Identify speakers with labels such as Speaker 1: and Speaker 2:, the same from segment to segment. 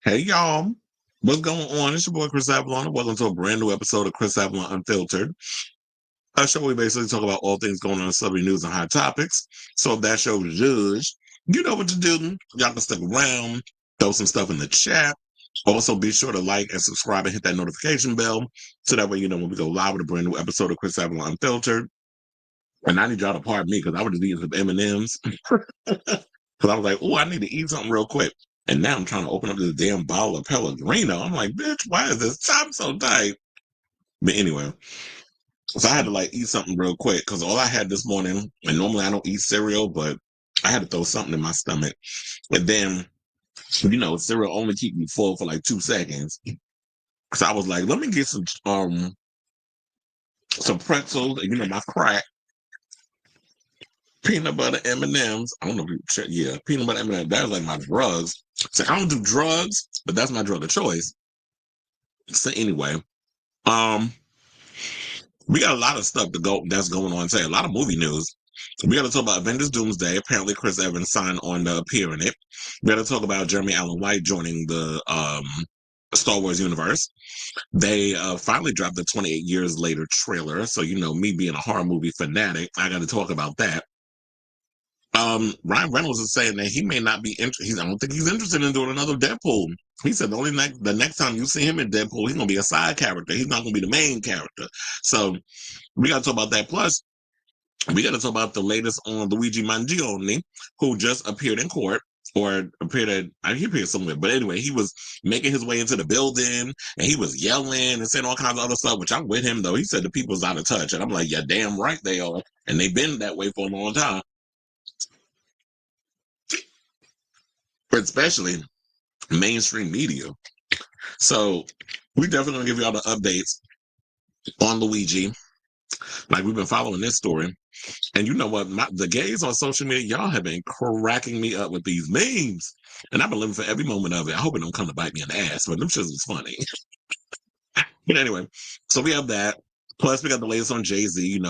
Speaker 1: Hey y'all, what's going on? It's your boy Chris Avalon, and welcome to a brand new episode of Chris Avalon Unfiltered, a show where we basically talk about all things going on in celebrity news and hot topics. So if that show is yours, you know what to do. Y'all can stick around, throw some stuff in the chat. Also, be sure to like and subscribe and hit that notification bell so that way you know when we go live with a brand new episode of Chris Avalon Unfiltered. And I need y'all to pardon me because I was just eating some M&Ms because I was like, oh, I need to eat something real quick. And now I'm trying to open up this damn bottle of Pellegrino. I'm like, bitch, why is this top so tight? But anyway, so I had to like eat something real quick because all I had this morning, and normally I don't eat cereal, but I had to throw something in my stomach. And then, cereal only keep me full for like 2 seconds. So I was like, let me get some pretzels and my crack peanut butter M&Ms. I don't know if you check. Yeah, peanut butter M&Ms. That's like my drugs. So I don't do drugs, but that's my drug of choice. So anyway, um, we got a lot of stuff that's going on today. A lot of movie news. We got to talk about Avengers Doomsday. Apparently, Chris Evans signed on to appear in it. We got to talk about Jeremy Allen White joining the Star Wars universe. They finally dropped the 28 years later trailer. So me being a horror movie fanatic, I got to talk about that. Ryan Reynolds is saying that he may not be interested. I don't think he's interested in doing another Deadpool. He said the next time you see him in Deadpool, he's gonna be a side character. He's not gonna be the main character. So we got to talk about that. Plus, we got to talk about the latest on Luigi Mangione, who just appeared in court. Or he appeared somewhere. But anyway, he was making his way into the building and he was yelling and saying all kinds of other stuff, which I'm with him though. He said the people's out of touch. And I'm like, yeah, damn right they are. And they've been that way for a long time. Especially mainstream media. So we definitely gonna give you all the updates on Luigi. Like we've been following this story. And you know what? The gays on social media, y'all have been cracking me up with these memes. And I've been living for every moment of it. I hope it don't come to bite me in the ass, but them shits was funny. But anyway, so we have that. Plus, we got the latest on Jay-Z.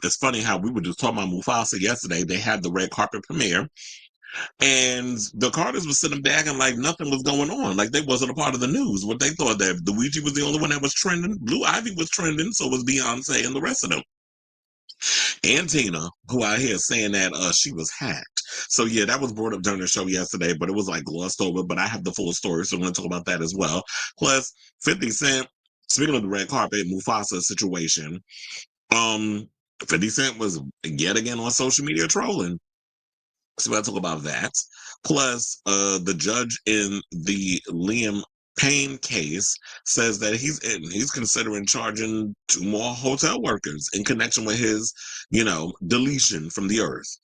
Speaker 1: It's funny how we were just talking about Mufasa yesterday. They had the red carpet premiere. And the Carters were sitting back and like nothing was going on. Like they wasn't a part of the news. What they thought that Luigi was the only one that was trending. Blue Ivy was trending, so was Beyoncé and the rest of them. And Tina, who I hear saying that she was hacked. So yeah, that was brought up during the show yesterday, but it was like glossed over. But I have the full story, so I'm going to talk about that as well. Plus, 50 Cent, speaking of the red carpet, Mufasa situation, 50 Cent was yet again on social media trolling. So we'll talk about that. Plus, the judge in the Liam Payne case says that he's considering charging 2 more hotel workers in connection with his, deletion from the earth.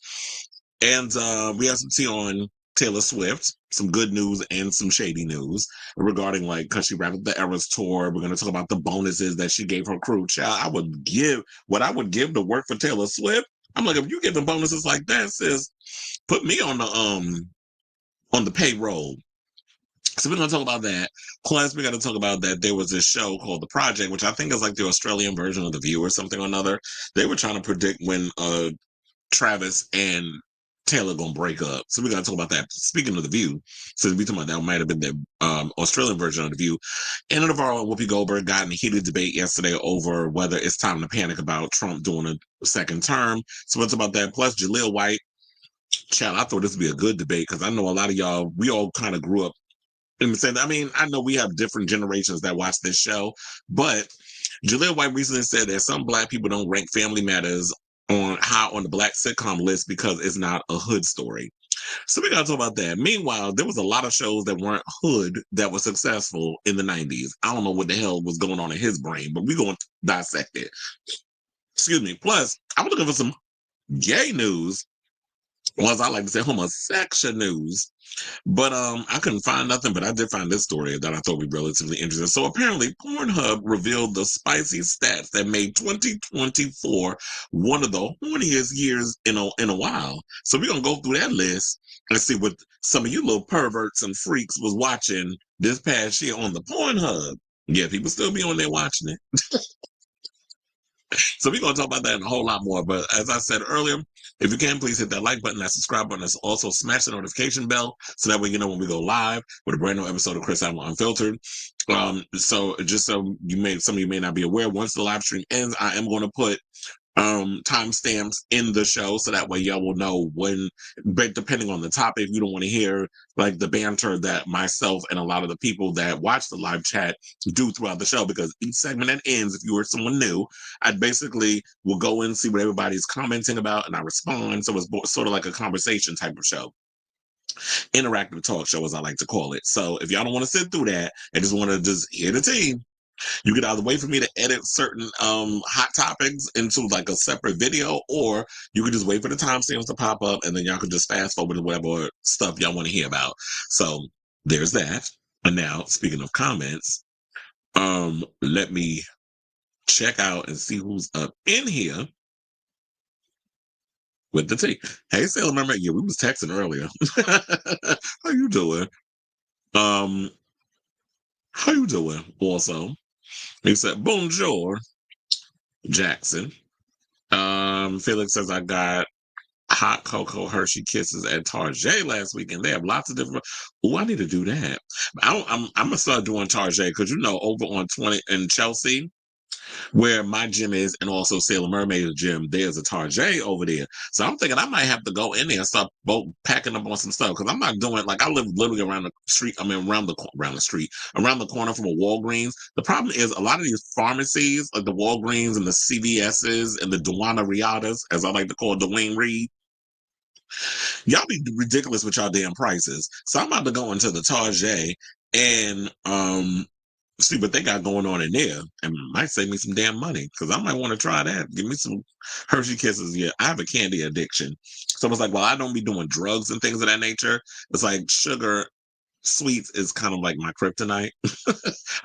Speaker 1: And we have some tea on Taylor Swift, some good news and some shady news regarding because she wrapped up the Eras tour. We're going to talk about the bonuses that she gave her crew. Child, I would give to work for Taylor Swift. I'm like, if you giving bonuses like that, sis, put me on the payroll. So we're going to talk about that. Plus, we got to talk about that there was this show called The Project, which I think is like the Australian version of The View or something or another. They were trying to predict when Travis and Taylor going to break up. So we got to talk about that. Speaking of The View, since we talking about that might have been the Australian version of The View. And Navarro and Whoopi Goldberg got in a heated debate yesterday over whether it's time to panic about Trump doing a second term. So what's about that? Plus, Jaleel White. Child, I thought this would be a good debate because I know a lot of y'all, we all kind of grew up in the sense. I mean, I know we have different generations that watch this show, but Jaleel White recently said that some Black people don't rank Family Matters on the Black sitcom list because it's not a hood story. So we got to talk about that. Meanwhile, there was a lot of shows that weren't hood that were successful in the 90s. I don't know what the hell was going on in his brain, but we're going to dissect it. Excuse me. Plus, I was looking for some gay news, or as I like to say, homosexual news. But I couldn't find nothing, but I did find this story that I thought would be relatively interesting. So apparently Pornhub revealed the spicy stats that made 2024 one of the horniest years in a while. So we're gonna go through that list and see what some of you little perverts and freaks was watching this past year on the Pornhub. Yeah, people still be on there watching it. So we're going to talk about that and a whole lot more. But as I said earlier, if you can, please hit that like button, that subscribe button. Also smash the notification bell so that way you know when we go live with a brand new episode of Chris Allen Unfiltered. So just so some of you may not be aware, once the live stream ends, I am going to put timestamps in the show so that way y'all will know when, but depending on the topic, if you don't want to hear like the banter that myself and a lot of the people that watch the live chat do throughout the show, because each segment that ends, if you are someone new, I basically will go in and see what everybody's commenting about and I respond. So it's sort of like a conversation type of show. Interactive talk show, as I like to call it. So if y'all don't want to sit through that and just want to just hear the team, you could either wait for me to edit certain hot topics into like a separate video, or you could just wait for the timestamps to pop up and then y'all could just fast forward to whatever stuff y'all want to hear about. So there's that. And now, speaking of comments, let me check out and see who's up in here with the tea. Hey, Sailor Mermaid. Yeah, we was texting earlier. How you doing? How you doing? Also, he said, bonjour, Jackson. Felix says I got hot cocoa Hershey Kisses at Target last weekend. They have lots of different. Oh, I need to do that. I'm gonna start doing Target because over on 20 in Chelsea, where my gym is, and also Sailor Mermaid's gym, there's a Target over there. So I'm thinking I might have to go in there and start packing up on some stuff because I'm not doing like I live literally around the street. I mean, around the street, around the corner from a Walgreens. The problem is a lot of these pharmacies, like the Walgreens and the CVS's and the Duana Riatas, as I like to call Dwayne Reed, y'all be ridiculous with y'all damn prices. So I'm about to go into the Target and see what they got going on in there, and might save me some damn money because I might want to try that. Give me some Hershey Kisses. Yeah, I have a candy addiction, so it's like, well, I don't be doing drugs and things of that nature. It's like sugar, sweets is kind of like my kryptonite.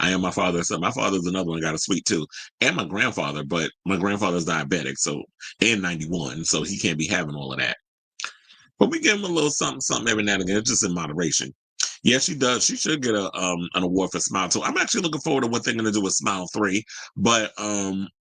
Speaker 1: I am my father, so my father's another one got a sweet tooth, and my grandfather, but my grandfather's diabetic, so and 91, so he can't be having all of that. But we give him a little something, something every now and again, just in moderation. Yeah, she does. She should get an award for Smile 2. I'm actually looking forward to what they're gonna do with Smile 3. But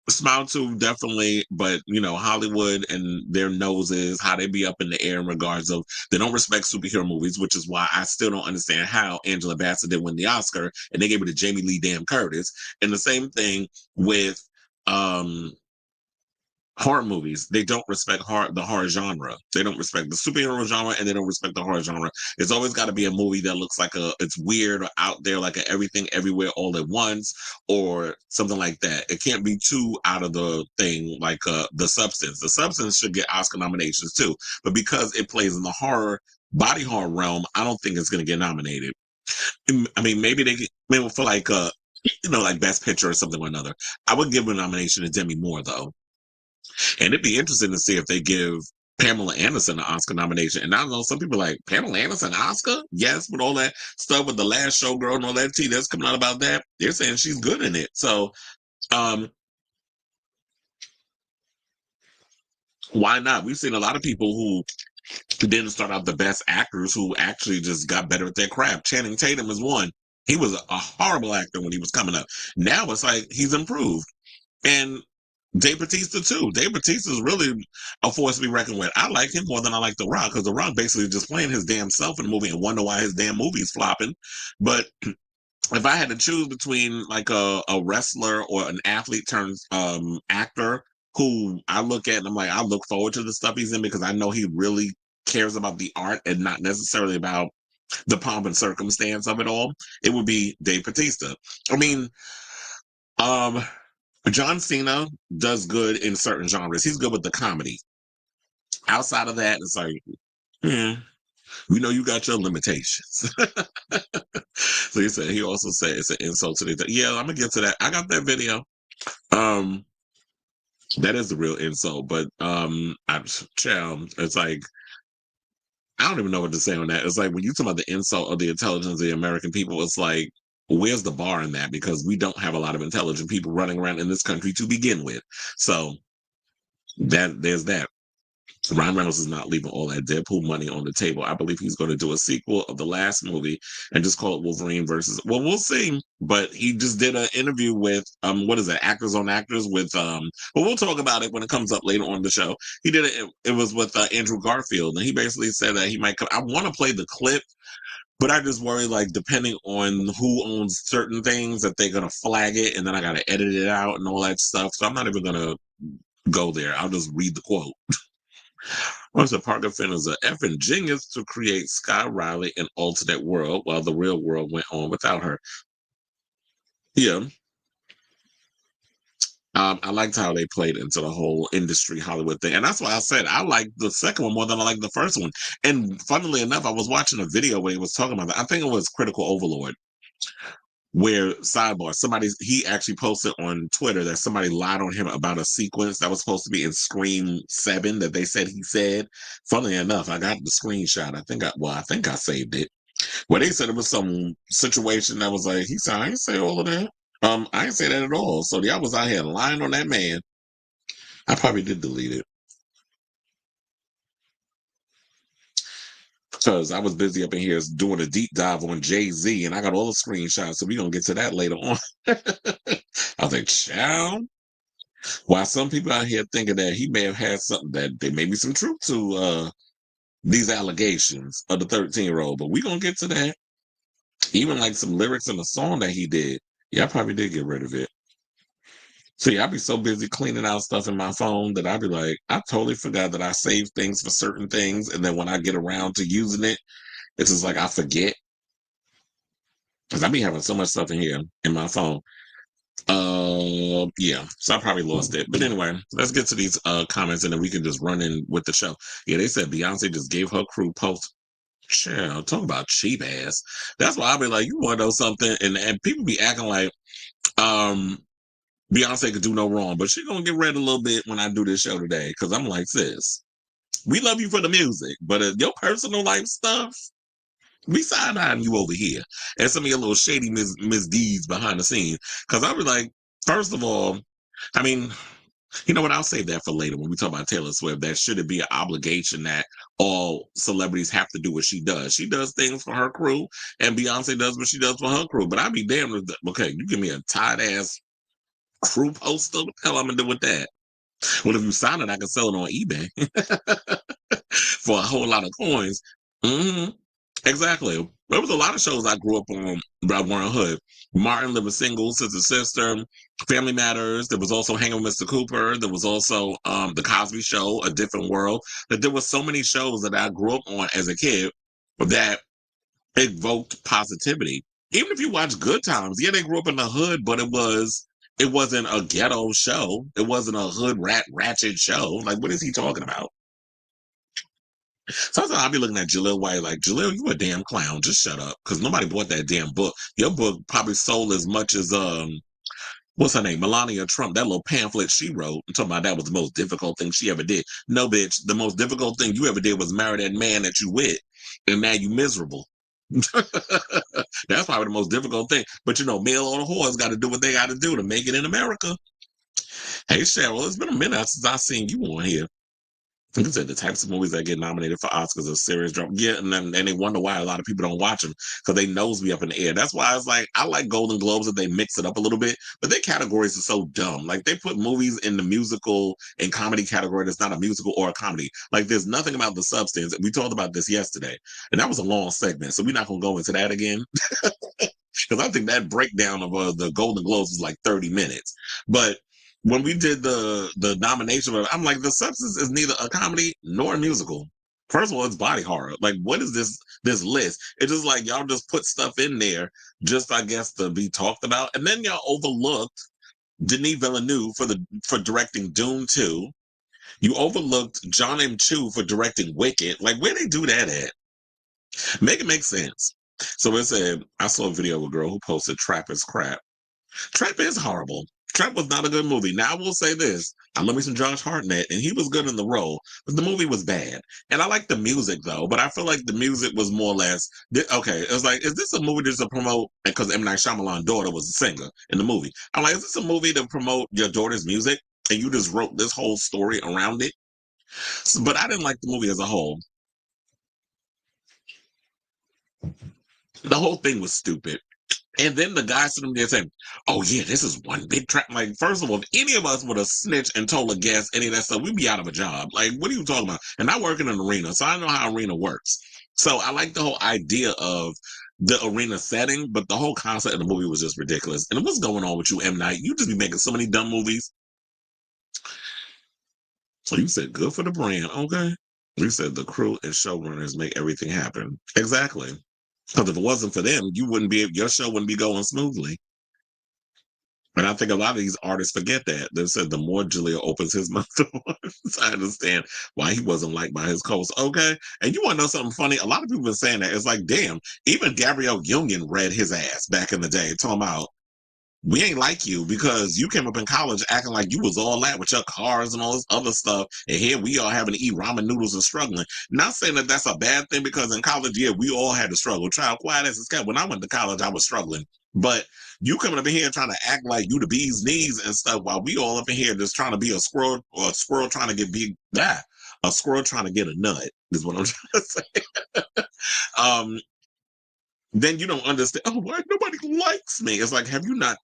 Speaker 1: Smile 2 definitely, but Hollywood and their noses, how they be up in the air in regards of they don't respect superhero movies, which is why I still don't understand how Angela Bassett did win the Oscar and they gave it to Jamie Lee Damn Curtis. And the same thing with horror movies. They don't respect the horror genre. They don't respect the superhero genre, and they don't respect the horror genre. It's always got to be a movie that looks like it's weird or out there, like a everything everywhere all at once or something like that. It can't be too out of the thing like The Substance. The Substance should get Oscar nominations too, but because it plays in the body horror realm, I don't think it's going to get nominated. I mean, maybe for like like Best Picture or something or another. I would give a nomination to Demi Moore though. And it'd be interesting to see if they give Pamela Anderson an Oscar nomination. And I know some people are like, Pamela Anderson Oscar? Yes, with all that stuff with The Last Showgirl and all that tea that's coming out about that. They're saying she's good in it. So why not? We've seen a lot of people who didn't start out the best actors who actually just got better at their craft. Channing Tatum is one. He was a horrible actor when he was coming up. Now it's like he's improved. And Dave Bautista too. Dave Bautista is really a force to be reckoned with. I like him more than I like The Rock because The Rock basically just playing his damn self in the movie and wonder why his damn movie's flopping. But if I had to choose between like a wrestler or an athlete turned actor who I look at and I'm like, I look forward to the stuff he's in because I know he really cares about the art and not necessarily about the pomp and circumstance of it all, it would be Dave Bautista. I mean, John Cena does good in certain genres. He's good with the comedy. Outside of that, it's like, you got your limitations. So he also said it's an insult to the. Yeah, I'm gonna get to that. I got that video. That is the real insult, but it's like I don't even know what to say on that. It's like when you talk about the insult of the intelligence of the American people, it's like, where's the bar in that? Because we don't have a lot of intelligent people running around in this country to begin with. So there's that. Ryan Reynolds is not leaving all that Deadpool money on the table. I believe he's going to do a sequel of the last movie and just call it Wolverine versus. Well, we'll see. But he just did an interview with what is it, Actors on Actors with But we'll talk about it when it comes up later on the show. He did it. It was with Andrew Garfield, and he basically said that he might come. I want to play the clip. But I just worry, like, depending on who owns certain things, that they're gonna flag it, and then I gotta edit it out and all that stuff. So I'm not even gonna go there. I'll just read the quote. Once Parker Finn is an effing genius to create Sky Riley an alternate world while the real world went on without her. Yeah. I liked how they played into the whole industry Hollywood thing. And that's why I said I liked the second one more than I liked the first one. And funnily enough, I was watching a video where he was talking about that. I think it was Critical Overlord, where sidebar, he actually posted on Twitter that somebody lied on him about a sequence that was supposed to be in Scream 7 that they said he said. Funnily enough, I got the screenshot. I think I saved it. Where they said it was some situation that was like, he said, I didn't say all of that. I didn't say that at all. So y'all was out here lying on that man. I probably did delete it. Because I was busy up in here doing a deep dive on Jay-Z, and I got all the screenshots, so we're going to get to that later on. I was like, child. Why some people out here thinking that he may have had something that there may be some truth to these allegations of the 13-year-old, but we're going to get to that. Even like some lyrics in the song that he did. Yeah, I probably did get rid of it. See, I'd be so busy cleaning out stuff in my phone that I'd be like, I totally forgot that I saved things for certain things. And then when I get around to using it, it's just like I forget. Because I be having so much stuff in here in my phone. Yeah, so I probably lost it. But anyway, let's get to these comments and then we can just run in with the show. Yeah, they said Beyonce just gave her crew post. Chill, talk about cheap ass. That's why I be like, you want to know something? And people be acting like Beyonce could do no wrong, but she gonna get read a little bit when I do this show today. Because I'm like, sis, we love you for the music, but your personal life stuff, we side-eyeing you over here. And some of your little shady misdeeds behind the scenes. Because I was like, first of all, I mean, you know what? I'll save that for later when we talk about Taylor Swift. That should it be an obligation that all celebrities have to do what she does. She does things for her crew, and Beyonce does what she does for her crew. But I'd be damned if, okay, you give me a tight-ass crew poster, what the hell I'm going to do with that? Well, if you sign it, I can sell it on eBay for a whole lot of coins. Mm-hmm. Exactly. There was a lot of shows I grew up on by Warren Hood. Martin, Living Single, Sister Sister, Family Matters. There was also Hanging with Mr. Cooper. There was also The Cosby Show, A Different World. That there were so many shows that I grew up on as a kid that evoked positivity. Even if you watch Good Times, yeah, they grew up in the hood, but it wasn't a ghetto show. It wasn't a hood ratchet show. Like, what is he talking about? Sometimes I'll be looking at Jaleel White like, Jaleel, you a damn clown. Just shut up. Because nobody bought that damn book. Your book probably sold as much as what's her name? Melania Trump, that little pamphlet she wrote. I'm talking about that was the most difficult thing she ever did. No, bitch, the most difficult thing you ever did was marry that man that you with. And now you miserable. That's probably the most difficult thing. But you know, male on a horse got to do what they got to do to make it in America. Hey, Cheryl, it's been a minute since I seen you on here. Like I said, the types of movies that get nominated for Oscars are serious drama. Yeah, and they wonder why a lot of people don't watch them because they nose be up in the air. That's why it's like I like Golden Globes that they mix it up a little bit, but their categories are so dumb. Like they put movies in the musical and comedy category that's not a musical or a comedy. Like there's nothing about the substance. We talked about this yesterday, and that was a long segment, so we're not gonna go into that again because I think that breakdown of the Golden Globes was like 30 minutes, but when we did the nomination, I'm like, the substance is neither a comedy nor a musical. First of all, it's body horror. Like, what is this list? It's just like y'all just put stuff in there, just I guess to be talked about, and then y'all overlooked Denis Villeneuve for directing Dune 2. You overlooked John M. Chu for directing Wicked. Like, where they do that at? Make it make sense. So it said, I saw a video of a girl who posted "Trap is crap." Trap is horrible. Trap was not a good movie. Now I will say this: I love me some Josh Hartnett, and he was good in the role, but the movie was bad. And I like the music though, but I feel like the music was more or less okay. It was like, is this a movie just to promote? Because M. Night Shyamalan's daughter was a singer in the movie. I'm like, is this a movie to promote your daughter's music? And you just wrote this whole story around it? But I didn't like the movie as a whole. The whole thing was stupid. And then the guy sitting there saying, "Oh yeah, this is one big trap." Like, first of all, if any of us would have snitched and told a guest any of that stuff, we'd be out of a job. Like, what are you talking about? And I work in an arena, so I know how arena works. So I like the whole idea of the arena setting, but the whole concept of the movie was just ridiculous. And what's going on with you, M. Night? You just be making so many dumb movies. So you said good for the brand, okay? You said the crew and showrunners make everything happen. Exactly. Because if it wasn't for them, your show wouldn't be going smoothly. And I think a lot of these artists forget that. They said the more Jaleel opens his mouth, the more I understand why he wasn't liked by his co-host. Okay. And you want to know something funny? A lot of people have been saying that. It's like, damn, even Gabrielle Union read his ass back in the day, talking about, we ain't like you because you came up in college acting like you was all that with your cars and all this other stuff. And here we are having to eat ramen noodles and struggling. Not saying that that's a bad thing because in college, yeah, we all had to struggle. Child, quiet as it's kept. When I went to college, I was struggling. But you coming up in here trying to act like you the bee's knees and stuff while we all up in here just trying to be a squirrel or a squirrel trying to get big. A squirrel trying to get a nut is what I'm trying to say. um, then you don't understand. Oh, why nobody likes me? It's like, have you not?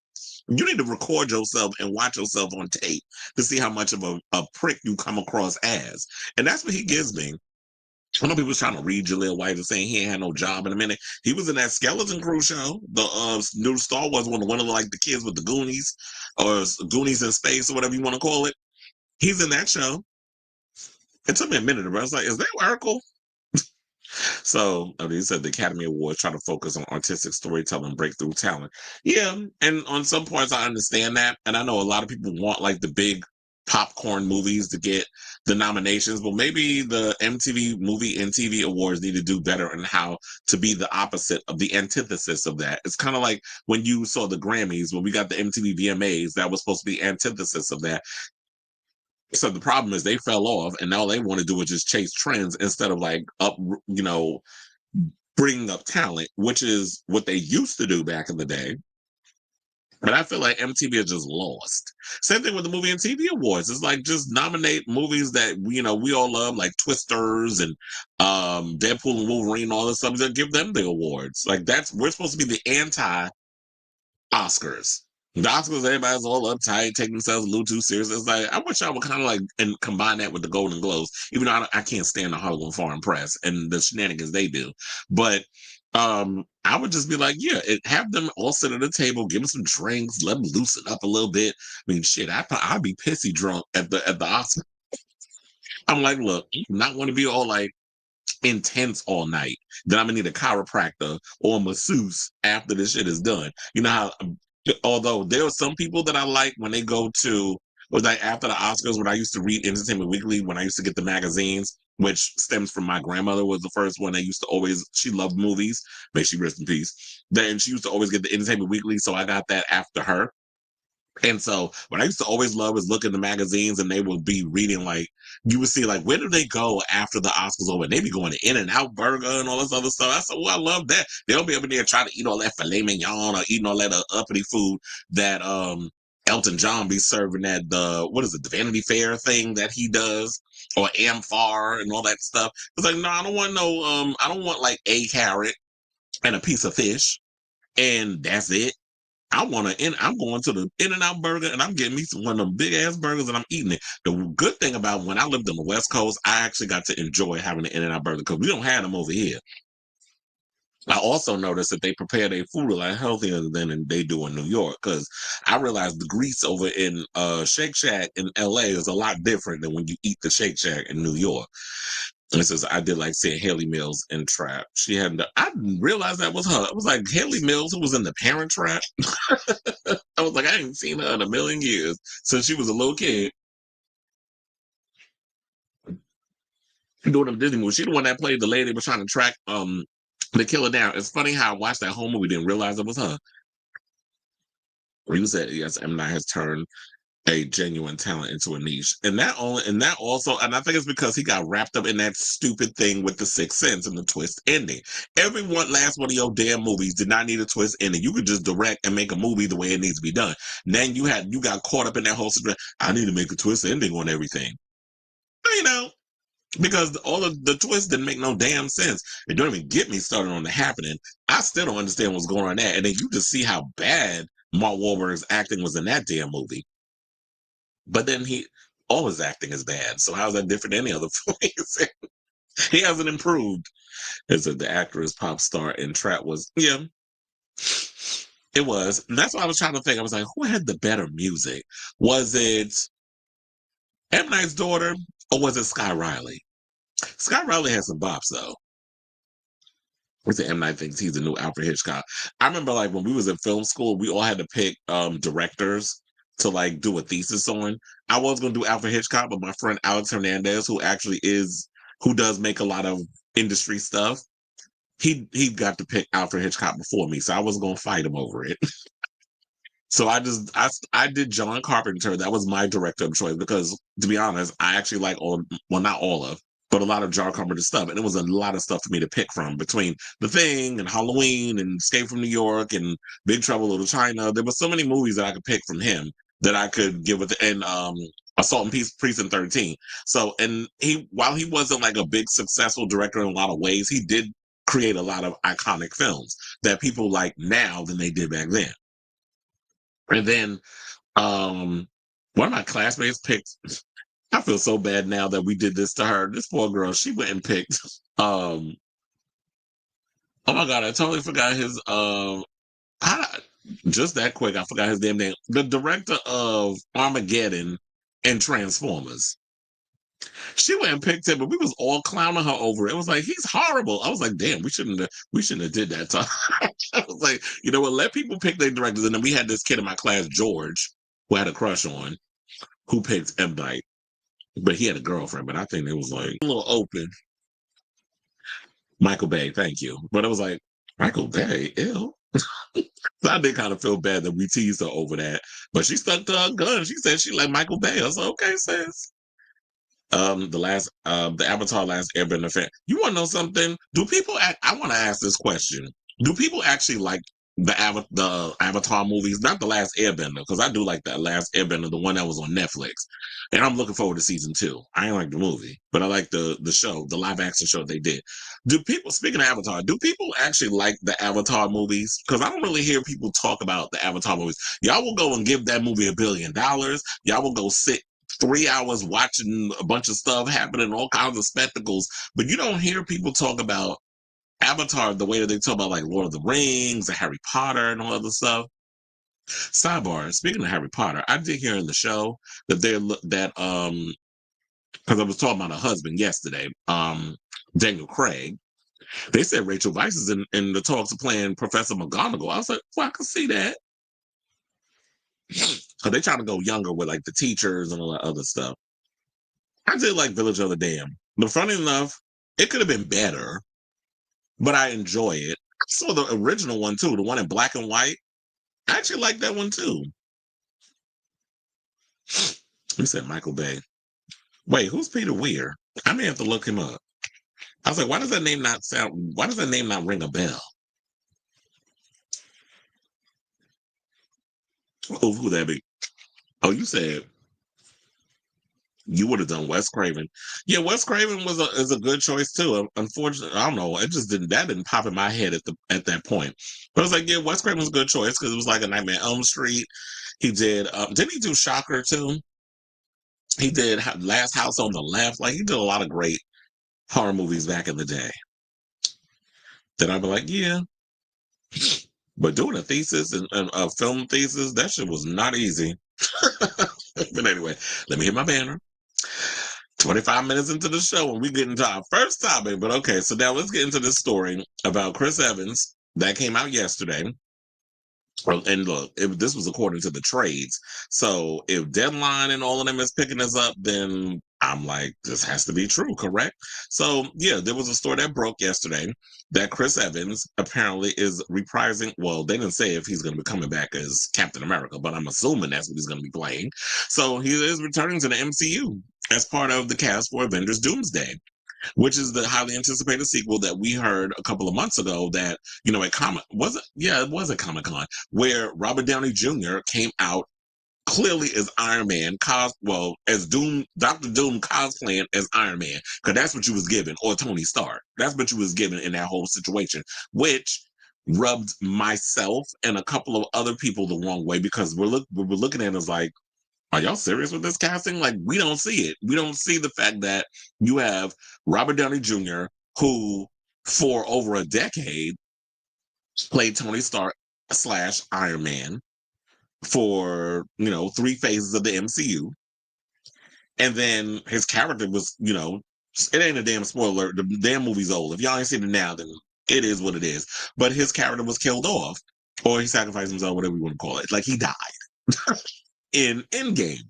Speaker 1: You need to record yourself and watch yourself on tape to see how much of a prick you come across as. And that's what he gives me. I know people was trying to read Jaleel White and saying he ain't had no job in a minute. He was in that Skeleton Crew show, the new Star Wars one of the, like the kids with the Goonies or Goonies in Space or whatever you want to call it. He's in that show. It took me a minute, but I was like, is that Urkel? So he said the Academy Awards try to focus on artistic storytelling, breakthrough talent. Yeah, and on some points I understand that, and I know a lot of people want like the big popcorn movies to get the nominations, but maybe the MTV Movie and TV Awards need to do better in how to be the opposite of the antithesis of that. It's kind of like when you saw the Grammys, when we got the MTV VMAs, that was supposed to be antithesis of that. So the problem is they fell off, and now they want to do is just chase trends instead of like bringing up talent, which is what they used to do back in the day. But I feel like MTV is just lost. Same thing with the movie and TV awards. It's like just nominate movies that we all love, like Twisters and Deadpool and Wolverine, and all this stuff. Then give them the awards. Like we're supposed to be the anti Oscars. The Oscars, everybody's all uptight, taking themselves a little too serious. It's like, I wish I would kind of like and combine that with the Golden Globes, even though I can't stand the Hollywood Foreign Press and the shenanigans they do. But I would just be like, yeah, have them all sit at a table, give them some drinks, let them loosen up a little bit. I mean, shit, I'd be pissy drunk at the Oscars. I'm like, look, not want to be all like intense all night. Then I'm gonna need a chiropractor or a masseuse after this shit is done. You know how although there are some people that I like when they go to was like after the Oscars when I used to read Entertainment Weekly, when I used to get the magazines, which stems from my grandmother was the first one that used to always she loved movies. May she rest in peace. Then she used to always get the Entertainment Weekly, so I got that after her. And so what I used to always love was look in the magazines and they would be reading like you would see like where do they go after the Oscars over? And they be going to In-N-Out Burger and all this other stuff. I said, well, I love that. They'll be over there trying to eat all that filet mignon or eating all that uppity food that Elton John be serving at the Vanity Fair thing that he does or Amphar and all that stuff. It's like, no, I don't want I don't want like a carrot and a piece of fish and that's it. I'm going to the In-N-Out Burger and I'm getting me one of them big ass burgers and I'm eating it. The good thing about when I lived on the West Coast, I actually got to enjoy having an In-N-Out Burger because we don't have them over here. I also noticed that they prepare their food a lot healthier than they do in New York because I realized the grease over in Shake Shack in LA is a lot different than when you eat the Shake Shack in New York. And it says, I did like seeing Haley Mills in Trap. I didn't realize that was her. I was like, Haley Mills, who was in the Parent Trap? I was like, I ain't seen her in a million years since she was a little kid. Doing them Disney movies. She the one that played the lady that was trying to track the killer down. It's funny how I watched that whole movie, didn't realize it was her. You said, yes, M. Night has turned a genuine talent into a niche. And I think it's because he got wrapped up in that stupid thing with the Sixth Sense and the twist ending. Every last one of your damn movies did not need a twist ending. You could just direct and make a movie the way it needs to be done. Then you got caught up in that whole situation. I need to make a twist ending on everything. You know, because all of the twists didn't make no damn sense. It don't even get me started on the happening. I still don't understand what's going on there. And then you just see how bad Mark Wahlberg's acting was in that damn movie. But then all his acting is bad. So how's that different than any other place? He hasn't improved. As the actor is pop star and Trap was, yeah, it was. And that's what I was trying to think. I was like, who had the better music? Was it M. Night's daughter or was it Sky Riley? Sky Riley has some bops though. What's the M. Night thinks he's the new Alfred Hitchcock. I remember like when we was in film school, we all had to pick directors to like do a thesis on. I was gonna do Alfred Hitchcock, but my friend Alex Hernandez, who does make a lot of industry stuff, he got to pick Alfred Hitchcock before me, so I wasn't gonna fight him over it. So I did John Carpenter. That was my director of choice because, to be honest, I actually like not all of, but a lot of John Carpenter stuff, and it was a lot of stuff for me to pick from between The Thing and Halloween and Escape from New York and Big Trouble in Little China. There were so many movies that I could pick from him that I could give with, and Assault and Precinct 13. So, and while he wasn't like a big successful director in a lot of ways, he did create a lot of iconic films that people like now than they did back then. And then one of my classmates picked, I feel so bad now that we did this to her. This poor girl, she went and picked oh my god, I totally forgot his just that quick, I forgot his damn name. The director of Armageddon and Transformers. She went and picked him, but we was all clowning her over it. It was like, he's horrible. I was like, damn, we shouldn't have did that to her. I was like, you know what, let people pick their directors. And then we had this kid in my class, George, who I had a crush on, who picked M. Night. But he had a girlfriend, but I think it was like a little open. Michael Bay, thank you. But it was like, Michael Bay, ew. So I did kind of feel bad that we teased her over that. But she stuck to her gun. She said she liked Michael Bay. I was like, okay, sis. The Avatar Last Airbender fan. You want to know something? I want to ask this question. Do people actually like the Avatar movies? Not the Last Airbender, because I do like that Last Airbender, the one that was on Netflix, and I'm looking forward to season 2. I ain't like the movie, but I like the show, the live action show they did. Speaking of Avatar, do people actually like the Avatar movies? Because I don't really hear people talk about the Avatar movies. Y'all will go and give that movie $1 billion. Y'all will go sit 3 hours watching a bunch of stuff happening, all kinds of spectacles, but you don't hear people talk about Avatar the way that they talk about like Lord of the Rings and Harry Potter and all other stuff. Sidebar, speaking of Harry Potter, I did hear in the show that because I was talking about a husband yesterday, Daniel Craig. They said Rachel Weisz is in the talks of playing Professor McGonagall. I was like, well, I can see that. So they trying to go younger with like the teachers and all that other stuff. I did like Village of the Damned, but funny enough, it could have been better, but I enjoy it. I saw the original one too, the one in black and white. I actually like that one too. You said Michael Bay. Wait, who's Peter Weir? I may have to look him up. I was like, why does that name not ring a bell? Oh, who that be? Oh, you said you would have done Wes Craven. Yeah, Wes Craven is a good choice too. Unfortunately, I don't know. It just didn't pop in my head at that point. But I was like, yeah, Wes Craven was a good choice because it was like a Nightmare on Elm Street. He did. Didn't he do Shocker too? He did Last House on the Left. Like he did a lot of great horror movies back in the day. Then I'd be like, yeah. But doing a thesis and a film thesis, that shit was not easy. But anyway, let me hit my banner. 25 minutes into the show and we get into our first topic. But okay, so now let's get into this story about Chris Evans that came out yesterday. And look, this was according to the trades. So if Deadline and all of them is picking this up, then I'm like, this has to be true, correct? So yeah, there was a story that broke yesterday that Chris Evans apparently is reprising. Well, they didn't say if he's going to be coming back as Captain America, but I'm assuming that's what he's going to be playing. So he is returning to the MCU as part of the cast for Avengers Doomsday, which is the highly anticipated sequel that we heard a couple of months ago that, at it was at Comic-Con, where Robert Downey Jr. came out clearly is Iron Man, as Dr. Doom cosplaying as Iron Man, because that's what you was given, or Tony Stark. That's what you was given in that whole situation, which rubbed myself and a couple of other people the wrong way, because we're looking at it as like, are y'all serious with this casting? Like, we don't see it. We don't see the fact that you have Robert Downey Jr., who for over a decade played Tony Stark slash Iron Man for, 3 phases of the MCU. And then his character was, it ain't a damn spoiler. The damn movie's old. If y'all ain't seen it now, then it is what it is. But his character was killed off, or he sacrificed himself, whatever you want to call it. Like, he died in Endgame.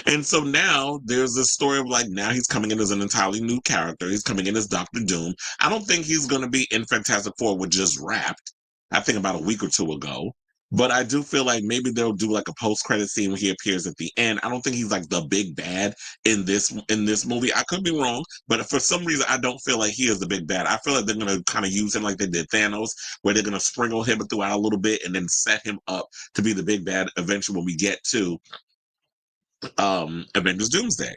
Speaker 1: And so now there's this story of like, now he's coming in as an entirely new character. He's coming in as Dr. Doom. I don't think he's going to be in Fantastic Four with just wrapped. I think about a week or two ago. But I do feel like maybe they'll do like a post-credit scene where he appears at the end. I don't think he's like the big bad in this movie. I could be wrong, but for some reason I don't feel like he is the big bad. I feel like they're gonna kind of use him like they did Thanos, where they're gonna sprinkle him throughout a little bit and then set him up to be the big bad eventually when we get to Avengers Doomsday.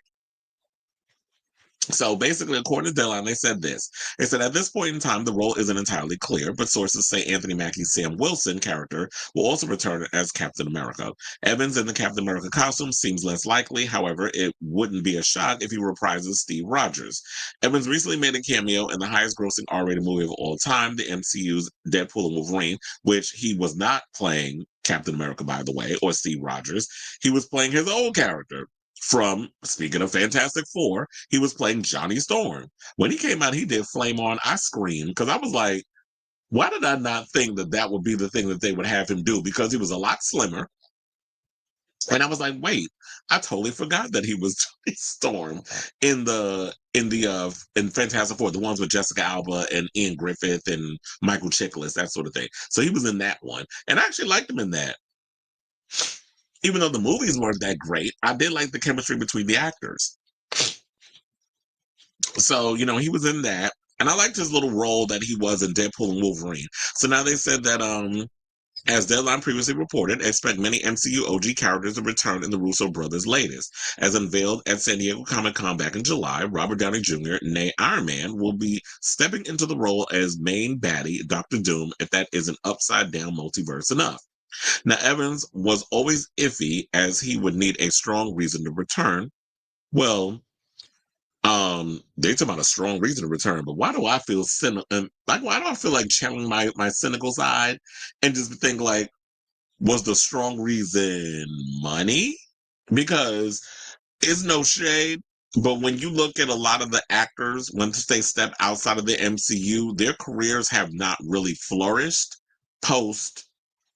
Speaker 1: So basically, according to Deadline, they said this. They said, at this point in time, the role isn't entirely clear, but sources say Anthony Mackie's Sam Wilson character will also return as Captain America. Evans in the Captain America costume seems less likely. However, it wouldn't be a shock if he reprises Steve Rogers. Evans recently made a cameo in the highest grossing R-rated movie of all time, the MCU's Deadpool and Wolverine, which he was not playing Captain America, by the way, or Steve Rogers. He was playing his old character. Speaking of Fantastic Four, he was playing Johnny Storm. When he came out, he did Flame On. I screamed because I was like, why did I not think that that would be the thing that they would have him do? Because he was a lot slimmer. And I was like, wait, I totally forgot that he was Johnny Storm in Fantastic Four, the ones with Jessica Alba and Ian Griffith and Michael Chiklis, that sort of thing. So he was in that one. And I actually liked him in that. Even though the movies weren't that great, I did like the chemistry between the actors. So, he was in that. And I liked his little role that he was in Deadpool and Wolverine. So now they said that, as Deadline previously reported, expect many MCU OG characters to return in the Russo brothers' latest. As unveiled at San Diego Comic-Con back in July, Robert Downey Jr., nay Iron Man, will be stepping into the role as main baddie, Dr. Doom, if that isn't upside-down multiverse enough. Now, Evans was always iffy, as he would need a strong reason to return. Well, they talk about a strong reason to return, but why do I feel why do I feel like channeling my cynical side and just think like, was the strong reason money? Because it's no shade, but when you look at a lot of the actors, once they step outside of the MCU, their careers have not really flourished post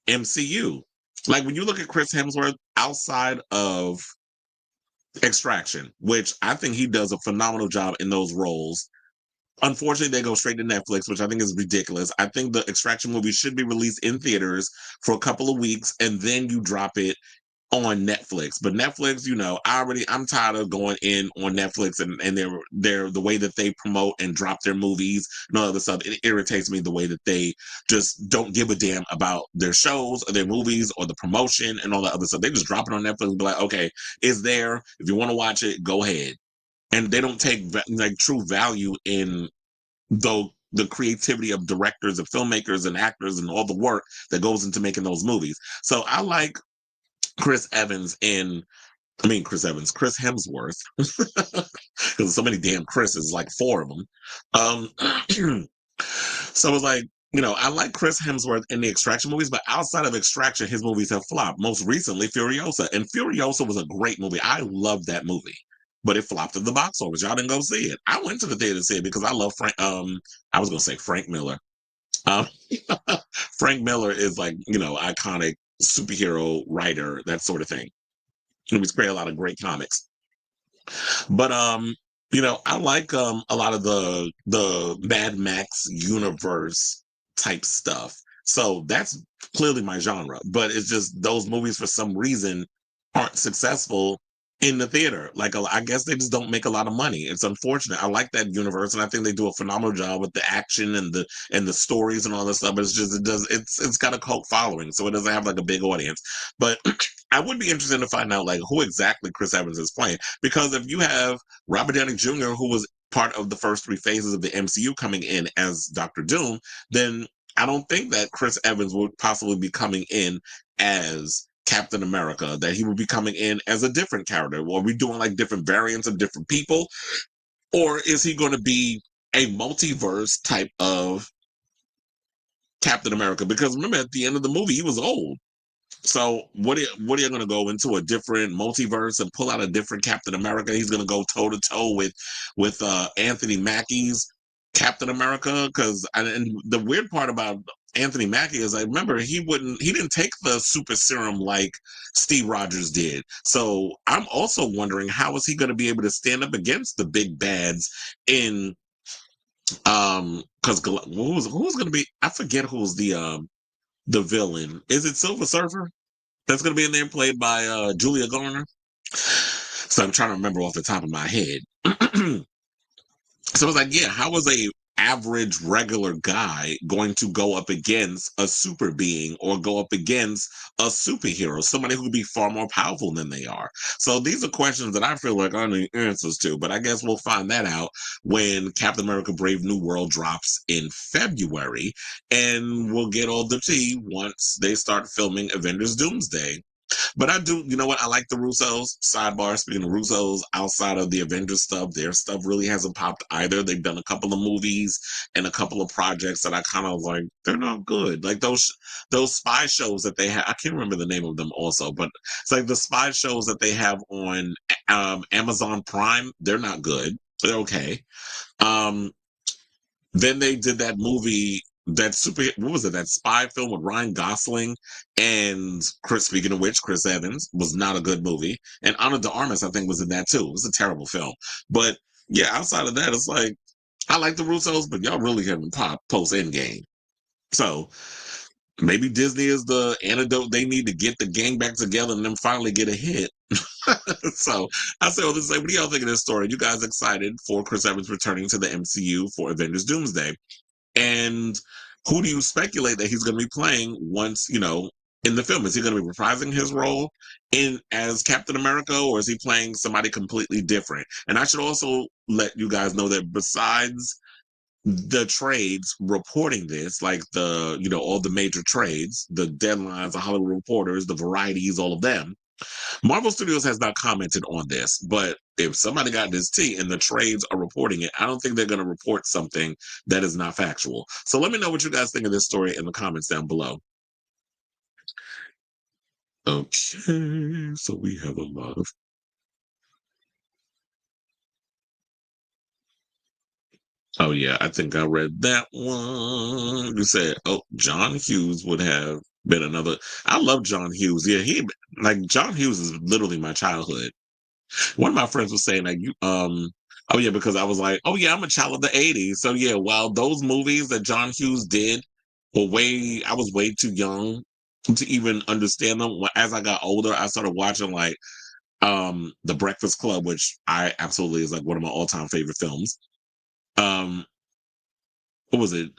Speaker 1: MCU. Like when you look at Chris Hemsworth outside of Extraction, which I think he does a phenomenal job in those roles. Unfortunately, they go straight to Netflix, which I think is ridiculous. I think the Extraction movie should be released in theaters for a couple of weeks and then you drop it on Netflix. But Netflix, I'm tired of going in on Netflix and they're the way that they promote and drop their movies and all other stuff. It irritates me the way that they just don't give a damn about their shows or their movies or the promotion and all that other stuff. They just drop it on Netflix and be like, okay, it's there. If you want to watch it, go ahead. And they don't take like true value in the creativity of directors and filmmakers and actors and all the work that goes into making those movies. So I like Chris Hemsworth, because so many damn Chris's, like 4 of them. So it was like, I like Chris Hemsworth in the Extraction movies, but outside of Extraction, his movies have flopped. Most recently, Furiosa. And Furiosa was a great movie. I loved that movie, but it flopped at the box office. Y'all didn't go see it. I went to the theater to see it because I love I was going to say Frank Miller. Um, Frank Miller is like, iconic superhero writer, that sort of thing. He's created a lot of great comics. But I like a lot of the Mad Max universe type stuff. So that's clearly my genre. But it's just those movies for some reason aren't successful in the theater. Like I guess they just don't make a lot of money. It's unfortunate. I like that universe, and I think they do a phenomenal job with the action and the stories and all this stuff. But it's just it's got a cult following, so it doesn't have like a big audience. But I would be interested to find out like who exactly Chris Evans is playing, because if you have Robert Downey Jr., who was part of the first three phases of the MCU, coming in as Doctor Doom, then I don't think that Chris Evans would possibly be coming in as Captain America, that he would be coming in as a different character. Are we doing like different variants of different people? Or is he going to be a multiverse type of Captain America? Because remember, at the end of the movie, he was old. So what are you going to go into a different multiverse and pull out a different Captain America? He's going to go toe to toe with Anthony Mackie's Captain America. Because and the weird part about Anthony Mackie is I remember he didn't take the super serum like Steve Rogers did. So I'm also wondering how is he going to be able to stand up against the big bads in because who's going to be, I forget who's the villain. Is it Silver Surfer? That's going to be in there, played by Julia Garner. So I'm trying to remember off the top of my head. So I was like, yeah, how is a average regular guy going to go up against a super being or go up against a superhero, somebody who could be far more powerful than they are? So these are questions that I feel like I need answers to, but I guess we'll find that out when Captain America Brave New World drops in February, and we'll get all the tea once they start filming Avengers Doomsday. But I do, you know what? I like the Russos. Sidebar, speaking of Russos, outside of the Avengers stuff, their stuff really hasn't popped either. They've done a couple of movies and a couple of projects that I kind of like, they're not good. Like those spy shows that they have, I can't remember the name of them also, but it's like the spy shows that they have on Amazon Prime, they're not good. They're okay. Um, then they did that movie, that super, what was it, that spy film with Ryan Gosling and Chris, speaking of which, Chris Evans, was not a good movie. And Ana de Armas, I think, was in that too. It was a terrible film. But yeah, outside of that, it's like, I like the Russos, but y'all really haven't popped post Endgame. So maybe Disney is the antidote they need to get the gang back together and then finally get a hit. So I say all this to say, what do y'all think of this story? You guys excited for Chris Evans returning to the MCU for Avengers Doomsday? And who do you speculate that he's going to be playing once, in the film? Is he going to be reprising his role in as Captain America, or is he playing somebody completely different? And I should also let you guys know that besides the trades reporting this, like all the major trades, the Deadlines, the Hollywood Reporters, the Varieties, all of them, Marvel Studios has not commented on this, but if somebody got this tea and the trades are reporting it, I don't think they're going to report something that is not factual. So let me know what you guys think of this story in the comments down below. Okay, so we have a lot of. Oh, yeah, I think I read that one. You said, oh, John Hughes would have been another. I love John Hughes. Yeah, John Hughes is literally my childhood. One of my friends was saying that oh yeah, because I was like, oh yeah, I'm a child of the '80s. So yeah, while those movies that John Hughes did I was way too young to even understand them. As I got older, I started watching like The Breakfast Club, which I absolutely is like one of my all-time favorite films. Um, what was it?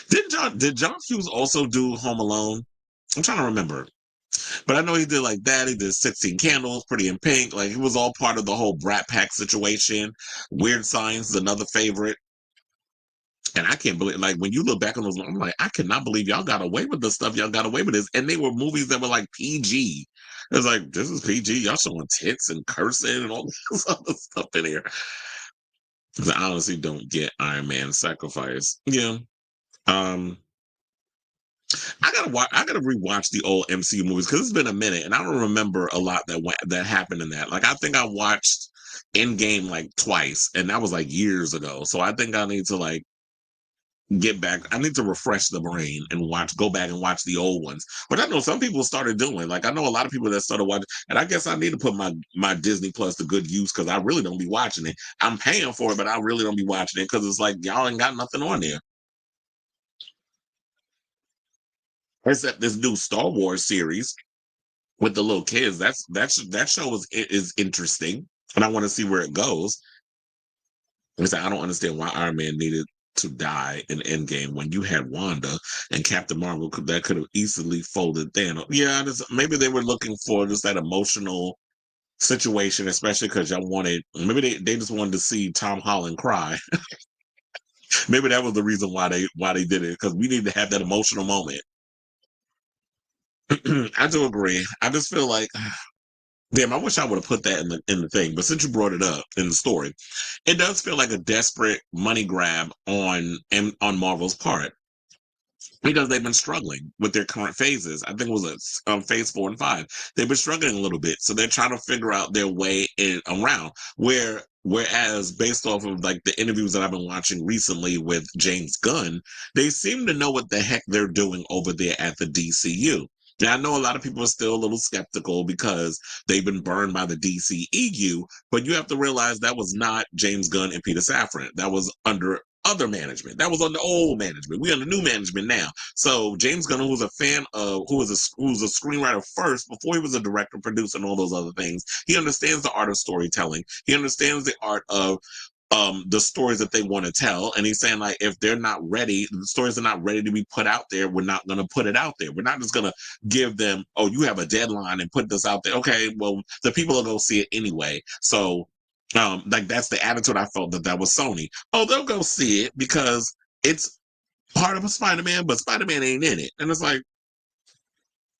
Speaker 1: Did John Hughes also do Home Alone? I'm trying to remember. But I know he did like that. He did 16 Candles, Pretty in Pink. Like it was all part of the whole Brat Pack situation. Weird Science is another favorite. And I can't believe, like, when you look back on those, I'm like, I cannot believe y'all got away with the stuff y'all got away with this. And they were movies that were like PG. It was like, this is PG. Y'all showing tits and cursing and all this other stuff in here. 'Cause I honestly don't get Iron Man Sacrifice. Yeah. Um, I gotta rewatch the old MCU movies because it's been a minute, and I don't remember a lot that happened in that. Like I think I watched Endgame like twice, and that was like years ago. So I think I need to like get back. I need to refresh the brain and go back and watch the old ones. But I know some people started doing. Like I know a lot of people that started watching, and I guess I need to put my Disney Plus to good use because I really don't be watching it. I'm paying for it, but I really don't be watching it because it's like y'all ain't got nothing on there. Except this new Star Wars series. with the little kids. That show is interesting, and I want to see where it goes. Because I don't understand why Iron Man needed to die in Endgame when you had Wanda and Captain Marvel that could have easily folded Thanos. Yeah, maybe they were looking for just that emotional situation, especially because y'all wanted, maybe they just wanted to see Tom Holland cry. Maybe that was the reason why they did it, because we need to have that emotional moment. I do agree. I just feel like, damn, I wish I would have put that in the thing. But since you brought it up in the story, it does feel like a desperate money grab on Marvel's part, because they've been struggling with their current phases. I think it was phase 4 and 5. They've been struggling a little bit, so they're trying to figure out their way around. Whereas based off of like the interviews that I've been watching recently with James Gunn, they seem to know what the heck they're doing over there at the DCU. Now, I know a lot of people are still a little skeptical because they've been burned by the DCEU, but you have to realize that was not James Gunn and Peter Safran. That was under other management. That was under old management. We under new management now. So James Gunn, who was a fan of, who was a screenwriter first before he was a director, producer, and all those other things, he understands the art of storytelling. He understands the art of the stories that they want to tell. And he's saying, like, if they're not ready, the stories are not ready to be put out there, we're not going to put it out there. We're not just going to give them, oh, you have a deadline and put this out there. Okay, well, the people will go see it anyway. So like, that's the attitude I felt that was Sony. Oh, they'll go see it because it's part of a Spider-Man, but Spider-Man ain't in it. And it's like,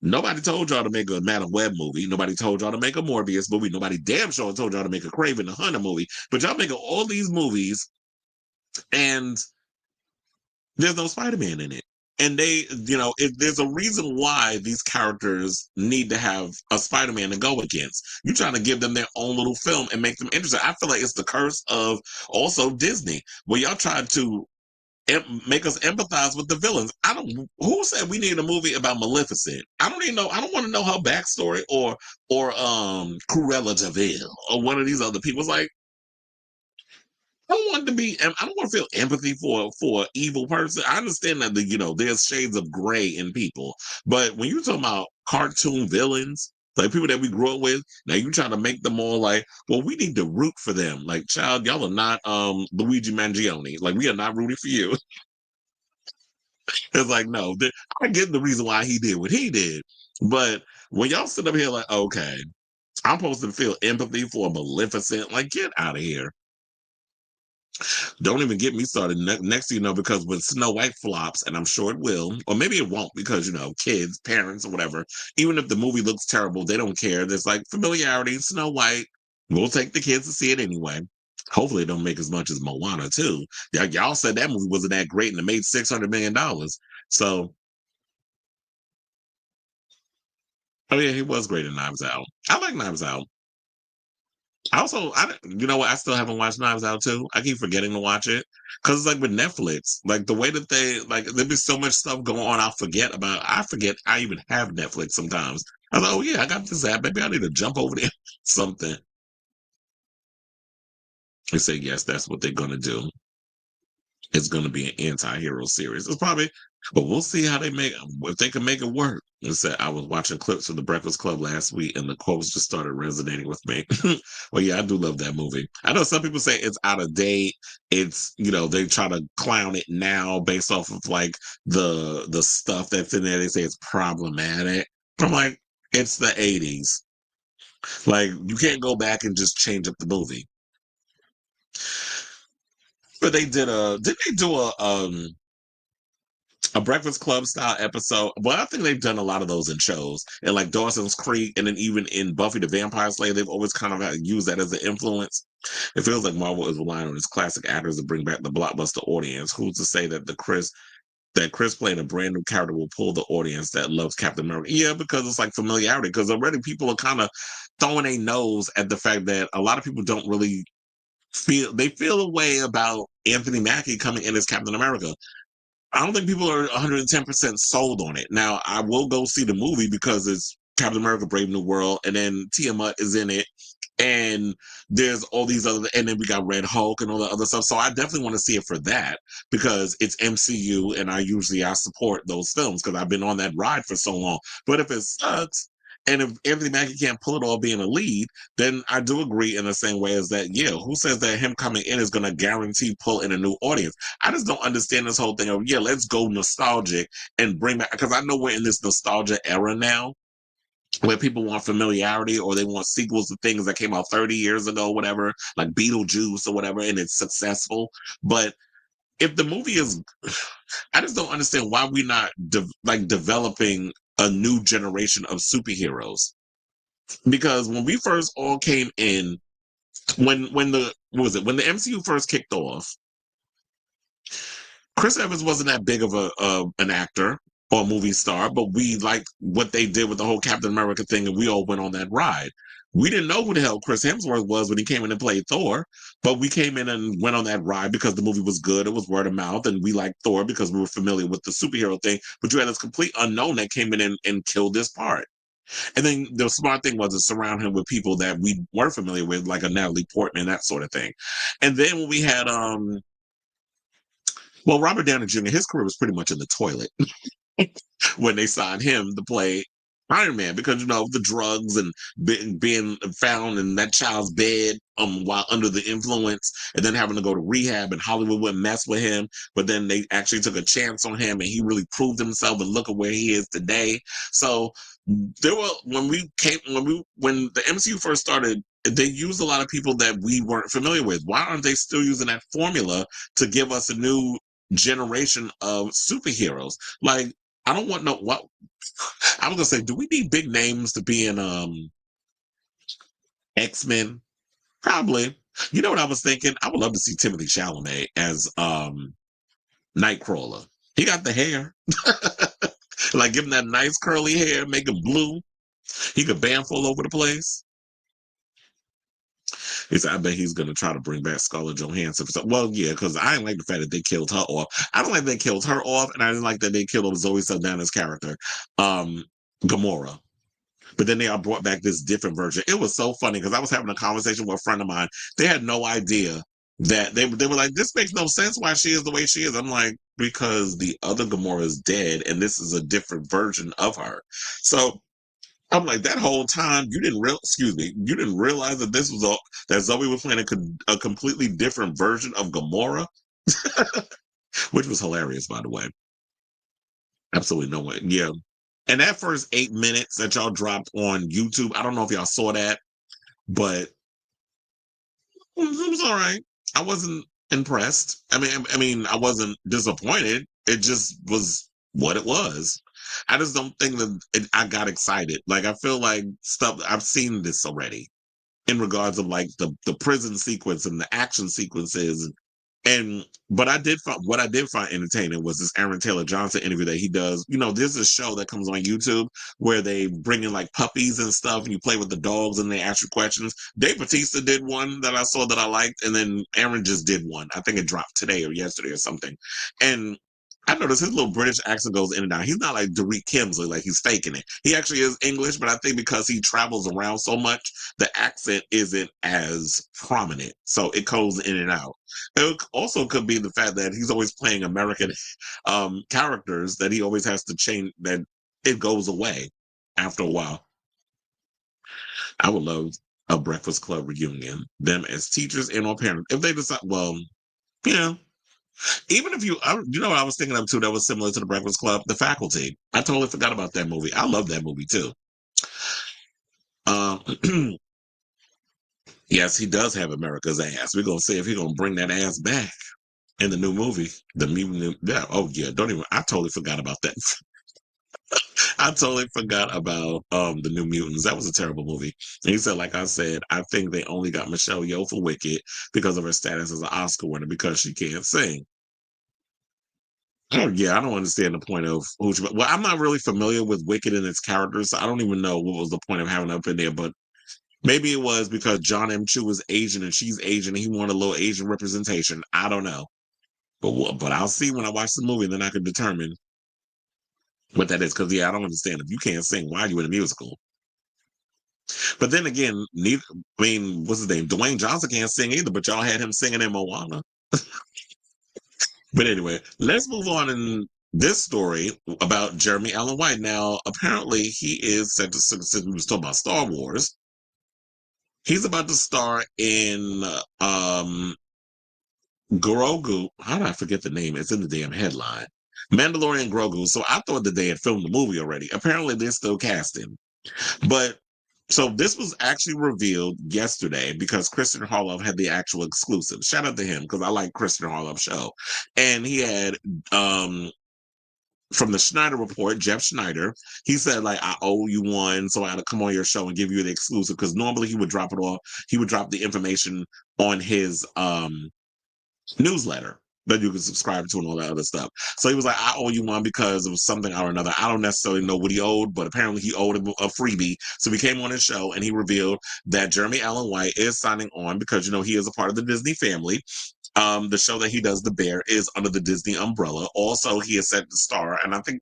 Speaker 1: nobody told y'all to make a Madam Web movie. Nobody told y'all to make a Morbius movie. Nobody damn sure told y'all to make a Craven the Hunter movie. But y'all making all these movies, and there's no Spider-Man in it. And if there's a reason why these characters need to have a Spider-Man to go against. You're trying to give them their own little film and make them interesting. I feel like it's the curse of also Disney, where y'all tried to make us empathize with the villains. Who said we need a movie about Maleficent? I don't even know. I don't want to know her backstory, or Cruella de Vil or one of these other people. It's like, I don't want to feel empathy for an evil person. I understand that there's shades of gray in people, but when you're talking about cartoon villains, like people that we grew up with, now you trying to make them all like, well, we need to root for them. Like, child, y'all are not Luigi Mangione. Like, we are not rooting for you. It's like, no, I get the reason why he did what he did. But when y'all sit up here like, okay, I'm supposed to feel empathy for Maleficent, like, get out of here. Don't even get me started. Next thing you know, because when Snow White flops, and I'm sure it will, or maybe it won't, because kids, parents, or whatever, even if the movie looks terrible, they don't care. There's like familiarity. Snow White, we'll take the kids to see it anyway. Hopefully, it don't make as much as Moana too. Y'all said that movie wasn't that great, and it made $600 million. So, oh yeah, he was great in Knives Out. I like Knives Out. Also, you know what? I still haven't watched Knives Out too. I keep forgetting to watch it because it's like with Netflix, like the way that there'd be so much stuff going on. I forget I even have Netflix sometimes. I was like, oh yeah, I got this app. Maybe I need to jump over there. Something. They say yes, that's what they're gonna do. It's going to be an anti-hero series. It's probably, but we'll see how if they can make it work. And said, I was watching clips of The Breakfast Club last week, and the quotes just started resonating with me. Well, yeah, I do love that movie. I know some people say it's out of date. It's they try to clown it now based off of like the stuff that's in there. They say it's problematic. I'm like, it's the '80s. Like, you can't go back and just change up the movie. But did they do a Breakfast Club style episode? Well, I think they've done a lot of those in shows, and like Dawson's Creek, and then even in Buffy the Vampire Slayer, they've always kind of used that as an influence. It feels like Marvel is relying on its classic actors to bring back the blockbuster audience. Who's to say that Chris playing a brand new character will pull the audience that loves Captain America? Yeah, because it's like familiarity. Because already people are kind of throwing a nose at the fact that a lot of people don't really feel a way about Anthony Mackie coming in as Captain America. I don't think people are 110% sold on it. Now, I will go see the movie because it's Captain America Brave New World, and then Tiamat is in it, and there's all these other, and then we got Red Hulk and all the other stuff. So I definitely want to see it for that because it's MCU, and I support those films because I've been on that ride for so long. But if it sucks, And if Anthony Mackie can't pull it off being a lead, then I do agree in the same way as that, yeah, who says that him coming in is going to guarantee pull in a new audience? I just don't understand this whole thing of, yeah, let's go nostalgic and bring back, because I know we're in this nostalgia era now where people want familiarity or they want sequels to things that came out 30 years ago, whatever, like Beetlejuice or whatever, and it's successful. But if the movie is, I just don't understand why we're not developing a new generation of superheroes. Because when we first all came in, when the what was it when the MCU first kicked off, Chris Evans wasn't that big of an actor or a movie star, but we liked what they did with the whole Captain America thing, and we all went on that ride. We didn't know who the hell Chris Hemsworth was when he came in and played Thor, but we came in and went on that ride because the movie was good. It was word of mouth, and we liked Thor because we were familiar with the superhero thing. But you had this complete unknown that came in and killed this part. And then the smart thing was to surround him with people that we were familiar with, like a Natalie Portman, that sort of thing. And then when we had well, Robert Downey Jr., his career was pretty much in the toilet when they signed him to play Iron Man because, you know, the drugs and being found in that child's bed while under the influence and then having to go to rehab, and Hollywood wouldn't mess with him. But then they actually took a chance on him and he really proved himself, and look at where he is today. So there were, when the MCU first started, they used a lot of people that we weren't familiar with. Why aren't they still using that formula to give us a new generation of superheroes? Like, I don't want no what I was gonna say, do we need big names to be in X-Men? Probably. You know what I was thinking? I would love to see Timothy Chalamet as Nightcrawler. He got the hair. Like, give him that nice curly hair, make him blue. He could bamf all over the place. He said, I bet he's going to try to bring back Scarlett Johansson. So, well, yeah, because I didn't like the fact that they killed her off. I don't like they killed her off, and I didn't like that they killed off Zoe Saldana's character, Gamora. But then they all brought back this different version. It was so funny because I was having a conversation with a friend of mine. They had no idea that they were like, this makes no sense why she is the way she is. I'm like, because the other Gamora is dead, and this is a different version of her. So I'm like, that whole time you didn't you didn't realize that this was that Zoe was playing a completely different version of Gamora, which was hilarious, by the way. Absolutely no way. Yeah. And that first 8 minutes that y'all dropped on YouTube, I don't know if y'all saw that, but it was all right. I wasn't impressed. I mean, I wasn't disappointed. It just was what it was. I just don't think that I got excited. Like, I feel like stuff I've seen this already in regards of like the prison sequence and the action sequences. And but what I did find entertaining was this Aaron Taylor Johnson interview that he does. You know, there's a show that comes on YouTube where they bring in like puppies and stuff, and you play with the dogs and they ask you questions. Dave Bautista did one that I saw that I liked, and then Aaron just did one. I think it dropped today or yesterday or something. And I noticed his little British accent goes in and out. He's not like Derek Kimsley, like he's faking it. He actually is English, but I think because he travels around so much, the accent isn't as prominent. So it goes in and out. It also could be the fact that he's always playing American characters that he always has to change, that it goes away after a while. I would love a Breakfast Club reunion, them as teachers and or parents. If they decide, well, yeah. Even if you know what I was thinking of too, that was similar to the Breakfast Club, The Faculty. I totally forgot about that movie. I love that movie too. Um, yes, he does have America's ass. We're gonna see if he's gonna bring that ass back in the new movie. The mutant, yeah. Oh yeah, don't even. I totally forgot about that. I totally forgot about the New Mutants. That was a terrible movie. And he said, like I said, I think they only got Michelle Yeoh for Wicked because of her status as an Oscar winner because she can't sing. Oh yeah, I don't understand the point of well, I'm not really familiar with Wicked and its characters, so I don't even know what was the point of having her up in there. But maybe it was because John M. Chu is Asian and she's Asian, and he wanted a little Asian representation. I don't know, but I'll see when I watch the movie, and then I can determine what that is. Because yeah, I don't understand if you can't sing, why are you in a musical? But then again, neither. I mean, what's his name? Dwayne Johnson can't sing either, but y'all had him singing in Moana. But anyway, let's move on and this story about Jeremy Allen White. Now, apparently, he is set to, since we was talking about Star Wars, he's about to star in Grogu. How did I forget the name? It's in the damn headline. Mandalorian Grogu. So I thought that they had filmed the movie already. Apparently, they're still casting. But so this was actually revealed yesterday because Christian Harloff had the actual exclusive. Shout out to him because I like Christian Harloff's show. And he had from the Schneider report, Jeff Schneider, he said, like, I owe you one, so I had to come on your show and give you the exclusive because normally he would drop it off. He would drop the information on his newsletter that you can subscribe to and all that other stuff. So he was like, I owe you one because of something or another. I don't necessarily know what he owed, but apparently he owed him a freebie. So he came on his show and he revealed that Jeremy Allen White is signing on because, you know, he is a part of the Disney family. The show that he does, The Bear, is under the Disney umbrella. Also, he is set to star, and I think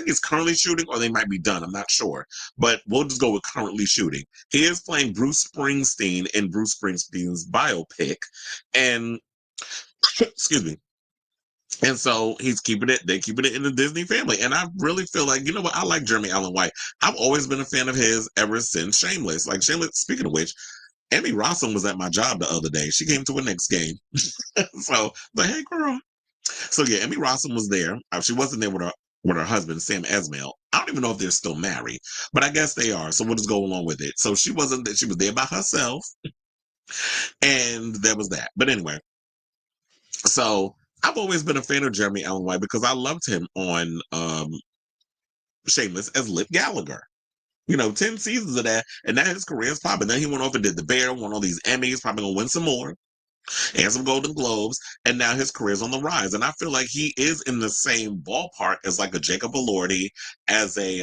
Speaker 1: he's currently shooting, or they might be done. I'm not sure, but we'll just go with currently shooting. He is playing Bruce Springsteen in Bruce Springsteen's biopic, and excuse me. And so he's keeping it. They're keeping it in the Disney family, and I really feel like, you know what? I like Jeremy Allen White. I've always been a fan of his ever since Shameless. Like Shameless. Speaking of which, Emmy Rossum was at my job the other day. She came to a Knicks game. So, like, hey, girl. So, yeah, Emmy Rossum was there. She wasn't there with her husband, Sam Esmail. I don't even know if they're still married, but I guess they are. So we'll just go along with it. So she wasn't there. She was there by herself. And there was that. But anyway, so I've always been a fan of Jeremy Allen White because I loved him on Shameless as Lip Gallagher. You know, 10 seasons of that, and now his career is popping. Then he went off and did The Bear, won all these Emmys, probably gonna win some more, and some Golden Globes, and now his career's on the rise. And I feel like he is in the same ballpark as like a Jacob Elordi, as a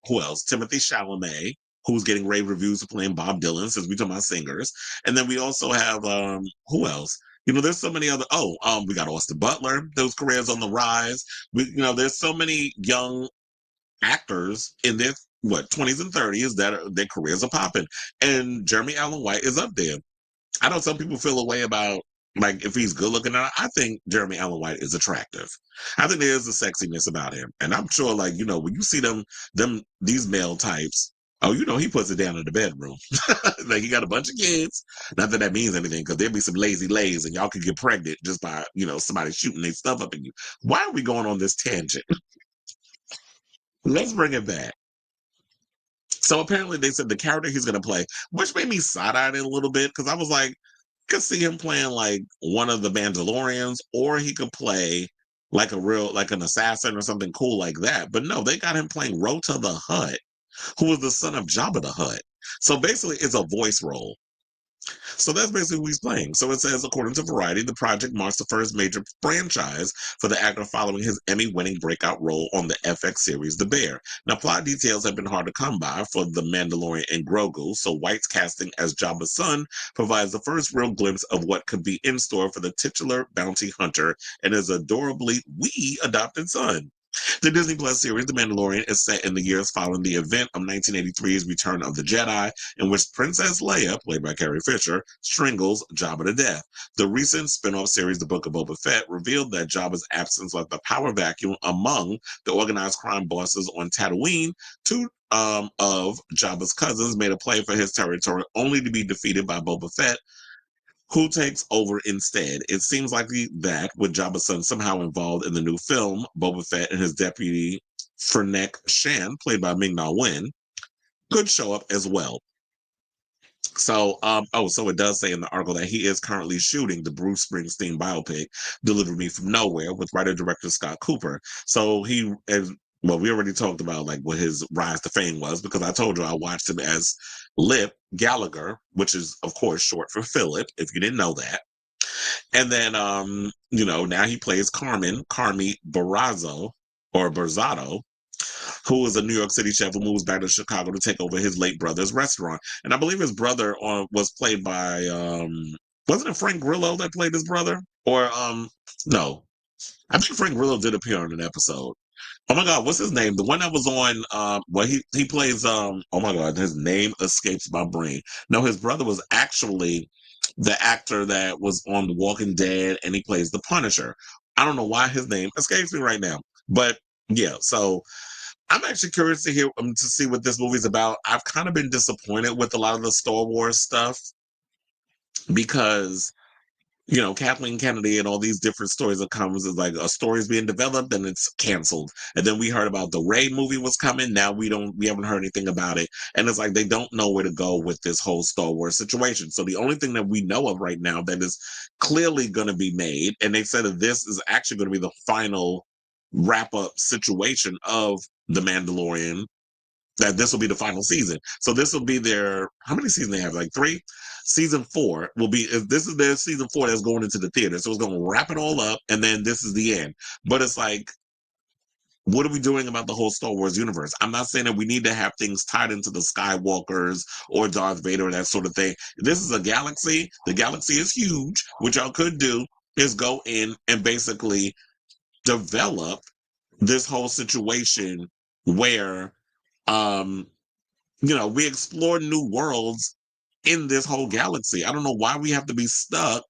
Speaker 1: who else? Timothy Chalamet, who's getting rave reviews for playing Bob Dylan, since we talk about singers. And then we also have who else? You know, there's so many other. We got Austin Butler. Those careers on the rise. There's so many young actors in their 20s and 30s that their careers are popping, and Jeremy Allen White is up there. I know some people feel a way about, like, if he's good looking. I think Jeremy Allen White is attractive. I think there is a sexiness about him, and I'm sure, like, you know, when you see these male types, oh, you know, he puts it down in the bedroom. Like, he got a bunch of kids. Not that that means anything, because there'll be some lazy lays and y'all could get pregnant just by, you know, somebody shooting their stuff up in you. Why are we going on this tangent? Let's bring it back. So apparently they said the character he's going to play, which made me side-eyed it a little bit because I was like, I could see him playing like one of the Mandalorians, or he could play like like an assassin or something cool like that. But no, they got him playing Rota the Hutt, who was the son of Jabba the Hutt. So basically it's a voice role. So that's basically who he's playing. So it says, according to Variety, the project marks the first major franchise for the actor following his Emmy-winning breakout role on the FX series The Bear. Now, plot details have been hard to come by for The Mandalorian and Grogu, so White's casting as Jabba's son provides the first real glimpse of what could be in store for the titular bounty hunter and his adorably wee adopted son. The Disney Plus series, The Mandalorian, is set in the years following the event of 1983's Return of the Jedi, in which Princess Leia, played by Carrie Fisher, strangles Jabba to death. The recent spin-off series, The Book of Boba Fett, revealed that Jabba's absence left a power vacuum among the organized crime bosses on Tatooine. Two of Jabba's cousins made a play for his territory, only to be defeated by Boba Fett, who takes over instead. It seems likely that, with Jabba's son somehow involved in the new film, Boba Fett and his deputy, Fennec Shan, played by Ming-Na Wen, could show up as well. So, so it does say in the article that he is currently shooting the Bruce Springsteen biopic, Deliver Me From Nowhere, with writer-director Scott Cooper. So we already talked about like what his rise to fame was, because I told you I watched him as Lip Gallagher, which is of course short for Philip, if you didn't know that. And then now he plays Carmi Barzado, who is a New York City chef who moves back to Chicago to take over his late brother's restaurant. And I believe his brother was played by wasn't it Frank Grillo that played his brother? Or no. I think Frank Grillo did appear on an episode. Oh my God, what's his name? The one that was on he plays oh my God, his name escapes my brain. No, his brother was actually the actor that was on The Walking Dead, and he plays the Punisher. I don't know why his name escapes me right now. But yeah, so I'm actually curious to hear to see what this movie's about. I've kind of been disappointed with a lot of the Star Wars stuff because Kathleen Kennedy and all these different stories that comes is like a story's being developed and it's canceled. And then we heard about the Ray movie was coming. Now we haven't heard anything about it. And it's like they don't know where to go with this whole Star Wars situation. So the only thing that we know of right now that is clearly going to be made, and they said that this is actually going to be the final wrap up situation of The Mandalorian, that this will be the final season. So this will be their, how many seasons they have? Like 3? Season 4 will be, if this is their season 4 that's going into the theater. So it's going to wrap it all up and then this is the end. But it's like, what are we doing about the whole Star Wars universe? I'm not saying that we need to have things tied into the Skywalkers or Darth Vader or that sort of thing. This is a galaxy. The galaxy is huge. What y'all could do is go in and basically develop this whole situation where we explore new worlds in this whole galaxy. I don't know why we have to be stuck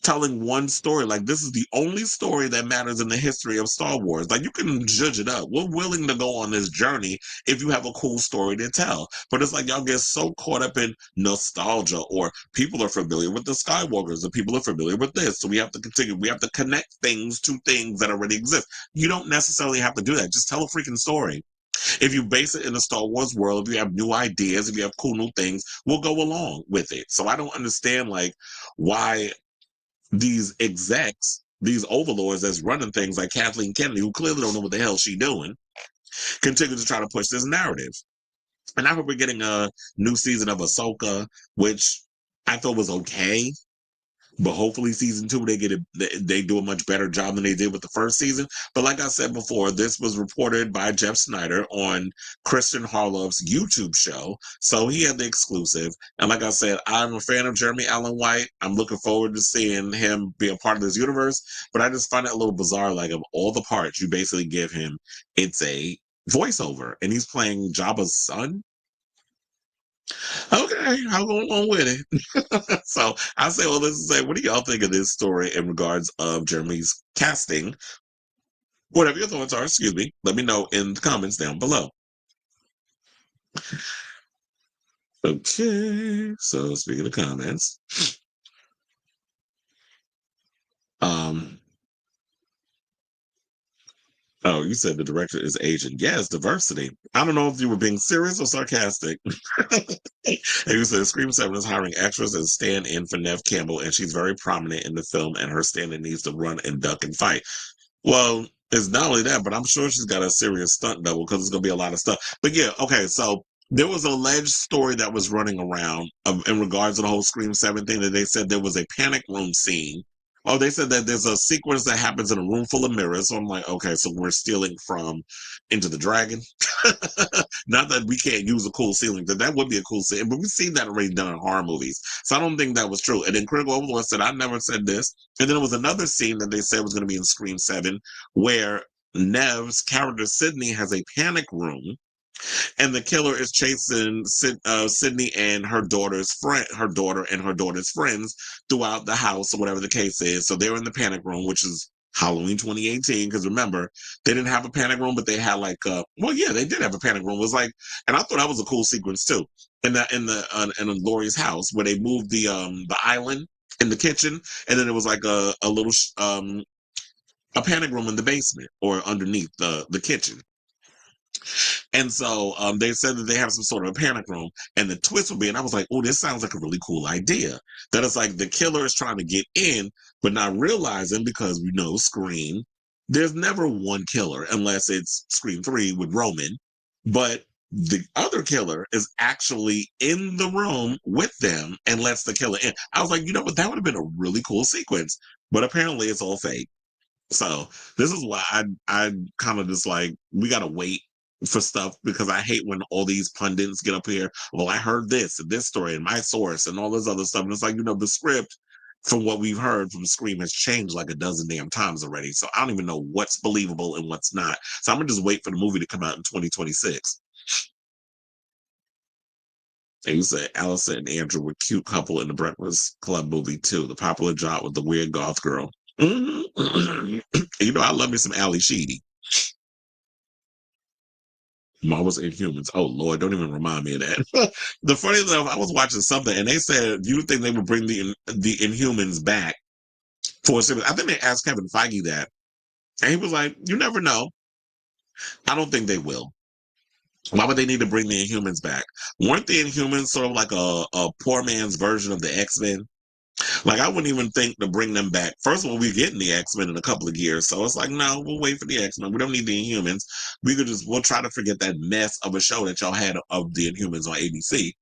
Speaker 1: telling one story. Like, this is the only story that matters in the history of Star Wars. Like, you can judge it up. We're willing to go on this journey if you have a cool story to tell. But it's like y'all get so caught up in nostalgia, or people are familiar with the Skywalkers, and people are familiar with this. So we have to continue. We have to connect things to things that already exist. You don't necessarily have to do that. Just tell a freaking story. If you base it in the Star Wars world, if you have new ideas, if you have cool new things, we'll go along with it. So I don't understand why these execs, these overlords that's running things like Kathleen Kennedy, who clearly don't know what the hell she's doing, continue to try to push this narrative. And I hope we're getting a new season of Ahsoka, which I thought was okay. But hopefully season 2, they do a much better job than they did with the first season. But like I said before, this was reported by Jeff Snyder on Christian Harloff's YouTube show. So he had the exclusive. And like I said, I'm a fan of Jeremy Allen White. I'm looking forward to seeing him be a part of this universe. But I just find it a little bizarre. Like, of all the parts you basically give him, it's a voiceover. And he's playing Jabba's son. Okay, I'll go along with it. So I say all this to say, what do y'all think of this story in regards of Jeremy's casting? Whatever your thoughts are, excuse me, let me know in the comments down below. Okay, so speaking of comments, oh, you said the director is Asian. Yes, diversity. I don't know if you were being serious or sarcastic. And you said Scream 7 is hiring extras as stand-in for Neve Campbell, and she's very prominent in the film, and her stand-in needs to run and duck and fight. Well, it's not only that, but I'm sure she's got a serious stunt double because it's going to be a lot of stuff. But yeah, okay, so there was an alleged story that was running around in regards to the whole Scream 7 thing, that they said there was a panic room scene. Oh, they said that there's a sequence that happens in a room full of mirrors. So I'm like, okay, so we're stealing from Into the Dragon. Not that we can't use a cool ceiling, that would be a cool scene, but we've seen that already done in horror movies. So I don't think that was true. And then Critical Overlord said, I never said this. And then there was another scene that they said was going to be in Scream 7 where Nev's character Sydney has a panic room, and the killer is chasing Sydney and her daughter and her daughter's friends throughout the house, or whatever the case is. So they're in the panic room, which is Halloween 2018. Because remember, they didn't have a panic room, but they had they did have a panic room. It was like, and I thought that was a cool sequence too. In Laurie's house, where they moved the island in the kitchen, and then it was like a little a panic room in the basement or underneath the kitchen. And so they said that they have some sort of a panic room, and the twist would be, and I was like, oh, this sounds like a really cool idea. That it's like the killer is trying to get in, but not realizing, because we know Scream, there's never one killer unless it's Scream 3 with Roman. But the other killer is actually in the room with them and lets the killer in. I was like, you know what? That would have been a really cool sequence. But apparently it's all fake. So this is why I kind of just like, we got to wait for stuff, because I hate when all these pundits get up here. Well, I heard this and this story and my source and all this other stuff. And it's like, the script from what we've heard from Scream has changed like a dozen damn times already. So I don't even know what's believable and what's not. So I'm going to just wait for the movie to come out in 2026. And you said Allison and Andrew were cute couple in the Breakfast Club movie too. The popular job with the weird goth girl. I love me some Ali Sheedy. Marvel's Inhumans. Oh Lord, don't even remind me of that. The funny thing, I was watching something and they said, "Do you think they would bring the Inhumans back for a series?" I think they asked Kevin Feige that, and he was like, "You never know. I don't think they will. Why would they need to bring the Inhumans back? Weren't the Inhumans sort of like a poor man's version of the X-Men? Like, I wouldn't even think to bring them back. First of all, we're getting the X-Men in a couple of years. So it's like, no, we'll wait for the X-Men. We don't need the Inhumans. We'll try to forget that mess of a show that y'all had of the Inhumans on ABC.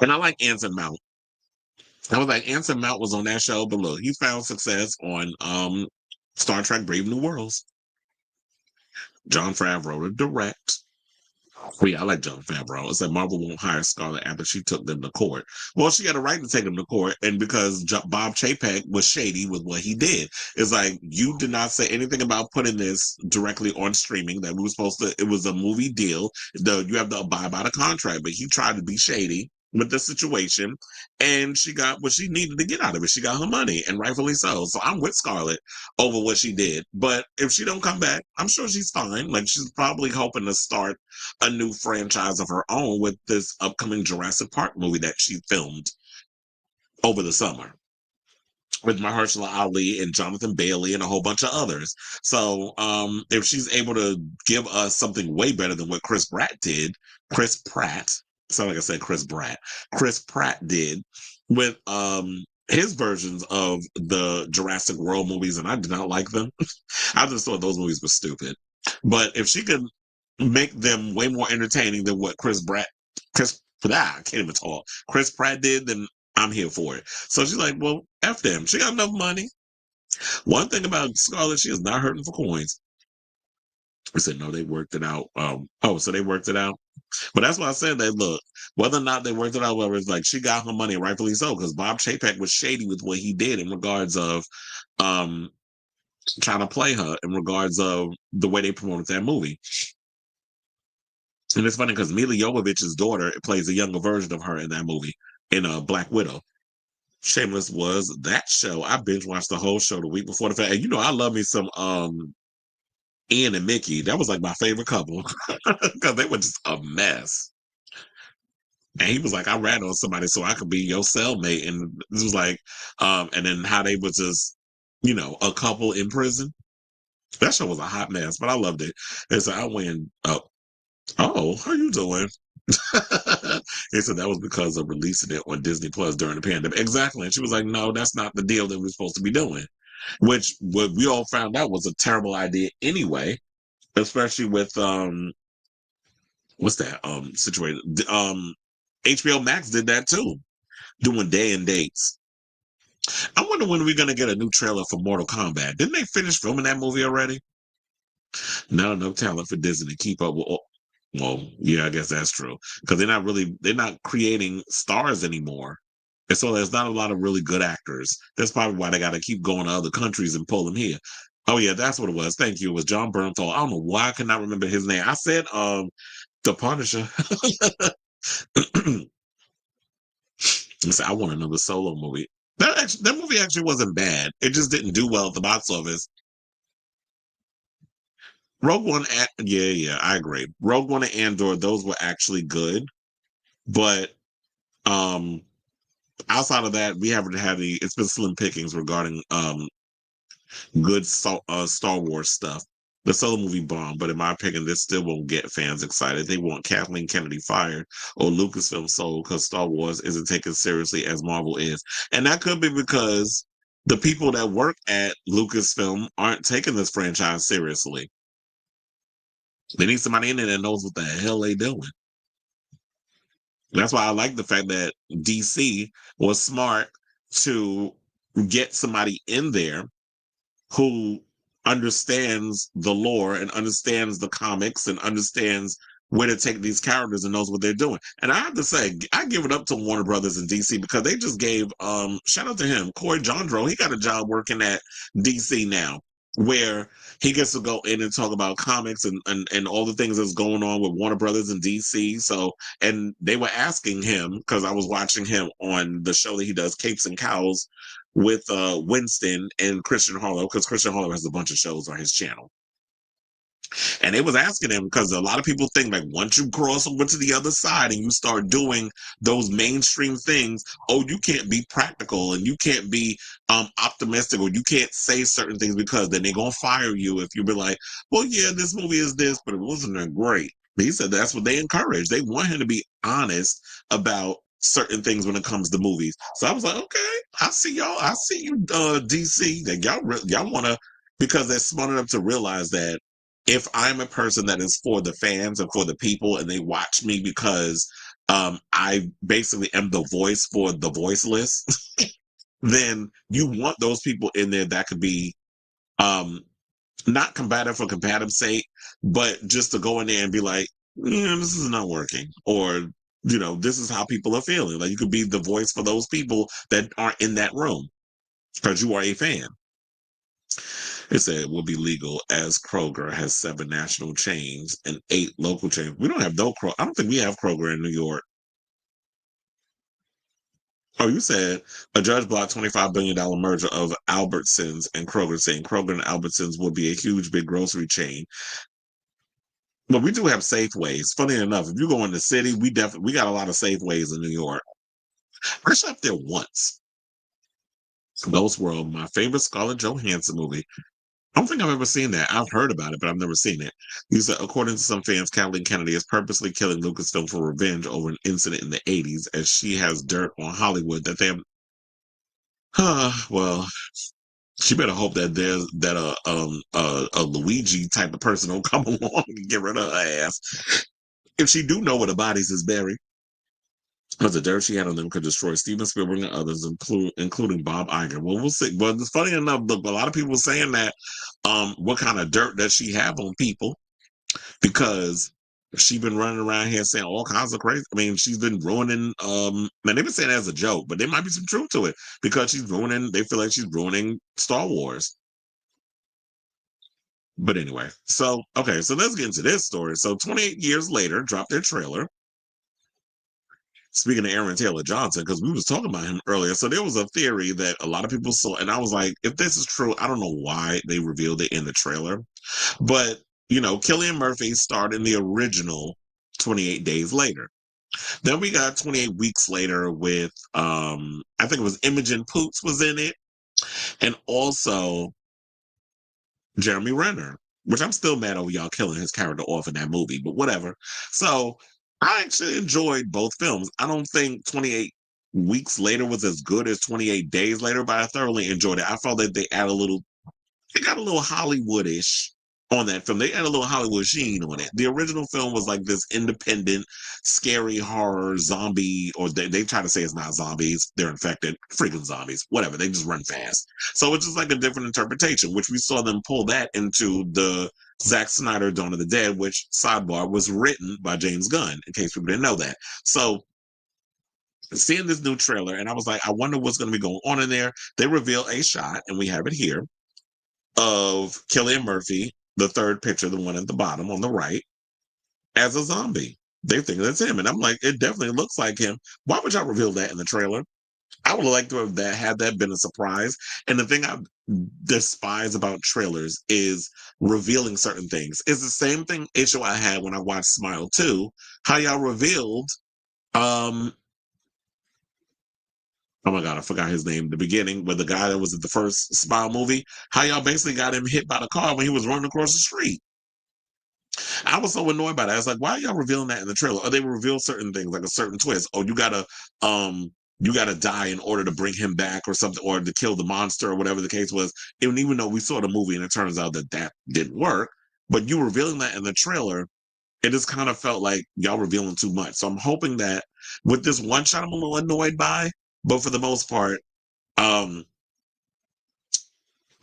Speaker 1: And I like Anson Mount. I was like, Anson Mount was on that show, but look, he found success on Star Trek Brave New Worlds. Jon Favreau to direct. Well, yeah, I like Jon Favreau. It's like Marvel won't hire Scarlett after she took them to court. Well, she had a right to take them to court, and because Bob Chapek was shady with what he did. It's like, you did not say anything about putting this directly on streaming, that we were supposed to, it was a movie deal. You have to abide by the contract, but he tried to be shady with the situation, and she got what she needed to get out of it. She got her money, and rightfully so. So I'm with Scarlett over what she did. But if she don't come back, I'm sure she's fine. Like, she's probably hoping to start a new franchise of her own with this upcoming Jurassic Park movie that she filmed over the summer with Mahershala Ali and Jonathan Bailey and a whole bunch of others. So if she's able to give us something way better than what Chris Pratt did, Chris Pratt, sound like I said Chris Pratt did with his versions of the Jurassic World movies, and I did not like them. I just thought those movies were stupid. But if she could make them way more entertaining than what I can't even talk. Chris Pratt did, then I'm here for it. So she's like, well, F them. She got enough money. One thing about Scarlett, she is not hurting for coins. I said, no, they worked it out. So they worked it out. But that's why I said that, look, whether or not they worked it out, whether it's like she got her money, rightfully so, because Bob Chapek was shady with what he did in regards of trying to play her, in regards of the way they promoted that movie. And it's funny because Mila Jovovich's daughter plays a younger version of her in that movie, in Black Widow. Shameless was that show. I binge watched the whole show the week before the fact. And you know, I love me some Ian and Mickey. That was like my favorite couple because they were just a mess. And he was like, I ran on somebody so I could be your cellmate. And this was like, and then how they was just, you know, a couple in prison. That show was a hot mess, but I loved it. And so I went, oh, how you doing? He said that was because of releasing it on Disney Plus during the pandemic. Exactly. And she was like, no, that's not the deal that we're supposed to be doing. Which what we all found out was a terrible idea anyway, especially with what's that situation? HBO Max did that too, doing day and dates. I wonder when we're gonna get a new trailer for Mortal Kombat. Didn't they finish filming that movie already? Not enough talent for Disney to keep up with. Well, yeah, I guess that's true because they're not creating stars anymore, and so there's not a lot of really good actors. That's probably why they got to keep going to other countries and pull them here. Oh yeah, that's what it was. Thank you. It was John Bernthal. I don't know why I cannot remember his name. I said the Punisher. I want another solo movie. That movie actually wasn't bad. It just didn't do well at the box office. Rogue One, yeah, I agree. Rogue One and Andor, those were actually good, but um, outside of that, we haven't had any. It's been slim pickings regarding good Star Wars stuff. The solo movie bombed, but in my opinion, this still won't get fans excited. They want Kathleen Kennedy fired or Lucasfilm sold because Star Wars isn't taken seriously as Marvel is, and that could be because the people that work at Lucasfilm aren't taking this franchise seriously. They need somebody in there that knows what the hell they doing. That's why I like the fact that DC was smart to get somebody in there who understands the lore and understands the comics and understands where to take these characters and knows what they're doing. And I have to say, I give it up to Warner Brothers and DC because they just gave shout out to him, Corey Jandreau. He got a job working at DC now, where he gets to go in and talk about comics and all the things that's going on with Warner Brothers and DC. So, and they were asking him, because I was watching him on the show that he does, Capes and Cows, with Winston and Christian Harlow, because Christian Harlow has a bunch of shows on his channel. And they was asking him, because a lot of people think like once you cross over to the other side and you start doing those mainstream things, oh, you can't be practical and you can't be optimistic, or you can't say certain things because then they're gonna fire you if you be like, well, yeah, this movie is this, but it wasn't that great. But he said that's what they encourage. They want him to be honest about certain things when it comes to movies. So I was like, okay, I see y'all. I see you, DC. That y'all want to, because they're smart enough to realize that if I'm a person that is for the fans and for the people and they watch me because I basically am the voice for the voiceless, then you want those people in there that could be um, not combative for combative's sake, but just to go in there and be like, yeah, this is not working. Or, this is how people are feeling. Like you could be the voice for those people that aren't in that room because you are a fan. It said it will be legal as Kroger has 7 national chains and 8 local chains. We don't have no Kroger. I don't think we have Kroger in New York. Oh, you said a judge blocked $25 billion merger of Albertsons and Kroger, saying Kroger and Albertsons will be a huge, big grocery chain. But we do have Safeways. Funny enough, if you go in the city, we got a lot of Safeways in New York. I slept there once. Ghost World, my favorite Scarlett Johansson movie. I don't think I've ever seen that. I've heard about it, but I've never seen it. He said, according to some fans, Kathleen Kennedy is purposely killing Lucasfilm for revenge over an incident in the 80s, as she has dirt on Hollywood that they have. Well, she better hope that there's that a Luigi type of person don't come along and get rid of her ass. If she do know where the bodies is buried, because the dirt she had on them could destroy Steven Spielberg and others, including Bob Iger. Well, we'll see. But it's funny enough, look, a lot of people saying that what kind of dirt does she have on people? Because she's been running around here saying all kinds of crazy. I mean, she's been ruining. And they've been saying it as a joke, but there might be some truth to it because she's ruining. They feel like she's ruining Star Wars. But anyway, so okay, so let's get into this story. So 28 years later, dropped their trailer. Speaking of Aaron Taylor Johnson, because we was talking about him earlier, so there was a theory that a lot of people saw, and I was like, if this is true, I don't know why they revealed it in the trailer, but Cillian Murphy starred in the original 28 Days Later. Then we got 28 Weeks Later with I think it was Imogen Poots was in it, and also Jeremy Renner, which I'm still mad over y'all killing his character off in that movie, but whatever. So I actually enjoyed both films. I don't think 28 Weeks Later was as good as 28 Days Later, but I thoroughly enjoyed it. I felt that they got a little Hollywoodish on that film. They had a little Hollywood sheen on it. The original film was like this independent, scary horror zombie, or they try to say it's not zombies. They're infected, freaking zombies, whatever. They just run fast. So it's just like a different interpretation, which we saw them pull that into the Zack Snyder Dawn of the Dead, which, sidebar, was written by James Gunn, in case people didn't know that. So seeing this new trailer, and I was like, I wonder what's going to be going on in there. They reveal a shot, and we have it here, of Cillian Murphy, the third picture, the one at the bottom on the right, as a zombie. They think that's him. And I'm like, it definitely looks like him. Why would y'all reveal that in the trailer? I would have liked to have had that been a surprise. And the thing I despise about trailers is revealing certain things. It's the same issue I had when I watched Smile 2, how y'all revealed oh my God, I forgot his name. The beginning, with the guy that was at the first Smile movie, how y'all basically got him hit by the car when he was running across the street. I was so annoyed by that. I was like, why are y'all revealing that in the trailer? Or they reveal certain things, like a certain twist. Oh, you gotta die in order to bring him back or something, or to kill the monster or whatever the case was. And even though we saw the movie and it turns out that didn't work, but you revealing that in the trailer, it just kind of felt like y'all revealing too much. So I'm hoping that with this one shot, I'm a little annoyed by, but for the most part, um,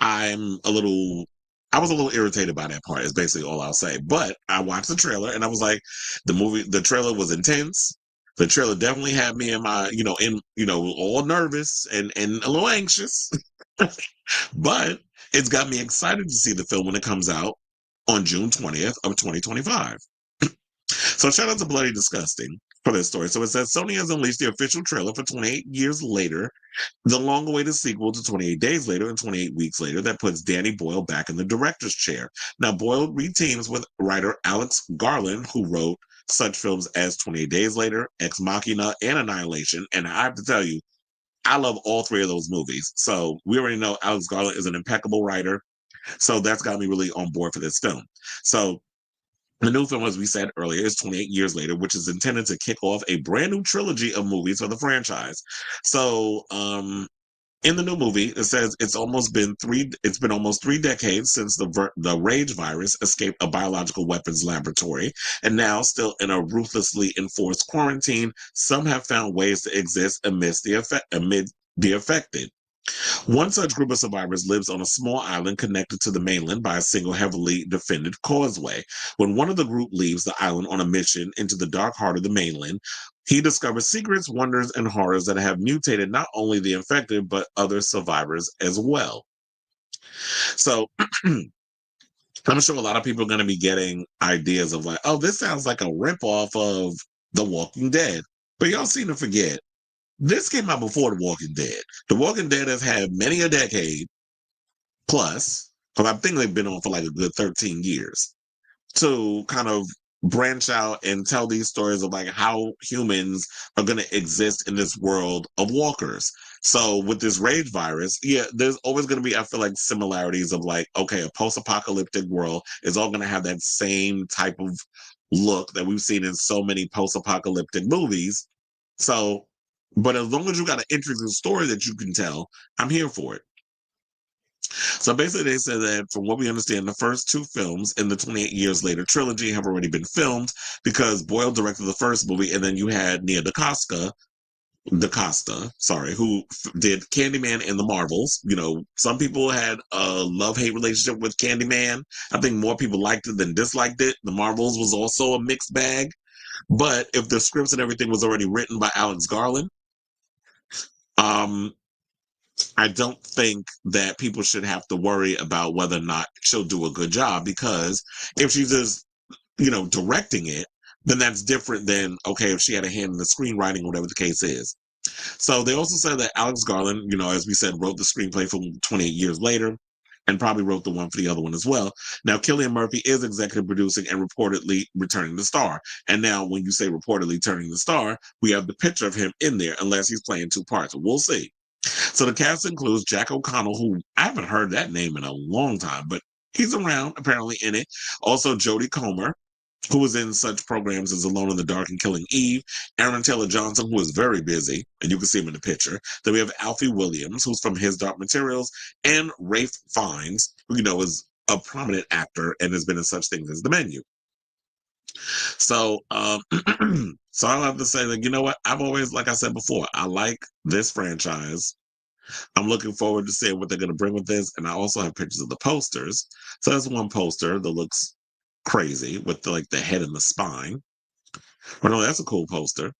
Speaker 1: I was a little irritated by that part, is basically all I'll say. But I watched the trailer and I was like, the trailer was intense. The trailer definitely had me in my, all nervous and a little anxious. But it's got me excited to see the film when it comes out on June 20th of 2025. So shout out to Bloody Disgusting. for this story. So it says Sony has unleashed the official trailer for 28 years later, the long-awaited sequel to 28 Days Later and 28 Weeks Later that puts Danny Boyle back in the director's chair. Now, Boyle reteams with writer Alex Garland, who wrote such films as 28 Days Later, Ex Machina, and Annihilation. And I have to tell you, I love all three of those movies. So we already know Alex Garland is an impeccable writer. So that's got me really on board for this film. So the new film, as we said earlier, is 28 years later, which is intended to kick off a brand new trilogy of movies for the franchise. So, in the new movie, it says it's been almost 3 decades since the rage virus escaped a biological weapons laboratory, and now still in a ruthlessly enforced quarantine, some have found ways to exist amid the affected. One such group of survivors lives on a small island connected to the mainland by a single heavily defended causeway. When one of the group leaves the island on a mission into the dark heart of the mainland, he discovers secrets, wonders, and horrors that have mutated not only the infected, but other survivors as well. So I'm sure a lot of people are going to be getting ideas of like, oh, this sounds like a ripoff of The Walking Dead. But y'all seem to forget this came out before The Walking Dead. The Walking Dead has had many a decade plus, because I think they've been on for like a good 13 years, to kind of branch out and tell these stories of like how humans are going to exist in this world of walkers. So with this rage virus, yeah, there's always going to be, I feel like, similarities of like, okay, a post-apocalyptic world is all going to have that same type of look that we've seen in so many post-apocalyptic movies. So, but as long as you got an interesting story that you can tell, I'm here for it. So basically, they said that from what we understand, the first two films in the 28 Years Later trilogy have already been filmed because Boyle directed the first movie, and then you had Nia DaCosta, sorry, who did Candyman and the Marvels. You know, some people had a love-hate relationship with Candyman. I think more people liked it than disliked it. The Marvels was also a mixed bag. But if the scripts and everything was already written by Alex Garland, um, I don't think that people should have to worry about whether or not she'll do a good job, because if she's just, directing it, then that's different than, okay, if she had a hand in the screenwriting, whatever the case is. So they also said that Alex Garland, as we said, wrote the screenplay from 28 Years Later and probably wrote the one for the other one as well. Now, Cillian Murphy is executive producing and reportedly returning the star. And now when you say reportedly turning the star, we have the picture of him in there, unless he's playing two parts. We'll see. So the cast includes Jack O'Connell, who I haven't heard that name in a long time, but he's around apparently in it. Also, Jodie Comer, who was in such programs as Alone in the Dark and Killing Eve. Aaron Taylor Johnson, who is very busy, and you can see him in the picture. Then we have Alfie Williams, who's from His Dark Materials, and Rafe Fiennes, who is a prominent actor and has been in such things as The Menu. So, so I'll have to say that, you know what? I've always, like I said before, I like this franchise. I'm looking forward to seeing what they're going to bring with this. And I also have pictures of the posters. So there's one poster that looks crazy with the head and the spine. But no, that's a cool poster.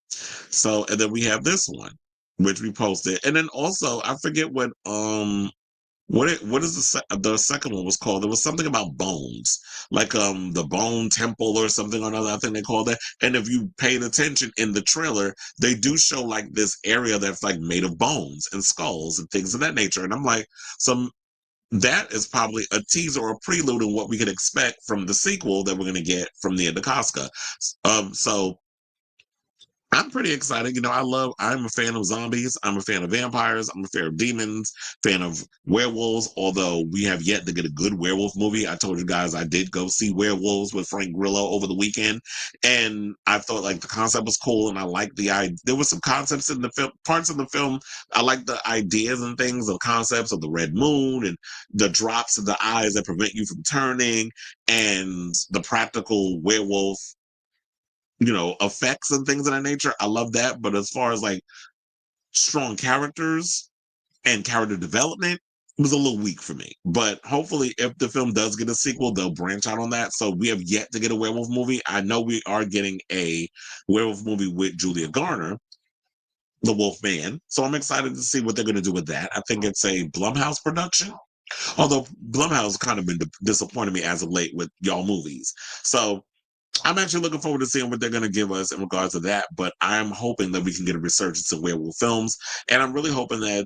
Speaker 1: So, and then we have this one, which we posted. And then also, I forget what is the second one was called? There was something about bones, like the bone temple or something or another. I think they called that. And if you paid attention in the trailer, they do show like this area that's like made of bones and skulls and things of that nature. And I'm like, that is probably a teaser or a prelude of what we could expect from the sequel that we're going to get from Nia DaCosta. So I'm pretty excited. I'm a fan of zombies. I'm a fan of vampires. I'm a fan of demons, fan of werewolves, although we have yet to get a good werewolf movie. I told you guys I did go see Werewolves with Frank Grillo over the weekend, and I thought like the concept was cool, and I liked the idea. There were some concepts in the film, parts of the film. I like the ideas and things of concepts of the red moon and the drops of the eyes that prevent you from turning, and the practical werewolf effects and things of that nature. I love that. But as far as like strong characters and character development, it was a little weak for me. But hopefully, if the film does get a sequel, they'll branch out on that. So we have yet to get a werewolf movie. I know we are getting a werewolf movie with Julia Garner, the Wolf Man. So I'm excited to see what they're going to do with that. I think it's a Blumhouse production. Although Blumhouse kind of been disappointing me as of late with y'all movies. So I'm actually looking forward to seeing what they're going to give us in regards to that. But I'm hoping that we can get a resurgence of werewolf films, and I'm really hoping that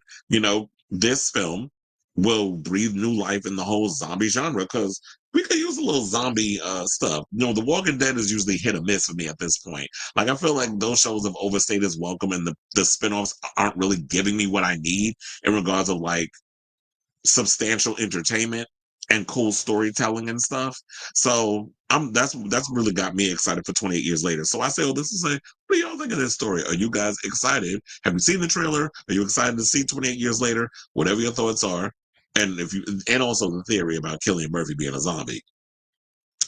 Speaker 1: this film will breathe new life in the whole zombie genre because we could use a little zombie stuff. The Walking Dead is usually hit or miss for me at this point. Like I feel like those shows have overstayed its welcome, and the spinoffs aren't really giving me what I need in regards of like substantial entertainment and cool storytelling and stuff. So that's really got me excited for 28 years later. So I say, this is what do y'all think of this story? Are you guys excited? Have you seen the trailer? Are you excited to see 28 years later? Whatever your thoughts are. And and also the theory about Cillian Murphy being a zombie.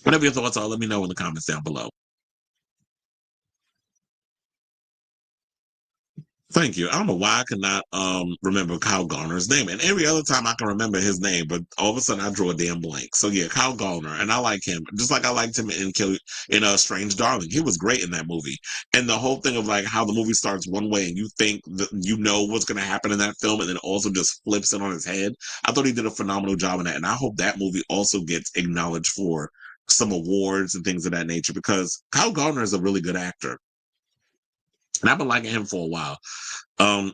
Speaker 1: Whatever your thoughts are, let me know in the comments down below. Thank you. I don't know why I cannot remember Kyle Garner's name. And every other time I can remember his name, but all of a sudden I draw a damn blank. So yeah, Kyle Garner. And I like him. Just like I liked him in Strange Darling. He was great in that movie. And the whole thing of like how the movie starts one way and you think that what's gonna happen in that film and then also just flips it on his head. I thought he did a phenomenal job in that. And I hope that movie also gets acknowledged for some awards and things of that nature because Kyle Garner is a really good actor. And I've been liking him for a while. Um,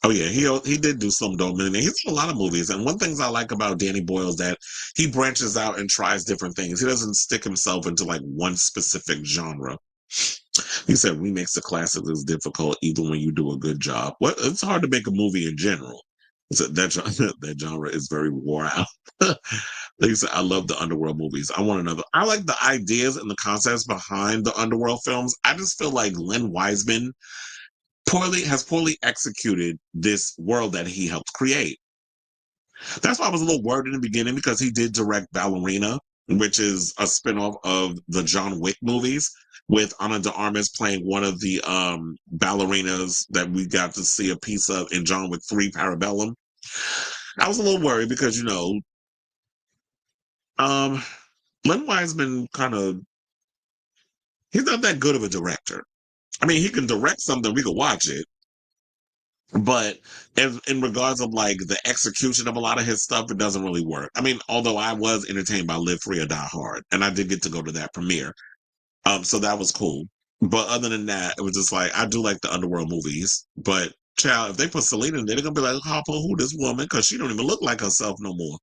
Speaker 1: oh yeah, he did do Slumdog Millionaire. He's in a lot of movies, and one things I like about Danny Boyle is that he branches out and tries different things. He doesn't stick himself into like one specific genre. He said remakes of classics is difficult even when you do a good job. Well, it's hard to make a movie in general. So that genre is very wore out. He said, I love the underworld movies. I want another. I like the ideas and the concepts behind the underworld films. I just feel like Len Wiseman poorly executed this world that he helped create. That's why I was a little worried in the beginning because he did direct Ballerina, which is a spinoff of the John Wick movies, with Ana de Armas playing one of the ballerinas that we got to see a piece of in John Wick 3 Parabellum. I was a little worried because, um, Len Wiseman he's not that good of a director. I mean, he can direct something, we could watch it, but in regards of like the execution of a lot of his stuff, it doesn't really work. I mean, although I was entertained by Live Free or Die Hard, and I did get to go to that premiere, so that was cool. But other than that, it was just like I do like the underworld movies, but child, if they put Selena in there, they're gonna be like, "Hop on who this woman?" Because she don't even look like herself no more.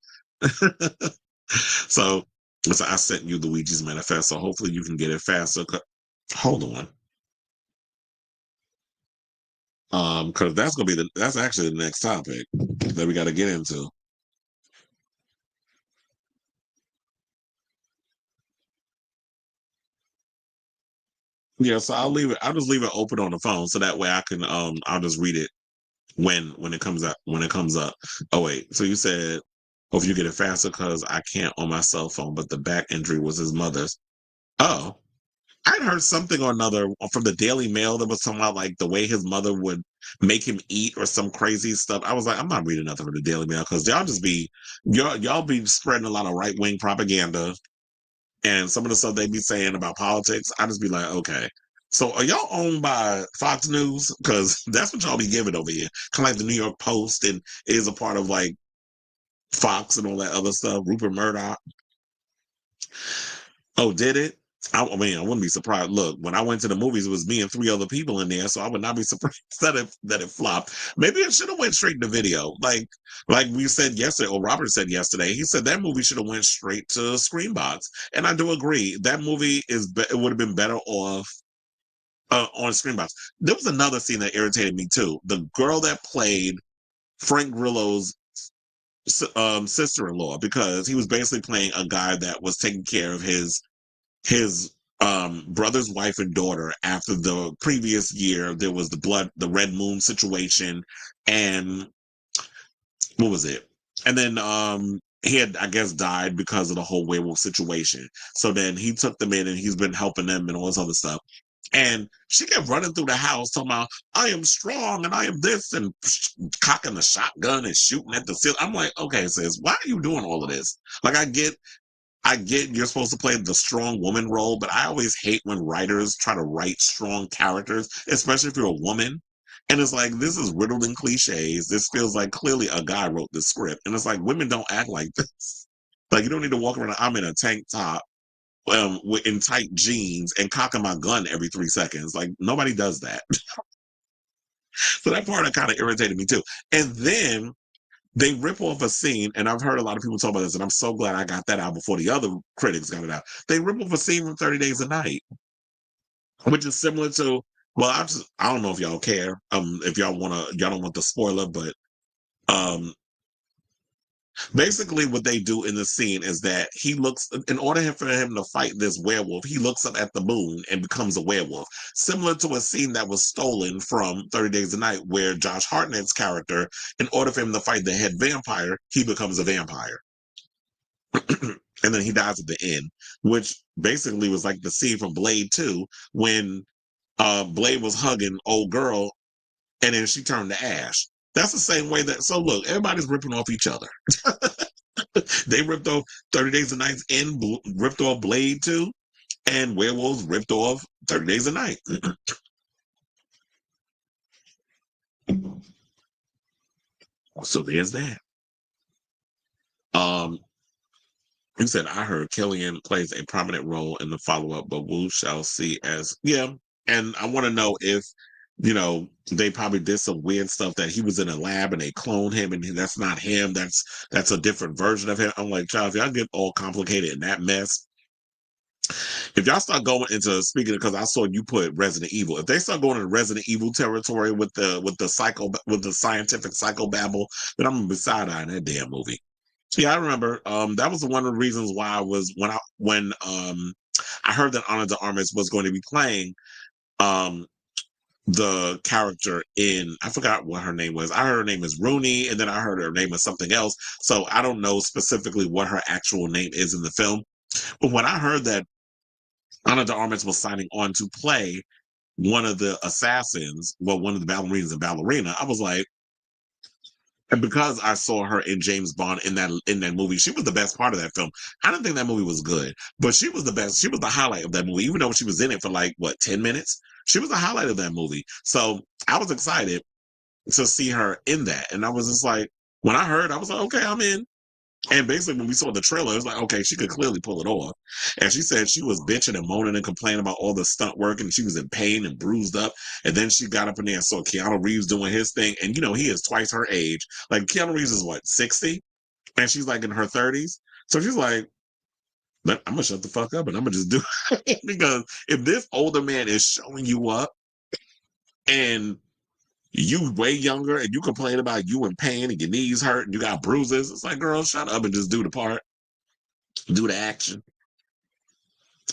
Speaker 1: so, so I sent you Luigi's manifesto. Hopefully, you can get it faster. Hold on. Because that's actually the next topic that we got to get into. Yeah, so I'll just leave it open on the phone so that way I can I'll just read it when it comes up Oh wait, so you said, oh, if you get it faster because I can't on my cell phone, but the back injury was his mother's. Oh, I'd heard something or another from the Daily Mail that was talking about like the way his mother would make him eat or some crazy stuff. I was like, I'm not reading nothing from the Daily Mail because y'all be spreading a lot of right wing propaganda and some of the stuff they be saying about politics. I just be like, okay. So are y'all owned by Fox News? Because that's what y'all be giving over here. Kind of like the New York Post and is a part of like Fox and all that other stuff. Rupert Murdoch. Oh, did it? I mean, I wouldn't be surprised. Look, when I went to the movies, it was me and three other people in there, so I would not be surprised that it flopped. Maybe it should have went straight to video, like we said yesterday, or Robert said yesterday. He said that movie should have went straight to Screenbox, and I do agree. That movie it would have been better off on Screenbox. There was another scene that irritated me too. The girl that played Frank Grillo's sister-in-law, because he was basically playing a guy that was taking care of his brother's wife and daughter after the previous year there was the red moon situation, and what was it, and then he had, I guess, died because of the whole werewolf situation. So then he took them in and he's been helping them and all this other stuff, and she kept running through the house talking about, I am strong and I am this, and cocking the shotgun and shooting at the ceiling. I'm like, okay, sis, why are you doing all of this? Like, I get you're supposed to play the strong woman role, but I always hate when writers try to write strong characters, especially if you're a woman. And it's like, this is riddled in cliches. This feels like clearly a guy wrote this script. And it's like, women don't act like this. Like, you don't need to walk around, I'm in a tank top in tight jeans and cocking my gun every 3 seconds. Like, nobody does that. So that part kind of irritated me too. And then they rip off a scene, and I've heard a lot of people talk about this, and I'm so glad I got that out before the other critics got it out. They rip off a scene from 30 Days a Night, which is similar to, well, I don't know if y'all care, if y'all don't want the spoiler, but um basically what they do in the scene is that he looks, in order for him to fight this werewolf, he looks up at the moon and becomes a werewolf, similar to a scene that was stolen from 30 Days a Night, where Josh Hartnett's character, in order for him to fight the head vampire, he becomes a vampire. And then he dies at the end, which basically was like the scene from Blade 2 when Blade was hugging old girl and then she turned to ash. That's the same way that, so look, everybody's ripping off each other. They ripped off 30 Days a Night and ripped off Blade 2, and Werewolves ripped off 30 Days a Night. So there's that. You said, I heard Cillian plays a prominent role in the follow-up, but we shall see. As yeah. And I want to know if, they probably did some weird stuff that he was in a lab and they cloned him and that's not him. That's a different version of him. I'm like, child, if y'all get all complicated in that mess, if y'all start going into, speaking, because I saw you put Resident Evil, if they start going into Resident Evil territory with the scientific psychobabble, then I'm gonna be side-eyeing that damn movie. Yeah, I remember. That was one of the reasons why I was when I heard that Ana de Armas was going to be playing the character in, I forgot what her name was. I heard her name is Rooney, and then I heard her name is something else. So I don't know specifically what her actual name is in the film. But when I heard that Ana de Armas was signing on to play one of the assassins, well, one of the ballerinas and ballerina, I was like, and because I saw her in James Bond in that movie, she was the best part of that film. I didn't think that movie was good, but she was the best. She was the highlight of that movie, even though she was in it for like 10 minutes. She was the highlight of that movie. So I was excited to see her in that, and I was just like, when I heard, I was like, okay, I'm in. And basically, when we saw the trailer, it was like, okay, she could clearly pull it off. And she said she was bitching and moaning and complaining about all the stunt work, and she was in pain and bruised up. And then she got up in there and saw Keanu Reeves doing his thing. And, he is twice her age. Like, Keanu Reeves is, 60? And she's, like, in her 30s. So she's like, but I'm going to shut the fuck up and I'm going to just do it. Because if this older man is showing you up and you way younger and you complain about you in pain and your knees hurt and you got bruises, it's like, girl, shut up and just do the part. Do the action.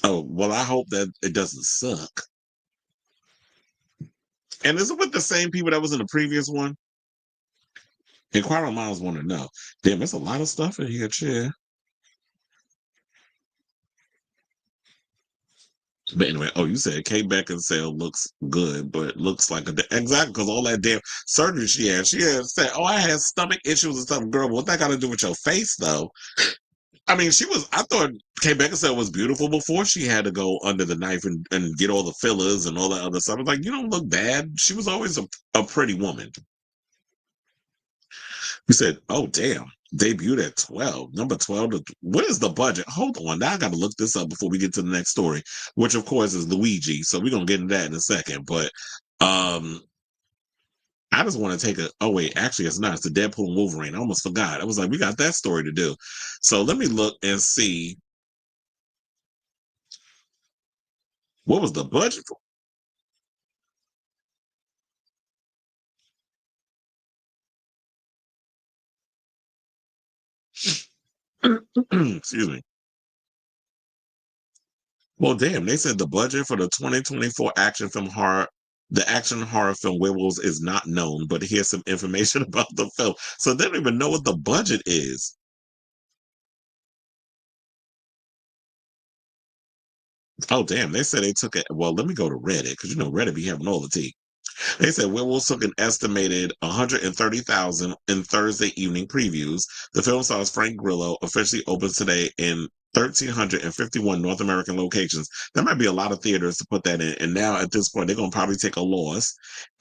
Speaker 1: Oh, well, I hope that it doesn't suck. And is it with the same people that was in the previous one? Inquiring Minds want to know. Damn, there's a lot of stuff in here, chair. But anyway, you said Kate Beckinsale looks good, but looks like exactly, because all that damn surgery she had said, I had stomach issues and stuff. Girl, what that got to do with your face, though? I mean, I thought Kate Beckinsale was beautiful before she had to go under the knife and get all the fillers and all that other stuff. I was like, you don't look bad. She was always a pretty woman. You said, oh, damn. Debuted at 12. Number 12. What is the budget? Hold on. Now I got to look this up before we get to the next story, which, of course, is Luigi. So we're going to get into that in a second. But I just want to take oh, wait. Actually, it's not. It's the Deadpool and Wolverine. I almost forgot. I was like, we got that story to do. So let me look and see. What was the budget for? Excuse me. Well, damn, they said the budget for the 2024 the action horror film Werewolves is not known, but here's some information about the film. So they don't even know what the budget is. Oh, damn, they said they took it. Well, let me go to Reddit, because Reddit be having all the tea. They said Werewolves took an estimated 130,000 in Thursday evening previews. The film stars Frank Grillo, officially opens today in 1,351 North American locations. That might be a lot of theaters to put that in. And now at this point, they're going to probably take a loss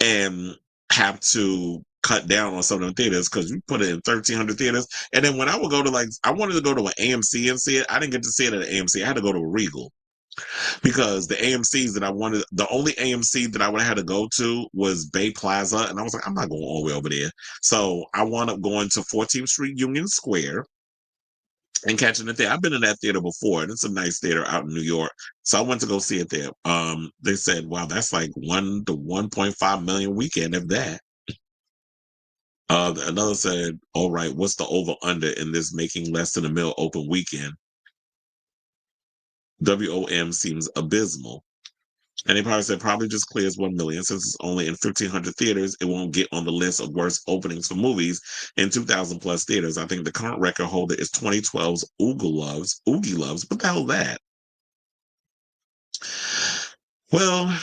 Speaker 1: and have to cut down on some of the theaters because you put it in 1,300 theaters. And then when I would go to I wanted to go to an AMC and see it. I didn't get to see it at an AMC. I had to go to a Regal because the AMCs that I wanted, the only AMC that I would have had to go to was Bay Plaza. And I was like, I'm not going all the way over there. So I wound up going to 14th Street Union Square and catching it there. I've been in that theater before, and it's a nice theater out in New York. So I went to go see it there. They said, wow, that's like 1 to 1.5 million weekend, if that. Another said, all right, what's the over under in this making less than a mil open weekend? WOM seems abysmal. And they probably said probably just clears 1 million since it's only in 1,500 theaters. It won't get on the list of worst openings for movies in 2,000 plus theaters. I think the current record holder is 2012's Oogie Loves. What the hell is that? Well,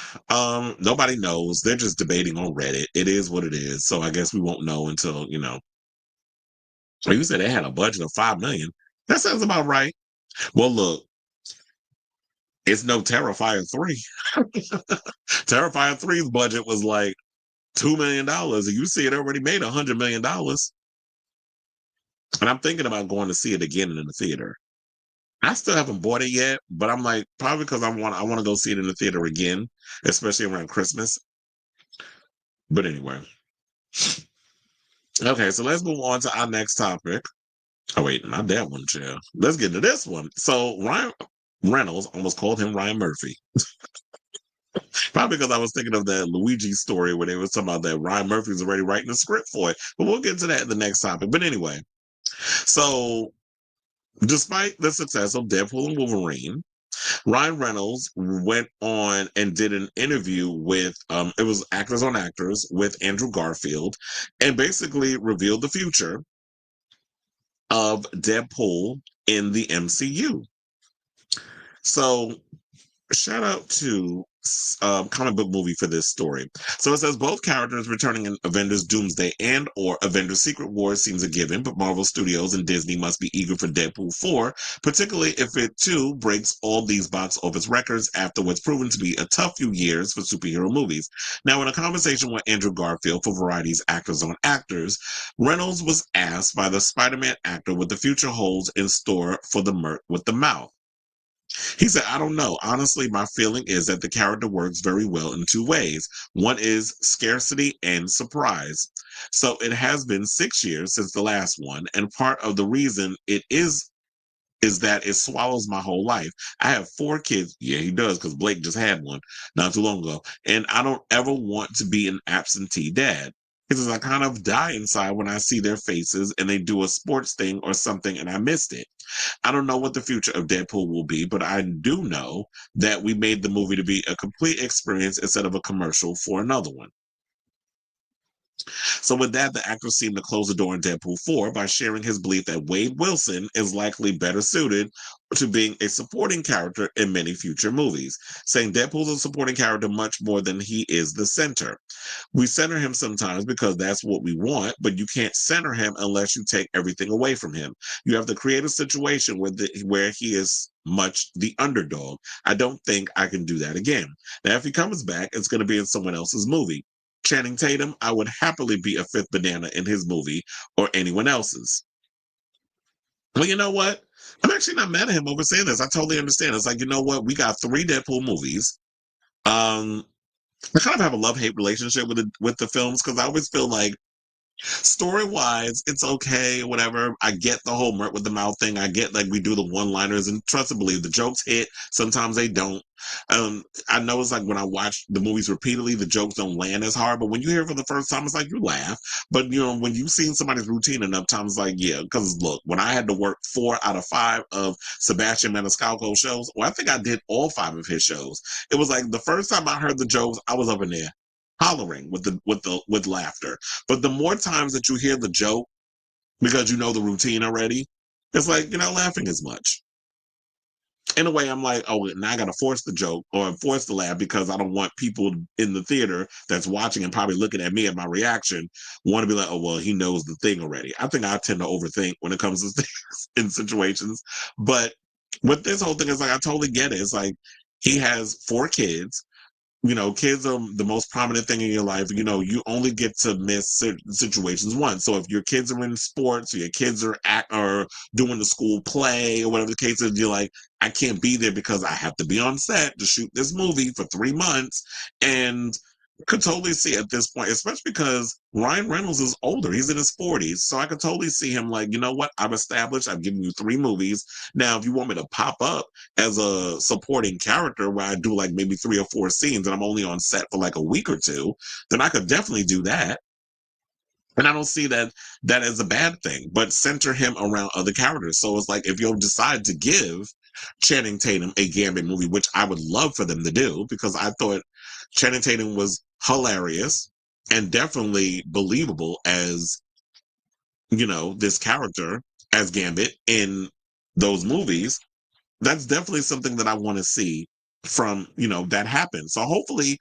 Speaker 1: nobody knows. They're just debating on Reddit. It is what it is. So I guess we won't know until, Well, you said they had a budget of 5 million. That sounds about right. Well, look, it's no Terrifier 3. Terrifier 3's budget was like $2 million. And you see it already made $100 million. And I'm thinking about going to see it again in the theater. I still haven't bought it yet, but I'm like, probably because I want to go see it in the theater again, especially around Christmas. But anyway. Okay, so let's move on to our next topic. Oh, wait, not that one, chill. Let's get into this one. So Ryan Reynolds, almost called him Ryan Murphy. Probably because I was thinking of that Luigi story where they was talking about that Ryan Murphy's already writing the script for it. But we'll get to that in the next topic. But anyway, so despite the success of Deadpool and Wolverine, Ryan Reynolds went on and did an interview with it was Actors on Actors with Andrew Garfield and basically revealed the future of Deadpool in the MCU. So shout out to comic book movie for this story. So it says both characters returning in Avengers Doomsday and or Avengers Secret Wars seems a given, but Marvel Studios and Disney must be eager for Deadpool 4, particularly if it too breaks all these box office records after what's proven to be a tough few years for superhero movies. Now, in a conversation with Andrew Garfield for Variety's Actors on Actors, Reynolds was asked by the Spider-Man actor what the future holds in store for the Merc with the Mouth. He said, I don't know. Honestly, my feeling is that the character works very well in two ways. One is scarcity and surprise. So it has been 6 years since the last one. And part of the reason it is that it swallows my whole life. I have 4 kids. Yeah, he does, because Blake just had one not too long ago. And I don't ever want to be an absentee dad. He says, I kind of die inside when I see their faces and they do a sports thing or something and I missed it. I don't know what the future of Deadpool will be, but I do know that we made the movie to be a complete experience instead of a commercial for another one. So with that, the actor seemed to close the door on Deadpool 4 by sharing his belief that Wade Wilson is likely better suited to being a supporting character in many future movies, saying Deadpool's a supporting character much more than he is the center. We center him sometimes because that's what we want, but you can't center him unless you take everything away from him. You have to create a situation where he is much the underdog. I don't think I can do that again. Now, if he comes back, it's going to be in someone else's movie. Channing Tatum, I would happily be a fifth banana in his movie or anyone else's. Well, you know what? I'm actually not mad at him over saying this. I totally understand. It's like, you know what? We got 3 Deadpool movies. I kind of have a love-hate relationship with the films because I always feel like story-wise, it's okay, whatever. I get the whole Mert with the Mouth thing. I get like we do the one-liners and trust and believe the jokes hit. Sometimes they don't. I know it's like when I watch the movies repeatedly, the jokes don't land as hard. But when you hear it for the first time, it's like you laugh. But when you've seen somebody's routine enough times, like yeah, because look, when I had to work 4 out of 5 of Sebastian Maniscalco shows, well, I think I did all 5 of his shows. It was like the first time I heard the jokes, I was up in there hollering with laughter. But the more times that you hear the joke because you know the routine already, it's like you're not laughing as much. In a way, I'm like, oh, now I got to force the joke or force the laugh because I don't want people in the theater that's watching and probably looking at me at my reaction want to be like, oh, well, he knows the thing already. I think I tend to overthink when it comes to things in situations. But with this whole thing, it's like, I totally get it. It's like he has 4 kids. kids are the most prominent thing in your life. You only get to miss situations once. So if your kids are in sports, or your kids are doing the school play or whatever the case is, you're like, I can't be there because I have to be on set to shoot this movie for 3 months. And could totally see at this point, especially because Ryan Reynolds is older. He's in his 40s. So I could totally see him like, you know what? I've established, I've given you 3 movies. Now, if you want me to pop up as a supporting character where I do like maybe 3 or 4 scenes and I'm only on set for like a week or two, then I could definitely do that. And I don't see that as a bad thing, but center him around other characters. So it's like if you'll decide to give Channing Tatum a Gambit movie, which I would love for them to do, because I thought Channing Tatum was hilarious and definitely believable as, this character as Gambit in those movies. That's definitely something that I want to see from, that happen. So hopefully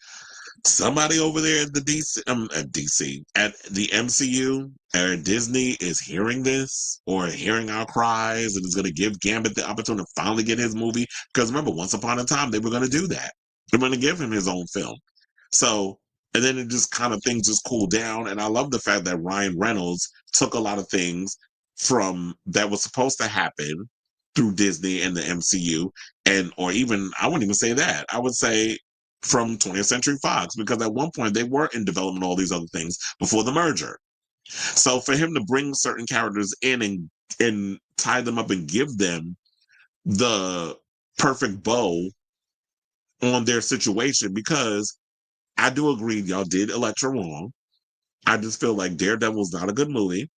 Speaker 1: somebody over there at the at the MCU or Disney is hearing this or hearing our cries and is going to give Gambit the opportunity to finally get his movie. Because remember, once upon a time, they were going to do that. They were going to give him his own film. So, and then it just kind of things just cooled down. And I love the fact that Ryan Reynolds took a lot of things from that was supposed to happen through Disney and the MCU, or even I wouldn't even say that. I would say from 20th Century Fox, because at one point they were in development all these other things before the merger. So for him to bring certain characters in and tie them up and give them the perfect bow on their situation, because I do agree y'all did Elektra wrong. I just feel like Daredevil's not a good movie,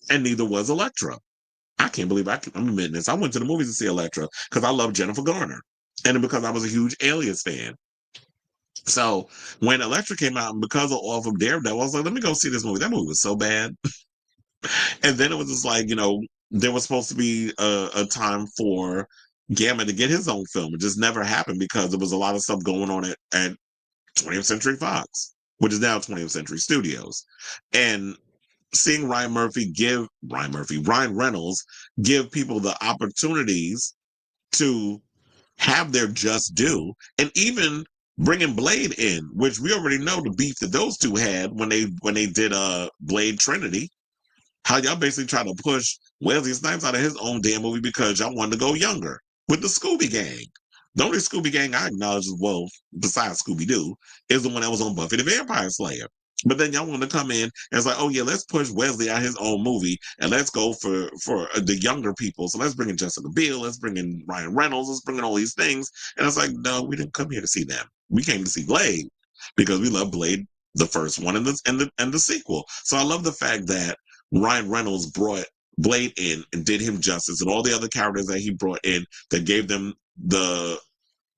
Speaker 1: and neither was Elektra. I can't believe I'm admitting this. I went to the movies to see Elektra because I love Jennifer Garner, and because I was a huge Alias fan. So when Elektra came out, and because of Daredevil, I was like, let me go see this movie. That movie was so bad. And then it was just like, there was supposed to be a time for Gamma to get his own film. It just never happened because there was a lot of stuff going on at 20th Century Fox, which is now 20th Century Studios. And seeing Ryan Reynolds give people the opportunities to have their just due, and even bringing Blade in, which we already know the beef that those two had when they did Blade Trinity. How y'all basically try to push Wesley Snipes out of his own damn movie because y'all wanted to go younger with the Scooby Gang. The only Scooby Gang I acknowledge is, well, besides Scooby Doo, is the one that was on Buffy the Vampire Slayer. But then y'all want to come in and it's like, oh yeah, let's push Wesley out his own movie and let's go for the younger people. So let's bring in Jessica Biel, let's bring in Ryan Reynolds, let's bring in all these things. And it's like, no, we didn't come here to see them. We came to see Blade because we love Blade, the first one and the sequel. So I love the fact that Ryan Reynolds brought Blade in and did him justice, and all the other characters that he brought in that gave them the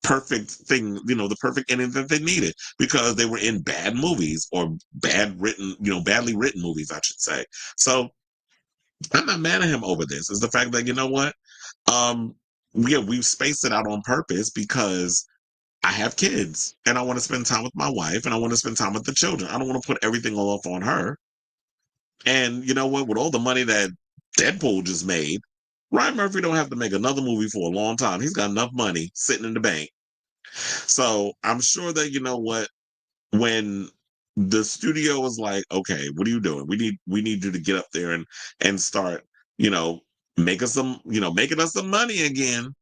Speaker 1: perfect thing, the perfect ending that they needed, because they were in bad movies or badly written movies, I should say. So I'm not mad at him over this. It's the fact that, what? We've spaced it out on purpose because I have kids and I want to spend time with my wife and I want to spend time with the children. I don't want to put everything all off on her. And you know what? With all the money that Deadpool just made, Ryan Murphy don't have to make another movie for a long time. He's got enough money sitting in the bank. So I'm sure that, when the studio was like, okay, what are you doing? We need you to get up there and start, making us some money again.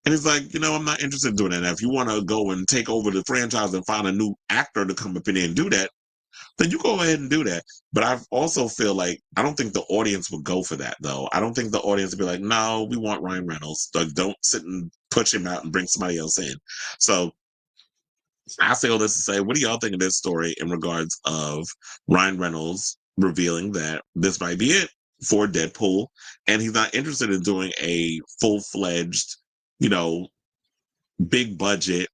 Speaker 1: And he's like, I'm not interested in doing that. Now, if you want to go and take over the franchise and find a new actor to come up in there and do that, then you go ahead and do that. But I also feel like I don't think the audience would go for that, though. I don't think the audience would be like, no, we want Ryan Reynolds. Like, don't sit and push him out and bring somebody else in. So I say all this to say, what do y'all think of this story in regards of Ryan Reynolds revealing that this might be it for Deadpool, and he's not interested in doing a full-fledged, big budget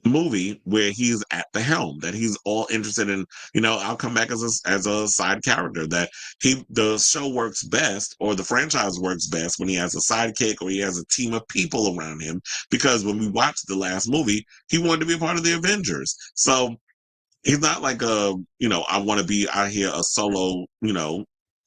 Speaker 1: movie where he's at the helm, that he's all interested in, I'll come back as a side character, that the show works best or the franchise works best when he has a sidekick or he has a team of people around him, because when we watched the last movie, he wanted to be a part of the Avengers. So he's not like I want to be out here a solo,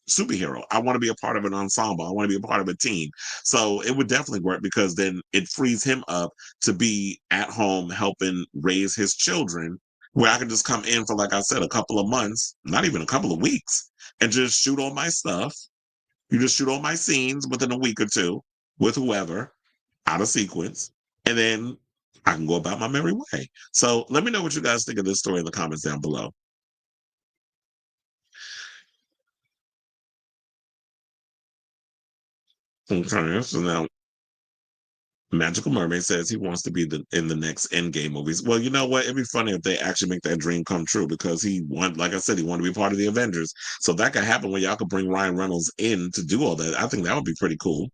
Speaker 1: superhero. I want to be a part of an ensemble. I want to be a part of a team. So it would definitely work because then it frees him up to be at home helping raise his children, where I can just come in for, like I said, a couple of months, not even a couple of weeks, and just shoot all my stuff. You just shoot all my scenes within a week or two with whoever out of sequence, and then I can go about my merry way. So let me know what you guys think of this story in the comments down below. Okay, so now Magical Mermaid says he wants to be in the next Endgame movies. Well, you know what? It'd be funny if they actually make that dream come true because he want, like I said, he wanted to be part of the Avengers. So that could happen when y'all could bring Ryan Reynolds in to do all that. I think that would be pretty cool.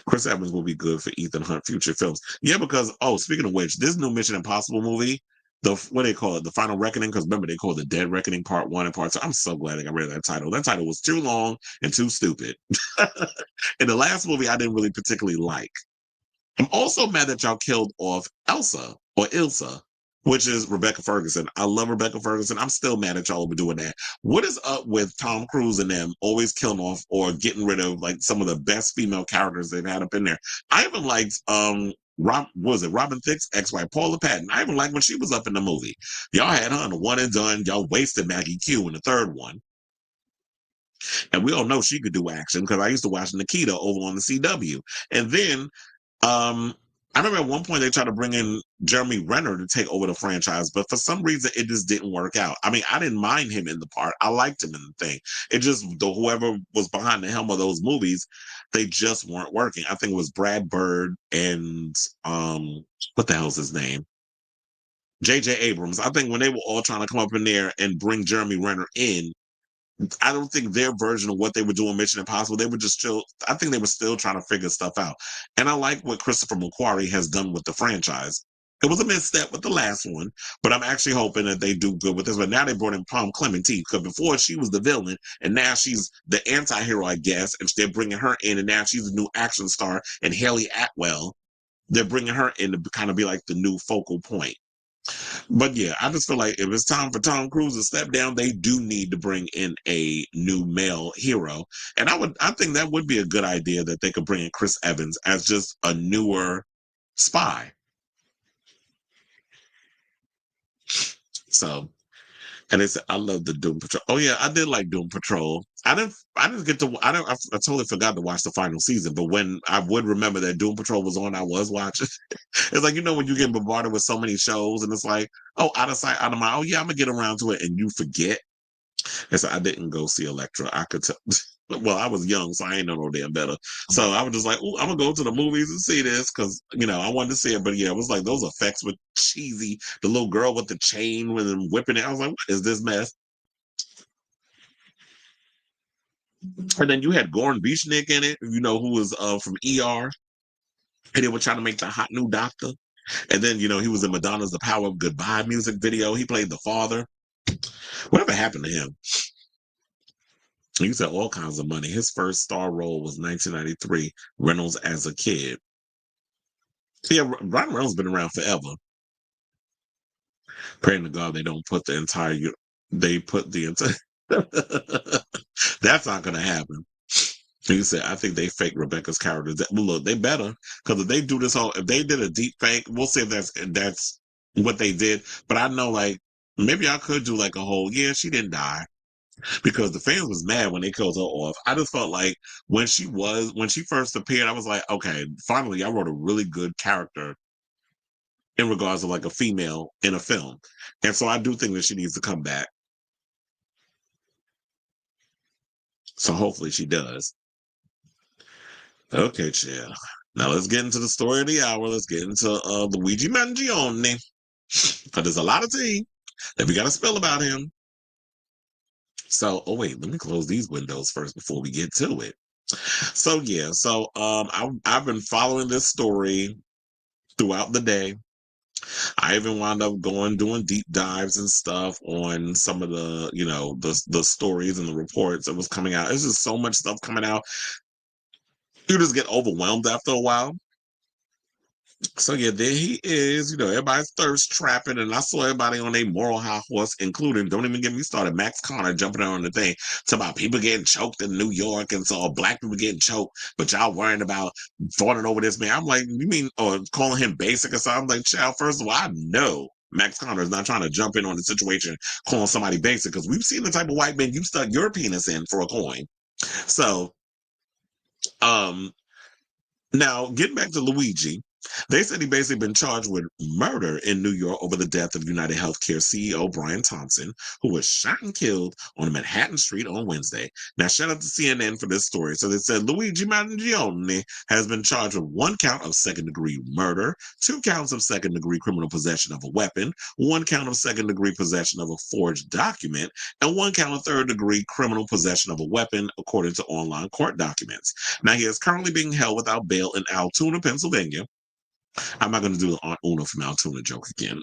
Speaker 1: Chris Evans will be good for Ethan Hunt future films. Yeah, because speaking of which, this new Mission Impossible movie, the what do they call it, the Final Reckoning? Because remember they called it the Dead Reckoning Part One and Part Two. I'm so glad I got rid of that title. That title was too long and too stupid. And the last movie I didn't really particularly like. I'm also mad that y'all killed off Elsa or Ilsa, which is Rebecca Ferguson. I love Rebecca Ferguson. I'm still mad at y'all over doing that. What is up with Tom Cruise and them always killing off or getting rid of like some of the best female characters they've had up in there? I even liked was it Robin Thicke's ex-wife, Paula Patton. I even liked when she was up in the movie. Y'all had her in the one and done. Y'all wasted Maggie Q in the third one. And we all know she could do action because I used to watch Nikita over on the CW. And then um, I remember at one point they tried to bring in Jeremy Renner to take over the franchise, but for some reason it just didn't work out. I mean, I didn't mind him in the part. I liked him in the thing. It just whoever was behind the helm of those movies, they just weren't working. I think it was Brad Bird and what the hell's his name? J.J. Abrams. I think when they were all trying to come up in there and bring Jeremy Renner in, I don't think their version of what they were doing Mission Impossible, they were just still, I think they were still trying to figure stuff out. And I like what Christopher McQuarrie has done with the franchise. It was a misstep with the last one, but I'm actually hoping that they do good with this. But now they brought in Palm Clementine because before she was the villain, and now she's the anti-hero, I guess, and they're bringing her in, and now she's a new action star. And Haley Atwell, they're bringing her in to kind of be like the new focal point. But yeah, I just feel like if it's time for Tom Cruise to step down, they do need to bring in a new male hero. And I think that would be a good idea that they could bring in Chris Evans as just a newer spy. So, and they said, I love the Doom Patrol. Oh yeah, I did like Doom Patrol. I didn't get to, I totally forgot to watch the final season, but when I would remember that Doom Patrol was on, I was watching. It's like, when you get bombarded with so many shows and it's like, oh, out of sight, out of mind. Oh yeah, I'm gonna get around to it. And you forget. And so I didn't go see Elektra. I could tell. Well, I was young, so I ain't know no damn better. So I was just like, I'm gonna go to the movies and see this because I wanted to see it. But yeah, it was like those effects were cheesy. The little girl with the chain with them whipping it. I was like, what is this mess? And then you had Goran Beachnik in it, who was from ER, and they were trying to make the hot new doctor. And then he was in Madonna's "The Power of Goodbye" music video. He played the father. Whatever happened to him? He used to have all kinds of money. His first star role was 1993, Reynolds as a kid. Yeah, Ryan Reynolds been around forever. Praying to God they don't put the entire. They put the entire. That's not gonna happen. He said, I think they fake Rebecca's character. Well, look, they better because if they do this if they did a deep fake, we'll see if that's what they did. But I know, like, maybe I could do like a whole, yeah, she didn't die because the fans was mad when they killed her off. I just felt like when she first appeared, I was like, okay, finally, I wrote a really good character in regards to like a female in a film, and so I do think that she needs to come back. So hopefully she does. Okay, chill. Now let's get into the story of the hour. Let's get into Luigi Mangione. Because there's a lot of tea that we got to spill about him. So, oh wait, let me close these windows first before we get to it. So yeah, I've been following this story throughout the day. I even wound up doing deep dives and stuff on some of the the stories and the reports that was coming out. There's just so much stuff coming out. You just get overwhelmed after a while. So yeah, there he is. Everybody's thirst trapping, and I saw everybody on a moral high horse, including, don't even get me started, Max Connor jumping on the thing, talking about people getting choked in New York, and so black people getting choked, but y'all worrying about fawning over this man. I'm like, you mean, or calling him basic or something? I'm like, child, first of all, I know Max Connor is not trying to jump in on the situation calling somebody basic, because we've seen the type of white men you stuck your penis in for a coin. So, um, now, getting back to Luigi, they said he basically been charged with murder in New York over the death of United Healthcare CEO Brian Thompson, who was shot and killed on Manhattan Street on Wednesday. Now, shout out to CNN for this story. So they said Luigi Mangione has been charged with 1 count of second-degree murder, 2 counts of second-degree criminal possession of a weapon, 1 count of second-degree possession of a forged document, and 1 count of third-degree criminal possession of a weapon, according to online court documents. Now, he is currently being held without bail in Altoona, Pennsylvania. I'm not going to do the Aunt Una from Altoona joke again.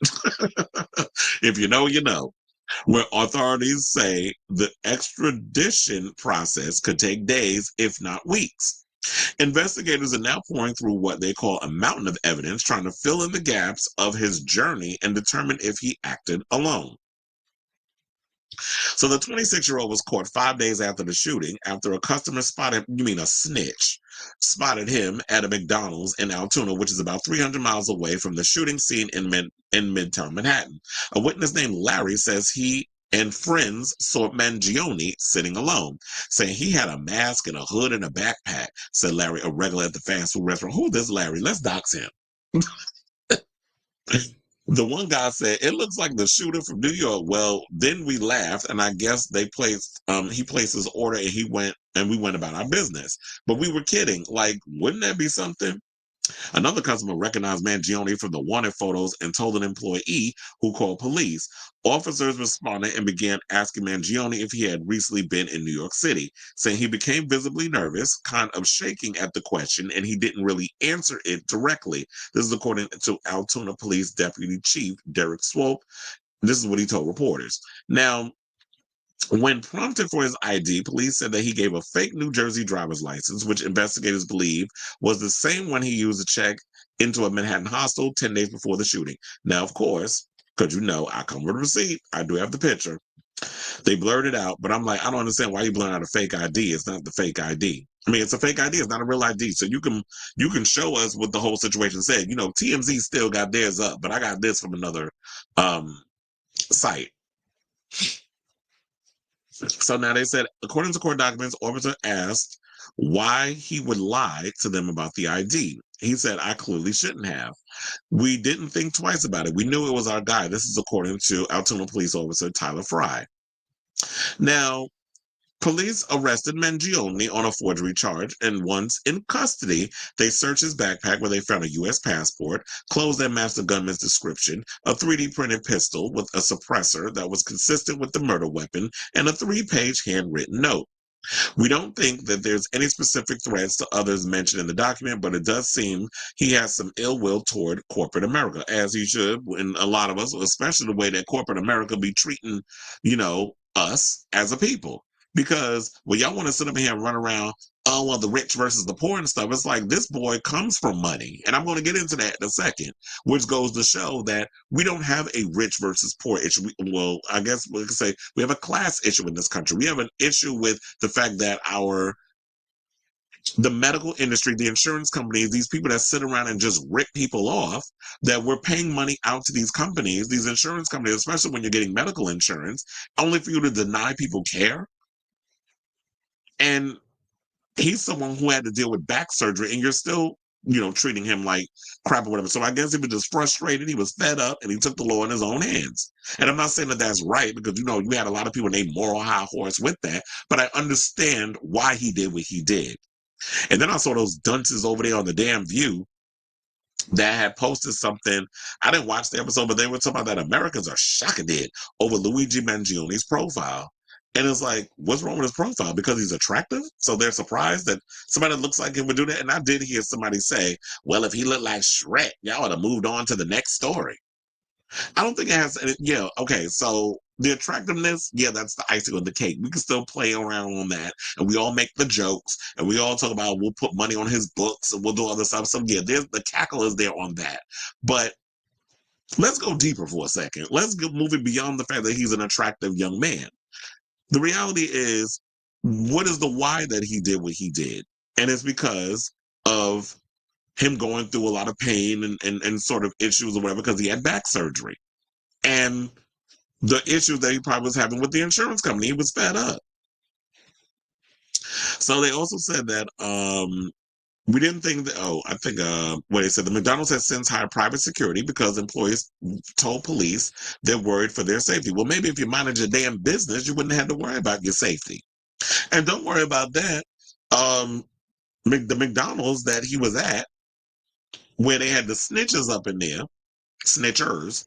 Speaker 1: If you know, you know. Where authorities say the extradition process could take days, if not weeks. Investigators are now pouring through what they call a mountain of evidence, trying to fill in the gaps of his journey and determine if he acted alone. So the 26-year-old was caught 5 days after the shooting after a customer spotted, you mean a snitch, spotted him at a McDonald's in Altoona, which is about 300 miles away from the shooting scene in Midtown Manhattan. A witness named Larry says he and friends saw Mangione sitting alone, saying he had a mask and a hood and a backpack, said Larry, a regular at the fast food restaurant. Who is this Larry? Let's dox him. The one guy said, it looks like the shooter from New York. Well, then we laughed, and I guess he placed his order, and we went about our business. But we were kidding. Like, wouldn't that be something? Another customer recognized Mangione from the wanted photos and told an employee who called police. Officers responded and began asking Mangione if he had recently been in New York City, saying he became visibly nervous, kind of shaking at the question, and he didn't really answer it directly. This is according to Altoona Police Deputy Chief Derek Swope. This is what he told reporters. Now, when prompted for his ID, police said that he gave a fake New Jersey driver's license, which investigators believe was the same one he used to check into a Manhattan hostel 10 days before the shooting. Now, of course, because I come with a receipt, I do have the picture. They blurred it out, but I'm like, I don't understand why you blurring out a fake ID. It's not the fake ID. I mean, it's a fake ID. It's not a real ID. So you can show us what the whole situation said. TMZ still got theirs up, but I got this from another site. So now they said, according to court documents, officer asked why he would lie to them about the ID. He said, I clearly shouldn't have. We didn't think twice about it. We knew it was our guy. This is according to Altoona police officer Tyler Fry. Now, police arrested Mangione on a forgery charge, and once in custody, they searched his backpack where they found a U.S. passport, clothes that matched the gunman's description, a 3D printed pistol with a suppressor that was consistent with the murder weapon, and a 3-page handwritten note. We don't think that there's any specific threats to others mentioned in the document, but it does seem he has some ill will toward corporate America, as he should, and a lot of us, especially the way that corporate America be treating, us as a people. Because when y'all want to sit up here and run around, oh, well, the rich versus the poor and stuff, it's like this boy comes from money. And I'm going to get into that in a second, which goes to show that we don't have a rich versus poor issue. Well, I guess we can say we have a class issue in this country. We have an issue with the fact that the medical industry, the insurance companies, these people that sit around and just rip people off, that we're paying money out to these companies, these insurance companies, especially when you're getting medical insurance, only for you to deny people care. And he's someone who had to deal with back surgery, and you're still, treating him like crap or whatever. So I guess he was just frustrated. He was fed up, and he took the law in his own hands. And I'm not saying that that's right, because, you had a lot of people named moral high horse with that, but I understand why he did what he did. And then I saw those dunces over there on the damn View that had posted something. I didn't watch the episode, but they were talking about that Americans are shocking over Luigi Mangione's profile. And it's like, what's wrong with his profile? Because he's attractive? So they're surprised that somebody that looks like him would do that? And I did hear somebody say, well, if he looked like Shrek, y'all would have moved on to the next story. I don't think it has, yeah, okay, so the attractiveness, yeah, that's the icing on the cake. We can still play around on that, and we all make the jokes, and we all talk about we'll put money on his books, and we'll do other stuff. So yeah, there's the cackle is there on that. But let's go deeper for a second. Let's go moving beyond the fact that he's an attractive young man. The reality is, what is the why that he did what he did? And it's because of him going through a lot of pain and sort of issues or whatever, because he had back surgery. And the issues that he probably was having with the insurance company, he was fed up. So they also said that we didn't think that, I think what they said, the McDonald's has since hired private security because employees told police they're worried for their safety. Well, maybe if you manage a damn business, you wouldn't have to worry about your safety. And don't worry about that. The McDonald's that he was at, where they had the snitches up in there, snitchers,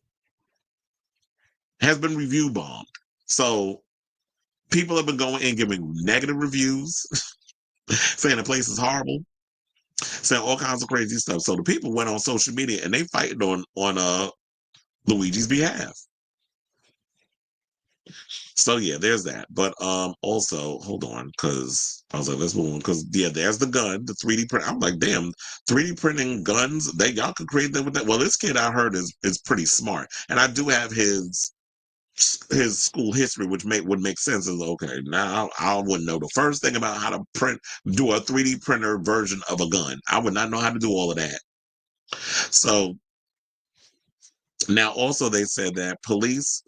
Speaker 1: has been review bombed. So people have been going and giving negative reviews, saying the place is horrible, saying all kinds of crazy stuff. So the people went on social media and they fighting on Luigi's behalf. So yeah, there's that. But also, hold on, because I was like, let's move on. Because yeah, there's the gun, the 3D print. I'm like, damn, 3D printing guns, they y'all could create them with that. Well, this kid I heard is pretty smart. And I do have his school history, which would make sense. Is okay. Now I wouldn't know the first thing about how to do a 3D printer version of a gun. I would not know how to do all of that. So now also they said that police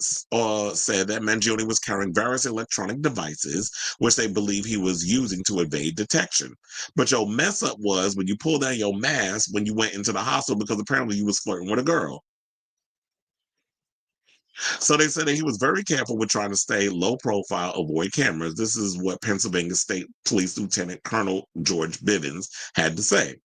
Speaker 1: said that Mangione was carrying various electronic devices, which they believe he was using to evade detection. But your mess up was when you pulled down your mask when you went into the hospital because apparently you was flirting with a girl. So they said that he was very careful with trying to stay low profile, avoid cameras. This is what Pennsylvania State Police Lieutenant Colonel George Bivens had to say.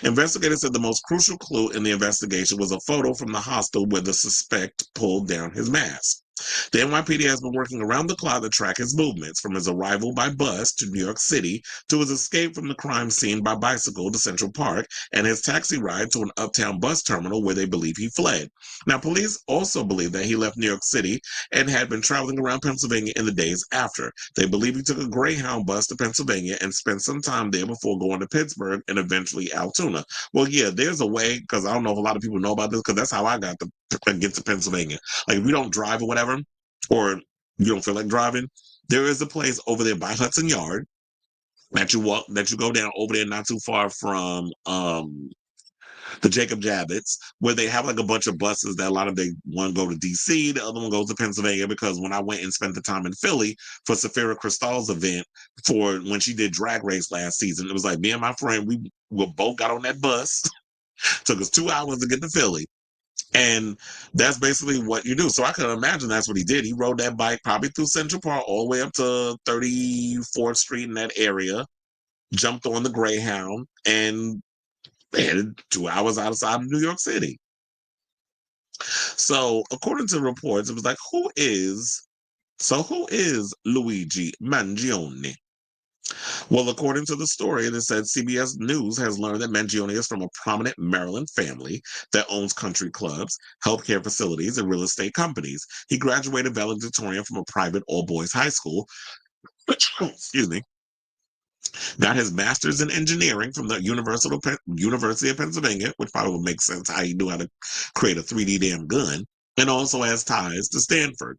Speaker 1: Investigators said the most crucial clue in the investigation was a photo from the hostel where the suspect pulled down his mask. The NYPD has been working around the clock to track his movements, from his arrival by bus to New York City to his escape from the crime scene by bicycle to Central Park and his taxi ride to an uptown bus terminal where they believe he fled. Now, police also believe that he left New York City and had been traveling around Pennsylvania in the days after. They believe he took a Greyhound bus to Pennsylvania and spent some time there before going to Pittsburgh and eventually Altoona. Well, yeah, there's a way, because I don't know if a lot of people know about this, because that's how I got to get to Pennsylvania. Like, if you don't drive or whatever, or you don't feel like driving, there is a place over there by Hudson Yard that you go down over there not too far from the Jacob Javits, where they have like a bunch of buses that a lot of one go to DC, the other one goes to Pennsylvania, because when I went and spent the time in Philly for Safira Cristal's event for when she did Drag Race last season, it was like me and my friend, we both got on that bus. Took us 2 hours to get to Philly. And that's basically what you do. So I can imagine that's what he did. He rode that bike probably through Central Park all the way up to 34th Street in that area, jumped on the Greyhound, and headed 2 hours outside of New York City. So according to reports, it was like, who is Luigi Mangione? Well, according to the story, it said CBS News has learned that Mangione is from a prominent Maryland family that owns country clubs, healthcare facilities, and real estate companies. He graduated valedictorian from a private all-boys high school. Excuse me. Got his master's in engineering from the University of Pennsylvania, which probably would make sense how he knew how to create a 3D damn gun, and also has ties to Stanford.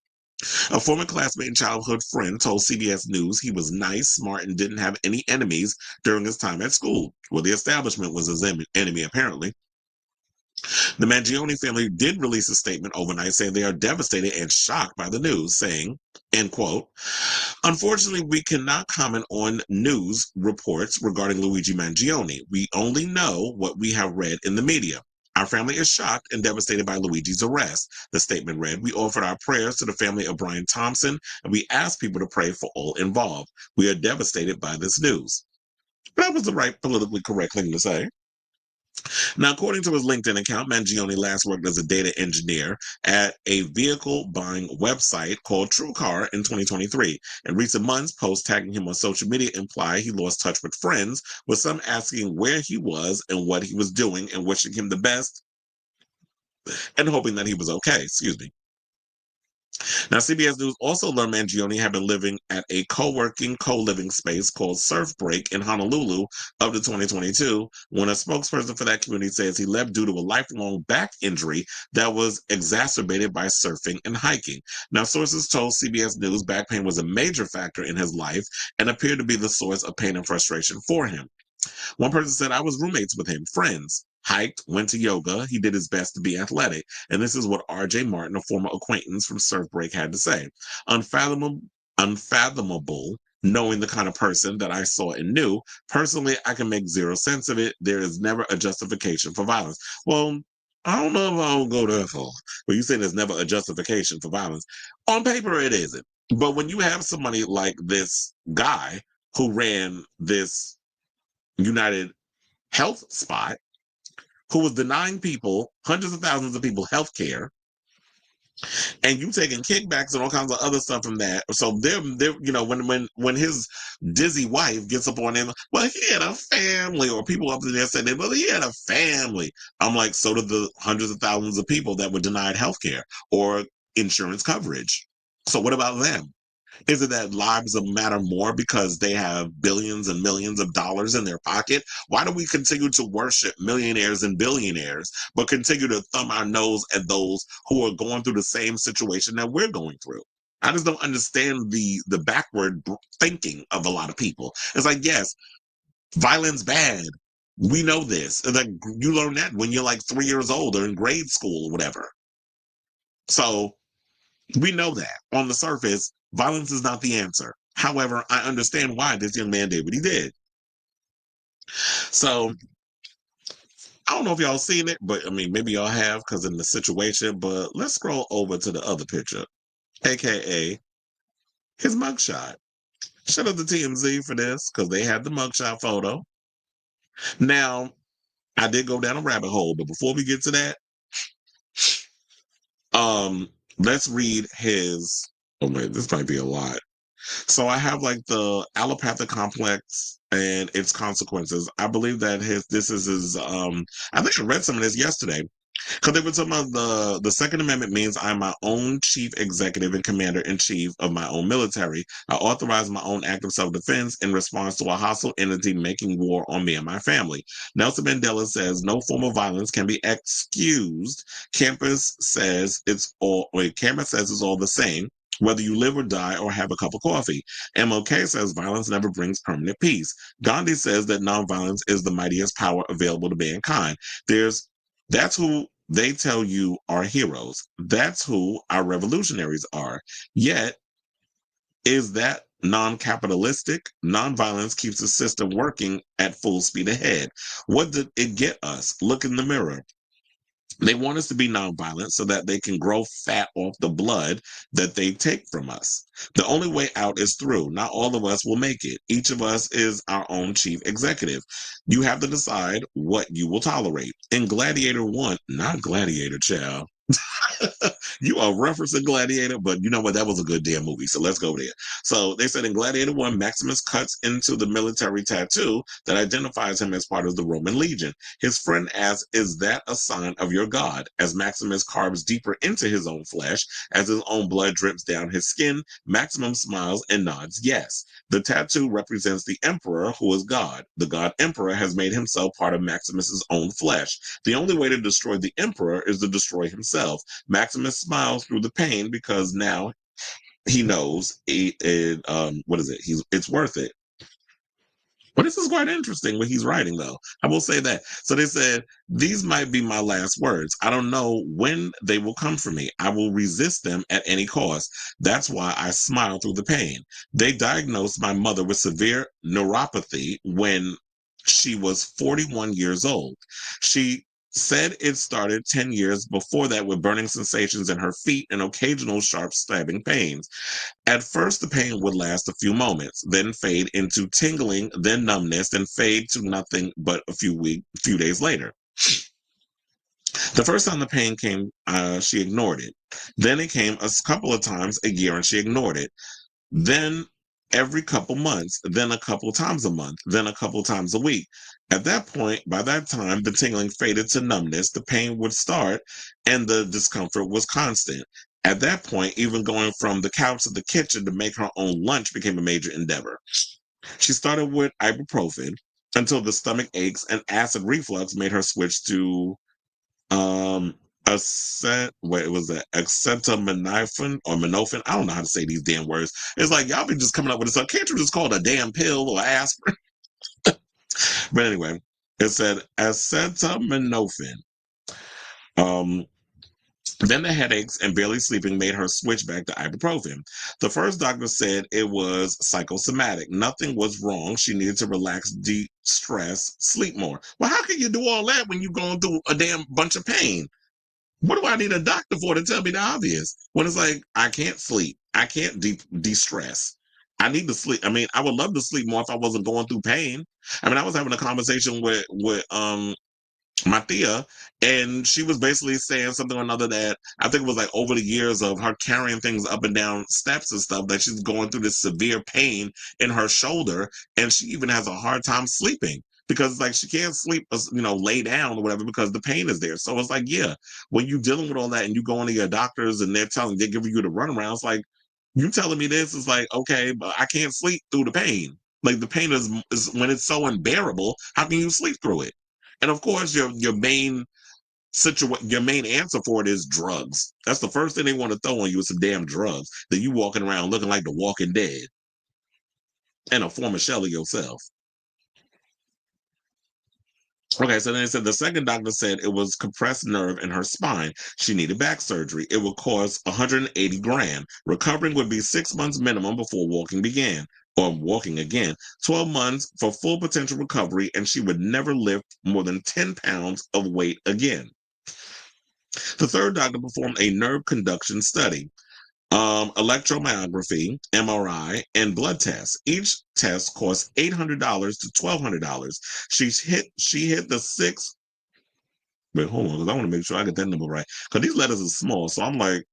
Speaker 1: A former classmate and childhood friend told CBS News he was nice, smart, and didn't have any enemies during his time at school. Well, the establishment was his enemy, apparently. The Mangione family did release a statement overnight saying they are devastated and shocked by the news, saying, end quote, unfortunately, we cannot comment on news reports regarding Luigi Mangione. We only know what we have read in the media. Our family is shocked and devastated by Luigi's arrest. The statement read, we offered our prayers to the family of Brian Thompson, and we asked people to pray for all involved. We are devastated by this news. That was the right politically correct thing to say. Now, according to his LinkedIn account, Mangione last worked as a data engineer at a vehicle buying website called TrueCar in 2023. In recent months, posts tagging him on social media imply he lost touch with friends, with some asking where he was and what he was doing and wishing him the best and hoping that he was okay. Excuse me. Now, CBS News also learned Mangione had been living at a co-working, co-living space called Surf Break in Honolulu up to 2022, when a spokesperson for that community says he left due to a lifelong back injury that was exacerbated by surfing and hiking. Now, sources told CBS News back pain was a major factor in his life and appeared to be the source of pain and frustration for him. One person said, I was roommates with him, friends, hiked, went to yoga. He did his best to be athletic. And this is what RJ Martin, a former acquaintance from Surf Break, had to say. Unfathomable, knowing the kind of person that I saw and knew. Personally, I can make zero sense of it. There is never a justification for violence. Well, I don't know if I'll go that far. But you say there's never a justification for violence. On paper, it isn't. But when you have somebody like this guy who ran this United Health spot, who was denying people, hundreds of thousands of people, health care, and you taking kickbacks and all kinds of other stuff from that. So they're when his dizzy wife gets up on him, well, he had a family, or people up there saying, well, he had a family. I'm like, so did the hundreds of thousands of people that were denied health care or insurance coverage. So what about them? Is it that lives matter more because they have billions and millions of dollars in their pocket? Why do we continue to worship millionaires and billionaires, but continue to thumb our nose at those who are going through the same situation that we're going through? I just don't understand the backward thinking of a lot of people. It's like, yes, violence bad. We know this. Like, you learn that when you're like 3 years old or in grade school or whatever. So we know that on the surface, violence is not the answer. However, I understand why this young man did what he did. So I don't know if y'all seen it, but I mean, maybe y'all have because in the situation. But let's scroll over to the other picture, aka his mugshot. Shout out to TMZ for this because they had the mugshot photo. Now, I did go down a rabbit hole, but before we get to that, let's read his. Oh man, this might be a lot. So I have like the allopathic complex and its consequences. I believe that this is his I think I read some of this yesterday. Because they were talking about the Second Amendment means I'm my own chief executive and commander in chief of my own military. I authorize my own act of self-defense in response to a hostile entity making war on me and my family. Nelson Mandela says no form of violence can be excused. Campus says it's all the same, whether you live or die or have a cup of coffee. MLK says violence never brings permanent peace. Gandhi says that nonviolence is the mightiest power available to mankind. That's who they tell you are heroes. That's who our revolutionaries are. Yet, is that non-capitalistic? Nonviolence keeps the system working at full speed ahead. What did it get us? Look in the mirror. They want us to be nonviolent so that they can grow fat off the blood that they take from us. The only way out is through. Not all of us will make it. Each of us is our own chief executive. You have to decide what you will tolerate. In Gladiator 1, not Gladiator, child. You are referencing Gladiator, but you know what? That was a good damn movie. So let's go there. So they said in Gladiator 1, Maximus cuts into the military tattoo that identifies him as part of the Roman legion. His friend asks, is that a sign of your God? As Maximus carves deeper into his own flesh, as his own blood drips down his skin, Maximus smiles and nods yes. The tattoo represents the emperor who is God. The God emperor has made himself part of Maximus's own flesh. The only way to destroy the emperor is to destroy himself. Maximus smiles through the pain because now he knows it's worth it. But this is quite interesting what he's writing, though. I will say that. So they said, these might be my last words. I don't know when they will come for me. I will resist them at any cost. That's why I smile through the pain. They diagnosed my mother with severe neuropathy when she was 41 years old. She said it started 10 years before that with burning sensations in her feet and occasional sharp stabbing pains. At first, the pain would last a few moments, then fade into tingling, then numbness, then fade to nothing but a few days later. The first time the pain came, she ignored it. Then it came a couple of times a year and she ignored it. Then every couple months, then a couple times a month, then a couple times a week. At that point, by that time, the tingling faded to numbness, the pain would start, and the discomfort was constant. At that point, even going from the couch to the kitchen to make her own lunch became a major endeavor. She started with ibuprofen until the stomach aches and acid reflux made her switch to um it was acetaminophen or minophen. I don't know how to say these damn words. It's like y'all be just coming up with this. Can't you just call it a damn pill or aspirin? But anyway, it said acetaminophen. Um, then the headaches and barely sleeping made her switch back to ibuprofen. The first doctor said it was psychosomatic. Nothing was wrong. She needed to relax, de-stress, sleep more. Well, how can you do all that when you're going through a damn bunch of pain? What do I need a doctor for to tell me the obvious? When it's like, I can't sleep. I can't de-stress. I need to sleep. I mean, I would love to sleep more if I wasn't going through pain. I mean, I was having a conversation with my tia, and she was basically saying something or another that I think it was like over the years of her carrying things up and down steps and stuff, that she's going through this severe pain in her shoulder, and she even has a hard time sleeping because like she can't sleep, lay down or whatever because the pain is there. So it's like, yeah, when you're dealing with all that and you go into your doctors and they're giving you the runaround, it's like, you telling me this is like, okay, but I can't sleep through the pain. Like the pain is when it's so unbearable, how can you sleep through it? And of course, your main your main answer for it is drugs. That's the first thing they want to throw on you is some damn drugs. That you walking around looking like the Walking Dead and a former shell of yourself. Okay, so then they said the second doctor said it was compressed nerve in her spine. She needed back surgery. It would cost 180 grand. Recovering would be 6 months minimum before walking began or walking again. 12 months for full potential recovery, and she would never lift more than 10 pounds of weight again. The third doctor performed a nerve conduction study, electromyography, MRI, and blood tests. Each test cost $800 to $1,200. She hit the six. Wait, hold on, because I want to make sure I get that number right. Because these letters are small, so I'm like,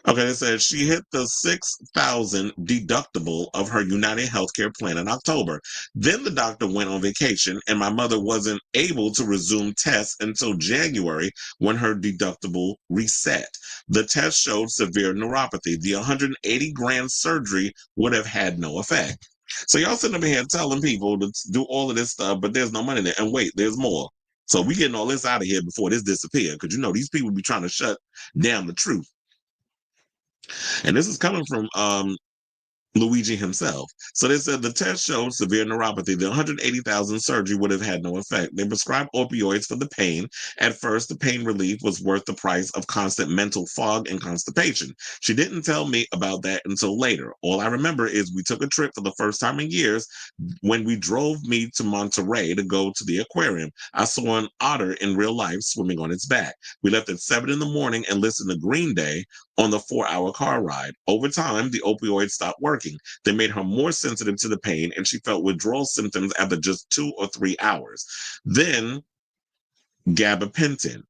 Speaker 1: okay, it says she hit the 6,000 deductible of her United Healthcare plan in October. Then the doctor went on vacation, and my mother wasn't able to resume tests until January when her deductible reset. The test showed severe neuropathy. The 180 grand surgery would have had no effect. So y'all sitting up here telling people to do all of this stuff, but there's no money there. And wait, there's more. So we getting all this out of here before this disappears, because these people be trying to shut down the truth. And this is coming from Luigi himself. So they said the test showed severe neuropathy. The 180,000 surgery would have had no effect. They prescribed opioids for the pain. At first, the pain relief was worth the price of constant mental fog and constipation. She didn't tell me about that until later. All I remember is we took a trip for the first time in years when we drove me to Monterey to go to the aquarium. I saw an otter in real life swimming on its back. We left at 7 in the morning and listened to Green Day on the 4-hour car ride. Over time, the opioids stopped working. They made her more sensitive to the pain, and she felt withdrawal symptoms after just 2 or 3 hours. Then, gabapentin.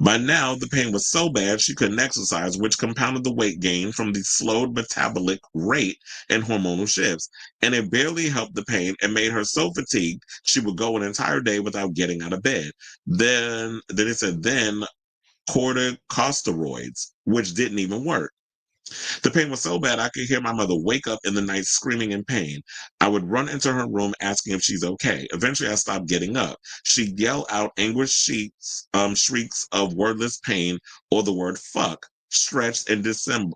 Speaker 1: By now, the pain was so bad she couldn't exercise, which compounded the weight gain from the slowed metabolic rate and hormonal shifts. And it barely helped the pain and made her so fatigued she would go an entire day without getting out of bed. Then it said, then corticosteroids, which didn't even work. The pain was so bad I could hear my mother wake up in the night screaming in pain. I would run into her room asking if she's okay. Eventually, I stopped getting up. She'd yell out anguished shrieks of wordless pain or the word fuck, stretched and distended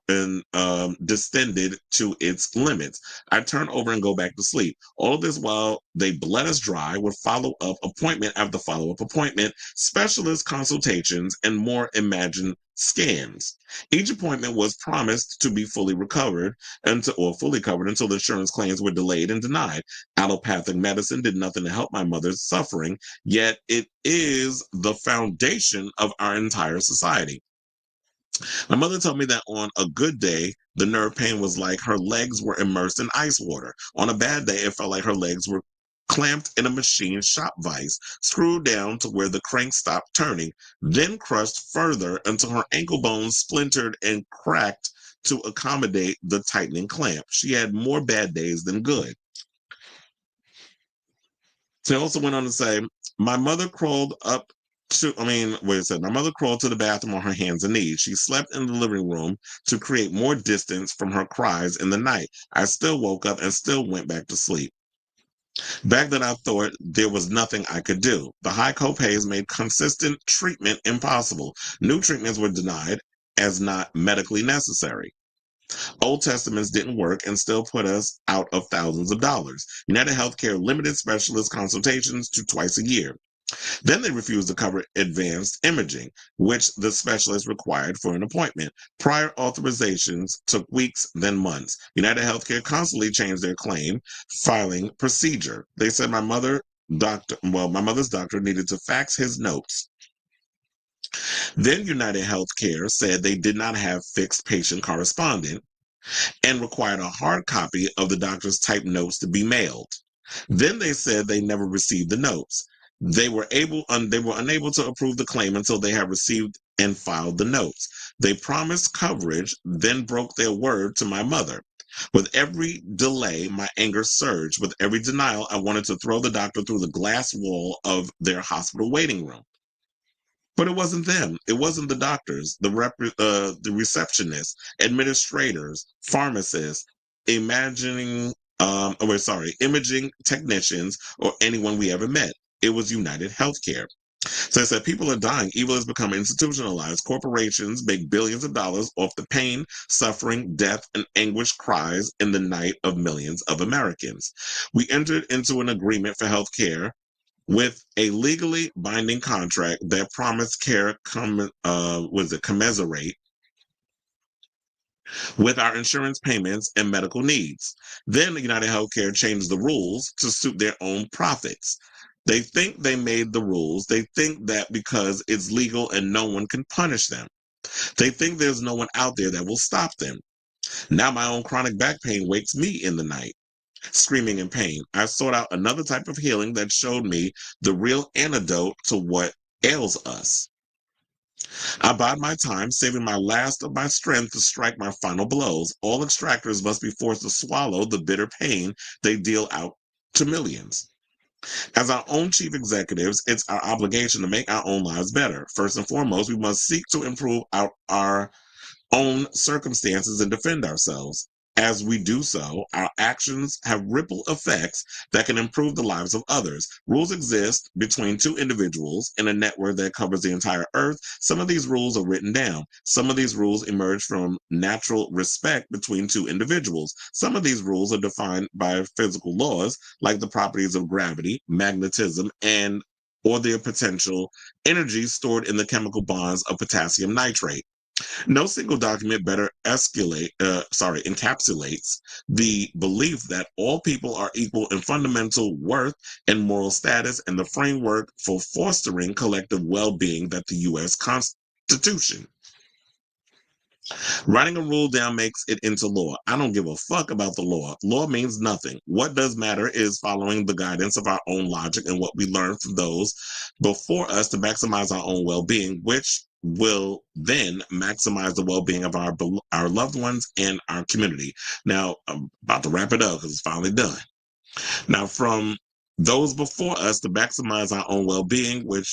Speaker 1: to its limits. I'd turn over and go back to sleep. All of this while they bled us dry with follow-up appointment after follow-up appointment, specialist consultations, and more imagined scans. Each appointment was promised to be fully covered until the insurance claims were delayed and denied. Allopathic medicine did nothing to help my mother's suffering, yet it is the foundation of our entire society. My mother told me that on a good day, the nerve pain was like her legs were immersed in ice water. On a bad day, it felt like her legs were clamped in a machine shop vise, screwed down to where the crank stopped turning, then crushed further until her ankle bones splintered and cracked to accommodate the tightening clamp. She had more bad days than good. She also went on to say, my mother crawled up Wait a second. My mother crawled to the bathroom on her hands and knees. She slept in the living room to create more distance from her cries in the night. I still woke up and still went back to sleep. Back then, I thought there was nothing I could do. The high copays made consistent treatment impossible. New treatments were denied as not medically necessary. Old Testaments didn't work and still put us out of thousands of dollars. United Healthcare limited specialist consultations to twice a year. Then they refused to cover advanced imaging, which the specialist required for an appointment. Prior authorizations took weeks, then months. United Healthcare constantly changed their claim filing procedure. They said my mother's doctor needed to fax his notes. Then United Healthcare said they did not have fixed patient correspondent and required a hard copy of the doctor's typed notes to be mailed. Then they said they never received the notes. They were unable to approve the claim until they had received and filed the notes. They promised coverage, then broke their word to my mother. With every delay, my anger surged. With every denial, I wanted to throw the doctor through the glass wall of their hospital waiting room. But it wasn't them. It wasn't the doctors, the receptionists, administrators, pharmacists, imaging technicians, or anyone we ever met. It was United Healthcare. So I said, people are dying. Evil has become institutionalized. Corporations make billions of dollars off the pain, suffering, death, and anguish cries in the night of millions of Americans. We entered into an agreement for healthcare with a legally binding contract that promised care commensurate with our insurance payments and medical needs. Then United Healthcare changed the rules to suit their own profits. They think they made the rules. They think that because it's legal and no one can punish them. They think there's no one out there that will stop them. Now my own chronic back pain wakes me in the night, screaming in pain. I sought out another type of healing that showed me the real antidote to what ails us. I bide my time, saving my last of my strength to strike my final blows. All extractors must be forced to swallow the bitter pain they deal out to millions. As our own chief executives, it's our obligation to make our own lives better. First and foremost, we must seek to improve our own circumstances and defend ourselves. As we do so, our actions have ripple effects that can improve the lives of others. Rules exist between two individuals in a network that covers the entire earth. Some of these rules are written down. Some of these rules emerge from natural respect between two individuals. Some of these rules are defined by physical laws, like the properties of gravity, magnetism, and or their potential energy stored in the chemical bonds of potassium nitrate. No single document better encapsulates the belief that all people are equal in fundamental worth and moral status and the framework for fostering collective well-being that the U.S. Constitution. Writing a rule down makes it into law. I don't give a fuck about the law. Law means nothing. What does matter is following the guidance of our own logic and what we learned from those before us to maximize our own well-being, which will then maximize the well-being of our loved ones and our community. Now, I'm about to wrap it up because it's finally done. Now, from those before us to maximize our own well-being, I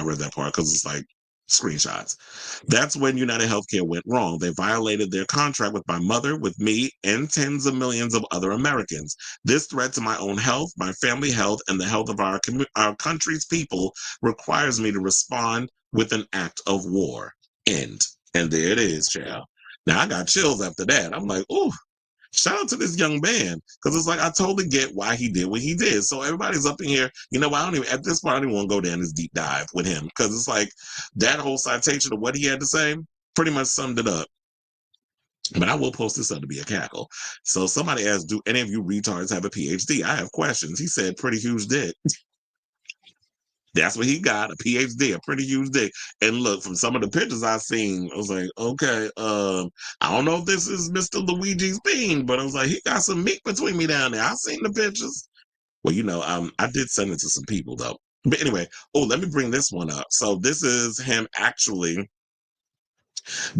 Speaker 1: read that part because it's like screenshots. That's when United Healthcare went wrong. They violated their contract with my mother, with me, and tens of millions of other Americans. This threat to my own health, my family health, and the health of our country's people requires me to respond with an act of war. End. And there it is, child. Now I got chills after that. I'm like, ooh. Shout out to this young man because it's like I totally get why he did what he did. So everybody's up in here. You know, I don't even at this point I don't even want to go down this deep dive with him because it's like that whole citation of what he had to say pretty much summed it up. But I will post this up to be a cackle. So somebody asked, "Do any of you retards have a PhD?" I have questions. He said, "Pretty huge dick." That's what he got, a PhD, a pretty huge dick. And look, from some of the pictures I've seen, I was like, okay, I don't know if this is Mr. Luigi's bean, but I was like, he got some meat between me down there. I've seen the pictures. Well, I did send it to some people though. But anyway, let me bring this one up. So this is him actually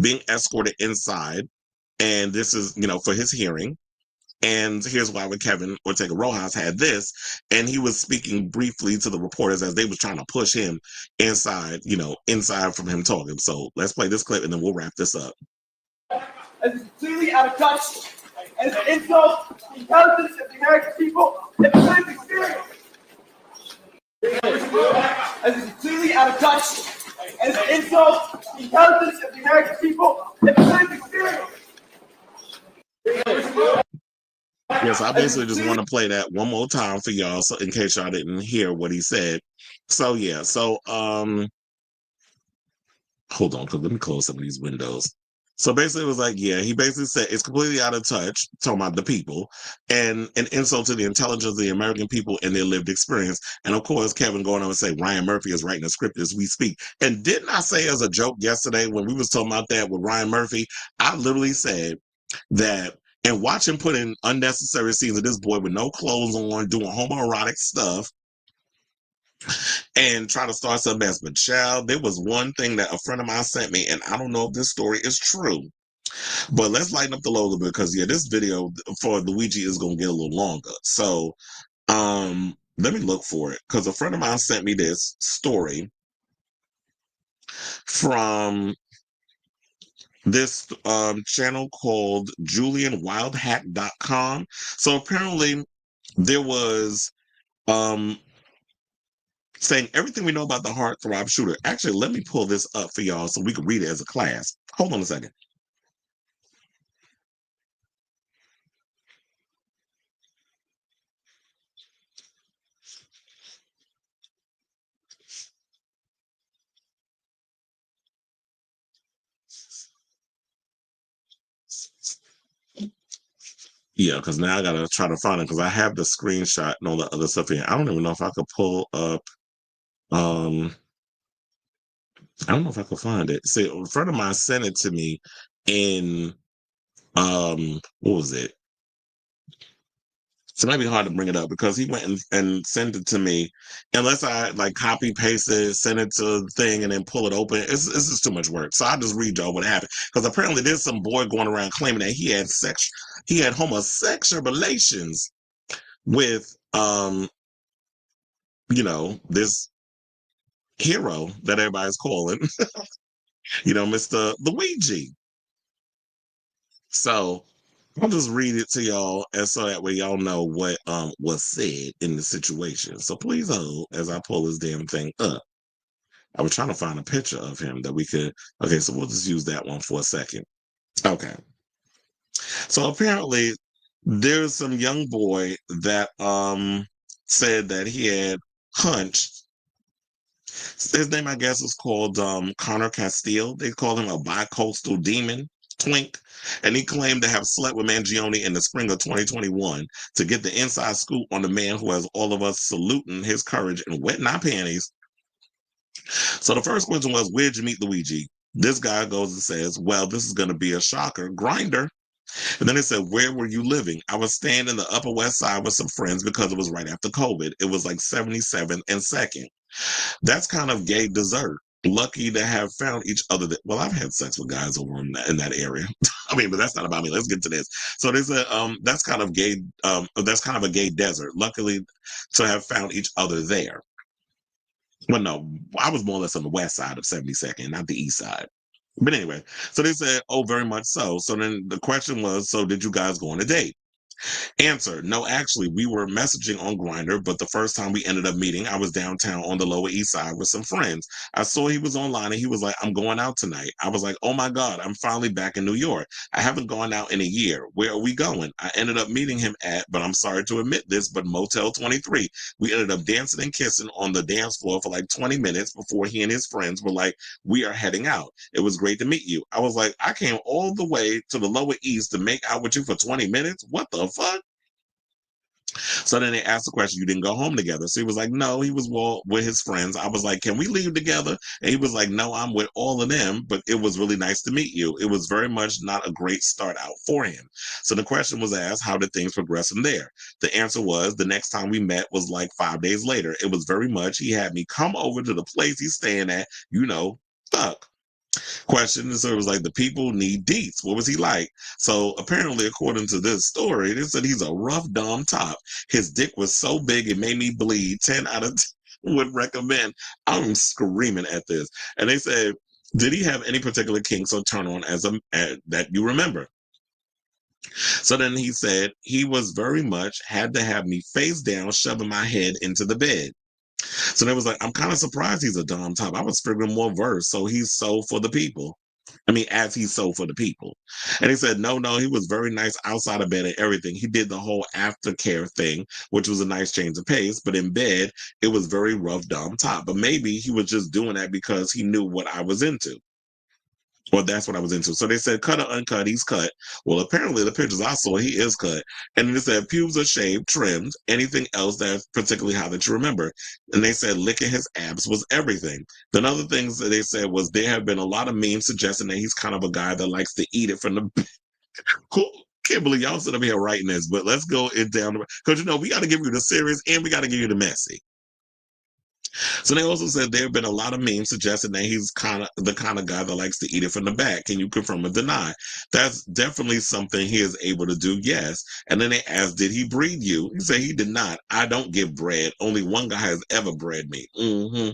Speaker 1: being escorted inside, and this is, for his hearing. And here's why when Kevin Ortega Rojas had this, and he was speaking briefly to the reporters as they was trying to push him inside, inside from him talking. So let's play this clip and then we'll wrap this up.
Speaker 2: As it's completely out of touch, as an insult to the intelligence of the American people and the lived experience. As it's completely out of touch, as an insult to the intelligence of the American people and the lived experience.
Speaker 1: Yes, I basically just want to play that one more time for y'all, so in case y'all didn't hear what he said. So yeah, hold on, let me close some of these windows. So basically, it was like, yeah, he basically said it's completely out of touch, talking about the people, and an insult to the intelligence of the American people and their lived experience. And of course, Kevin going on and say Ryan Murphy is writing a script as we speak. And didn't I say as a joke yesterday when we was talking about that with Ryan Murphy, I literally said that, and watch him put in unnecessary scenes of this boy with no clothes on, doing homoerotic stuff, and try to start some mess. But child, there was one thing that a friend of mine sent me, and I don't know if this story is true, but let's lighten up the load a bit, because yeah, this video for Luigi is gonna get a little longer. So let me look for it, because a friend of mine sent me this story from this channel called JulianWildHack.com. So apparently there was saying everything we know about the heartthrob shooter. Actually, let me pull this up for y'all so we can read it as a class. Hold on a second. Yeah, because now I gotta try to find it, because I have the screenshot and all the other stuff here. I don't even know if I could pull up. I don't know if I could find it. See, a friend of mine sent it to me in what was it? So it might be hard to bring it up, because he went and sent it to me. Unless I like copy paste it, send it to the thing, and then pull it open, it's just too much work. So I'll just read y'all what happened. Because apparently there's some boy going around claiming that he had homosexual relations with this hero that everybody's calling, Mr. Luigi. So I'll just read it to y'all, and so that way y'all know what was said in the situation. So please hold as I pull this damn thing up. I was trying to find a picture of him that we could. Okay, so we'll just use that one for a second. Okay. So apparently there's some young boy that said that he had hunched. His name, I guess, is called Connor Castile. They call him a bi-coastal demon, twink. And he claimed to have slept with Mangione in the spring of 2021 to get the inside scoop on the man who has all of us saluting his courage and wetting our panties. So the first question was, where'd you meet Luigi? This guy goes and says, well, this is going to be a shocker. Grinder. And then they said, where were you living? I was staying in the Upper West Side with some friends because it was right after COVID. It was like 77th and 2nd. That's kind of gay dessert. Lucky to have found each other. Well, I've had sex with guys over in that area. I mean, but that's not about me. Let's get to this. So there's that's kind of gay. That's kind of a gay desert. Luckily to have found each other there. Well, no, I was more or less on the west side of 72nd, not the east side. But anyway, so they said, oh, very much so. So then the question was, so did you guys go on a date? Answer, no, actually, we were messaging on Grindr, but the first time we ended up meeting, I was downtown on the Lower East Side with some friends. I saw he was online and he was like, I'm going out tonight. I was like, oh my God, I'm finally back in New York. I haven't gone out in a year. Where are we going? I ended up meeting him at, but I'm sorry to admit this, but Motel 23. We ended up dancing and kissing on the dance floor for like 20 minutes before he and his friends were like, we are heading out. It was great to meet you. I was like, I came all the way to the Lower East to make out with you for 20 minutes? What the fuck? So then they asked the question, you didn't go home together? So he was like, no, he was with his friends. I was like, can we leave together? And he was like, no, I'm with all of them, but it was really nice to meet you. It was very much not a great start out for him. So the question was asked, how did things progress from there? The answer was, the next time we met was like 5 days later. It was very much, he had me come over to the place he's staying at, fuck. Question. So it was like, the people need deets. What was he like? So apparently, according to this story, they said he's a rough, dumb top. His dick was so big it made me bleed. 10 out of 10 would recommend. I'm screaming at this. And they said, did he have any particular kinks or turn on that you remember? So then he said he was very much had to have me face down, shoving my head into the bed. So they was like, I'm kind of surprised he's a Dom top. I was figuring more verse. So he's so for the people. I mean, as he's so for the people. And he said, no, he was very nice outside of bed and everything. He did the whole aftercare thing, which was a nice change of pace. But in bed, it was very rough Dom top. But maybe he was just doing that because he knew what I was into. Well, that's what I was into. So they said, cut or uncut, he's cut. Well, apparently the pictures I saw, he is cut. And then they said, pubes are shaved, trimmed, anything else that's particularly high that you remember. And they said, licking his abs was everything. Then other things that they said was there have been a lot of memes suggesting that he's kind of a guy that likes to eat it from the... Cool. Can't believe y'all sit up here writing this, but let's go it down. Because, you know, we got to give you the serious and we got to give you the messy. So they also said there have been a lot of memes suggesting that he's the kind of guy that likes to eat it from the back. Can you confirm or deny? That's definitely something he is able to do, yes. And then they asked, did he breed you? He said he did not. I don't give bread. Only one guy has ever bred me. Mm-hmm.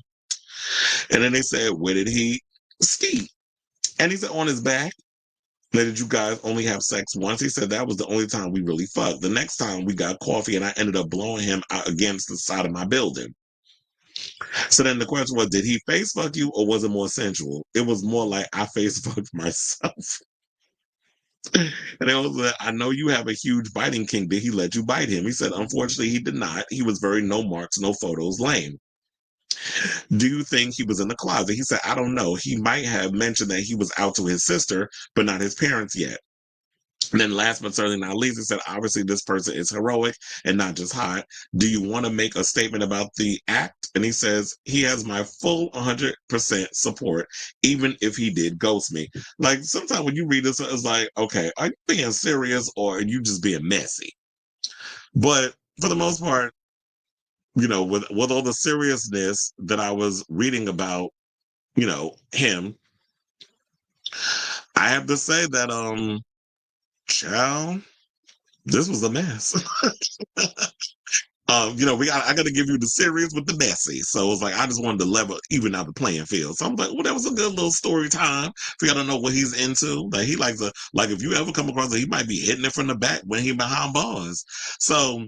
Speaker 1: And then they said, where did he ski? And he said, on his back. Now, did you guys only have sex once? He said that was the only time we really fucked. The next time we got coffee and I ended up blowing him out against the side of my building. So then the question was, did he face fuck you or was it more sensual? It was more like I face fucked myself. And they also said, I know you have a huge biting king. Did he let you bite him? He said, unfortunately, he did not. He was very no marks, no photos, lame. Do you think he was in the closet? He said, I don't know. He might have mentioned that he was out to his sister, but not his parents yet. And then last but certainly not least, he said, obviously this person is heroic and not just hot. Do you want to make a statement about the act? And he says, he has my full 100% support, even if he did ghost me. Like sometimes when you read this, it's like, okay, are you being serious or are you just being messy? But for the most part, you know, with all the seriousness that I was reading about, you know, him, I have to say that, child, this was a mess. You know, I got to give you the serious with the messy. So it's like I just wanted to level even out the playing field. So I'm like, well, that was a good little story time. For y'all to know what he's into. Like he likes to, like if you ever come across it, he might be hitting it from the back when he behind bars. So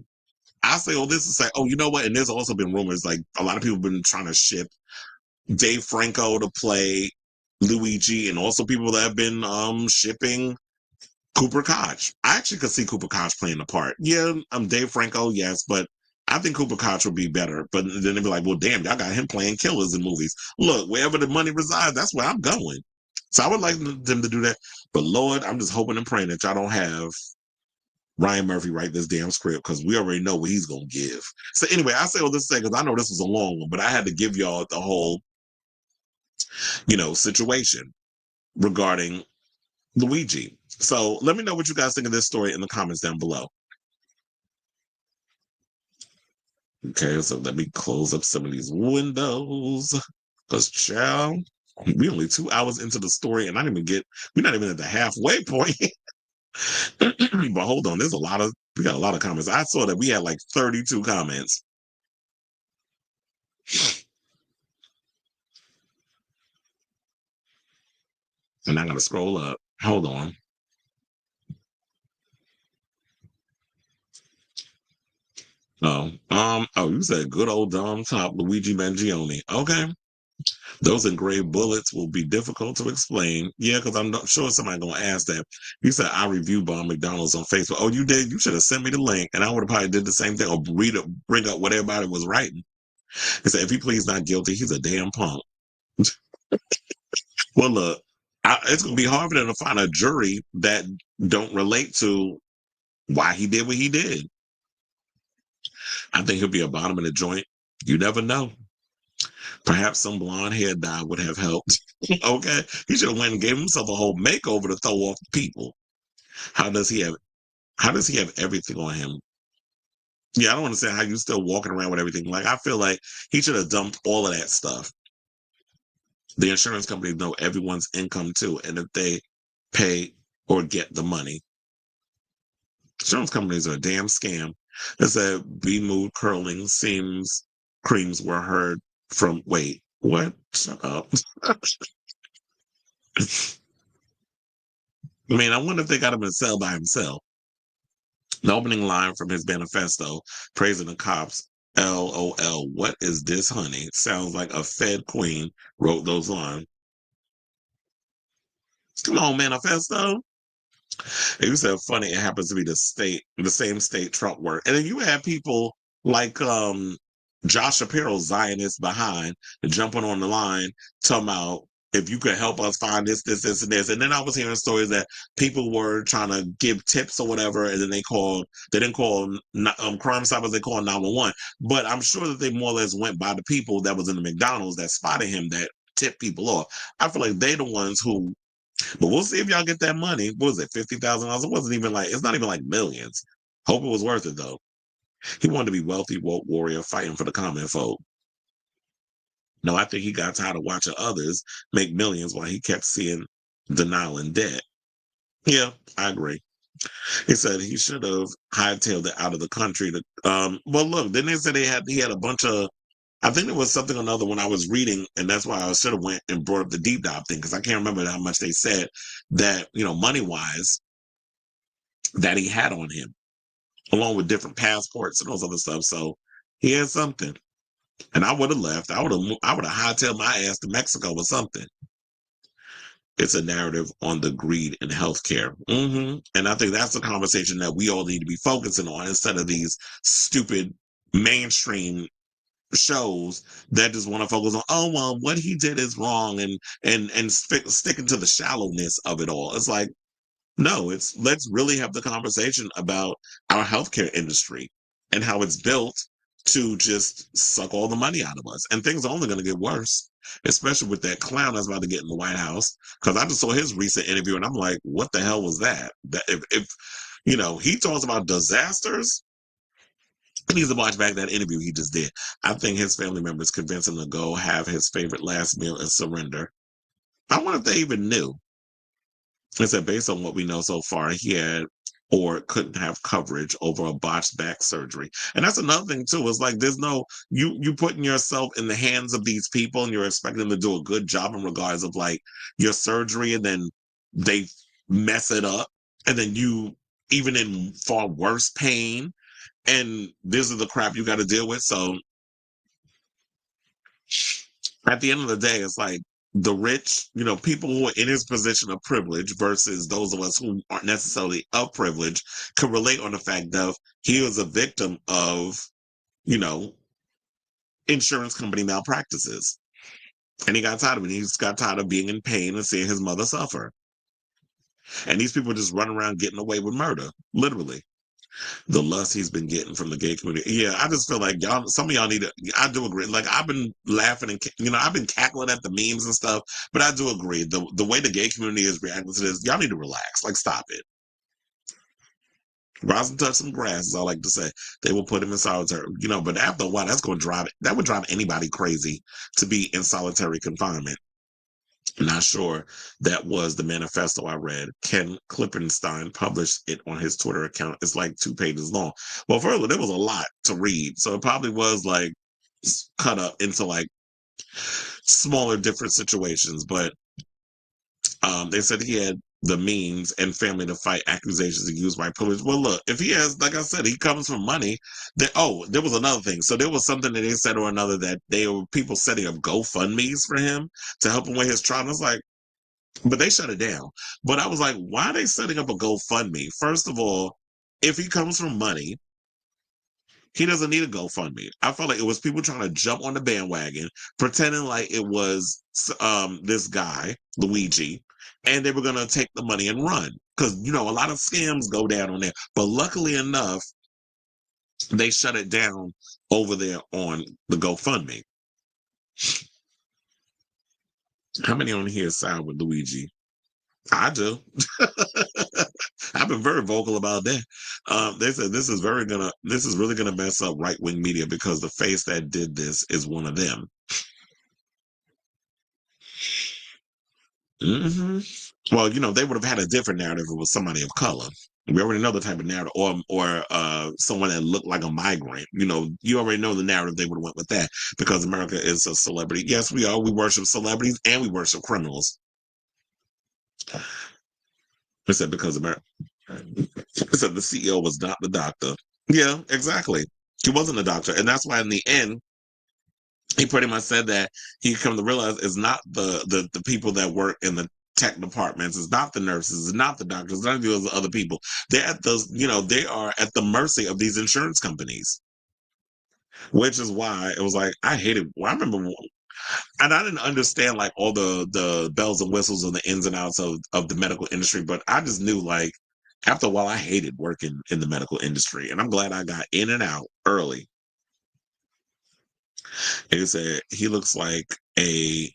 Speaker 1: I say all this to say, oh, you know what? And there's also been rumors like a lot of people have been trying to ship Dave Franco to play Luigi, and also people that have been shipping Cooper Koch. I actually could see Cooper Koch playing the part. Yeah, I'm Dave Franco, yes, but I think Cooper Koch would be better. But then they'd be like, well, damn, y'all got him playing killers in movies. Look, wherever the money resides, that's where I'm going. So I would like them to do that. But Lord, I'm just hoping and praying that y'all don't have Ryan Murphy write this damn script because we already know what he's going to give. So anyway, I say all this to say because I know this was a long one, but I had to give y'all the whole, you know, situation regarding Luigi. So let me know what you guys think of this story in the comments down below. Okay, so let me close up some of these windows. Because, child, we only 2 hours into the story and we're not even at the halfway point. But hold on, we got a lot of comments. I saw that we had like 32 comments. And I gotta scroll up. Hold on. You said good old Dom top Luigi Mangione. Okay. Those engraved bullets will be difficult to explain. Yeah, because I'm not sure somebody gonna ask that. You said I review bomb McDonald's on Facebook. Oh, you did? You should have sent me the link, and I would have probably did the same thing or bring up what everybody was writing. He said if he pleads not guilty, he's a damn punk. Well, look, it's gonna be hard for them to find a jury that don't relate to why he did what he did. I think he'll be a bottom in the joint. You never know. Perhaps some blonde hair dye would have helped. Okay, he should have went and gave himself a whole makeover to throw off people. How does he have? How does he have everything on him? Yeah, I don't understand how you still walking around with everything. Like I feel like he should have dumped all of that stuff. The insurance companies know everyone's income too, and if they pay or get the money. Insurance companies are a damn scam. They said B mood curling seems creams were heard from. Wait, what? Shut up. I mean, I wonder if they got him in cell by himself. The opening line from his manifesto, praising the cops, LOL, what is this, honey? Sounds like a Fed queen wrote those lines. Come on, manifesto. You said funny, it happens to be the same state Trump worked. And then you have people like Josh Shapiro, Zionist behind, jumping on the line, talking about if you could help us find this, this, this, and this. And then I was hearing stories that people were trying to give tips or whatever, and then they didn't call Crime Stoppers, they called 911. But I'm sure that they more or less went by the people that was in the McDonald's that spotted him that tipped people off. I feel like they're the ones who, but we'll see if y'all get that money. What was it, $50,000? It wasn't even like, it's not even like millions. Hope it was worth it though. He wanted to be wealthy, woke warrior fighting for the common folk. No, I think he got tired of watching others make millions while he kept seeing denial and debt. Yeah, I agree. He said he should have hightailed it out of the country. Well, look, then they said he had a bunch of. I think there was something or another when I was reading, and that's why I should have went and brought up the deep dive thing because I can't remember how much they said that money wise that he had on him, along with different passports and those other stuff. So he had something, and I would have left. I would have hightailed my ass to Mexico or something. It's a narrative on the greed in healthcare. And I think that's the conversation that we all need to be focusing on instead of these stupid mainstream shows that just want to focus on, oh, well, what he did is wrong and sticking to the shallowness of it all. It's like, no, let's really have the conversation about our healthcare industry and how it's built to just suck all the money out of us. And things are only going to get worse, especially with that clown that's about to get in the White House. Because I just saw his recent interview and I'm like, what the hell was that? That if he talks about disasters, he needs to watch back that interview he just did. I think his family members convinced him to go have his favorite last meal and surrender. I wonder if they even knew. It said, based on what we know so far, he had or couldn't have coverage over a botched back surgery. And that's another thing too. It's like there's no you putting yourself in the hands of these people and you're expecting them to do a good job in regards of like your surgery, and then they mess it up, and then you even in far worse pain, and this is the crap you got to deal with. So at the end of the day, it's like the rich, people who are in his position of privilege versus those of us who aren't necessarily of privilege can relate on the fact that he was a victim of, insurance company malpractices. And he got tired of it. He just got tired of being in pain and seeing his mother suffer. And these people just run around getting away with murder, literally. The lust he's been getting from the gay community. Yeah, I just feel like some of y'all need to, I do agree. Like I've been laughing and, I've been cackling at the memes and stuff, but I do agree. The way the gay community is reacting to this, y'all need to relax. Like stop it. Rise and touch some grass, is all I like to say. They will put him in solitary, but after a while, that would drive anybody crazy to be in solitary confinement. Not sure that was the manifesto I read. Ken Klippenstein published it on his Twitter account. It's like 2 pages long. Well, further, there was a lot to read. So it probably was like cut up into like smaller, different situations. But they said he had the means and family to fight accusations of used white privilege. Well, look, if he has, like I said, he comes from money. There was another thing. So there was something that they said or another that people setting up GoFundMe's for him to help him with his trauma. It's like, but they shut it down. But I was like, why are they setting up a GoFundMe? First of all, if he comes from money, he doesn't need a GoFundMe. I felt like it was people trying to jump on the bandwagon, pretending like it was this guy, Luigi, and they were going to take the money and run. Because, a lot of scams go down on there. But luckily enough, they shut it down over there on the GoFundMe. How many on here side with Luigi? I do. I've been very vocal about that. They said this is really gonna mess up right wing media because the face that did this is one of them. hmm Well, they would have had a different narrative if it was somebody of color. We already know the type of narrative, or someone that looked like a migrant. You already know the narrative they would have went with that because America is a celebrity. Yes, we are. We worship celebrities and we worship criminals. I said because America. I said the CEO was not the doctor. Yeah, exactly. He wasn't a doctor, and that's why in the end he pretty much said that he come to realize it's not the people that work in the tech departments, it's not the nurses, it's not the doctors, none of those other people. They're at those, they are at the mercy of these insurance companies, which is why it was like I hated. Well, I remember, and I didn't understand like all the bells and whistles and the ins and outs of the medical industry, but I just knew like after a while I hated working in the medical industry, and I'm glad I got in and out early. And he said he looks like a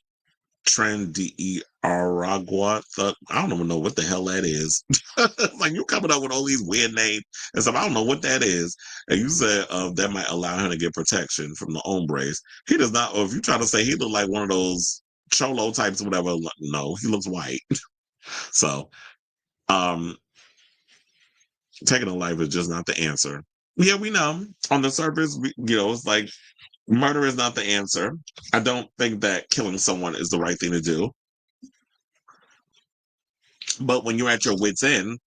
Speaker 1: trendy Aragua. I don't even know what the hell that is. Like you coming up with all these weird names and stuff. I don't know what that is. And you said that might allow him to get protection from the hombres. He does not. Or if you try to say he look like one of those cholo types or whatever, no, he looks white. So, um, taking a life is just not the answer. Yeah, we know on the surface, it's like murder is not the answer. I don't think that killing someone is the right thing to do. But when you're at your wit's end,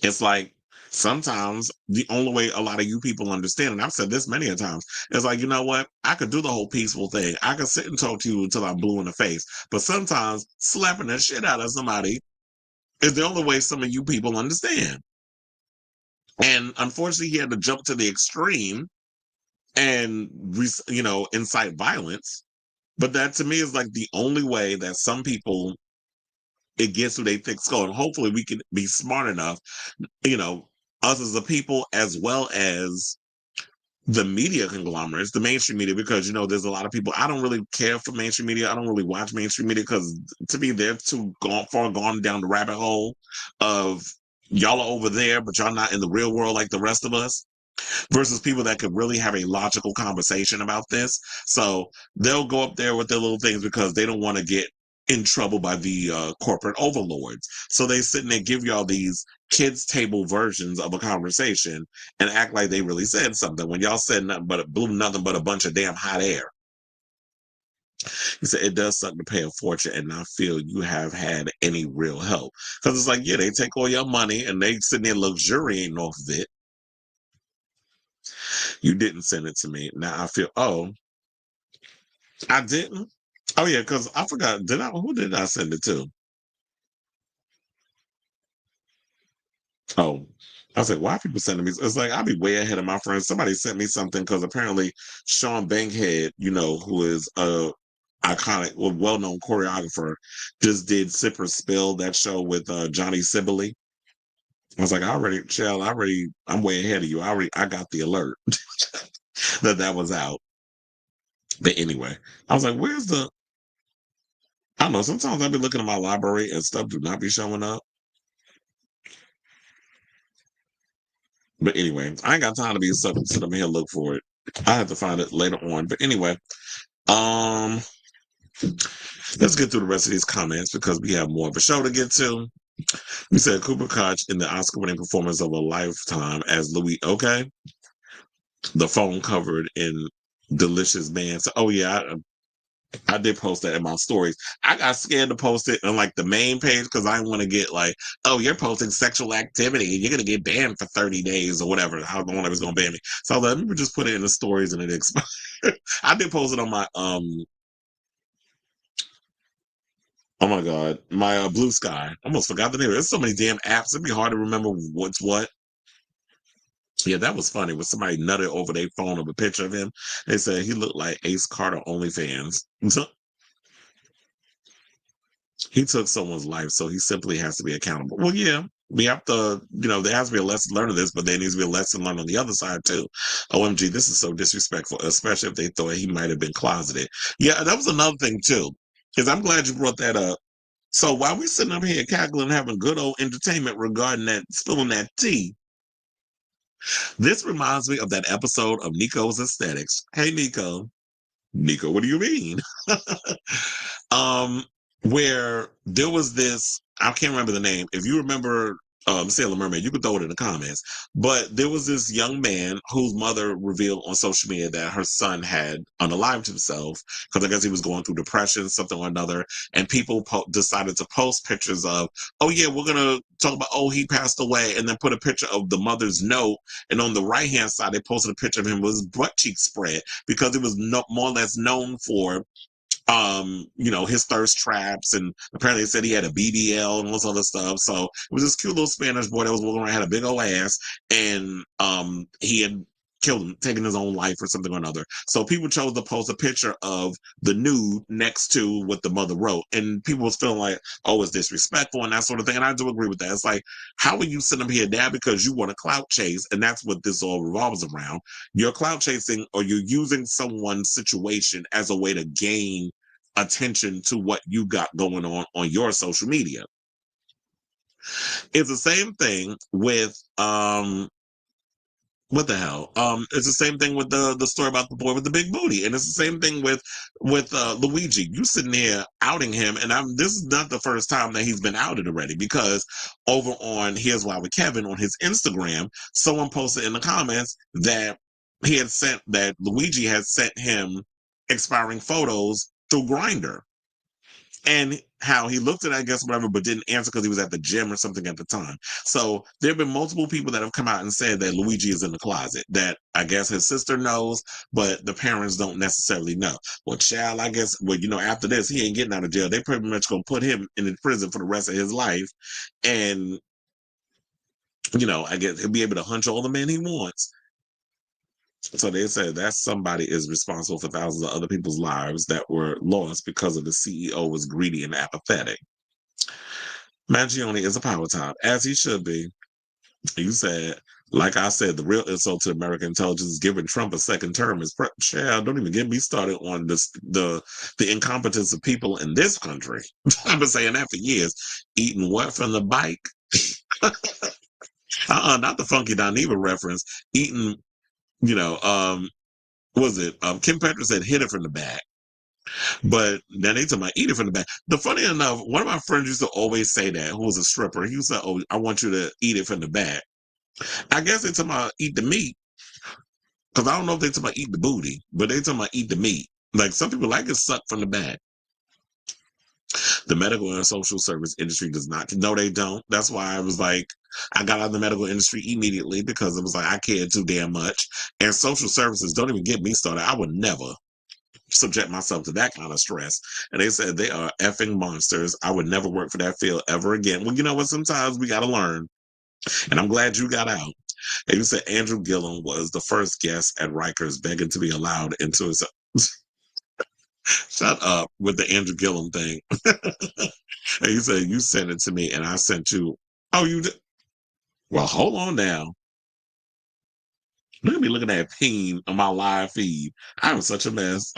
Speaker 1: it's like sometimes the only way a lot of you people understand, and I've said this many a times, is like, you know what? I could do the whole peaceful thing. I could sit and talk to you until I'm blue in the face. But sometimes slapping the shit out of somebody is the only way some of you people understand. And unfortunately, he had to jump to the extreme and, incite violence. But that to me is like the only way that some people it gets through their thick skull. And hopefully we can be smart enough, us as a people, as well as the media conglomerates, the mainstream media, because, there's a lot of people, I don't really care for mainstream media. I don't really watch mainstream media because to me, they're too far gone down the rabbit hole of y'all are over there, but y'all not in the real world like the rest of us. Versus people that could really have a logical conversation about this. So they'll go up there with their little things because they don't want to get in trouble by the corporate overlords. So they sit and they give y'all these kids' table versions of a conversation and act like they really said something when y'all said nothing but blew nothing but a bunch of damn hot air. He said it does suck to pay a fortune and not feel you have had any real help. Because it's like, yeah, they take all your money and they sit there luxuriating off of it. You didn't send it to me. Now I feel, I didn't. Oh yeah, because I forgot. Who did I send it to? Oh, I was like, why are people sending me? It's like I'll be way ahead of my friends. Somebody sent me something because apparently Sean Bankhead, who is a iconic, well-known choreographer, just did Sip or Spill, that show with Johnny Sibley. I was like, I'm way ahead of you. I got the alert that was out. But anyway, I was like, I don't know. Sometimes I'll be looking at my library and stuff do not be showing up. But anyway, I ain't got time to be sit up here and look for it. I have to find it later on. But anyway, um, let's get through the rest of these comments because we have more of a show to get to. We said Cooper Koch in the Oscar-winning performance of a lifetime as Louis. Okay, the phone covered in delicious man. So, oh yeah, I did post that in my stories. I got scared to post it on like the main page because I want to get like, oh, you're posting sexual activity and you're gonna get banned for 30 days or whatever. How long it was gonna ban me. So let me just put it in the stories and it expired. I did post it on my oh my god, my Blue Sky. I almost forgot the name. There's so many damn apps. It'd be hard to remember what's what. Yeah, that was funny. When somebody nutted over their phone of a picture of him, they said he looked like Ace Carter OnlyFans. He took someone's life, so he simply has to be accountable. Well, yeah, we have to, there has to be a lesson learned of this, but there needs to be a lesson learned on the other side too. OMG, this is so disrespectful, especially if they thought he might have been closeted. Yeah, that was another thing too, because I'm glad you brought that up. So while we're sitting up here cackling, having good old entertainment regarding that, spilling that tea, this reminds me of that episode of Nico's Aesthetics. Hey, Nico. Nico, what do you mean? um, where there was this, I can't remember the name. If you remember Sailor Mermaid, you could throw it in the comments. But there was this young man whose mother revealed on social media that her son had unalived himself because I guess he was going through depression, something or another. And people decided to post pictures of, oh yeah, we're going to talk about, oh, he passed away. And then put a picture of the mother's note. And on the right-hand side, they posted a picture of him with his butt cheek spread because it was more or less known for his thirst traps, and apparently they said he had a BBL and all this other stuff. So it was this cute little Spanish boy that was walking around, had a big old ass, and he had killed him, taken his own life or something or another. So people chose to post a picture of the nude next to what the mother wrote, and people was feeling like, oh, it's disrespectful and that sort of thing. And I do agree with that. It's like, how are you sitting up here now because you want to clout chase? And that's what this all revolves around. You're clout chasing, or you're using someone's situation as a way to gain attention to what you got going on your social media. It's the same thing with what the hell? It's the same thing with the story about the boy with the big booty, and it's the same thing with Luigi. You sitting there outing him, and this is not the first time that he's been outed already, because over on Here's Why with Kevin on his Instagram, someone posted in the comments that Luigi had sent him expiring photos through Grindr, and how he looked at it, I guess, whatever, but didn't answer because he was at the gym or something at the time. So there have been multiple people that have come out and said that Luigi is in the closet, that I guess his sister knows, but the parents don't necessarily know. Well, child, I guess, after this, he ain't getting out of jail. They pretty much going to put him in prison for the rest of his life. And, I guess he'll be able to hunch all the men he wants. So they said that somebody is responsible for thousands of other people's lives that were lost because of the CEO was greedy and apathetic. Mangione is a power top, as he should be. You said, like I said, the real insult to American intelligence is giving Trump a second term. Child, don't even get me started on this, the incompetence of people in this country. I've been saying that for years. Eating what from the bike? Not the Funky Dineva reference. Eating, was it Kim Petras said hit it from the back, but then they talking about eat it from the back. The funny enough, one of my friends used to always say that, who was a stripper. He used to say, oh, I want you to eat it from the back. I guess they talking about eat the meat, because I don't know if they talking about eat the booty, but they talking about eat the meat. Like, some people like it sucked from the back. The medical and social service industry does not. No, they don't. That's why I was like, I got out of the medical industry immediately, because it was like, I cared too damn much. And social services, don't even get me started. I would never subject myself to that kind of stress. And they said they are effing monsters. I would never work for that field ever again. Well, you know what? Sometimes we got to learn. And I'm glad you got out. And you said Andrew Gillum was the first guest at Rikers begging to be allowed into his. Shut up with the Andrew Gillum thing. And you said you sent it to me and I sent you. Oh, you did? Well, hold on now. Look at me looking at Payne on my live feed. I'm such a mess.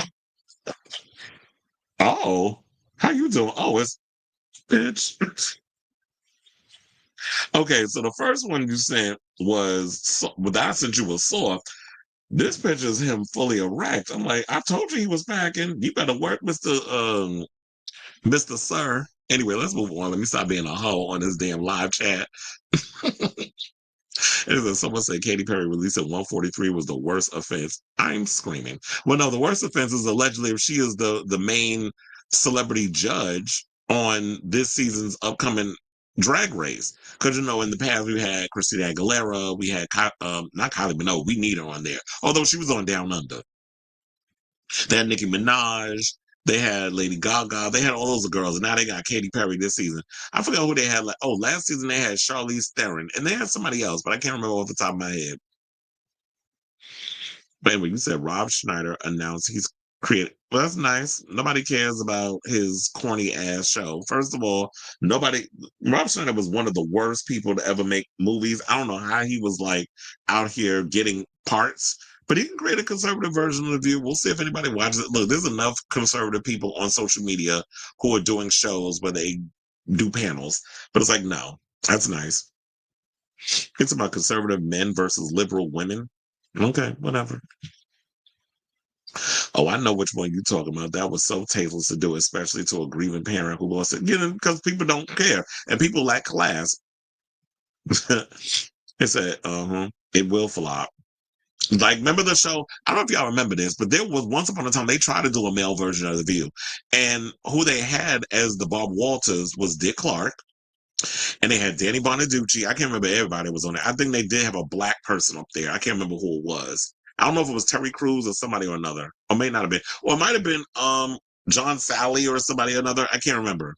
Speaker 1: Oh, how you doing? Oh, it's bitch. Okay, so the first one you sent was, what I sent you was soft. This picture is him fully erect. I'm like, I told you he was packing. You better work, Mr. Sir. Anyway, let's move on. Let me stop being a hoe on this damn live chat. Someone said Katy Perry releasing 143 was the worst offense. I'm screaming. Well, no, the worst offense is allegedly if she is the main celebrity judge on this season's upcoming drag race. Because, in the past we had Christina Aguilera, we had, not Kylie Minogue, we need her on there. Although she was on Down Under. They had Nicki Minaj. They had Lady Gaga. They had all those girls. And now they got Katy Perry this season. I forgot who they had. Last season they had Charlize Theron. And they had somebody else, but I can't remember off the top of my head. But anyway, you said Rob Schneider announced he's created. Well, that's nice. Nobody cares about his corny ass show. First of all, Rob Schneider was one of the worst people to ever make movies. I don't know how he was out here getting parts. But he can create a conservative version of The View. We'll see if anybody watches it. Look, there's enough conservative people on social media who are doing shows where they do panels. But it's like, no, that's nice. It's about conservative men versus liberal women. Okay, whatever. Oh, I know which one you're talking about. That was so tasteless to do, especially to a grieving parent who lost it. Because people don't care and people lack class. It said, it will flop. Like, remember the show? I don't know if y'all remember this, but there was once upon a time they tried to do a male version of The View. And who they had as the Bob Walters was Dick Clark. And they had Danny Bonaducci. I can't remember everybody was on it. I think they did have a black person up there. I can't remember who it was. I don't know if it was Terry Crews or somebody or another. Or may not have been. Or it might have been John Sally or somebody or another. I can't remember.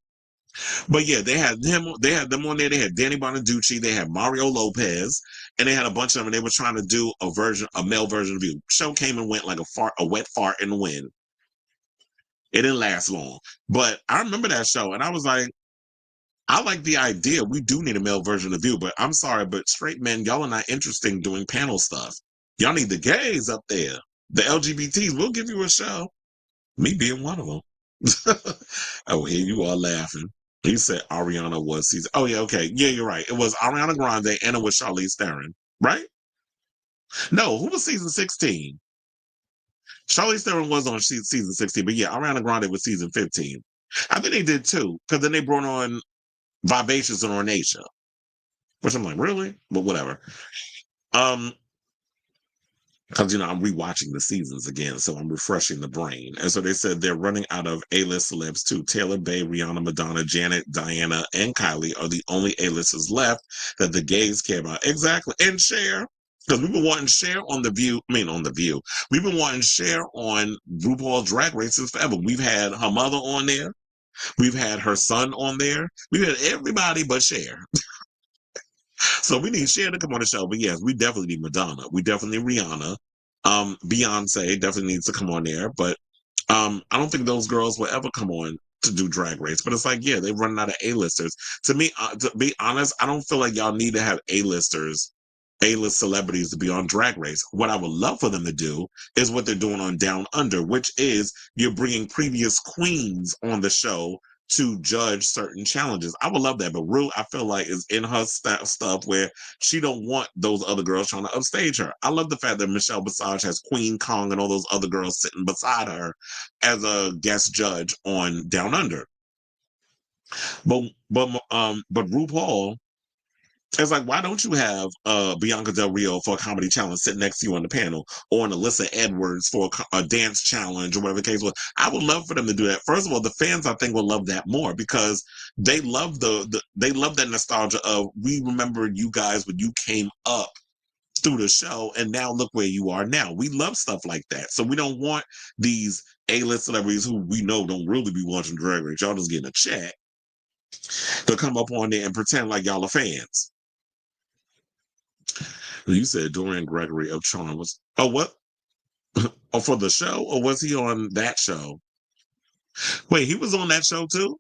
Speaker 1: But yeah, they had them on there. They had Danny Bonaducci, they had Mario Lopez, and they had a bunch of them, and they were trying to do a male version of You. Show came and went like a wet fart in the wind. It didn't last long. But I remember that show, and I was like, I like the idea. We do need a male version of You, but I'm sorry, but straight men, y'all are not interested in doing panel stuff. Y'all need the gays up there. The LGBTs, we'll give you a show. Me being one of them. Oh, here you are laughing. He said Ariana was season. Oh, yeah, okay. Yeah, you're right. It was Ariana Grande and it was Charlize Theron, right? No, who was season 16? Charlize Theron was on season 16, but yeah, Ariana Grande was season 15. I think they did too, because then they brought on Vivacious and Ornacia, which I'm like, really? But whatever. Because I'm rewatching the seasons again, so I'm refreshing the brain. And so they said they're running out of A-list celebs too. Taylor Bay, Rihanna, Madonna, Janet, Diana, and Kylie are the only A-listers left that the gays care about. Exactly. And Cher. Because we've been wanting Cher on The View. On The View. We've been wanting Cher on RuPaul's Drag Race since forever. We've had her mother on there. We've had her son on there. We've had everybody but Cher. So we need Cher to come on the show. But yes, we definitely need Madonna. We definitely need Rihanna. Beyonce definitely needs to come on there. But I don't think those girls will ever come on to do Drag Race. But it's like, yeah, they're running out of A-listers. To me, to be honest, I don't feel like y'all need to have A-listers, A-list celebrities to be on Drag Race. What I would love for them to do is what they're doing on Down Under, which is you're bringing previous queens on the show to judge certain challenges. I would love that, but Rue, I feel like is in her stuff where she don't want those other girls trying to upstage her. I love the fact that Michelle Visage has Queen Kong and all those other girls sitting beside her as a guest judge on Down Under. But RuPaul, it's like, why don't you have Bianca Del Rio for a comedy challenge sitting next to you on the panel, or an Alyssa Edwards for a dance challenge, or whatever the case was? I would love for them to do that. First of all, the fans, I think, will love that more because they love they love that nostalgia of, we remember you guys when you came up through the show, and now look where you are now. We love stuff like that. So we don't want these A-list celebrities who we know don't really be watching Drag Race. Y'all just getting a check to come up on there and pretend like y'all are fans. You said Dorian Gregory of Charm was. Oh, what? Oh, for the show, or was he on that show? Wait, he was on that show too.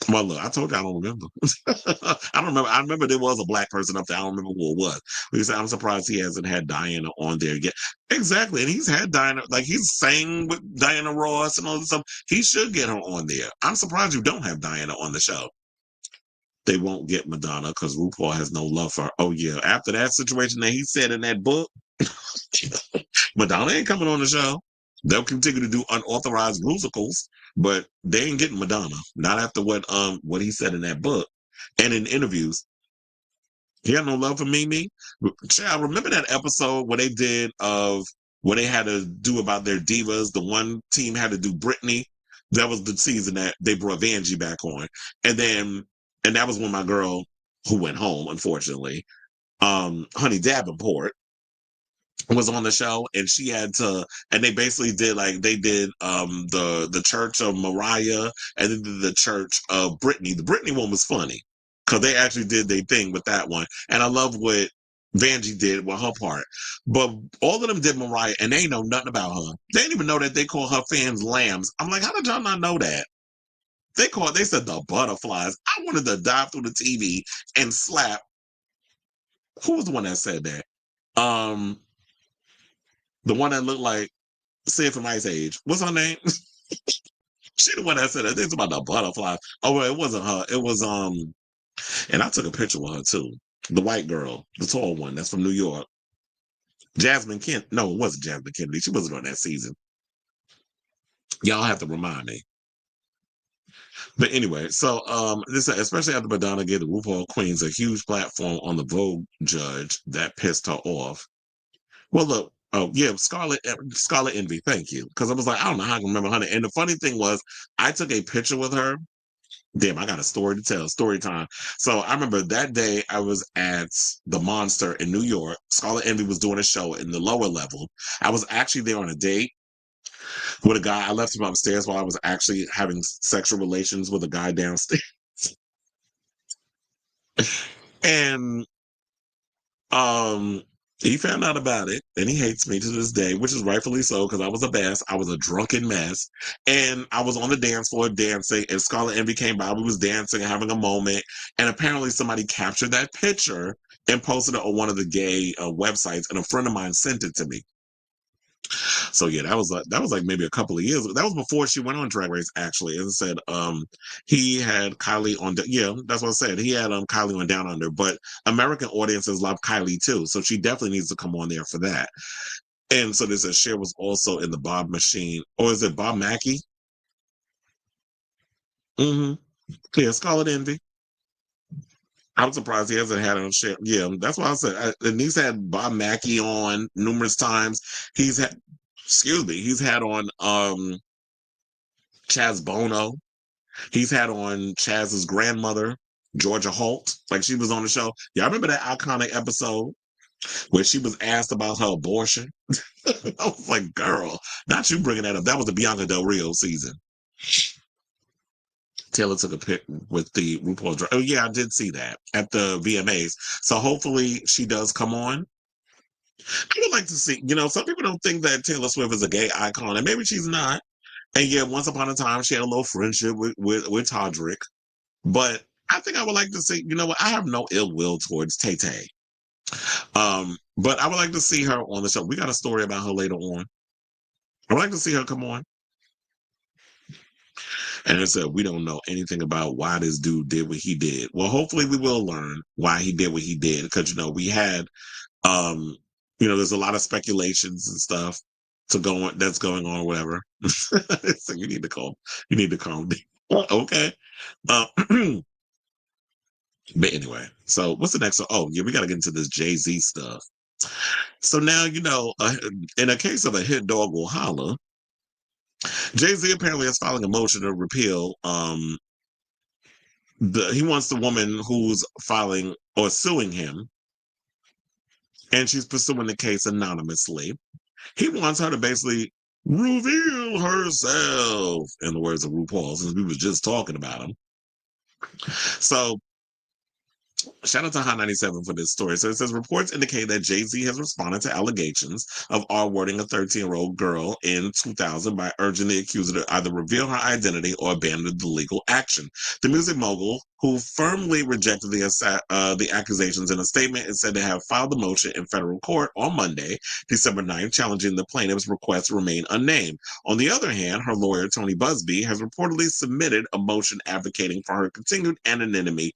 Speaker 1: Well, look, I told you I don't remember. I don't remember. I remember there was a black person up there. I don't remember who it was. But said, I'm surprised he hasn't had Diana on there yet. Exactly, and he's had Diana. Like, he's sang with Diana Ross and all this stuff. He should get her on there. I'm surprised you don't have Diana on the show. They won't get Madonna because RuPaul has no love for her. Oh yeah, after that situation that he said in that book, Madonna ain't coming on the show. They'll continue to do unauthorized musicals, but they ain't getting Madonna. Not after what he said in that book and in interviews. He had no love for Mimi. Child, remember that episode where they did where they had to do about their divas? The one team had to do Britney. That was the season that they brought Vanjie back on. And that was when my girl, who went home, unfortunately, Honey Davenport, was on the show, and she had to, and they basically did the Church of Mariah, and then the Church of Britney. The Britney one was funny because they actually did their thing with that one, and I love what Vanjie did with her part. But all of them did Mariah, and they ain't know nothing about her. They didn't even know that they call her fans lambs. I'm like, how did y'all not know that? They said the butterflies. I wanted to dive through the TV and slap. Who was the one that said that? The one that looked like Sid from Ice Age. What's her name? She the one that said that. It's about the butterflies. Oh, well, it wasn't her. It was and I took a picture with her too. The white girl, the tall one, that's from New York. Jasmine Kent. No, it wasn't Jasmine Kennedy. She wasn't on that season. Y'all have to remind me. But anyway, so this especially after Madonna gave the RuPaul Queens a huge platform on the Vogue judge that pissed her off. Well, look, oh yeah, Scarlet Envy. Thank you, because I was like, I don't know how I can remember her name. And the funny thing was, I took a picture with her. Damn, I got a story to tell. Story time. So I remember that day I was at the Monster in New York. Scarlet Envy was doing a show in the lower level. I was actually there on a date with a guy. I left him upstairs while I was actually having sexual relations with a guy downstairs. And um he found out about it and he hates me to this day, which is rightfully so, because I was a mess. I was a drunken mess. And I was on the dance floor dancing, and Scarlet Envy came by. We was dancing and having a moment. And apparently somebody captured that picture and posted it on one of the gay websites, and a friend of mine sent it to me. So yeah, that was like maybe a couple of years. That was before she went on Drag Race, actually. And said he had Kylie on yeah, that's what I said. He had Kylie on Down Under, but American audiences love Kylie too. So she definitely needs to come on there for that. And so there's a Cher was also in the Bob Machine, or is it Bob Mackey? Mm-hmm. Yeah, Scarlet Envy. I'm surprised he hasn't had on Cher. Yeah, that's why I said. And he's had Bob Mackey on numerous times. He's had, excuse me, he's had on Chaz Bono. He's had on Chaz's grandmother, Georgia Holt. Like, she was on the show. Yeah, I remember that iconic episode where she was asked about her abortion. I was like, girl, not you bringing that up. That was the Bianca Del Rio season. Taylor took a pic with the RuPaul. Oh, yeah, I did see that at the VMAs. So hopefully she does come on. I would like to see, some people don't think that Taylor Swift is a gay icon, and maybe she's not. And yet, once upon a time, she had a little friendship with Todrick. But I think I would like to see, what? I have no ill will towards Tay Tay. But I would like to see her on the show. We got a story about her later on. I would like to see her come on. And it said, we don't know anything about why this dude did what he did. Well, hopefully we will learn why he did what he did. Because, we had, there's a lot of speculations and stuff that's going on, whatever. So you need to calm down. Okay. But anyway, so what's the next one? Oh, yeah, we got to get into this Jay-Z stuff. So now, in a case of a hit dog will holler, Jay-Z apparently is filing a motion to repeal. He wants the woman who's filing or suing him, and she's pursuing the case anonymously. He wants her to basically reveal herself, in the words of RuPaul, since we was just talking about him. So shout out to Hot 97 for this story. So it says reports indicate that Jay-Z has responded to allegations of R-wording a 13-year-old girl in 2000 by urging the accuser to either reveal her identity or abandon the legal action. The music mogul, who firmly rejected the accusations in a statement, and said to have filed the motion in federal court on Monday, December 9th, challenging the plaintiff's request to remain unnamed. On the other hand, her lawyer, Tony Busby, has reportedly submitted a motion advocating for her continued anonymity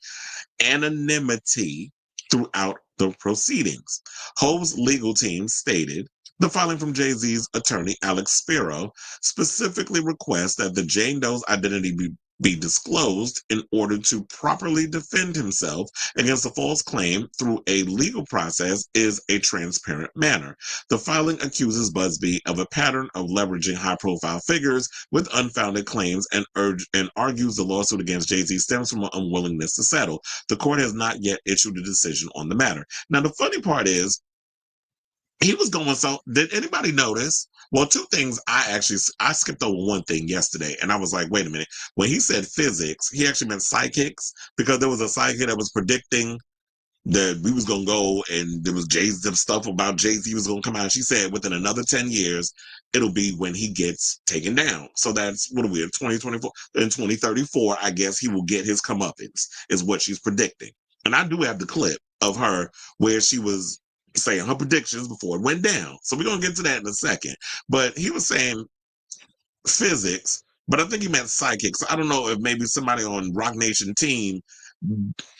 Speaker 1: throughout the proceedings. Hov's legal team stated the filing from Jay-Z's attorney, Alex Spiro, specifically requests that the Jane Doe's identity be disclosed in order to properly defend himself against a false claim through a legal process is a transparent manner. The filing accuses Busby of a pattern of leveraging high-profile figures with unfounded claims and argues the lawsuit against Jay-Z stems from an unwillingness to settle. The court has not yet issued a decision on the matter. Now, the funny part is, he was going, so did anybody notice? Well, two things. I skipped over one thing yesterday, and I was like, wait a minute. When he said physics, he actually meant psychics, because there was a psychic that was predicting that we was going to go, and there was Jay-Z stuff about Jay-Z was going to come out. And she said within another 10 years, it'll be when he gets taken down. So that's, what are we, in 2024? In 2034, I guess he will get his comeuppance, is what she's predicting. And I do have the clip of her where she was saying her predictions before it went down. So we're going to get to that in a second. But he was saying physics, but I think he meant psychics. I don't know if maybe somebody on Rock Nation team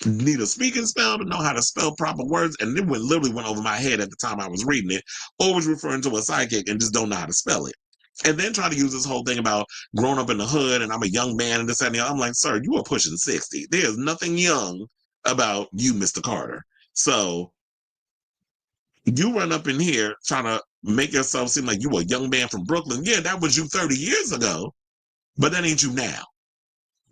Speaker 1: need a speaking spell to know how to spell proper words, and it literally went over my head at the time I was reading it, or was referring to a psychic and just don't know how to spell it. And then try to use this whole thing about growing up in the hood and I'm a young man and this and the other. I'm like, sir, you are pushing 60. There's nothing young about you, Mr. Carter. So you run up in here trying to make yourself seem like you a young man from Brooklyn. Yeah, that was you 30 years ago, but that ain't you now.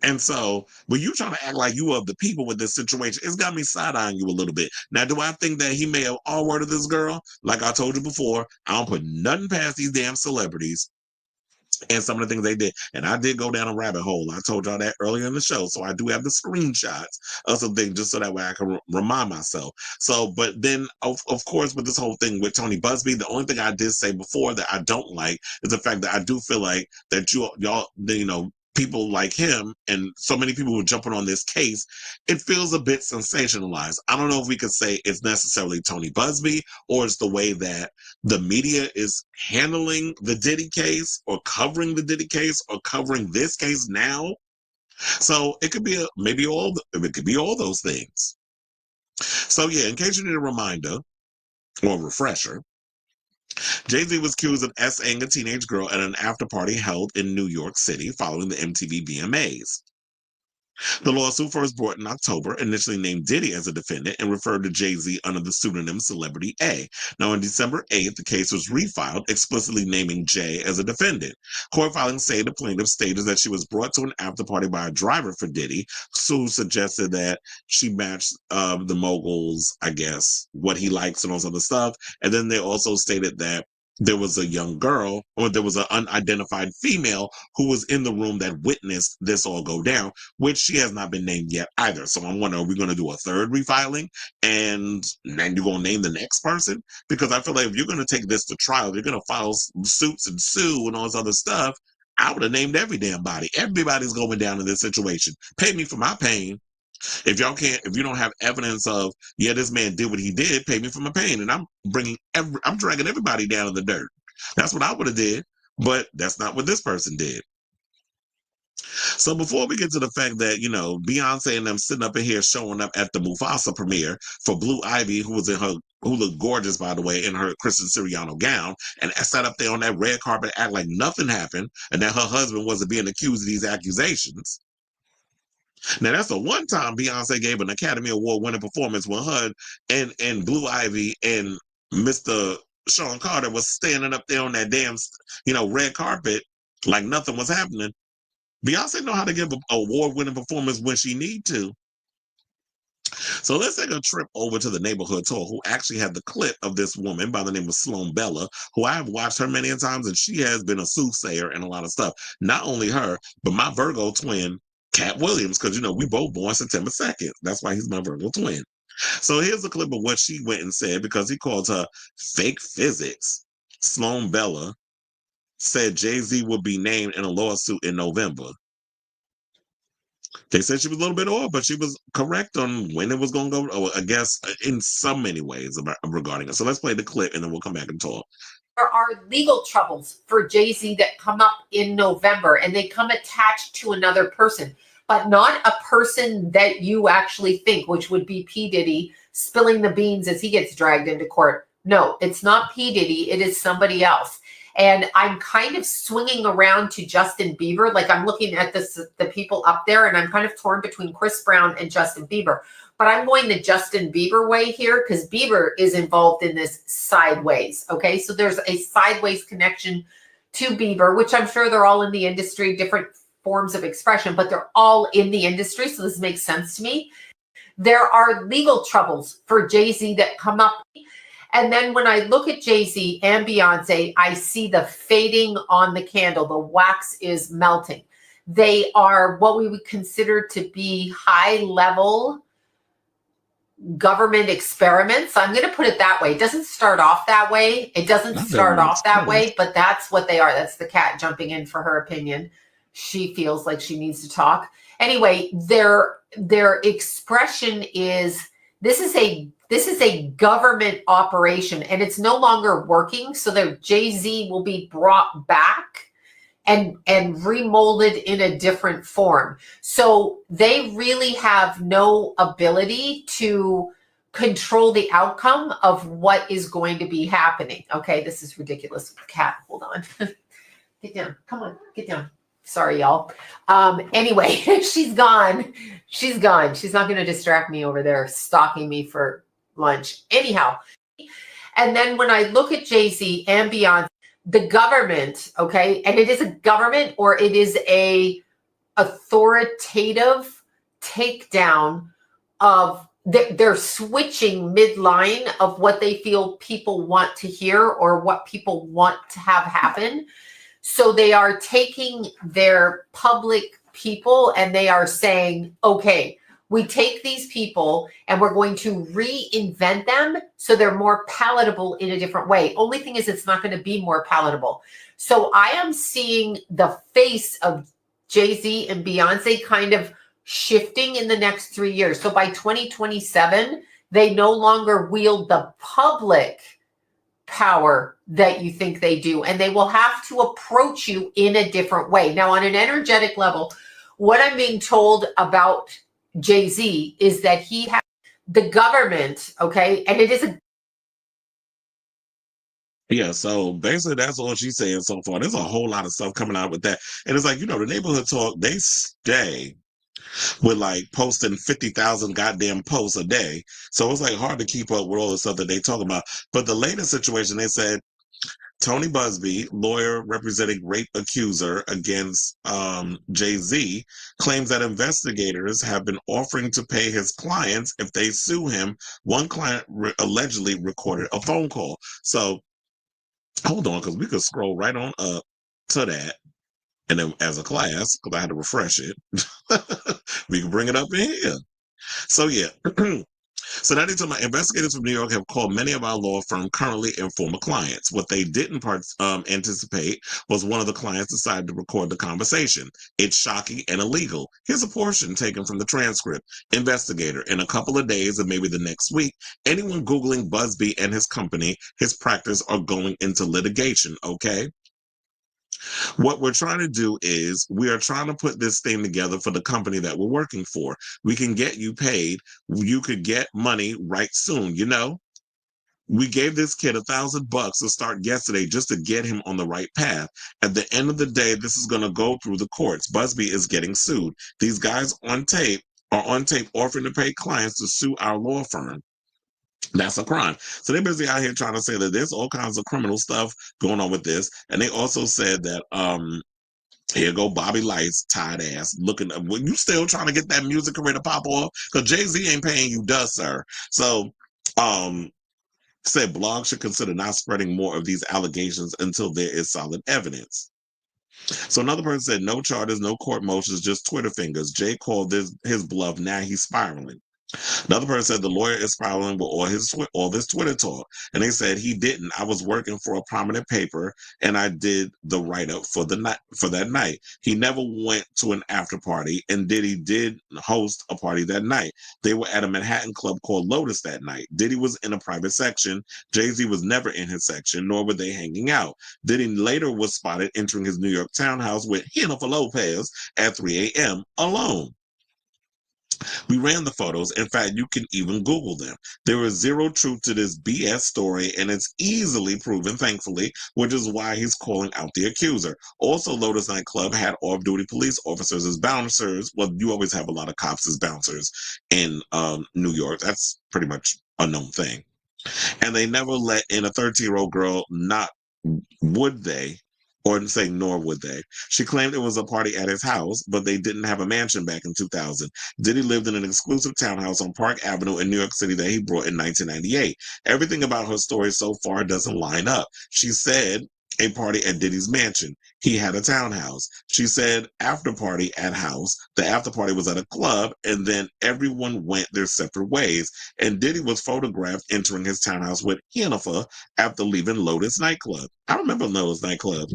Speaker 1: And so when you trying to act like you are the people with this situation, it's got me side-eyeing you a little bit. Now, do I think that he may have all-worded this girl? Like I told you before, I don't put nothing past these damn celebrities and some of the things they did. And I did go down a rabbit hole. I told y'all that earlier in the show. So I do have the screenshots of some things just so that way I can remind myself. So, but then, of course, with this whole thing with Tony Busby, the only thing I did say before that I don't like is the fact that I do feel like that y'all, people like him and so many people were jumping on this case, it feels a bit sensationalized. I don't know if we could say it's necessarily Tony Busby or it's the way that the media is handling the Diddy case or covering the Diddy case or covering this case now. So it could be it could be all those things. So yeah, in case you need a reminder or a refresher, Jay-Z was accused of S-ing a teenage girl at an after party held in New York City following the MTV VMAs. The lawsuit first brought in October initially named Diddy as a defendant and referred to Jay-Z under the pseudonym Celebrity A. Now, on December 8th, the case was refiled, explicitly naming Jay as a defendant. Court filings say the plaintiff stated that she was brought to an after party by a driver for Diddy, who suggested that she matched the mogul's, I guess, what he likes and all this other stuff. And then they also stated that there was a young girl, or there was an unidentified female who was in the room that witnessed this all go down, which she has not been named yet either. So I'm wondering, are we going to do a third refiling and then you're going to name the next person? Because I feel like if you're going to take this to trial, you're going to file suits and sue and all this other stuff. I would have named every damn body. Everybody's going down in this situation. Pay me for my pain. If you don't have evidence of, yeah, this man did what he did, pay me for my pain. And I'm dragging everybody down in the dirt. That's what I would have did, but that's not what this person did. So before we get to the fact that, Beyonce and them sitting up in here showing up at the Mufasa premiere for Blue Ivy, who looked gorgeous, by the way, in her Kristen Siriano gown, and sat up there on that red carpet, act like nothing happened, and that her husband wasn't being accused of these accusations. Now, that's the one time Beyonce gave an Academy Award winning performance when her and Blue Ivy and Mr. Sean Carter was standing up there on that damn, red carpet like nothing was happening. Beyonce know how to give an award winning performance when she need to. So let's take a trip over to the neighborhood tour, who actually had the clip of this woman by the name of Sloan Bella, who I have watched her many times, and she has been a soothsayer and a lot of stuff. Not only her, but my Virgo twin, Cat Williams, because, we both born September 2nd. That's why he's my Virgo twin. So here's a clip of what she went and said, because he called her fake physics. Sloan Bella said Jay-Z would be named in a lawsuit in November. They said she was a little bit off, but she was correct on when it was going to go, I guess, in so many ways regarding it. So let's play the clip, and then we'll come back and talk.
Speaker 3: There are legal troubles for Jay-Z that come up in November, and they come attached to another person, but not a person that you actually think, which would be P. Diddy spilling the beans as he gets dragged into court. No, it's not P. Diddy. It is somebody else. And I'm kind of swinging around to Justin Bieber. Like, I'm looking at the people up there, and I'm kind of torn between Chris Brown and Justin Bieber. But I'm going the Justin Bieber way here because Bieber is involved in this sideways. Okay, so there's a sideways connection to Bieber, which I'm sure they're all in the industry, different forms of expression, but they're all in the industry. So this makes sense to me. There are legal troubles for Jay-Z that come up. And then when I look at Jay-Z and Beyonce, I see the fading on the candle. The wax is melting. They are what we would consider to be high-level government experiments. I'm going to put it that way. It doesn't start off that way. It doesn't start off that way, but that's what they are. That's the cat jumping in for her opinion. She feels like she needs to talk. Anyway, their expression is this is a government operation, and it's no longer working. So that Jay-Z will be brought back and remolded in a different form. So they really have no ability to control the outcome of what is going to be happening. Okay, this is ridiculous. Cat, hold on. Get down. Come on, get down. Sorry, y'all. Anyway, she's gone. She's gone. She's not going to distract me over there, stalking me for lunch. Anyhow, and then when I look at Jay-Z and Beyonce, the government, okay, and it is a government or it is a authoritative takedown of they're switching midline of what they feel people want to hear or what people want to have happen. So they are taking their public people and they are saying, okay, we take these people and we're going to reinvent them so they're more palatable in a different way. Only thing is it's not going to be more palatable. So I am seeing the face of Jay-Z and Beyonce kind of shifting in the next 3 years. So by 2027, they no longer wield the public power that you think they do, and they will have to approach you in a different way. Now, on an energetic level, what I'm being told about Jay-Z is that he has the government, okay, and it is a
Speaker 1: Yeah, so basically that's all she's saying so far. There's a whole lot of stuff coming out with that. And it's like, the neighborhood talk, they stay with like posting 50,000 goddamn posts a day. So it's like hard to keep up with all the stuff that they talk about. But the latest situation, they said Tony Busby, lawyer representing rape accuser against Jay-Z, claims that investigators have been offering to pay his clients if they sue him. One client allegedly recorded a phone call. So hold on, because we could scroll right on up to that. And then as a class, because I had to refresh it, we can bring it up in here. So yeah. So now they're talking about investigators from New York have called many of our law firm currently and former clients. What they didn't anticipate was one of the clients decided to record the conversation. It's shocking and illegal. Here's a portion taken from the transcript. Investigator, in a couple of days or maybe the next week, anyone Googling Busby and his company, his practice are going into litigation, okay? What we're trying to do is we are trying to put this thing together for the company that we're working for. We can get you paid. You could get money right soon. We gave this kid $1,000 to start yesterday just to get him on the right path. At the end of the day, this is going to go through the courts. Busby is getting sued. These guys on tape are on tape offering to pay clients to sue our law firm. That's a crime. So they're busy out here trying to say that there's all kinds of criminal stuff going on with this. And they also said that here go Bobby Lights, tired ass, looking up. When you still trying to get that music career to pop off? Because Jay-Z ain't paying you dust, sir. So said blogs should consider not spreading more of these allegations until there is solid evidence. So another person said no charges, no court motions, just Twitter fingers. Jay called this his bluff. Now he's spiraling. Another person said the lawyer is spiraling with all this Twitter talk. And they said he didn't. I was working for a prominent paper and I did the write-up for that night. He never went to an after party, and Diddy did host a party that night. They were at a Manhattan club called Lotus that night. Diddy was in a private section. Jay-Z was never in his section, nor were they hanging out. Diddy later was spotted entering his New York townhouse with Jennifer Lopez at 3 a.m. alone. We ran the photos. In fact, you can even Google them. There is zero truth to this BS story, and it's easily proven, thankfully, which is why he's calling out the accuser. Also, Lotus nightclub had off-duty police officers as bouncers. Well, you always have a lot of cops as bouncers in New York. That's pretty much a known thing. And they never let in a 13-year-old girl, not would they? Or say, nor would they. She claimed it was a party at his house, but they didn't have a mansion back in 2000. Diddy lived in an exclusive townhouse on Park Avenue in New York City that he brought in 1998. Everything about her story so far doesn't line up. She said a party at Diddy's mansion. He had a townhouse. She said after party at house. The after party was at a club, and then everyone went their separate ways. And Diddy was photographed entering his townhouse with Jennifer after leaving Lotus nightclub. I remember Lotus nightclub.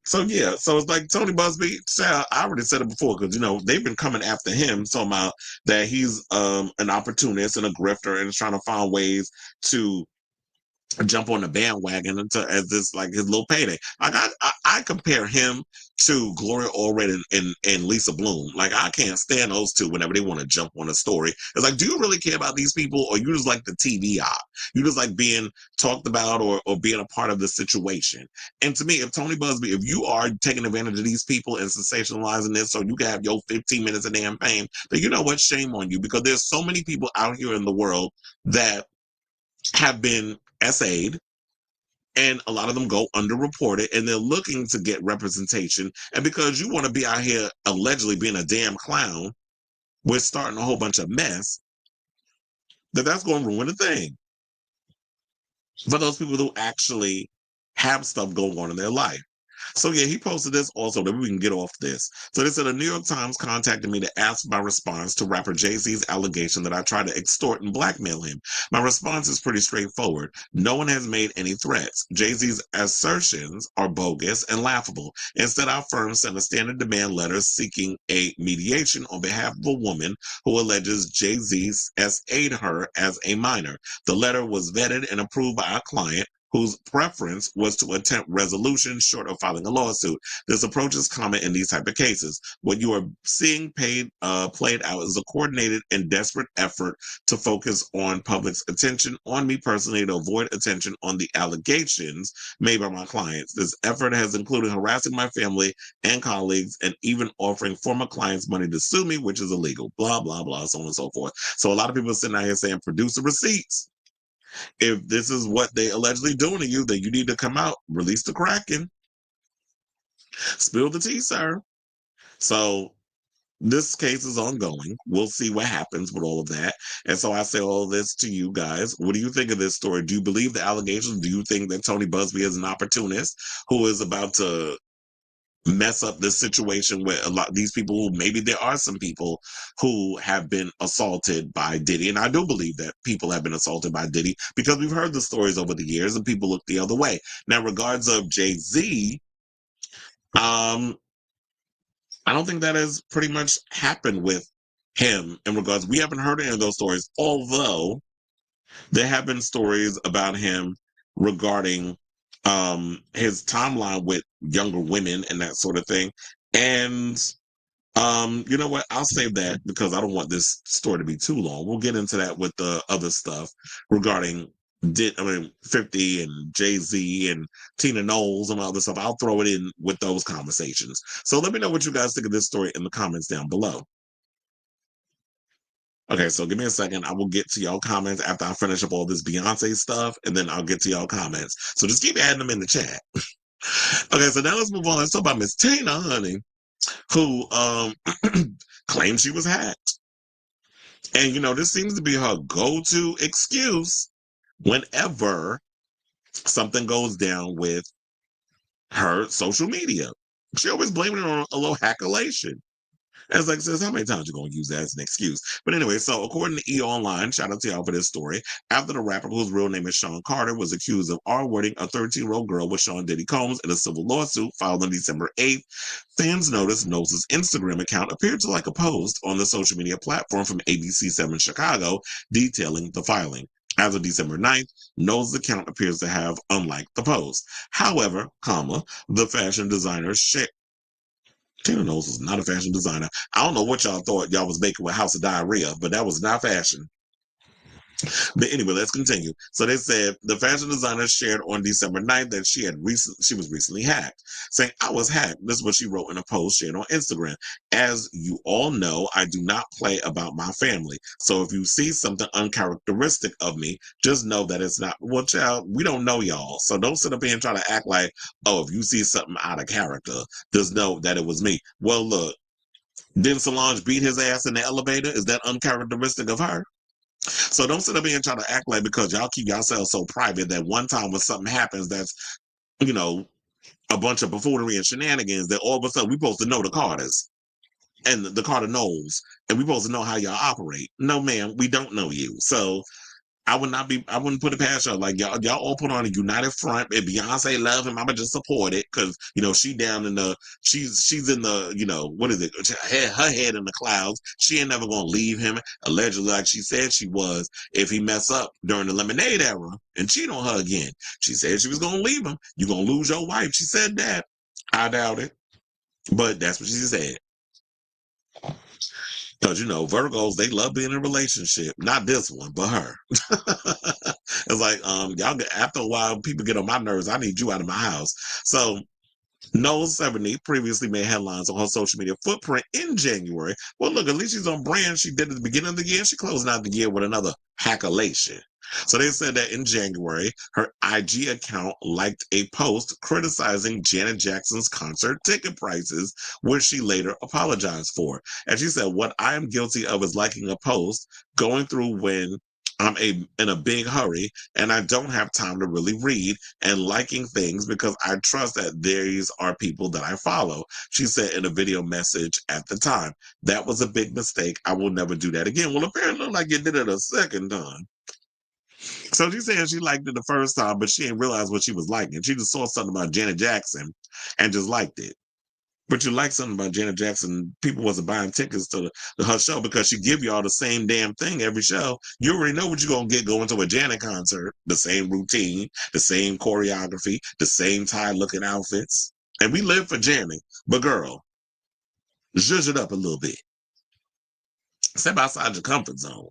Speaker 1: So yeah, so it's like Tony Busby. I already said it before because they've been coming after him, talking about that he's an opportunist and a grifter and is trying to find ways to jump on the bandwagon as this like his little payday. Like I compare him to Gloria Allred and Lisa Bloom. Like, I can't stand those two whenever they want to jump on a story. It's like, do you really care about these people, or you just like the TV op? You just like being talked about or being a part of the situation. And to me, if Tony Busby, if you are taking advantage of these people and sensationalizing this so you can have your 15 minutes of damn fame, then you know what? Shame on you, because there's so many people out here in the world that have been SA'd, and a lot of them go underreported, and they're looking to get representation. And because you want to be out here allegedly being a damn clown, we're starting a whole bunch of mess, that's going to ruin the thing for those people who actually have stuff going on in their life. So yeah, he posted this also, that we can get off this. So they said, the New York Times contacted me to ask my response to rapper Jay-Z's allegation that I tried to extort and blackmail him. My response is pretty straightforward. No one has made any threats. Jay-Z's assertions are bogus and laughable. Instead, our firm sent a standard demand letter seeking a mediation on behalf of a woman who alleges Jay-Z SA'd her as a minor. The letter was vetted and approved by our client, whose preference was to attempt resolution short of filing a lawsuit. This approach is common in these type of cases. What you are seeing played out is a coordinated and desperate effort to focus on public's attention on me personally, to avoid attention on the allegations made by my clients. This effort has included harassing my family and colleagues, and even offering former clients money to sue me, which is illegal. Blah, blah, blah, so on and so forth. So a lot of people are sitting out here saying, produce the receipts. If this is what they allegedly doing to you, then you need to come out, release the Kraken, spill the tea, sir. So this case is ongoing. We'll see what happens with all of that. And so I say all this to you guys. What do you think of this story? Do you believe the allegations? Do you think that Tony Busby is an opportunist who is about to mess up this situation with a lot of these people who, maybe there are some people who have been assaulted by Diddy? And I do believe that people have been assaulted by Diddy, because we've heard the stories over the years and people look the other way. Now, regards of Jay-Z, I don't think that has pretty much happened with him in regards. We haven't heard any of those stories, although there have been stories about him regarding his timeline with younger women and that sort of thing. And you know what? I'll save that because I don't want this story to be too long. We'll get into that with the other stuff regarding 50 and Jay-Z and Tina Knowles and all this stuff. I'll throw it in with those conversations. So let me know what you guys think of this story in the comments down below. Okay, so give me a second. I will get to y'all comments after I finish up all this Beyonce stuff, and then I'll get to y'all comments. So just keep adding them in the chat. Okay, so now let's move on. Let's talk about Miss Tina, honey, who claimed she was hacked. And, you know, this seems to be her go-to excuse whenever something goes down with her social media. She always blames it on a little hackalation. As like says, how many times you gonna use that as an excuse? But anyway, so according to E! Online, shout out to y'all for this story. After the rapper, whose real name is Sean Carter, was accused of R-wording a 13-year-old girl with Sean Diddy Combs in a civil lawsuit filed on December 8th, fans noticed Knowles' Instagram account appeared to like a post on the social media platform from ABC7 Chicago detailing the filing. As of December 9th, Knowles' account appears to have unliked the post. However, the fashion designer Tina Knowles was not a fashion designer. I don't know what y'all thought y'all was making with House of Diarrhea, but that was not fashion. But anyway, let's continue. So they said the fashion designer shared on December 9th that she was recently hacked, saying, "I was hacked." This is what she wrote in a post shared on Instagram. "As you all know, I do not play about my family. So if you see something uncharacteristic of me, just know that it's not." Well, child, we don't know y'all. So don't sit up here and try to act like, oh, if you see something out of character, just know that it was me. Well, look, didn't Solange beat his ass in the elevator? Is that uncharacteristic of her? So don't sit up here and try to act like, because y'all keep yourselves so private, that one time when something happens that's, you know, a bunch of buffoonery and shenanigans, that all of a sudden we supposed to know the Carters and the Carter Knowles, and we supposed to know how y'all operate. No, ma'am, we don't know you. So I wouldn't put it past y'all. Like, y'all all put on a united front. If Beyonce love him, I'ma just support it, because, you know, she's in the, you know, what is it? Her head in the clouds. She ain't never gonna leave him, allegedly, like she said she was, if he mess up during the Lemonade era and cheat on her again. She said she was gonna leave him. You gonna lose your wife. She said that. I doubt it. But that's what she said. Because, Virgos, they love being in a relationship. Not this one, but her. It's like, y'all get, after a while, people get on my nerves. I need you out of my house. So, Knowles 70 previously made headlines on her social media footprint in January. Well, look, at least she's on brand. She did it at the beginning of the year. She closing out the year with another Accuser. So they said that in January, her IG account liked a post criticizing Janet Jackson's concert ticket prices, which she later apologized for. And she said, "What I am guilty of is liking a post, going through when I'm in a big hurry and I don't have time to really read, and liking things because I trust that these are people that I follow," she said in a video message at the time. "That was a big mistake. I will never do that again." Well, apparently, it looked like you did it a second time. So she said she liked it the first time, but she didn't realize what she was liking. She just saw something about Janet Jackson and just liked it. But you like something about Janet Jackson, people wasn't buying tickets to her show because she give y'all the same damn thing every show. You already know what you're going to get going to a Janet concert. The same routine, the same choreography, the same tie-looking outfits. And we live for Janet. But girl, zhuzh it up a little bit. Step outside your comfort zone.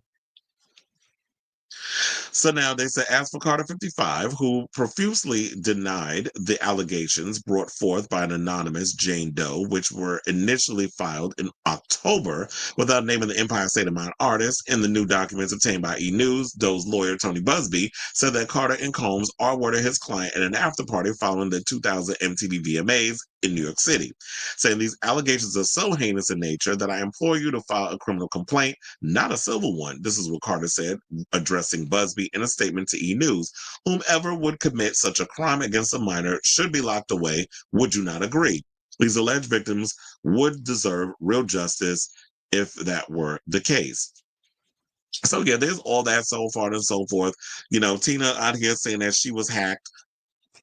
Speaker 1: So now they say, as for Carter 55, who profusely denied the allegations brought forth by an anonymous Jane Doe, which were initially filed in October without naming the Empire State of Mind artist, in the new documents obtained by E! News, Doe's lawyer, Tony Busby, said that Carter and Combs R-worded his client at an after-party following the 2000 MTV VMAs in New York City, saying these allegations are so heinous in nature that I implore you to file a criminal complaint, not a civil one. This is what Carter said, addressing Busby in a statement to E! News. Whomever would commit such a crime against a minor should be locked away. Would you not agree? These alleged victims would deserve real justice if that were the case. So yeah, there's all that so far and so forth. Tina out here saying that she was hacked.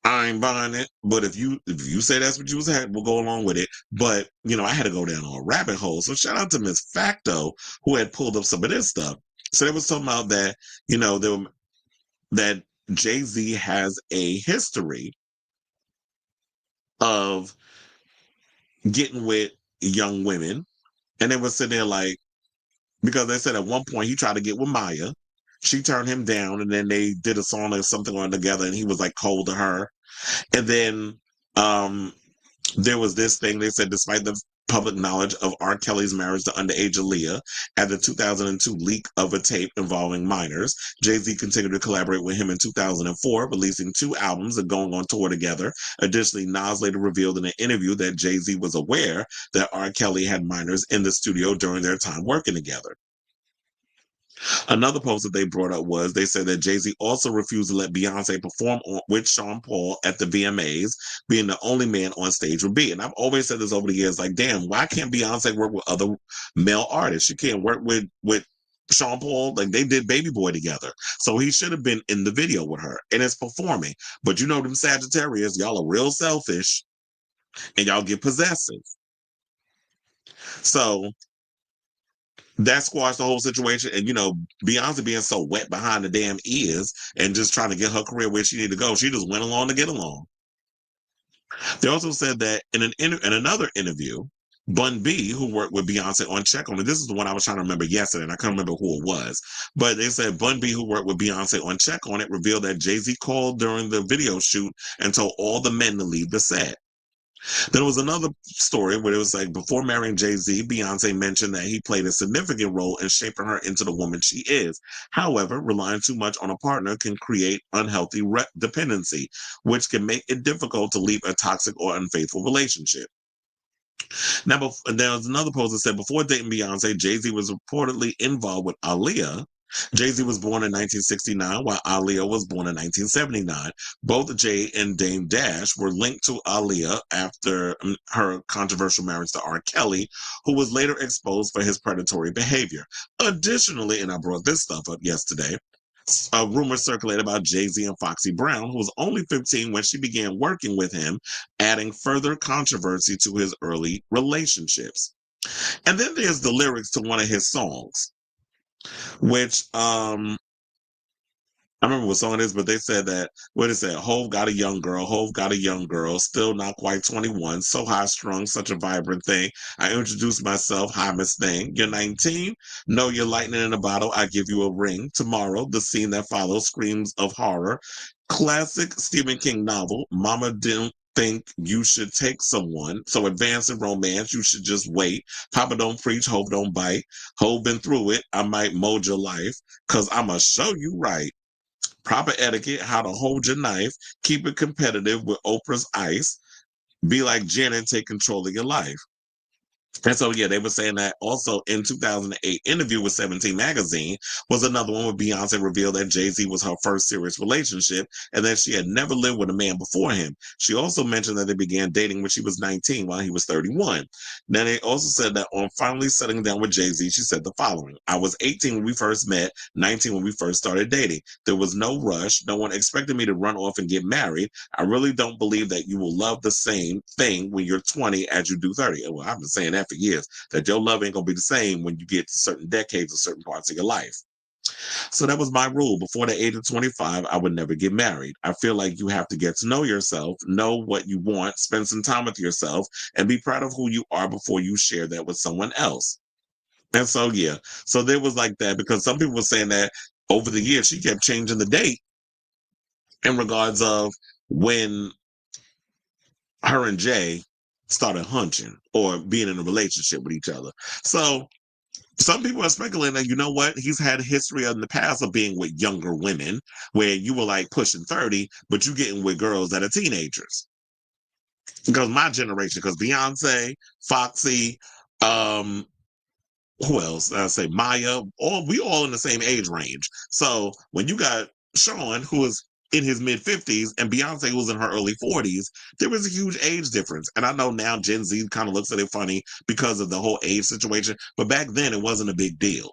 Speaker 1: I ain't buying it, but if you say that's what you was had, we'll go along with it. But I had to go down on a rabbit hole. So shout out to Miss Facto, who had pulled up some of this stuff. So they was talking about that, that Jay-Z has a history of getting with young women, and they were sitting there like, because they said at one point he tried to get with Maya, she turned him down, and then they did a song or something on together, and he was like cold to her. And then there was this thing they said, despite the public knowledge of R. Kelly's marriage to underage Aaliyah and the 2002 leak of a tape involving minors, Jay-Z continued to collaborate with him in 2004, releasing 2 albums and going on tour together. Additionally, Nas later revealed in an interview that Jay-Z was aware that R. Kelly had minors in the studio during their time working together. Another post that they brought up was they said that Jay-Z also refused to let Beyoncé perform with Sean Paul at the VMAs, being the only man on stage with B. And I've always said this over the years, like, damn, why can't Beyonce work with other male artists? She can't work with Sean Paul. Like, they did Baby Boy together. So he should have been in the video with her and it's performing. But them Sagittarius, y'all are real selfish and y'all get possessive. So that squashed the whole situation. And, Beyonce being so wet behind the damn ears and just trying to get her career where she needed to go, she just went along to get along. They also said that in another interview, Bun B, who worked with Beyonce on Check On It, this is the one I was trying to remember yesterday, and I can't remember who it was, but they said Bun B, who worked with Beyonce on Check On It, revealed that Jay-Z called during the video shoot and told all the men to leave the set. There was another story where it was like, before marrying Jay-Z, Beyonce mentioned that he played a significant role in shaping her into the woman she is. However, relying too much on a partner can create unhealthy dependency, which can make it difficult to leave a toxic or unfaithful relationship. Now, there was another post that said, before dating Beyonce, Jay-Z was reportedly involved with Aaliyah. Jay-Z was born in 1969, while Aaliyah was born in 1979. Both Jay and Dame Dash were linked to Aaliyah after her controversial marriage to R. Kelly, who was later exposed for his predatory behavior. Additionally, and I brought this stuff up yesterday, a rumor circulated about Jay-Z and Foxy Brown, who was only 15 when she began working with him, adding further controversy to his early relationships. And then there's the lyrics to one of his songs, which I remember what song it is, but they said that, what is that? Hove got a young girl. Hove got a young girl. Still not quite 21. So high strung, such a vibrant thing. I introduced myself. Hi, Miss Thing. You're 19? No, you're lightning in a bottle. I give you a ring. Tomorrow, the scene that follows screams of horror. Classic Stephen King novel. Mama didn't think you should take someone. So advance in romance, you should just wait. Papa don't preach, Hove don't bite. Hove been through it. I might mold your life, cause I'ma show you right. Proper etiquette, how to hold your knife, keep it competitive with Oprah's ice, be like Janet, take control of your life. And so, yeah, they were saying that also in 2008 interview with 17 magazine was another one where Beyonce revealed that Jay-Z was her first serious relationship and that she had never lived with a man before him. She also mentioned that they began dating when she was 19 while he was 31. Then they also said that on finally settling down with Jay-Z, she said the following: I was 18 when we first met, 19 when we first started dating. There was no rush. No one expected me to run off and get married. I really don't believe that you will love the same thing when you're 20 as you do 30. Well, I've been saying that for years, that your love ain't gonna be the same when you get to certain decades or certain parts of your life. So that was my rule. Before the age of 25, I would never get married. I feel like you have to get to know yourself, know what you want, spend some time with yourself, and be proud of who you are before you share that with someone else. And so, yeah, so there was like that, because some people were saying that over the years she kept changing the date in regards of when her and Jay started hunching or being in a relationship with each other. So some people are speculating that, you know what, he's had history in the past of being with younger women where you were like pushing 30, but you getting with girls that are teenagers. Because my generation, because Beyonce, Foxy, um, who else? I say Maya, we all in the same age range. So when you got Sean, who is in his mid 50s, and Beyonce, who was in her early 40s, there was a huge age difference. And I know now Gen Z kind of looks at it funny because of the whole age situation, but back then it wasn't a big deal.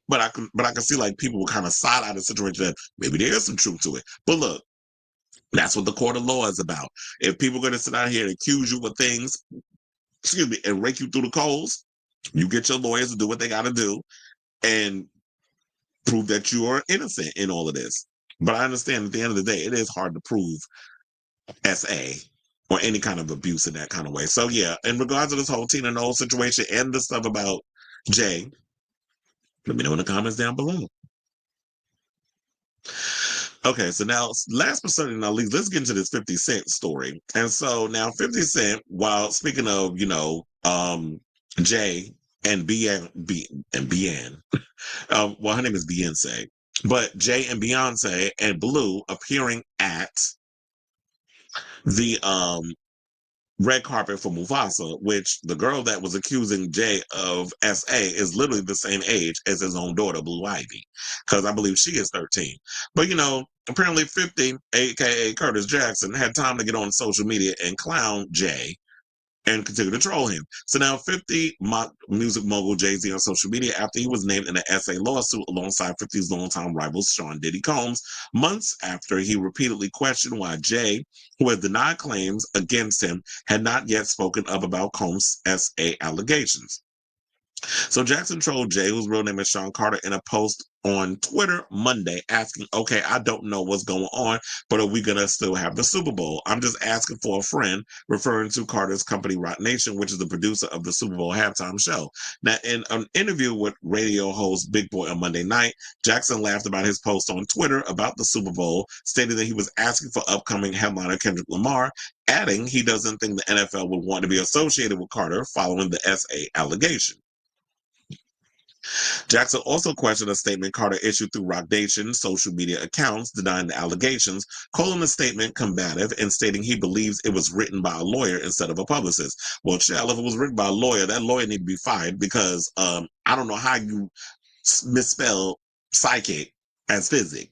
Speaker 1: But I can see like people will kind of side eye the situation that maybe there is some truth to it. But look, that's what the court of law is about. If people are going to sit out here and accuse you of things, excuse me, and rake you through the coals, you get your lawyers to do what they got to do and prove that you are innocent in all of this. But I understand at the end of the day, it is hard to prove SA or any kind of abuse in that kind of way. So yeah, in regards to this whole Tina Knowles situation and the stuff about Jay, let me know in the comments down below. Okay, so now last but certainly not least, let's get into this 50 Cent story. And so now 50 Cent, while speaking of, Jay and Bien, well, her name is Beyonce, but Jay and Beyonce and Blue appearing at the red carpet for Mufasa, which the girl that was accusing Jay of SA is literally the same age as his own daughter, Blue Ivy, because I believe she is 13. But apparently 50, aka Curtis Jackson, had time to get on social media and clown Jay and continue to troll him. So now 50 mocked music mogul Jay-Z on social media after he was named in an SA lawsuit alongside 50's longtime rival Sean Diddy Combs, months after he repeatedly questioned why Jay, who had denied claims against him, had not yet spoken up about Combs' SA allegations. So Jackson trolled Jay, whose real name is Sean Carter, in a post on Twitter Monday asking, okay, I don't know what's going on, but are we going to still have the Super Bowl? I'm just asking for a friend, referring to Carter's company, Roc Nation, which is the producer of the Super Bowl halftime show. Now, in an interview with radio host Big Boy on Monday night, Jackson laughed about his post on Twitter about the Super Bowl, stating that he was asking for upcoming headliner Kendrick Lamar, adding he doesn't think the NFL would want to be associated with Carter following the SA allegation. Jackson also questioned a statement Carter issued through Roc Nation social media accounts denying the allegations, calling the statement combative and stating he believes it was written by a lawyer instead of a publicist. Well, child, if it was written by a lawyer, that lawyer need to be fired because I don't know how you misspell psychic as physic.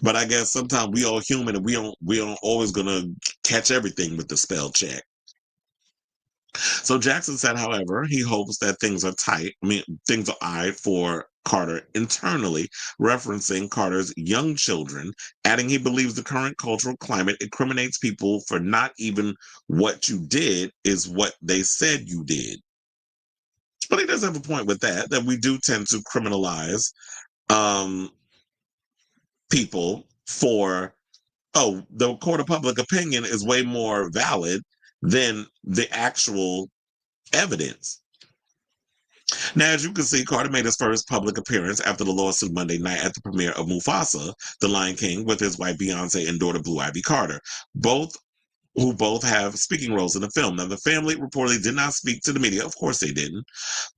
Speaker 1: But I guess sometimes we all human and we don't always gonna catch everything with the spell check. So Jackson said, however, he hopes that things are tight. Things are eyed for Carter internally, referencing Carter's young children, adding he believes the current cultural climate incriminates people for not even what you did is what they said you did. But he does have a point with that we do tend to criminalize people for, oh, the court of public opinion is way more valid than the actual evidence. Now, as you can see, Carter made his first public appearance after the lawsuit Monday night at the premiere of Mufasa, The Lion King, with his wife Beyoncé and daughter Blue Ivy Carter, who both have speaking roles in the film. Now, the family reportedly did not speak to the media. Of course they didn't.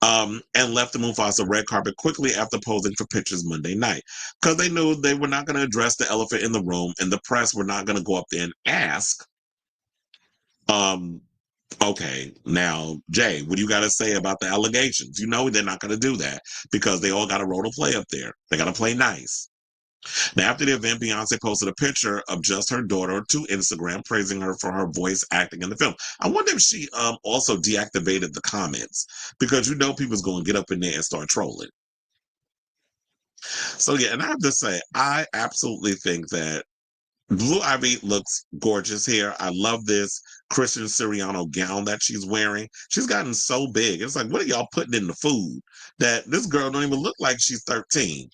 Speaker 1: And left the Mufasa red carpet quickly after posing for pictures Monday night, because they knew they were not going to address the elephant in the room, and the press were not going to go up there and ask, okay, now, Jay, what do you got to say about the allegations? You know they're not going to do that, because they all got a role to play up there. They got to play nice. Now, after the event, Beyonce posted a picture of just her daughter to Instagram, praising her for her voice acting in the film. I wonder if she also deactivated the comments, because you know people's going to get up in there and start trolling. So, yeah, and I have to say, I absolutely think that Blue Ivy looks gorgeous here. I love this Christian Siriano gown that she's wearing. She's gotten so big. It's like, what are y'all putting in the food that this girl don't even look like she's 13?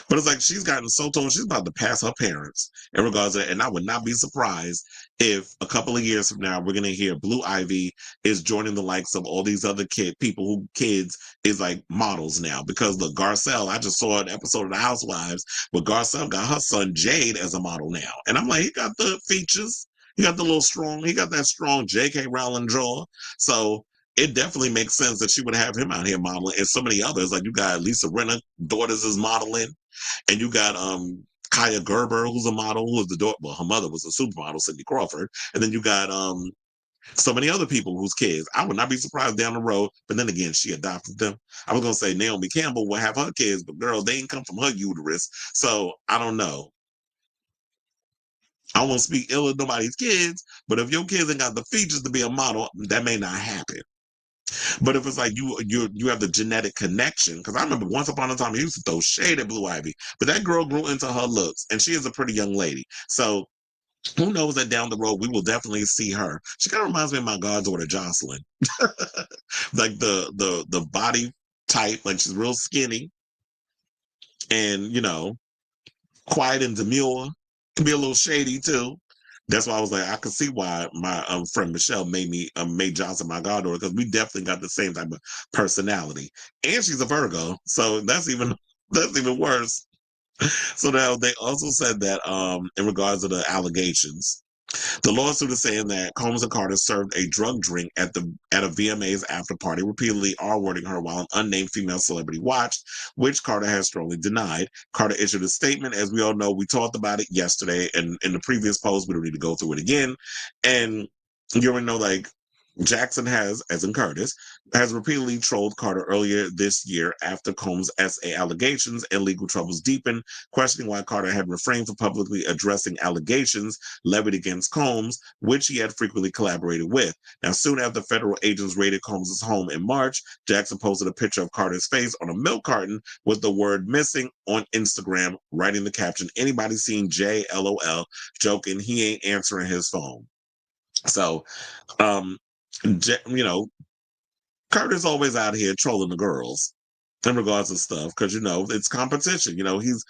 Speaker 1: But it's like she's gotten so tall, she's about to pass her parents in regards to that. And I would not be surprised if a couple of years from now, we're going to hear Blue Ivy is joining the likes of all these other kids is like models now. Because the Garcelle, I just saw an episode of The Housewives where Garcelle got her son Jade as a model now. And I'm like, he got the features. He got he got that strong J.K. Rowling jaw. So it definitely makes sense that she would have him out here modeling, and so many others. Like, you got Lisa Rinna, daughters is modeling, and you got Kaya Gerber, who's a model, who was the daughter. Well, her mother was a supermodel, Cindy Crawford, and then you got so many other people whose kids. I would not be surprised down the road, but then again, she adopted them. I was gonna say Naomi Campbell will have her kids, but girl, they ain't come from her uterus, so I don't know. I won't speak ill of nobody's kids, but if your kids ain't got the features to be a model, that may not happen. But if it's like you have the genetic connection, because I remember once upon a time I used to throw shade at Blue Ivy, but that girl grew into her looks, and she is a pretty young lady. So who knows that down the road we will definitely see her. She kind of reminds me of my goddaughter Jocelyn, like the body type, like she's real skinny, and quiet and demure. Can be a little shady too. That's why I was like, I could see why my friend Michelle made Johnson my goddaughter, because we definitely got the same type of personality, and she's a Virgo, so that's even worse. So now they also said that in regards to the allegations, the lawsuit is saying that Combs and Carter served a drug drink at a VMA's after party, repeatedly R-wording her while an unnamed female celebrity watched, which Carter has strongly denied. Carter issued a statement. As we all know, we talked about it yesterday, and in the previous post, we don't need to go through it again. And you already know, like, Jackson has, as in Curtis, has repeatedly trolled Carter earlier this year after Combs' SA allegations and legal troubles deepened, questioning why Carter had refrained from publicly addressing allegations levied against Combs, which he had frequently collaborated with. Now, soon after federal agents raided Combs' home in March, Jackson posted a picture of Carter's face on a milk carton with the word missing on Instagram, writing the caption, "Anybody seen Jay? LOL," joking he ain't answering his phone. So, Carter's always out here trolling the girls in regards to stuff, because it's competition. He's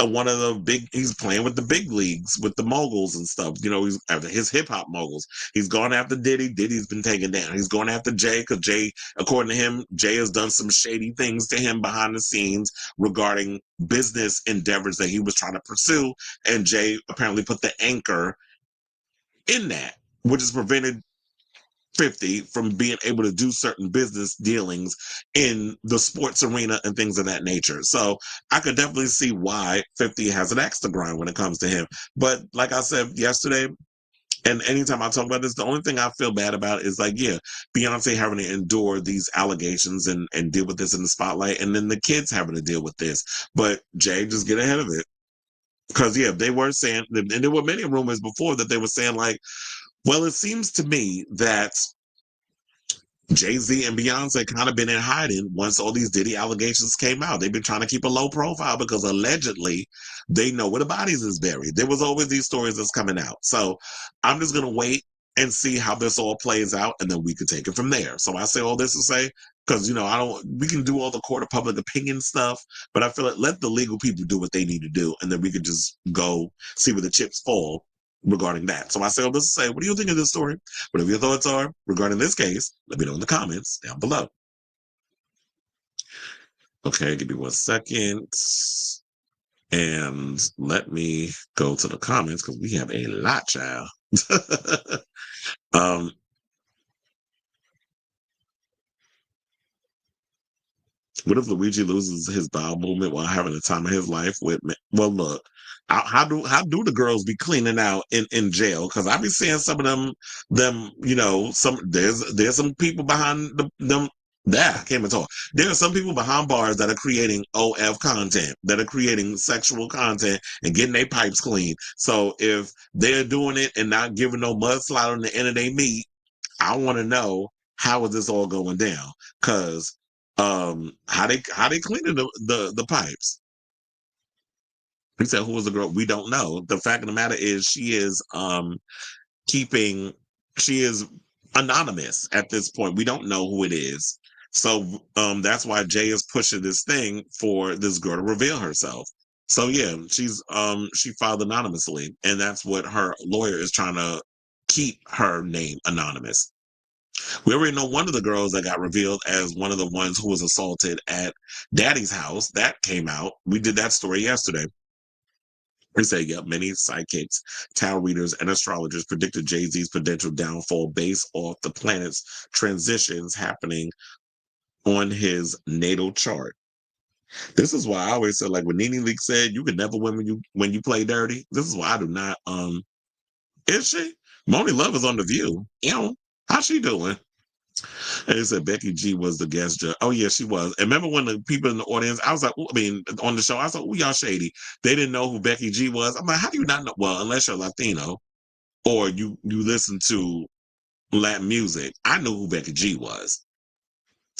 Speaker 1: one of the big. He's playing with the big leagues with the moguls and stuff. He's after his hip hop moguls. He's gone after Diddy. Diddy's been taken down. He's going after Jay, because Jay, according to him, Jay has done some shady things to him behind the scenes regarding business endeavors that he was trying to pursue, and Jay apparently put the anchor in that, which has prevented 50 from being able to do certain business dealings in the sports arena and things of that nature. So I could definitely see why 50 has an axe to grind when it comes to him. But like I said yesterday, and anytime I talk about this, the only thing I feel bad about is like, yeah, Beyonce having to endure these allegations and deal with this in the spotlight, and then the kids having to deal with this. But Jay, just get ahead of it. Because, yeah, they were saying, and there were many rumors before that they were saying, like, well, it seems to me that Jay-Z and Beyonce kind of been in hiding once all these Diddy allegations came out. They've been trying to keep a low profile because allegedly they know where the bodies is buried. There was always these stories that's coming out. So I'm just going to wait and see how this all plays out, and then we could take it from there. So I say all this to say, because we can do all the court of public opinion stuff, but I feel like let the legal people do what they need to do, and then we could just go see where the chips fall regarding that. So I say all this to say, what do you think of this story? Whatever your thoughts are regarding this case, let me know in the comments down below. Okay, give me 1 second. And let me go to the comments because we have a lot, child. What if Luigi loses his bowel movement while having the time of his life with me? Well, look, how do the girls be cleaning out in jail? Because I be seeing some of them, there's some people behind them. I can't even talk. There are some people behind bars that are creating OF content, that are creating sexual content and getting their pipes clean. So if they're doing it and not giving no mudslide on the end of their meat, I want to know how is this all going down? Because how they cleaning the pipes? He said, who was the girl? We don't know. The fact of the matter is she is she is anonymous at this point. We don't know who it is. So that's why Jay is pushing this thing for this girl to reveal herself. So yeah, she filed anonymously, and that's what her lawyer is trying to keep her name anonymous. We already know one of the girls that got revealed as one of the ones who was assaulted at Daddy's house. That came out. We did that story yesterday. We say, yep, many psychics, tarot readers, and astrologers predicted Jay-Z's potential downfall based off the planet's transitions happening on his natal chart. This is why I always said, like when Nene Leak said, you can never win when you play dirty. This is why I do not. Is she? Moni Love is on The View. How's she doing? And they said Becky G was the guest judge. Oh yeah, she was. And remember when the people in the audience, I was like, on the show, I was like, y'all shady. They didn't know who Becky G was. I'm like, how do you not know? Well, unless you're Latino or you listen to Latin music. I knew who Becky G was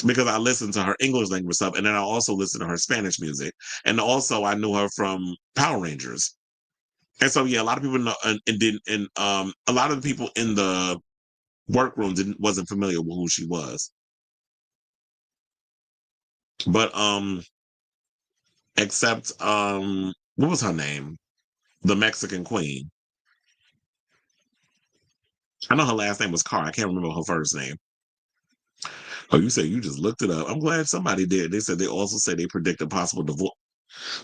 Speaker 1: because I listened to her English language stuff, and then I also listened to her Spanish music, and also I knew her from Power Rangers. And so yeah, a lot of people know, and a lot of the people in the workroom wasn't familiar with who she was. But except what was her name? The Mexican queen. I know her last name was Carr. I can't remember her first name. Oh, you said you just looked it up. I'm glad somebody did. They said they also said they predicted possible divorce.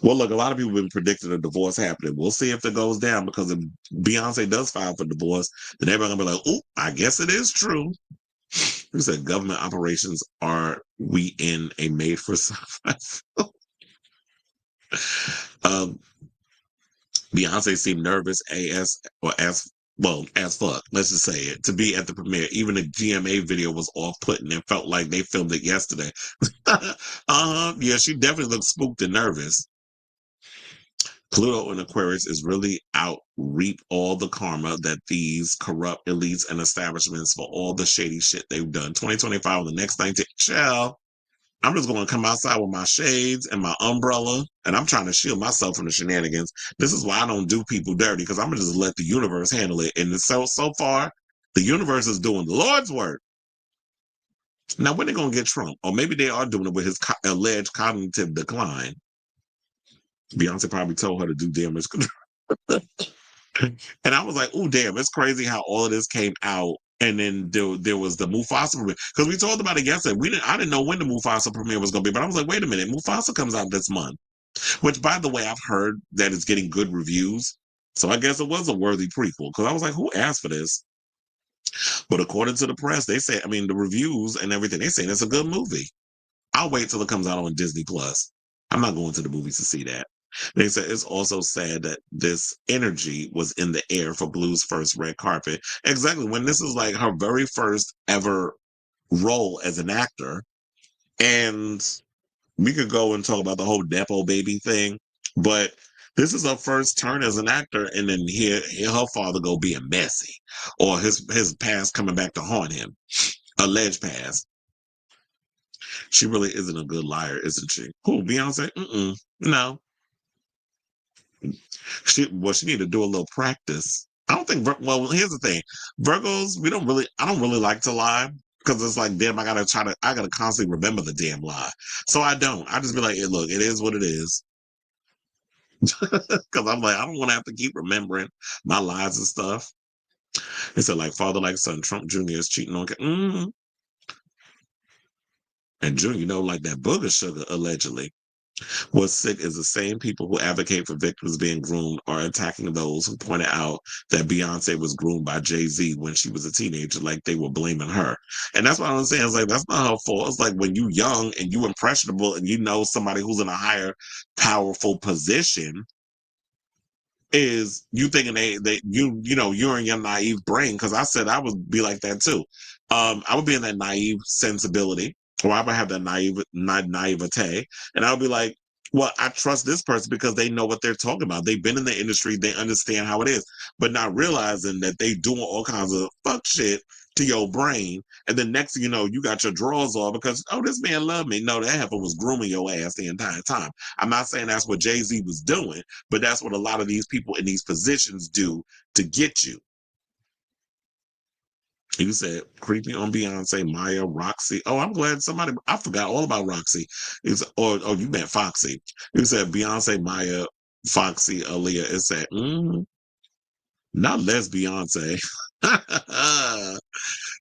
Speaker 1: Well, look, a lot of people have been predicting a divorce happening. We'll see if it goes down, because if Beyonce does file for divorce, then everybody's gonna be like, "Oh, I guess it is true." You said government operations are we in a made for survival? Beyonce seemed nervous as fuck. Let's just say it, to be at the premiere. Even the GMA video was off-putting and felt like they filmed it yesterday. Yeah, she definitely looked spooked and nervous. Pluto in Aquarius is really out, reap all the karma that these corrupt elites and establishments for all the shady shit they've done. 2025 on the next 19. Chill. I'm just going to come outside with my shades and my umbrella, and I'm trying to shield myself from the shenanigans. This is why I don't do people dirty, because I'm going to just let the universe handle it. And so far, the universe is doing the Lord's work. Now, when are they going to get Trump? Or maybe they are doing it with his alleged cognitive decline. Beyonce probably told her to do damage control. And I was like, oh, damn, it's crazy how all of this came out. And then there was the Mufasa premiere, because we talked about it yesterday. I didn't know when the Mufasa premiere was going to be, but I was like, wait a minute, Mufasa comes out this month. Which, by the way, I've heard that it's getting good reviews. So I guess it was a worthy prequel, because I was like, who asked for this? But according to the press, they say, the reviews and everything, they say it's a good movie. I'll wait till it comes out on Disney Plus. I'm not going to the movies to see that. They said it's also sad that this energy was in the air for Blue's first red carpet. Exactly, when this is like her very first ever role as an actor. And we could go and talk about the whole Nepo baby thing, but this is her first turn as an actor, and then here her father go being messy, or his past coming back to haunt him, alleged past. She really isn't a good liar, isn't she? Who, Beyonce? No. She need to do a little practice. I don't think, well, here's the thing. Virgos, I don't really like to lie because it's like, damn, I gotta constantly remember the damn lie. So I don't. I just be like, hey, look, it is what it is. Because I'm like, I don't want to have to keep remembering my lies and stuff. It said, like, father, like son, Trump Jr. is cheating on. And Jr., like that booger sugar, allegedly. What's sick is the same people who advocate for victims being groomed are attacking those who pointed out that Beyonce was groomed by Jay-Z when she was a teenager, like they were blaming her. And that's what I'm saying. It's like, that's not her fault. It's like when you young and you impressionable and you know somebody who's in a higher, powerful position, is you thinking you're in your naive brain, because I said I would be like that too. I would be in that naive sensibility, or I would have that naivete, and I would be like, well, I trust this person because they know what they're talking about. They've been in the industry, they understand how it is, but not realizing that they doing all kinds of fuck shit to your brain, and then next thing you know, you got your drawers off because, oh, this man loved me. No, that heifer was grooming your ass the entire time. I'm not saying that's what Jay-Z was doing, but that's what a lot of these people in these positions do to get you. You said creepy on Beyonce, Maya, Roxy. Oh, I'm glad I forgot all about Roxy. Oh, you meant Foxy. You said Beyonce, Maya, Foxy, Aaliyah. It said, not Les Beyonce.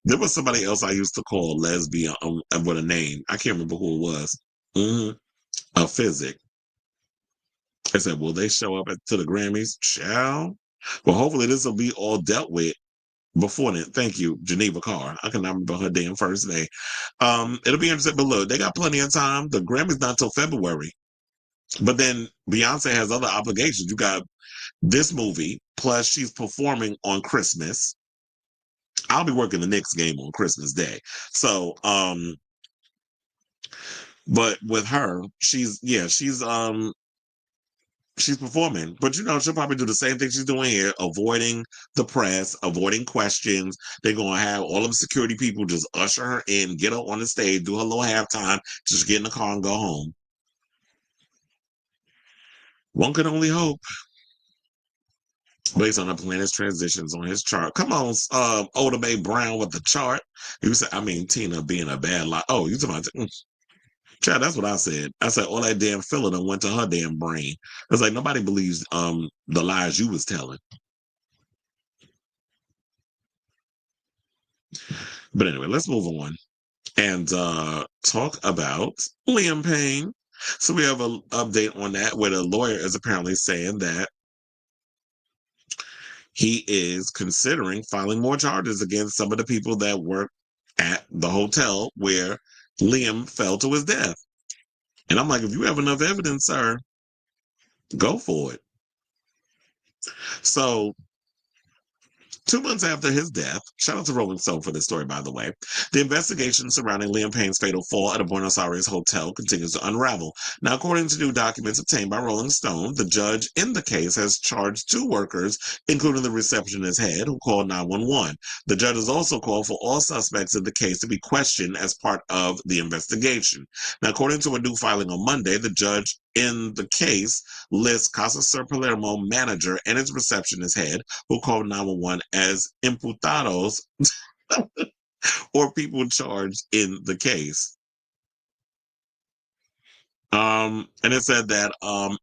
Speaker 1: There was somebody else I used to call lesbian with a name. I can't remember who it was. A physic. I said, will they show up to the Grammys? Shall? Well, hopefully this will be all dealt with before then. Thank you, Geneva Carr. I cannot remember her damn first name. It'll be interesting, but look, they got plenty of time. The Grammys not till February. But then Beyonce has other obligations. You got this movie, plus she's performing on Christmas. I'll be working the Knicks game on Christmas Day. So, but with her, she's performing, but she'll probably do the same thing she's doing here, avoiding the press, avoiding questions. They're going to have all of the security people just usher her in, get her on the stage, do her little halftime, just get in the car and go home. One could only hope. Based on the planet's transitions on his chart. Come on, Oda Bay Brown with the chart. You said, Tina being a bad lie. Oh, you talking about Chad, that's what I said. I said all that damn filler done went to her damn brain. It's like nobody believes the lies you was telling. But anyway, let's move on and talk about Liam Payne. So we have an update on that where the lawyer is apparently saying that he is considering filing more charges against some of the people that work at the hotel where Liam fell to his death. And I'm like, if you have enough evidence, sir, go for it. So 2 months after his death, shout out to Rolling Stone for this story, by the way, the investigation surrounding Liam Payne's fatal fall at a Buenos Aires hotel continues to unravel. Now, according to new documents obtained by Rolling Stone, the judge in the case has charged 2 workers, including the receptionist head, who called 911. The judge has also called for all suspects in the case to be questioned as part of the investigation. Now, according to a new filing on Monday, the judge in the case lists Casa Sur Palermo manager and his receptionist head, who called 911, as imputados or people charged in the case. And it said that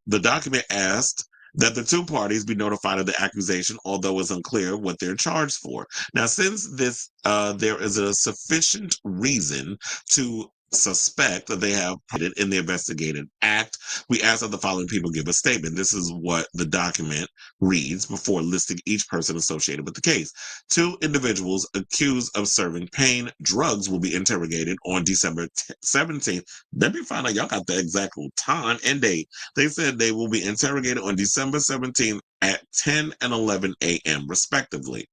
Speaker 1: the document asked that the 2 parties be notified of the accusation, although it's unclear what they're charged for. Now, since this there is a sufficient reason to suspect that they have put it in the investigative act, we ask that the following people give a statement. This is what the document reads before listing each person associated with the case. 2 individuals accused of serving Payne drugs will be interrogated on December 17th. Let me find out y'all got the exact time and date. They said they will be interrogated on December 17th at 10 and 11 a.m. respectively.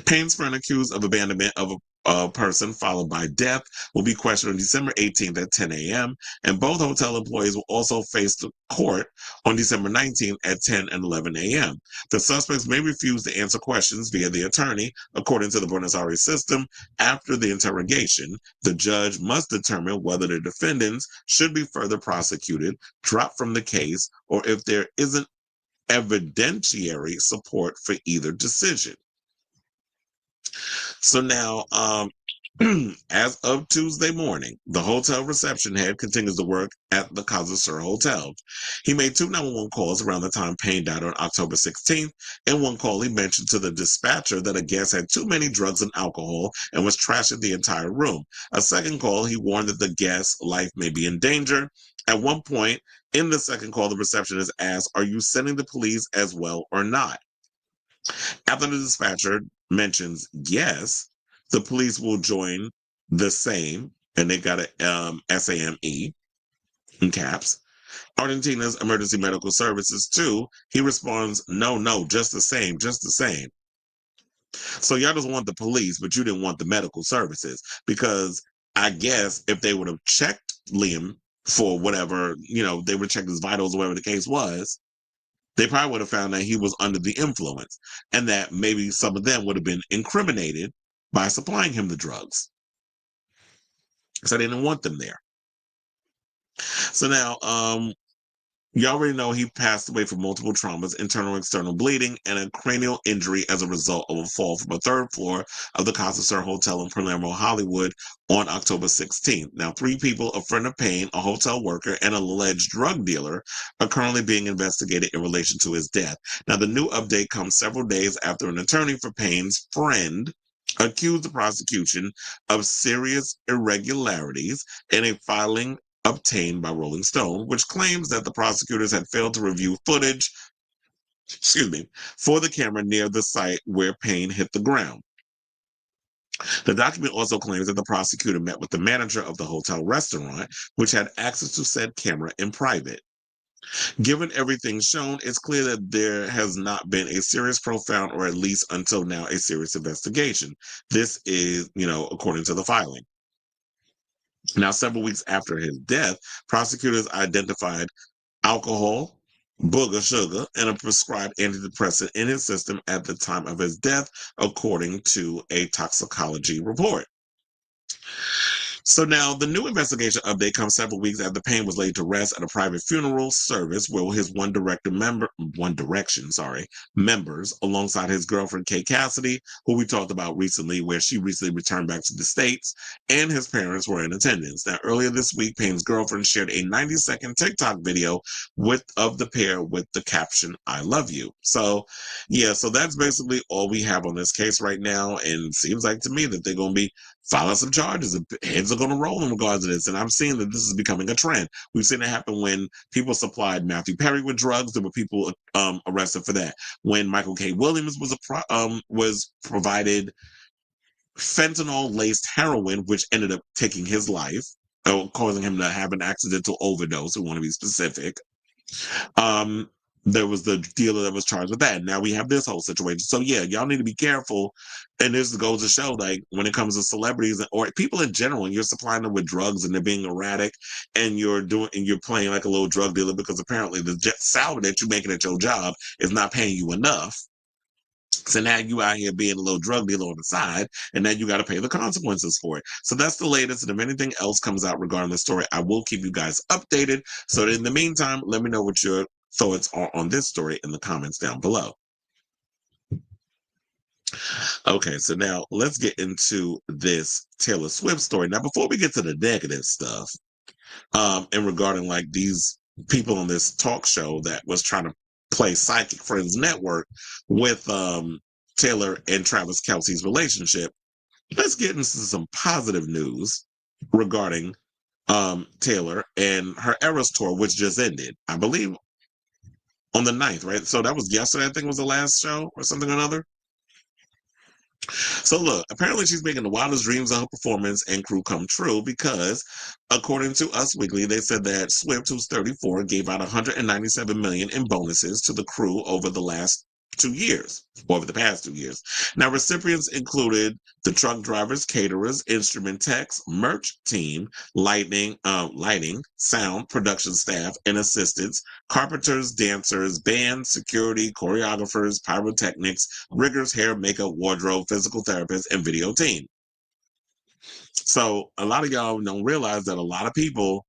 Speaker 1: Payne's friend accused of abandonment of a person followed by death will be questioned on December 18th at 10 a.m. and both hotel employees will also face the court on December 19th at 10 and 11 a.m. The suspects may refuse to answer questions via the attorney. According to the Buenos Aires system, after the interrogation, the judge must determine whether the defendants should be further prosecuted, dropped from the case, or if there isn't evidentiary support for either decision. So now, as of Tuesday morning, the hotel reception head continues to work at the Accuser Hotel. He made 2 911 calls around the time Payne died on October 16th. In one call, he mentioned to the dispatcher that a guest had too many drugs and alcohol and was trashing the entire room. A second call, he warned that the guest's life may be in danger. At one point in the second call, the receptionist asked, "Are you sending the police as well or not?" After the dispatcher mentions yes, the police will join the same, and they got a SAME in caps. Argentina's emergency medical services too. He responds, no, just the same, just the same. So y'all just want the police, but you didn't want the medical services, because I guess if they would have checked Liam for whatever, they would have checked his vitals or whatever the case was, they probably would have found that he was under the influence, and that maybe some of them would have been incriminated by supplying him the drugs. So they didn't want them there. So now, you already know he passed away from multiple traumas, internal and external bleeding, and a cranial injury as a result of a fall from a third floor of the Accuser Hotel in Palermo, Hollywood on October 16th. Now, 3 people, a friend of Payne, a hotel worker, and an alleged drug dealer, are currently being investigated in relation to his death. Now, the new update comes several days after an attorney for Payne's friend accused the prosecution of serious irregularities in a filing obtained by Rolling Stone, which claims that the prosecutors had failed to review footage, for the camera near the site where Payne hit the ground. The document also claims that the prosecutor met with the manager of the hotel restaurant, which had access to said camera in private. Given everything shown, it's clear that there has not been a serious, profound, or at least until now, a serious investigation. This is, according to the filing. Now, several weeks after his death, prosecutors identified alcohol, booger sugar, and a prescribed antidepressant in his system at the time of his death, according to a toxicology report. So now the new investigation update comes several weeks after Payne was laid to rest at a private funeral service where his One Direction members, alongside his girlfriend Kay Cassidy, who we talked about recently, where she recently returned back to the States, and his parents were in attendance. Now, earlier this week, Payne's girlfriend shared a 90-second TikTok video of the pair with the caption, "I love you." So, yeah, so that's basically all we have on this case right now, and it seems like to me that they're going to be filing some charges. Heads are going to roll in regards to this, and I'm seeing that this is becoming a trend. We've seen it happen when people supplied Matthew Perry with drugs. There were people arrested for that. When Michael K. Williams was provided fentanyl-laced heroin, which ended up taking his life, causing him to have an accidental overdose. We want to be specific. There was the dealer that was charged with that. Now we have this whole situation. So yeah, y'all need to be careful. And this goes to show, like, when it comes to celebrities or people in general, and you're supplying them with drugs and they're being erratic, and you're playing like a little drug dealer because apparently the salary that you're making at your job is not paying you enough. So now you out here being a little drug dealer on the side, and then you got to pay the consequences for it. So that's the latest. And if anything else comes out regarding the story, I will keep you guys updated. So in the meantime, let me know what your thoughts are on this story in the comments down below. Okay, so now let's get into this Taylor Swift story. Now, before we get to the negative stuff, and regarding like these people on this talk show that was trying to play Psychic Friends Network with Taylor and Travis Kelce's relationship, let's get into some positive news regarding Taylor and her Eras tour, which just ended, I believe, on the 9th, right? So that was yesterday, I think was the last show or something or another. So look, apparently she's making the wildest dreams of her performance and crew come true, because according to Us Weekly, they said that Swift, who's 34, gave out $197 million in bonuses to the crew over the past 2 years. Now, recipients included the truck drivers, caterers, instrument techs, merch team, lighting, sound, production staff, and assistants, carpenters, dancers, band, security, choreographers, pyrotechnics, riggers, hair, makeup, wardrobe, physical therapists, and video team. So a lot of y'all don't realize that a lot of people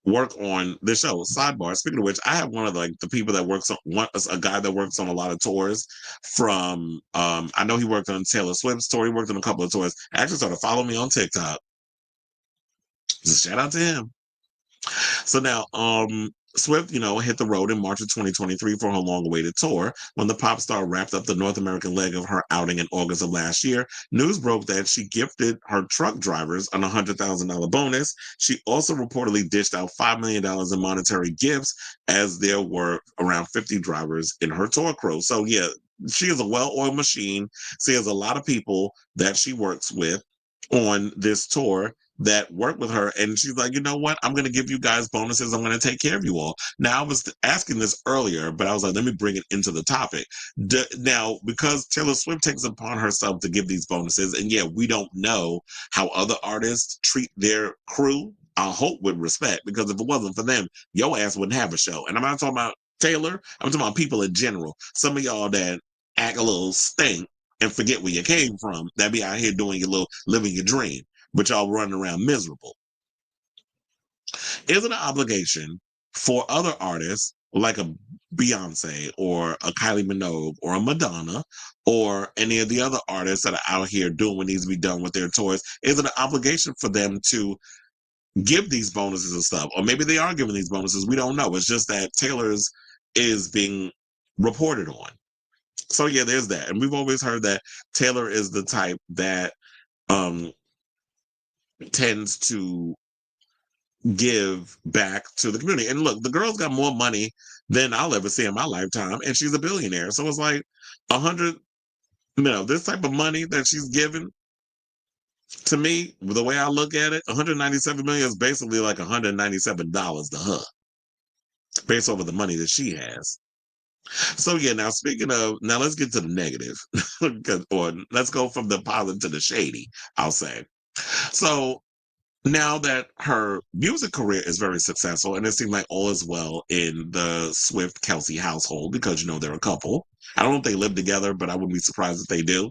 Speaker 1: work on this show. Sidebar. Speaking of which, I have one of the people that works on a guy that works on a lot of tours from I know he worked on Taylor Swift's tour. He worked on a couple of tours. Actually started following me on TikTok. Just shout out to him. So now, Swift, hit the road in March of 2023 for her long-awaited tour. When the pop star wrapped up the North American leg of her outing in August of last year, news broke that she gifted her truck drivers an $100,000 bonus. She also reportedly dished out $5 million in monetary gifts, as there were around 50 drivers in her tour crew. So yeah, she is a well-oiled machine. She has a lot of people that she works with on this tour that work with her, and she's like, you know what, I'm going to give you guys bonuses. I'm going to take care of you all. Now, I was asking this earlier, but I was like, let me bring it into the topic. Now, because Taylor Swift takes it upon herself to give these bonuses, and yeah, we don't know how other artists treat their crew, I hope with respect, because if it wasn't for them, your ass wouldn't have a show. And I'm not talking about Taylor, I'm talking about people in general. Some of y'all that act a little stink and forget where you came from, that be out here doing living your dream, but y'all running around miserable. Is it an obligation for other artists like a Beyonce or a Kylie Minogue or a Madonna or any of the other artists that are out here doing what needs to be done with their tours? Is it an obligation for them to give these bonuses and stuff? Or maybe they are giving these bonuses. We don't know. It's just that Taylor's is being reported on. So yeah, there's that. And we've always heard that Taylor is the type that tends to give back to the community. And look, the girl's got more money than I'll ever see in my lifetime, and she's a billionaire. So it's like 100, this type of money that she's given, to me, the way I look at it, 197 million is basically like $197 to her, based over the money that she has. So yeah, now let's get to the negative, or let's go from the positive to the shady, I'll say. So now that her music career is very successful, and it seems like all is well in the Swift Kelce household, because they're a couple. I don't know if they live together, but I wouldn't be surprised if they do.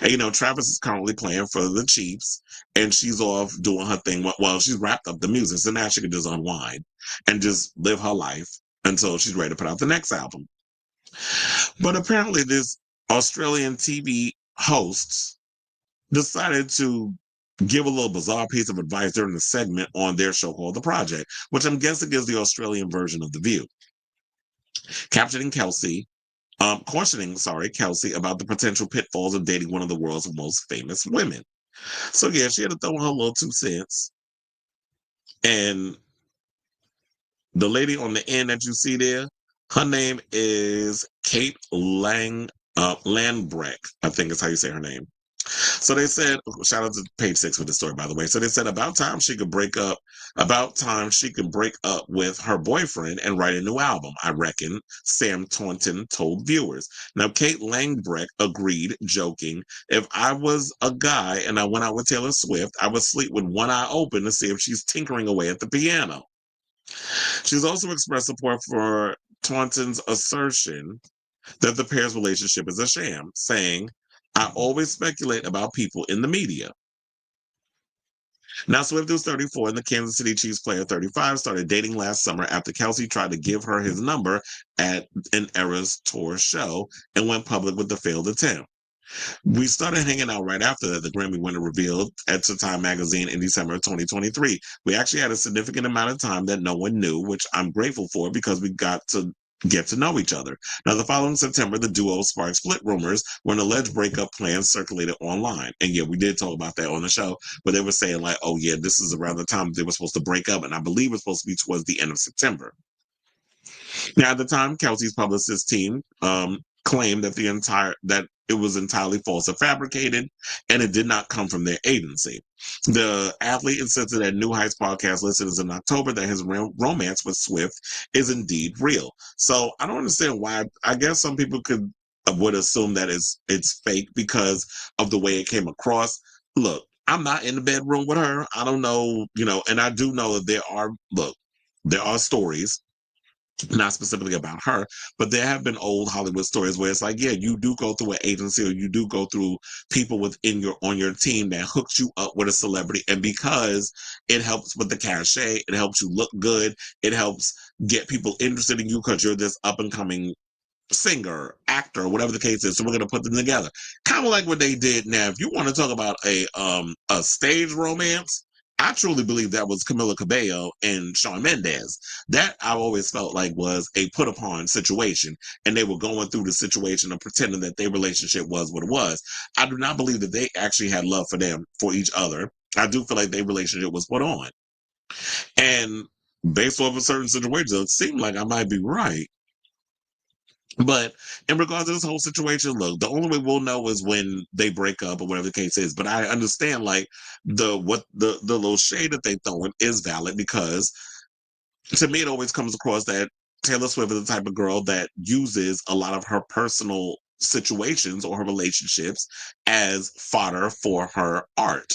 Speaker 1: And Travis is currently playing for the Chiefs, and she's off doing her thing. Well, she's wrapped up the music, so now she can just unwind and just live her life until she's ready to put out the next album. But apparently, this Australian TV hosts decided to give a little bizarre piece of advice during the segment on their show called The Project, which I'm guessing is the Australian version of The View. Cautioning Kelce about the potential pitfalls of dating one of the world's most famous women. So yeah, she had to throw in her little 2 cents. And the lady on the end that you see there, her name is Kate Landbreck, I think is how you say her name. So they said, shout out to page 6 for the story, by the way. So they said about time she could break up with her boyfriend and write a new album, I reckon, Sam Taunton told viewers. Now, Kate Langbrecht agreed, joking, if I was a guy and I went out with Taylor Swift, I would sleep with one eye open to see if she's tinkering away at the piano. She's also expressed support for Taunton's assertion that the pair's relationship is a sham, saying, I always speculate about people in the media. Now, Swift is 34 and the Kansas City Chiefs player 35 started dating last summer after Kelce tried to give her his number at an Eras Tour show and went public with the failed attempt. We started hanging out right after that, the Grammy winner revealed at Time magazine in December of 2023. We actually had a significant amount of time that no one knew, which I'm grateful for because we got to get to know each other. Now, the following September, the duo sparked split rumors when alleged breakup plans circulated online. And yeah, we did talk about that on the show, but they were saying like, oh yeah, this is around the time they were supposed to break up. And I believe it's supposed to be towards the end of September. Now, at the time, Kelce's publicist team claimed that it was entirely false and fabricated, and it did not come from their agency. The athlete insisted that New Heights podcast listed as in October that his romance with Swift is indeed real. So I don't understand why. I guess some people would assume that it's fake because of the way it came across. Look, I'm not in the bedroom with her. I don't know, and I do know that there are stories not specifically about her, but there have been old Hollywood stories where it's like, yeah, you do go through an agency or you do go through people on your team that hooks you up with a celebrity. And because it helps with the cachet, it helps you look good, it helps get people interested in you because you're this up and coming singer, actor, whatever the case is. So we're going to put them together. Kind of like what they did. Now, if you want to talk about a stage romance, I truly believe that was Camila Cabello and Shawn Mendes. That I always felt like was a put upon situation, and they were going through the situation of pretending that their relationship was what it was. I do not believe that they actually had love for each other. I do feel like their relationship was put on, and based off of certain situations, it seemed like I might be right. But in regards to this whole situation, look, the only way we'll know is when they break up or whatever the case is. But I understand like the little shade that they throwing is valid, because to me it always comes across that Taylor Swift is the type of girl that uses a lot of her personal situations or her relationships as fodder for her art.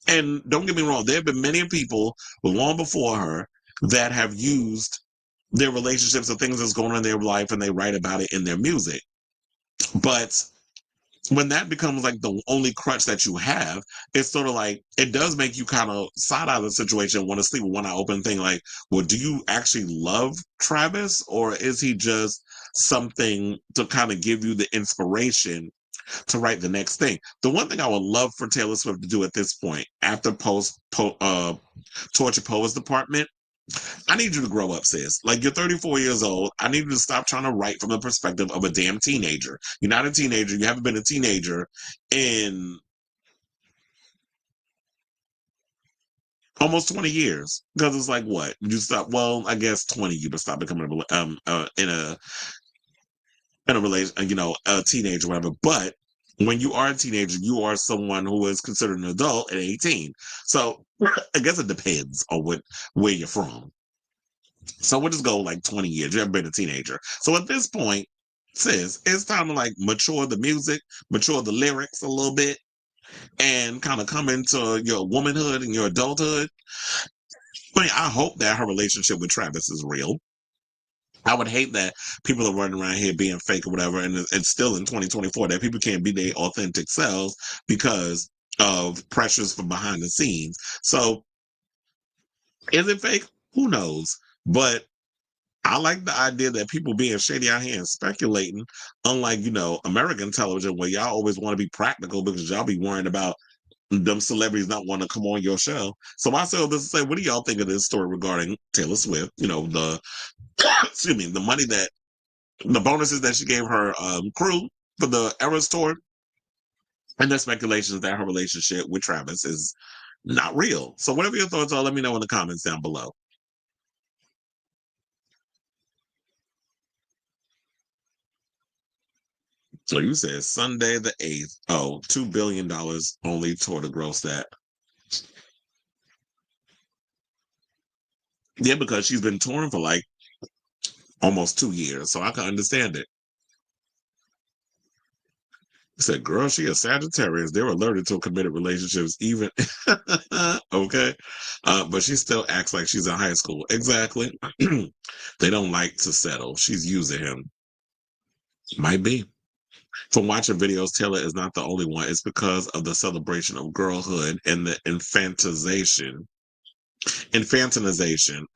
Speaker 1: And don't get me wrong, there have been many people long before her that have used their relationships and things that's going on in their life and they write about it in their music. But when that becomes like the only crutch that you have, it's sort of like it does make you kind of side out of the situation, want to sleep with one eye open, thing like, well, do you actually love Travis, or is he just something to kind of give you the inspiration to write the next thing? The one thing I would love for Taylor Swift to do at this point, after Torture Poets Department, I need you to grow up, sis. Like, you're 34 years old. I need you to stop trying to write from the perspective of a damn teenager. You're not a teenager. You haven't been a teenager in almost 20 years. Because it's like, what? You stop, well, I guess 20, you would stop becoming in a relation, a teenager, whatever. But when you are a teenager, you are someone who is considered an adult at 18. So I guess it depends on where you're from. So we'll just go like 20 years. You haven't been a teenager. So at this point, sis, it's time to like mature the music, mature the lyrics a little bit, and kind of come into your womanhood and your adulthood. I mean, I hope that her relationship with Travis is real. I would hate that people are running around here being fake or whatever, and it's still in 2024 that people can't be their authentic selves because of pressures from behind the scenes. So is it fake? Who knows? But I like the idea that people being shady out here and speculating, unlike, American television, where y'all always want to be practical because y'all be worrying about them celebrities not want to come on your show. So I say all this to say, what do y'all think of this story regarding Taylor Swift? The excuse me, the bonuses that she gave her crew for the Eras tour, and the speculations that her relationship with Travis is not real. So whatever your thoughts are, let me know in the comments down below. So you said Sunday the 8th. Oh, $2 billion only tour to gross that. Yeah, because she's been touring for like almost 2 years, so I can understand it. He said, girl, she a Sagittarius. They're alerted to committed relationships, even okay. But she still acts like she's in high school. Exactly. They don't like to settle. She's using him. Might be. From watching videos, Taylor is not the only one. It's because of the celebration of girlhood and the infantilization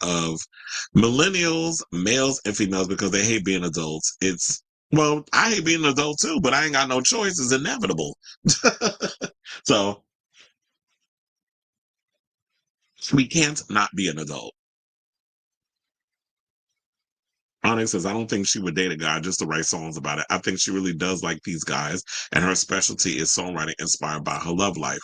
Speaker 1: of millennials, males, and females because they hate being adults. Well, I hate being an adult too, but I ain't got no choice. It's inevitable. So we can't not be an adult. Onyx says, I don't think she would date a guy just to write songs about it. I think she really does like these guys, and her specialty is songwriting inspired by her love life.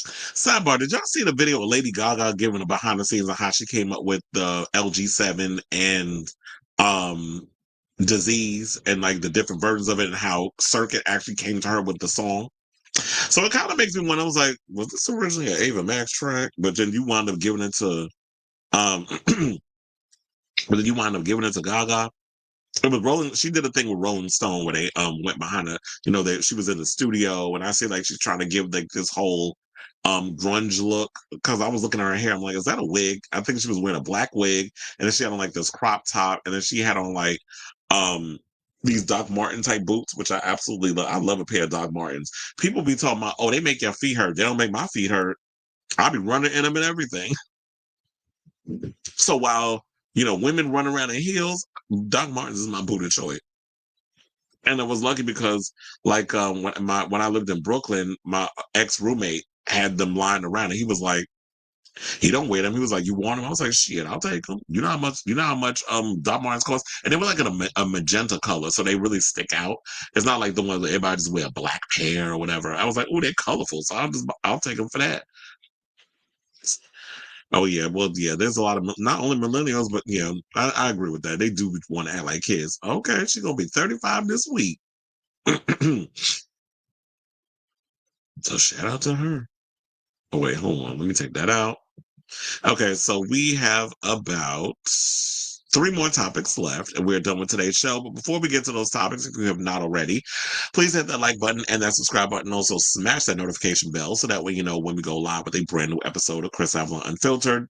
Speaker 1: Sidebar, did y'all see the video of Lady Gaga giving the behind the scenes of how she came up with the LG7 and Disease and like the different versions of it, and how Circuit actually came to her with the song? So it kind of makes me wonder, I was like, was this originally an Ava Max track? But then you wound up giving it to but then you wind up giving it to Gaga. It was Rolling. She did a thing with Rolling Stone where they went behind her. That she was in the studio, and I see like she's trying to give like this whole grunge look, because I was looking at her hair. I'm like, is that a wig? I think she was wearing a black wig, and then she had on like this crop top, and then she had on like these Doc Martin type boots, which I absolutely love. I love a pair of Doc Martens. People be talking about, oh, they make your feet hurt. They don't make my feet hurt. I'll be running in them and everything. So while, women run around in heels, Doc Martens is my boot of choice. And I was lucky because, like, when I lived in Brooklyn, my ex roommate had them lying around, and he was like, he don't wear them. He was like, you want them? I was like, shit, I'll take them. You know how much Doc Martens cost? And they were like a magenta color, so they really stick out. It's not like the ones that everybody just wear a black pair or whatever. I was like, oh, they're colorful, so I'll take them for that. Oh yeah, well yeah, there's a lot of not only millennials, but yeah, I agree with that. They do want to act like kids. Okay, she's gonna be 35 this week. So shout out to her. Oh wait, hold on. Let me take that out. Okay, so we have about 3 more topics left, and we're done with today's show. But before we get to those topics, if you have not already, please hit that like button and that subscribe button. Also, smash that notification bell so that way you know when we go live with a brand new episode of Chris Avalon Unfiltered.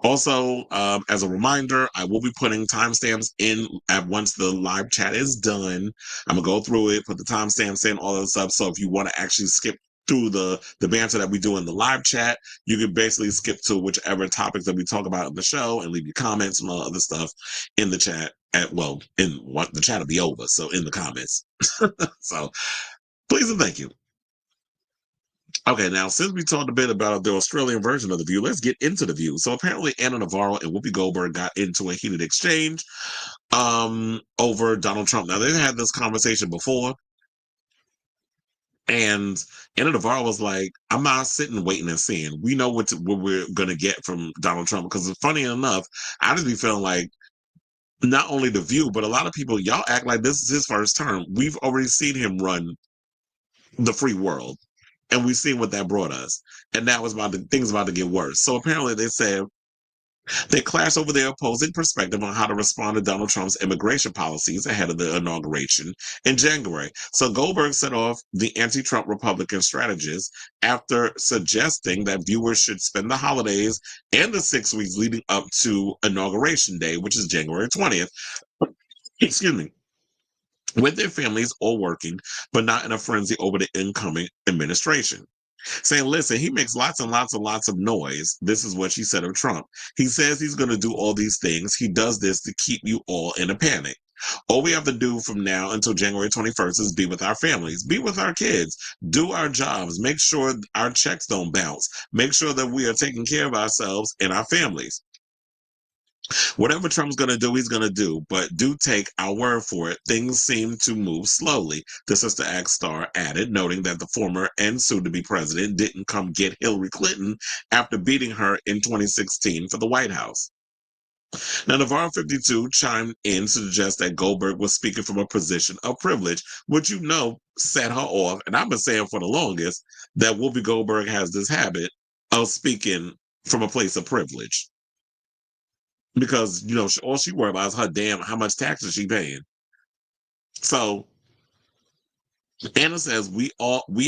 Speaker 1: Also, as a reminder, I will be putting timestamps in once the live chat is done. I'm gonna go through it, put the timestamps in, all that stuff. So if you want to actually skip through the banter that we do in the live chat, you can basically skip to whichever topics that we talk about in the show and leave your comments and all other stuff in the chat. The chat will be over, so in the comments. So please and thank you. Okay, now since we talked a bit about the Australian version of The View, let's get into The View. So apparently Anna Navarro and Whoopi Goldberg got into a heated exchange over Donald Trump. Now they've had this conversation before, and Anna Navarro was like, I'm not sitting waiting and seeing. We know what we're going to get from Donald Trump. Because funny enough, I just be feeling like not only The View, but a lot of people, y'all act like this is his first term. We've already seen him run the free world. And we've seen what that brought us. And now things about to get worse. So apparently they said they clashed over their opposing perspective on how to respond to Donald Trump's immigration policies ahead of the inauguration in January. So Goldberg set off the anti-Trump Republican strategist after suggesting that viewers should spend the holidays and the 6 weeks leading up to Inauguration Day, which is January 20th, excuse me, with their families or working, but not in a frenzy over the incoming administration. Saying, listen, he makes lots and lots and lots of noise. This is what she said of Trump. He says he's going to do all these things. He does this to keep you all in a panic. All we have to do from now until January 21st is be with our families, be with our kids, do our jobs, make sure our checks don't bounce, make sure that we are taking care of ourselves and our families. Whatever Trump's going to do, he's going to do, but do take our word for it. Things seem to move slowly, the Sister Act star added, noting that the former and soon-to-be president didn't come get Hillary Clinton after beating her in 2016 for the White House. Now, Navarro 52 chimed in to suggest that Goldberg was speaking from a position of privilege, which set her off. And I've been saying for the longest that Whoopi Goldberg has this habit of speaking from a place of privilege. Because, all she worried about is how much taxes she paying. So Anna says we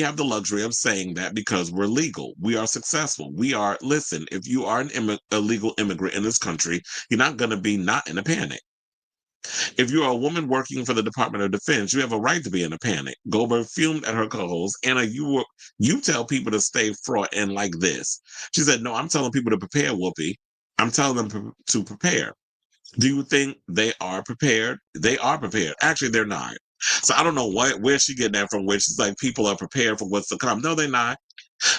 Speaker 1: have the luxury of saying that because we're legal. We are successful. Listen, if you are a legal immigrant in this country, you're not going to be not in a panic. If you are a woman working for the Department of Defense, you have a right to be in a panic. Goldberg fumed at her co-host. Anna, you tell people to stay fraught and like this. She said, no, I'm telling people to prepare, Whoopi. I'm telling them to prepare. Do you think they are prepared? They are prepared. Actually, they're not. So I don't know where she getting that from, where she's like, people are prepared for what's to come. No, they're not.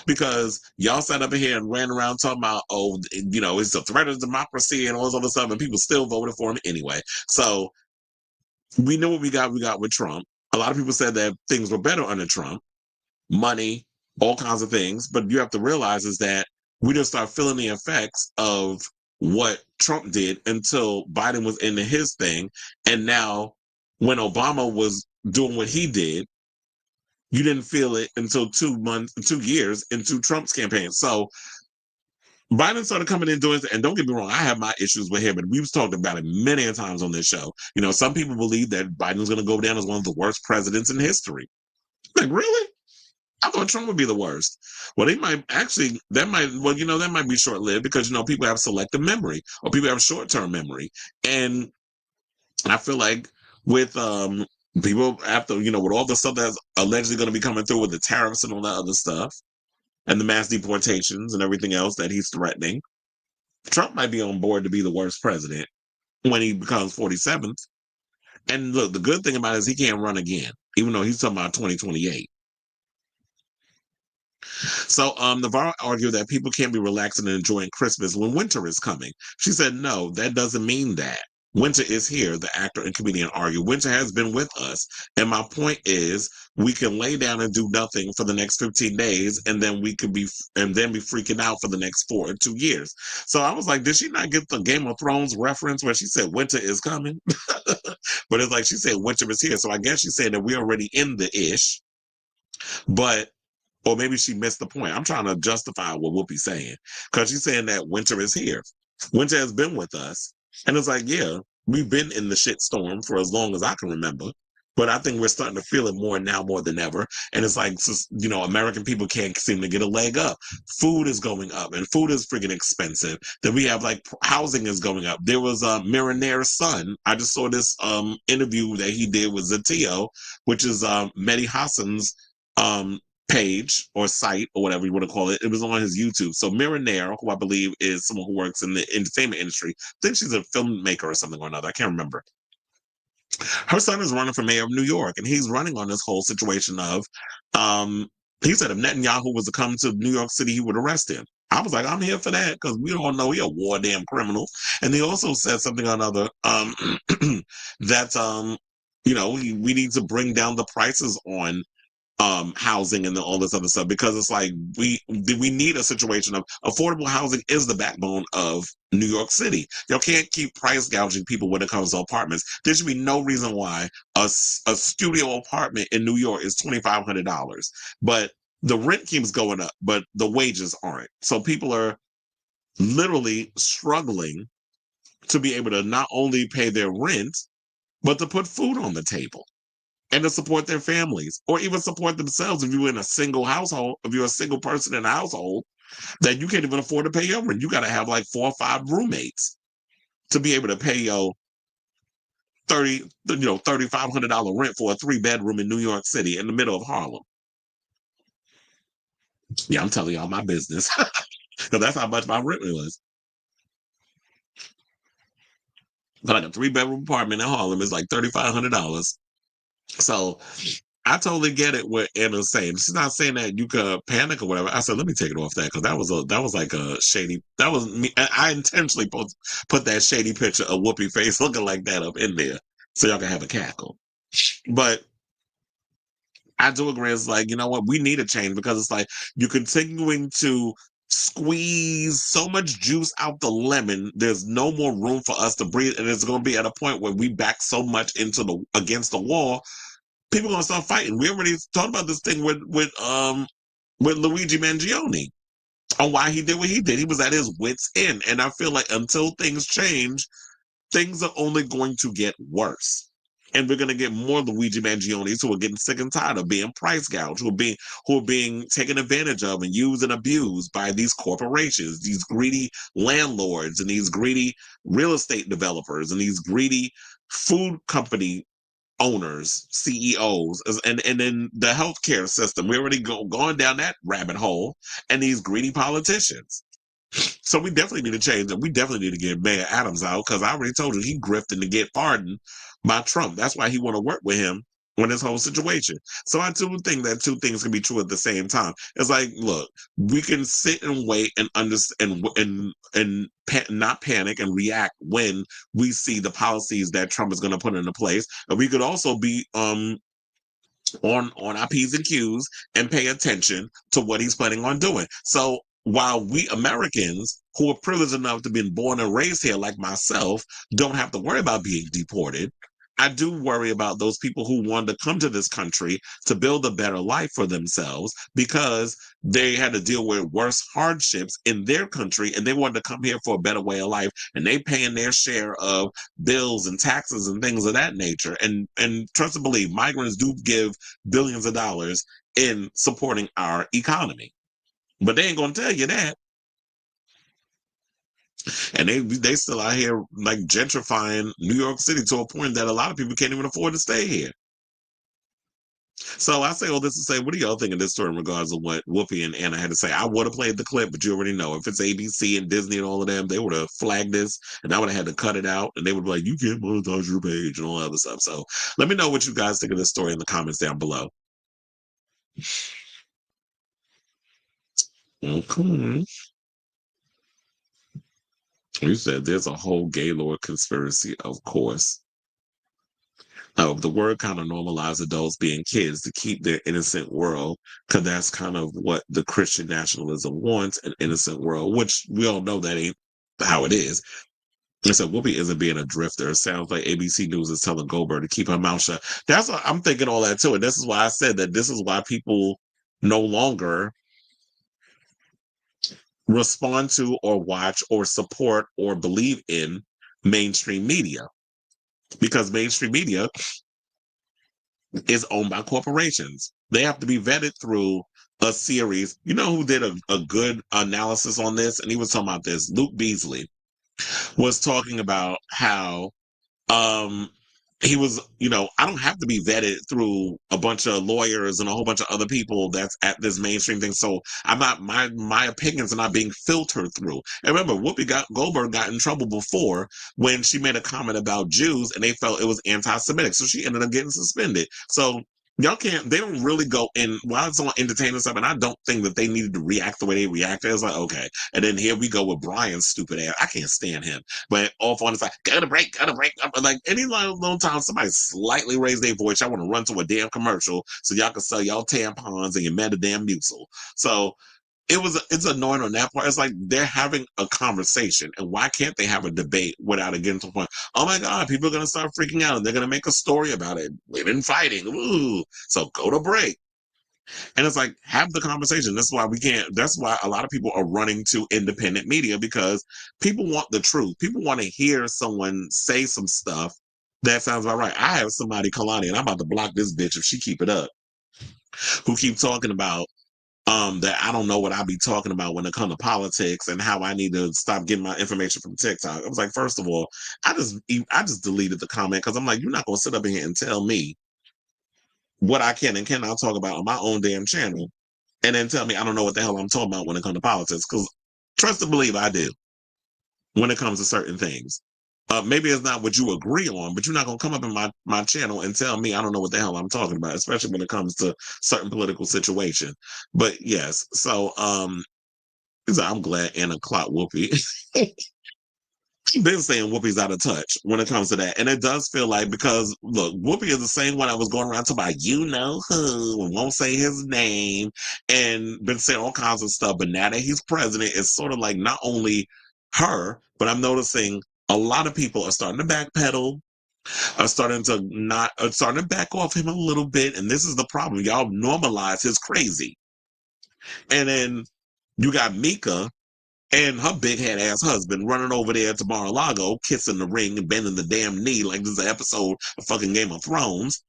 Speaker 1: Because y'all sat up here and ran around talking about, it's a threat of democracy and all this other stuff, and people still voted for him anyway. So we know what we got with Trump. A lot of people said that things were better under Trump. Money, all kinds of things. But you have to realize is that we just start feeling the effects of what Trump did until Biden was into his thing. And now when Obama was doing what he did, you didn't feel it until 2 years into Trump's campaign. So Biden started coming in doing it. And don't get me wrong, I have my issues with him, and we've talked about it many a times on this show. Some people believe that Biden's going to go down as one of the worst presidents in history. Like, really? I thought Trump would be the worst. Well, they might actually, that might be short lived because, people have selective memory or people have short term memory. And I feel like with people after, with all the stuff that's allegedly going to be coming through with the tariffs and all that other stuff and the mass deportations and everything else that he's threatening, Trump might be on board to be the worst president when he becomes 47th. And look, the good thing about it is he can't run again, even though he's talking about 2028. So Navarro argued that people can't be relaxing and enjoying Christmas when winter is coming. She said, no, that doesn't mean that. Winter is here, the actor and comedian argued. Winter has been with us. And my point is we can lay down and do nothing for the next 15 days and then we could be freaking out for the next 4 or 2 years. So I was like, did she not get the Game of Thrones reference where she said winter is coming? But it's like she said winter is here. So I guess she's saying that we're already in the ish. Or maybe she missed the point. I'm trying to justify what Whoopi's saying because she's saying that winter is here. Winter has been with us. And it's like, yeah, we've been in the shit storm for as long as I can remember. But I think we're starting to feel it more now more than ever. And it's like, American people can't seem to get a leg up. Food is going up and food is freaking expensive. Then we have housing is going up. There was Miranaire's son. I just saw this interview that he did with Zatio, which is Mehdi Hassan's page or site or whatever you want to call it. It was on his YouTube. So Miranaire, who I believe is someone who works in the entertainment industry, I think she's a filmmaker or something or another. I can't remember. Her son is running for mayor of New York, and he's running on this whole situation of, he said if Netanyahu was to come to New York City, he would arrest him. I was like, I'm here for that because we all know he's a war damn criminal. And he also said something or another that, we need to bring down the prices on housing and all this other stuff because it's like we need a situation of affordable housing is the backbone of New York City. You can't keep price gouging people when it comes to apartments. There should be no reason why a studio apartment in New York is $2,500, but the rent keeps going up, but the wages aren't. So people are literally struggling to be able to not only pay their rent, but to put food on the table. And to support their families or even support themselves if you're in a single household, if you're a single person in a household, that you can't even afford to pay your rent. You got to have 4 or 5 roommates to be able to pay your $3,500 rent for a 3-bedroom in New York City in the middle of Harlem. Yeah, I'm telling y'all my business. So that's how much my rent was. But a 3-bedroom apartment in Harlem is $3,500. So I totally get it what Anna's saying. She's not saying that you could panic or whatever. I said, let me take it off that because that was like a shady. That was me. I intentionally put that shady picture of Whoopi face looking like that up in there so y'all can have a cackle. But I do agree. It's like, you know what? We need a change because it's like you're continuing to squeeze so much juice out the lemon. There's no more room for us to breathe, and it's going to be at a point where we back so much against the wall. People are gonna start fighting. We already talked about this thing with Luigi Mangione on why he did what he did. He was at his wit's end, and I feel like until things change, things are only going to get worse. And we're gonna get more Luigi Mangiones who are getting sick and tired of being price gouged, who are being taken advantage of and used and abused by these corporations, these greedy landlords, and these greedy real estate developers, and these greedy food company owners, CEOs, and then the healthcare system. We already gone down that rabbit hole, and these greedy politicians. So we definitely need to change, and we definitely need to get Mayor Adams out because I already told you he grifted to get pardoned by Trump. That's why he want to work with him on this whole situation. So I do think that 2 things can be true at the same time. It's like, look, we can sit and wait and understand and not panic and react when we see the policies that Trump is going to put into place. And we could also be on our P's and Q's and pay attention to what he's planning on doing. So while we Americans who are privileged enough to be born and raised here like myself don't have to worry about being deported, I do worry about those people who want to come to this country to build a better life for themselves because they had to deal with worse hardships in their country and they wanted to come here for a better way of life, and they paying their share of bills and taxes and things of that nature. And trust and believe, migrants do give billions of dollars in supporting our economy. But they ain't gonna tell you that. And they still out here like gentrifying New York City to a point that a lot of people can't even afford to stay here. So I say all this to say, what do y'all think of this story in regards to what Whoopi and Anna had to say? I would have played the clip, but you already know if it's ABC and Disney and all of them, they would have flagged this, and I would have had to cut it out, and they would be like, "You can't monetize your page" and all that other stuff. So let me know what you guys think of this story in the comments down below. Okay. You said there's a whole Gaylord conspiracy, of course. Oh, the word kind of normalized adults being kids to keep their innocent world, because that's kind of what the Christian nationalism wants, an innocent world, which we all know that ain't how it is. And so Whoopi isn't being a drifter. It sounds like ABC News is telling Goldberg to keep her mouth shut. That's what I'm thinking all that too. And this is why I said that this is why people no longer respond to or watch or support or believe in mainstream media, because mainstream media is owned by corporations. They have to be vetted through a series. You know who did a good analysis on this? And he was talking about this. Luke Beasley was talking about how he was, I don't have to be vetted through a bunch of lawyers and a whole bunch of other people that's at this mainstream thing. So I'm not, my opinions are not being filtered through. And remember, Goldberg got in trouble before when she made a comment about Jews and they felt it was anti-Semitic. So she ended up getting suspended. So they don't really go in while it's on entertainment stuff. And I don't think that they needed to react the way they reacted. It's like, okay. And then here we go with Brian's stupid ass. I can't stand him. But off on the side, gotta break. Like any little time somebody slightly raise their voice, I want to run to a damn commercial so y'all can sell y'all tampons and your Metamucil. So it's annoying on that part. It's like they're having a conversation, and why can't they have a debate without it getting to the point, oh my God, people are going to start freaking out and they're going to make a story about it. Women fighting. Ooh. So go to break. And it's like, have the conversation. That's why a lot of people are running to independent media, because people want the truth. People want to hear someone say some stuff that sounds about right. I have somebody, Kalani, and I'm about to block this bitch if she keep it up, who keep talking about that I don't know what I be talking about when it comes to politics and how I need to stop getting my information from TikTok. I was like, first of all, I just deleted the comment, because I'm like, you're not gonna sit up here and tell me what I can and cannot talk about on my own damn channel, and then tell me I don't know what the hell I'm talking about when it comes to politics. Because trust and believe, I do when it comes to certain things. Maybe it's not what you agree on, but you're not going to come up in my channel and tell me I don't know what the hell I'm talking about, especially when it comes to certain political situation. But yes, so I'm glad Anna clocked Whoopi. Been saying Whoopi's out of touch when it comes to that. And it does feel like, because look, Whoopi is the same one I was going around talking about, you know who, and won't say his name, and been saying all kinds of stuff. But now that he's president, it's sort of like not only her, but I'm noticing a lot of people are starting to backpedal, are starting to back off him a little bit. And this is the problem. Y'all normalize his crazy. And then you got Mika and her big head ass husband running over there to Mar-a-Lago, kissing the ring and bending the damn knee like this is an episode of fucking Game of Thrones,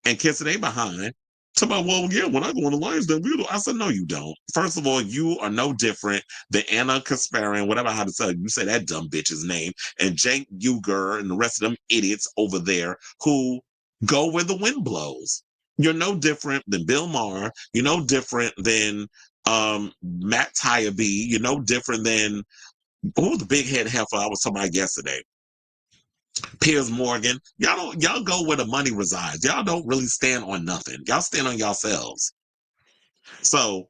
Speaker 1: and kissing they behind. Talking about, well, yeah, when I go on the Lions, then we do. I said, no, you don't. First of all, you are no different than Anna Kasparian, whatever how to tell you. You say that dumb bitch's name, and Jake Uger and the rest of them idiots over there who go where the wind blows. You're no different than Bill Maher. You're no different than Matt Taibbi. You're no different than the big head heifer I was talking about yesterday. Piers Morgan. Y'all go where the money resides. Y'all don't really stand on nothing. Y'all stand on yourselves. So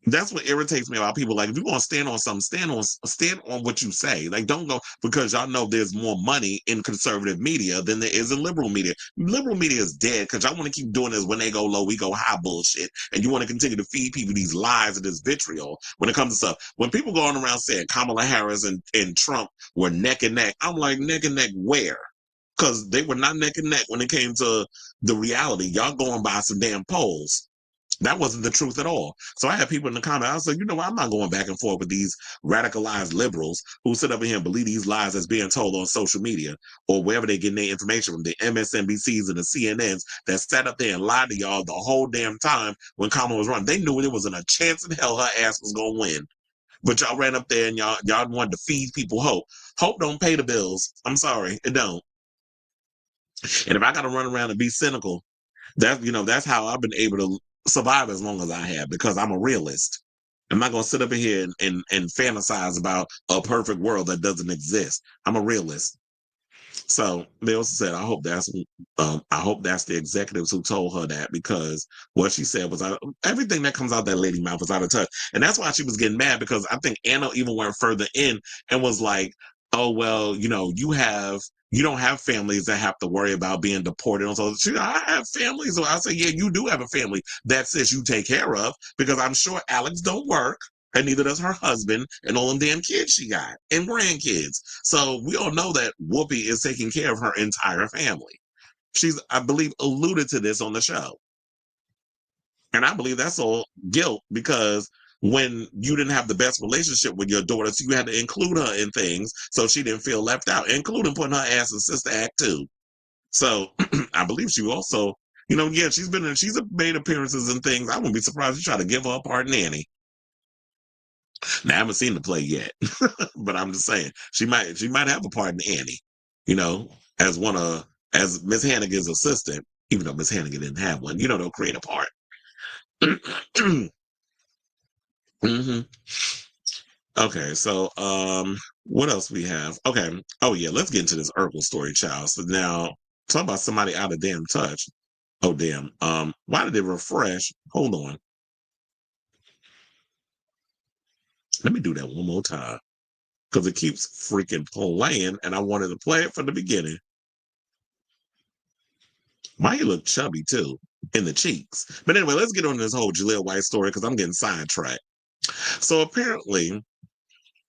Speaker 1: that's what irritates me about people. Like, if you want to stand on something, stand on what you say. Like, don't go, because y'all know there's more money in conservative media than there is in liberal media. Liberal media is dead, because y'all want to keep doing this when they go low, we go high bullshit. And you want to continue to feed people these lies and this vitriol when it comes to stuff. When people going around saying Kamala Harris and Trump were neck and neck, I'm like, neck and neck where? Because they were not neck and neck when it came to the reality. Y'all going by some damn polls. That wasn't the truth at all. So I had people in the comments. I was like, you know what? I'm not going back and forth with these radicalized liberals who sit up in here and believe these lies that's being told on social media or wherever they get their information from, the MSNBCs and the CNNs that sat up there and lied to y'all the whole damn time when Kamala was running. They knew there wasn't a chance in hell her ass was going to win. But y'all ran up there and y'all wanted to feed people hope. Hope don't pay the bills. I'm sorry, it don't. And if I got to run around and be cynical, that's how I've been able to survive as long as I have, because I'm a realist. I'm not going to sit up in here and fantasize about a perfect world that doesn't exist. I'm a realist. So they also said, I hope that's the executives who told her that, because what she said was everything that comes out that lady mouth is out of touch. And that's why she was getting mad, because I think Anna even went further in and was like, oh, well, you don't have families that have to worry about being deported. And so I have families. So I say, yeah, you do have a family that says you take care of, because I'm sure Alex don't work. And neither does her husband and all them damn kids she got and grandkids. So we all know that Whoopi is taking care of her entire family. She's, I believe, alluded to this on the show. And I believe that's all guilt, because when you didn't have the best relationship with your daughter, so you had to include her in things so she didn't feel left out, including putting her ass in Sister Act 2. So I believe she also, she's made appearances and things. I wouldn't be surprised if you try to give her a part in Annie. Now, I haven't seen the play yet, but I'm just saying she might have a part in Annie, as as Miss Hannigan's assistant, even though Miss Hannigan didn't have one. They'll create a part. Mm-hmm. Okay, so what else we have? Okay, oh yeah, let's get into this Urkel story, child. So now, talk about somebody out of damn touch. Oh damn. Why did it refresh? Hold on. Let me do that one more time, because it keeps freaking playing, and I wanted to play it from the beginning. Why you look chubby too in the cheeks? But anyway, let's get on this whole Jaleel White story, because I'm getting sidetracked. So apparently,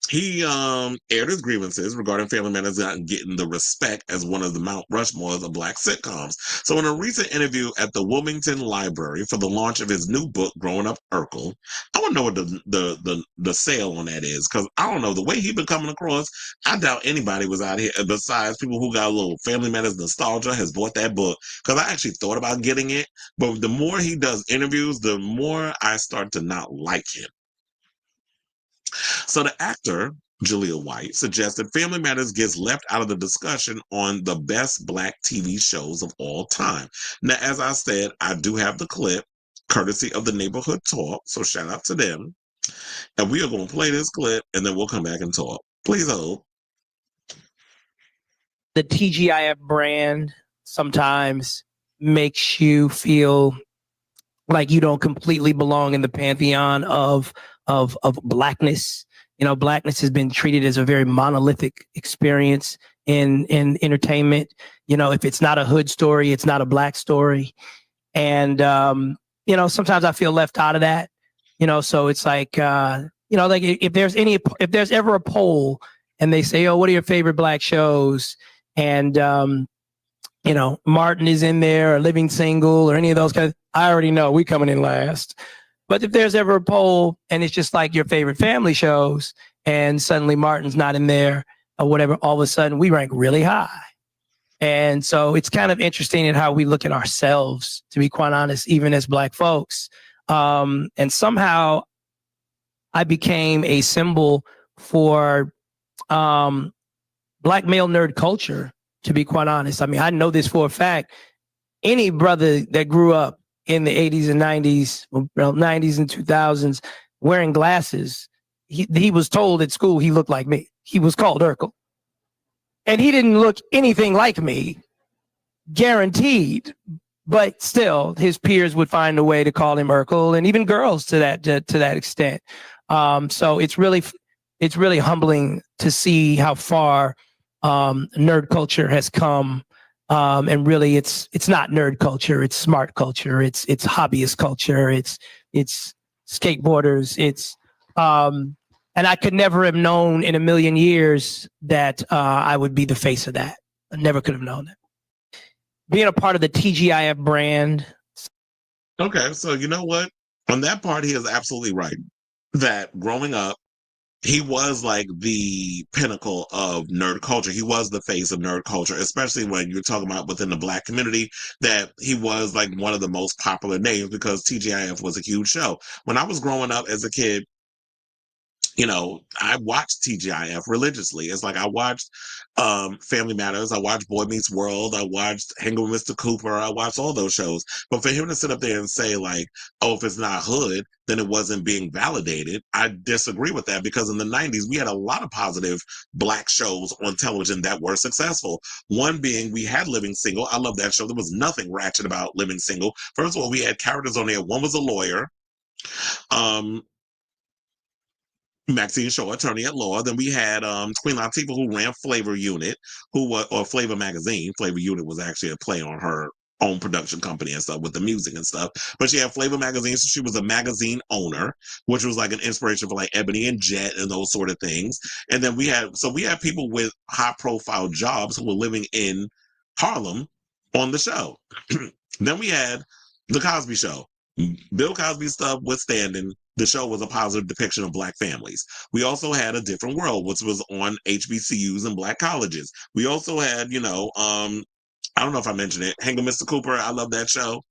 Speaker 1: he aired his grievances regarding Family Matters not getting the respect as one of the Mount Rushmores of Black sitcoms. So in a recent interview at the Wilmington Library for the launch of his new book, Growing Up Urkel, I want to know what the sale on that is, because I don't know, the way he's been coming across, I doubt anybody was out here, besides people who got a little Family Matters nostalgia, has bought that book, because I actually thought about getting it, but the more he does interviews, the more I start to not like him. So the actor, Jaleel White, suggested Family Matters gets left out of the discussion on the best Black TV shows of all time. Now, as I said, I do have the clip, courtesy of the Neighborhood Talk, so shout out to them. And we are going to play this clip, and then we'll come back and talk. Please hold.
Speaker 4: The TGIF brand sometimes makes you feel like you don't completely belong in the pantheon of Blackness. Blackness has been treated as a very monolithic experience in entertainment. If it's not a hood story, it's not a Black story. And, sometimes I feel left out of that, so it's like, like if there's ever a poll and they say, oh, what are your favorite Black shows? And, Martin is in there, or Living Single, or any of those guys, I already know we coming in last. But if there's ever a poll and it's just like your favorite family shows and suddenly Martin's not in there or whatever, all of a sudden we rank really high. And so it's kind of interesting in how we look at ourselves, to be quite honest, even as Black folks. And somehow I became a symbol for Black male nerd culture, to be quite honest. I mean, I know this for a fact. Any brother that grew up in the 80s and 90s, well, 90s and 2000s, wearing glasses, he was told at school he looked like me. He was called Urkel. And he didn't look anything like me, guaranteed. But still, his peers would find a way to call him Urkel, and even girls to that extent. So it's really humbling to see how far nerd culture has come. And really, it's not nerd culture. It's smart culture. It's hobbyist culture. It's skateboarders. And I could never have known in a million years that I would be the face of that. I never could have known that. Being a part of the TGIF brand.
Speaker 1: Okay, so you know what? On that part, he is absolutely right. That growing up, he was like the pinnacle of nerd culture. He was the face of nerd culture, especially when you're talking about within the Black community, that he was like one of the most popular names because TGIF was a huge show. When I was growing up as a kid, you know, I watched TGIF religiously. It's like I watched Family Matters, I watched Boy Meets World, I watched Hanging with Mr. Cooper, I watched all those shows. But for him to sit up there and say, like, oh, if it's not hood, then it wasn't being validated, I disagree with that because in the 90s, we had a lot of positive Black shows on television that were successful. One being we had Living Single. I love that show. There was nothing ratchet about Living Single. First of all, we had characters on there. One was a lawyer. Maxine Shaw, attorney at law. Then we had Queen Latifah, who ran Flavor Unit, who was or Flavor Magazine. Flavor Unit was actually a play on her own production company and stuff with the music and stuff. But she had Flavor Magazine, so she was a magazine owner, which was like an inspiration for like Ebony and Jet and those sort of things. And then we had people with high profile jobs who were living in Harlem on the show. Then we had the Cosby Show. Bill Cosby stuff withstanding, the show was a positive depiction of Black families. We also had A Different World, which was on HBCUs and Black colleges. We also had, you know, I don't know if I mentioned it, Hanging Mr. Cooper. I love that show.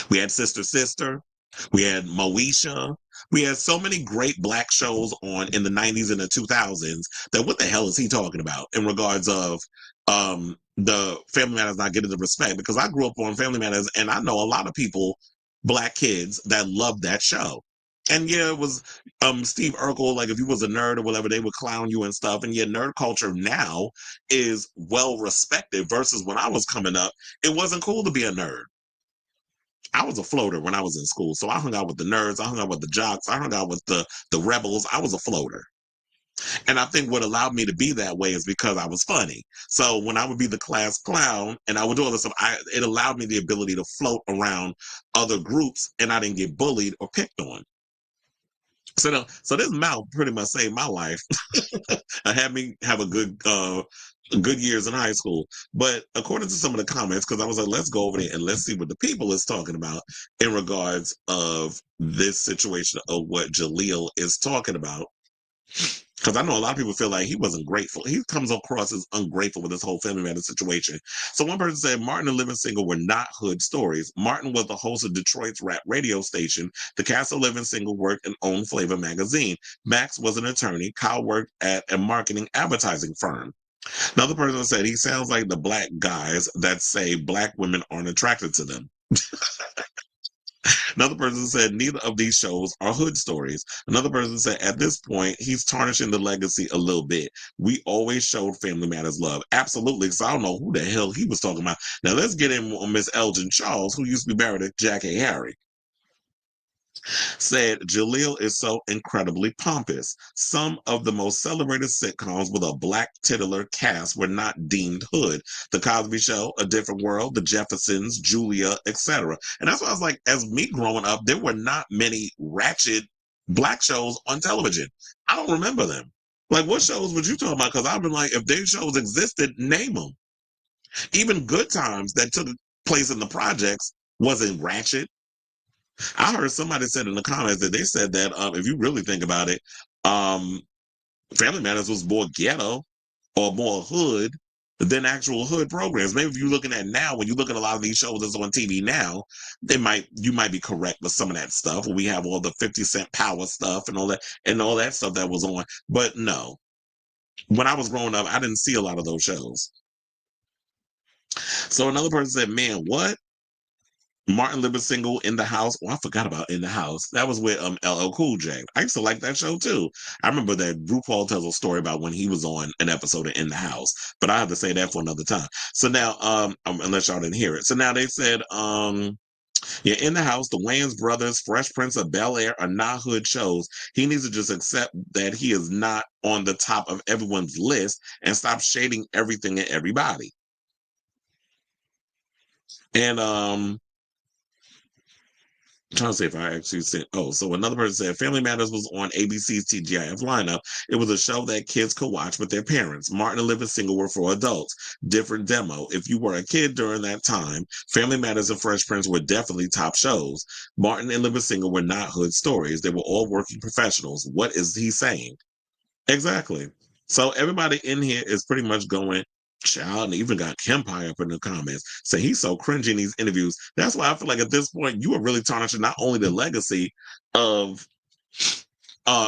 Speaker 1: We had Sister Sister. We had Moesha. We had so many great Black shows on in the 90s and the 2000s that what the hell is he talking about in regards of the Family Matters not getting the respect? Because I grew up on Family Matters and I know a lot of people, Black kids, that loved that show. And yeah, it was Steve Urkel, like if you was a nerd or whatever, they would clown you and stuff. And yeah, nerd culture now is well respected versus when I was coming up, it wasn't cool to be a nerd. I was a floater when I was in school. So I hung out with the nerds, I hung out with the jocks, I hung out with the rebels. I was a floater. And I think what allowed me to be that way is because I was funny. So when I would be the class clown and I would do all this stuff, it allowed me the ability to float around other groups and I didn't get bullied or picked on. So this mouth pretty much saved my life. It had me have a good years in high school. But according to some of the comments, because I was like, let's go over there and let's see what the people is talking about in regards of this situation of what Jaleel is talking about. Because I know a lot of people feel like he wasn't grateful. He comes across as ungrateful with this whole Family Matters situation. So one person said Martin and Living Single were not hood stories. Martin was the host of Detroit's rap radio station. The cast of Living Single worked and owned Flavor magazine. Max was an attorney. Kyle worked at a marketing advertising firm. Another person said he sounds like the Black guys that say Black women aren't attracted to them. Another person said neither of these shows are hood stories. Another person said at this point, he's tarnishing the legacy a little bit. We always showed Family Matters love. Absolutely. So I don't know who the hell he was talking about. Now let's get in on Miss Elgin Charles, who used to be married to Jack A. Harry. Said Jaleel is so incredibly pompous. Some of the most celebrated sitcoms with a Black titular cast were not deemed hood. The Cosby Show, A Different World, The Jeffersons, Julia, etc. And that's why I was like, as me growing up, there were not many ratchet Black shows on television. I don't remember them. Like, what shows would you talk about? Because I've been like, if these shows existed, name them. Even Good Times that took place in the projects wasn't ratchet. I heard somebody said in the comments that they said that if you really think about it, Family Matters was more ghetto or more hood than actual hood programs. Maybe if you're looking at now, when you look at a lot of these shows that's on TV now, you might be correct with some of that stuff. We have all the 50 Cent Power stuff and all that stuff that was on. But no, when I was growing up, I didn't see a lot of those shows. So another person said, "Man, what?" Martin Living Single, In the House. Oh, I forgot about In the House. That was with LL Cool J. I used to like that show too. I remember that RuPaul tells a story about when he was on an episode of In the House, but I have to say that for another time. So now, unless y'all didn't hear it. So now they said, yeah, In the House, the Wayans Brothers, Fresh Prince of Bel-Air are not hood shows. He needs to just accept that he is not on the top of everyone's list and stop shading everything and everybody. And I'm trying to see if I actually said. Oh, so another person said Family Matters was on ABC's TGIF lineup. It was a show that kids could watch with their parents. Martin and Living Single were for adults. Different demo. If you were a kid during that time, Family Matters and Fresh Prince were definitely top shows. Martin and Living Single were not hood stories. They were all working professionals. What is he saying? Exactly. So everybody in here is pretty much going, child, and even got Kempire up in the comments. So he's so cringy in these interviews. That's why I feel like at this point you are really tarnishing not only the legacy of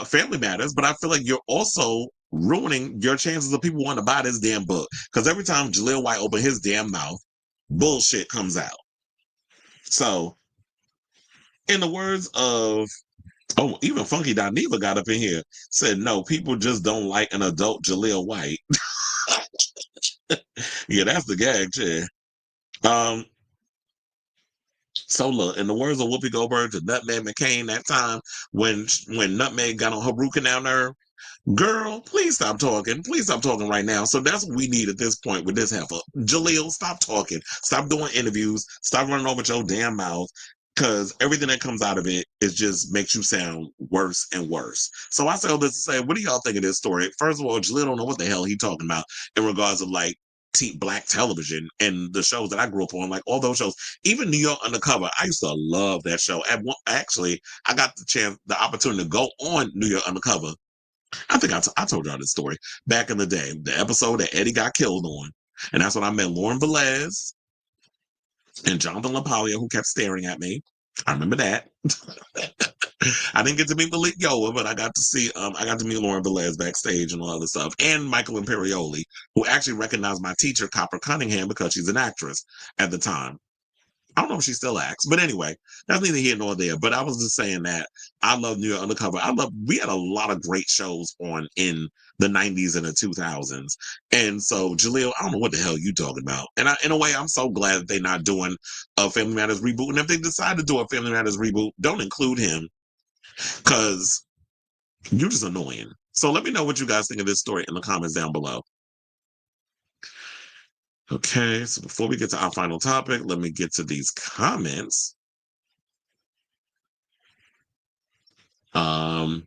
Speaker 1: Family Matters, but I feel like you're also ruining your chances of people wanting to buy this damn book. Because every time Jaleel White open his damn mouth, bullshit comes out. So, in the words of even Funky Dineva got up in here, said, no, people just don't like an adult Jaleel White. Yeah, that's the gag, yeah. So look, in the words of Whoopi Goldberg to Nutmeg McCain that time when Nutmeg got on her root canal nerve, girl, please stop talking. Please stop talking right now. So that's what we need at this point with this heifer. Jaleel, stop talking. Stop doing interviews. Stop running over your damn mouth. Because everything that comes out of it is just makes you sound worse and worse. So I say all this to say, what do y'all think of this story? First of all, Jaleel don't know what the hell he talking about in regards of like black television and the shows that I grew up on, like all those shows. Even New York Undercover, I used to love that show. Actually, I got the opportunity to go on New York Undercover. I think I told y'all this story back in the day, the episode that Eddie got killed on. And that's when I met Lauren Velez and Jonathan LaPaglia, who kept staring at me. I remember that. I didn't get to meet Malik Yoa, but I got to meet Lauren Velez backstage and all other stuff. And Michael Imperioli, who actually recognized my teacher, Copper Cunningham, because she's an actress at the time. I don't know if she still acts, but anyway, that's neither here nor there. But I was just saying that I love New York Undercover. We had a lot of great shows on in the 90s and the 2000s. And so, Jaleel, I don't know what the hell you talking about. And in a way, I'm so glad that they're not doing a Family Matters reboot. And if they decide to do a Family Matters reboot, don't include him because you're just annoying. So let me know what you guys think of this story in the comments down below. Okay, so before we get to our final topic, let me get to these comments. Oh,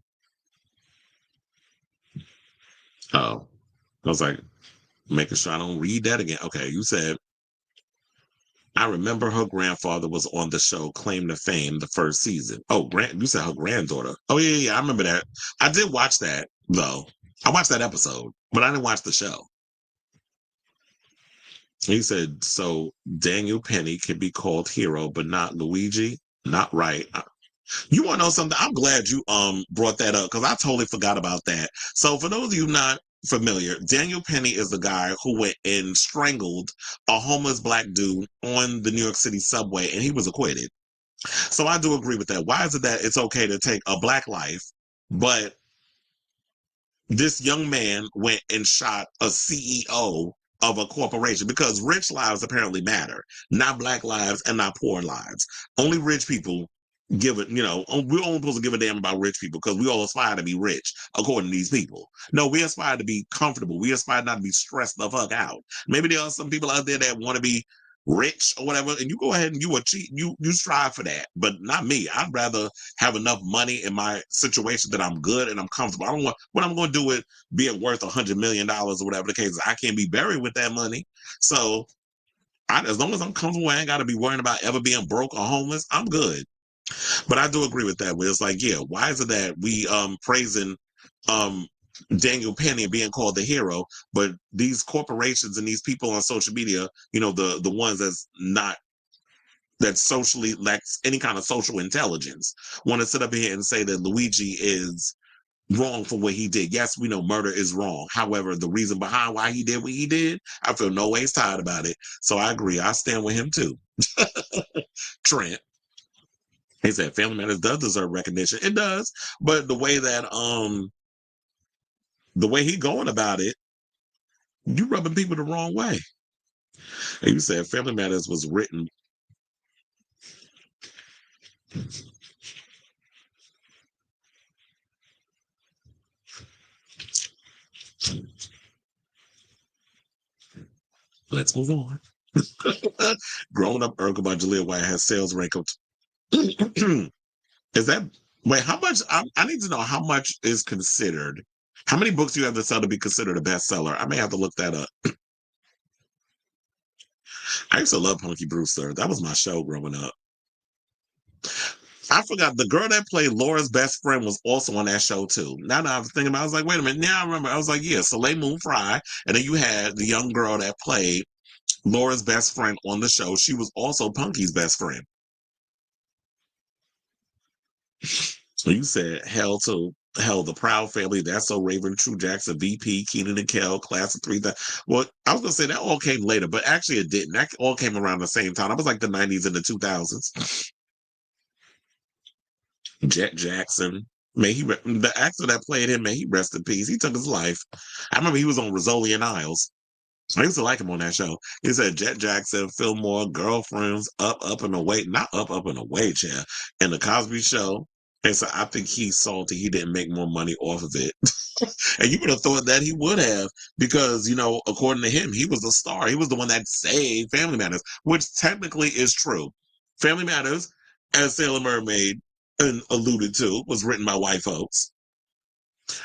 Speaker 1: I was like, making sure I don't read that again. Okay, you said, I remember her grandfather was on the show Claim to Fame the first season. Oh, you said her granddaughter. Oh, yeah, I remember that. I did watch that, though. I watched that episode, but I didn't watch the show. He said, so Daniel Penny can be called hero, but not Luigi? Not right. You want to know something? I'm glad you brought that up because I totally forgot about that. So for those of you not familiar, Daniel Penny is the guy who went and strangled a homeless black dude on the New York City subway, and he was acquitted. So I do agree with that. Why is it that it's okay to take a black life, but this young man went and shot a CEO of a corporation? Because rich lives apparently matter, not black lives and not poor lives. Only rich people give it, we're only supposed to give a damn about rich people because we all aspire to be rich, according to these people. No, we aspire to be comfortable. We aspire not to be stressed the fuck out. Maybe there are some people out there that want to be rich or whatever, and you go ahead and you strive for that, but not me. I'd rather have enough money in my situation that I'm good and I'm comfortable. I don't want what I'm going to do with being worth $100 million or whatever the case is. I can't be buried with that money. So as long as I'm comfortable, I ain't got to be worrying about ever being broke or homeless. I'm good. But I do agree with that. Where it's like, yeah, why is it that we praising Daniel Penny being called the hero, but these corporations and these people on social media, the ones that socially lacks any kind of social intelligence, want to sit up here and say that Luigi is wrong for what he did. Yes, we know murder is wrong. However, the reason behind why he did what he did, I feel no ways tired about it. So I agree. I stand with him too. Trent. He said Family Matters does deserve recognition. It does, but the way he going about it, you rubbing people the wrong way. And you said Family Matters was written. Let's move on. Growing Up Urkel by Jaleel White has sales rank of Is that wait? How much? I need to know how much is considered. How many books you have to sell to be considered a bestseller? I may have to look that up. I used to love Punky Brewster. That was my show growing up. I forgot the girl that played Laura's best friend was also on that show too. Now that I was thinking about it, I was like, wait a minute. Now I remember. I was like, yeah, Soleil Moon Frye. And then you had the young girl that played Laura's best friend on the show. She was also Punky's best friend. So you said Hell, the Proud Family, That's So Raven, True Jackson, VP, Keenan and Kel, Class of 3000. Well, I was gonna say that all came later, but actually it didn't. That all came around the same time. It was like the 90s and the 2000s. Jet Jackson, the actor that played him, may he rest in peace. He took his life. I remember he was on Rizzoli and Isles. I used to like him on that show. He said Jet Jackson, Fillmore, Girlfriends, Up and Away, not Up and Away, chair, and the Cosby Show. And so I think he's salty he didn't make more money off of it. And you would have thought that he would have, because, according to him, he was a star. He was the one that saved Family Matters, which technically is true. Family Matters, as Sailor Mermaid alluded to, was written by white folks.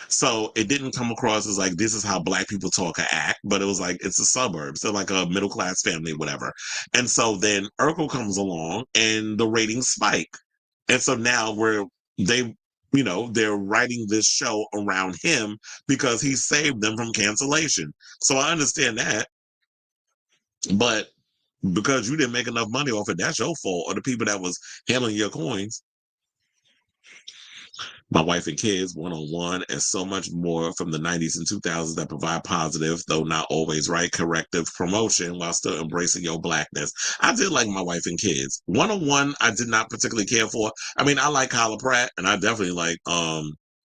Speaker 1: So it didn't come across as like, this is how Black people talk or act, but it was like, it's a suburb. So like a middle-class family, whatever. And so then Urkel comes along and the ratings spike. And so now they're writing this show around him because he saved them from cancellation. So I understand that. But because you didn't make enough money off it, that's your fault, or the people that was handling your coins. My Wife and Kids, One-on-One, and so much more from the 90s and 2000s that provide positive, though not always right, corrective promotion while still embracing your Blackness. I did like My Wife and Kids. One-on-One, I did not particularly care for. I mean, I like Kyla Pratt, and I definitely like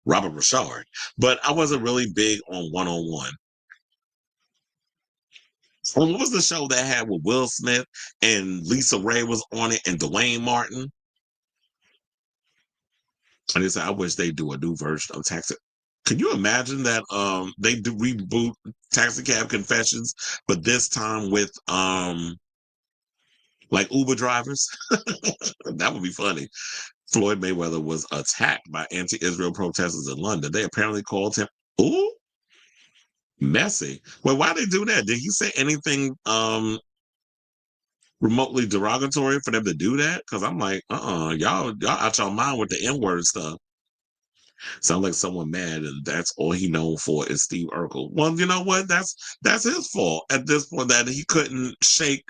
Speaker 1: Robert Richard, but I wasn't really big on One-on-One. So what was the show that had with Will Smith and Lisa Ray was on it and Dwayne Martin? And they said, I wish they do a new version of Taxi. Can you imagine that they do reboot Taxi Cab Confessions, but this time with like Uber drivers? That would be funny. Floyd Mayweather was attacked by anti-Israel protesters in London. They apparently called him, ooh, messy. Well, why they do that? Did he say anything remotely derogatory for them to do that? Because I'm like, y'all out your mind with the N-word stuff. Sound like someone mad, and that's all he known for is Steve Urkel. Well, you know what? That's his fault at this point, that he couldn't shake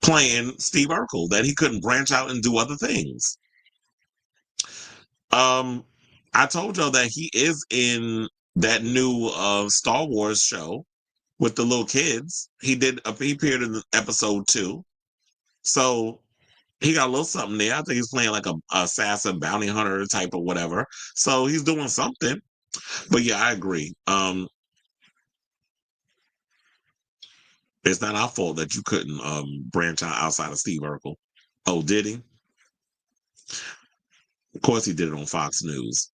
Speaker 1: playing Steve Urkel, that he couldn't branch out and do other things. I told y'all that he is in that new Star Wars show with the little kids. He appeared in episode 2. So he got a little something there. I think he's playing like a assassin, bounty hunter type of whatever. So he's doing something. But yeah, I agree. It's not our fault that you couldn't branch out outside of Steve Urkel. Oh, did he? Of course he did it on Fox News.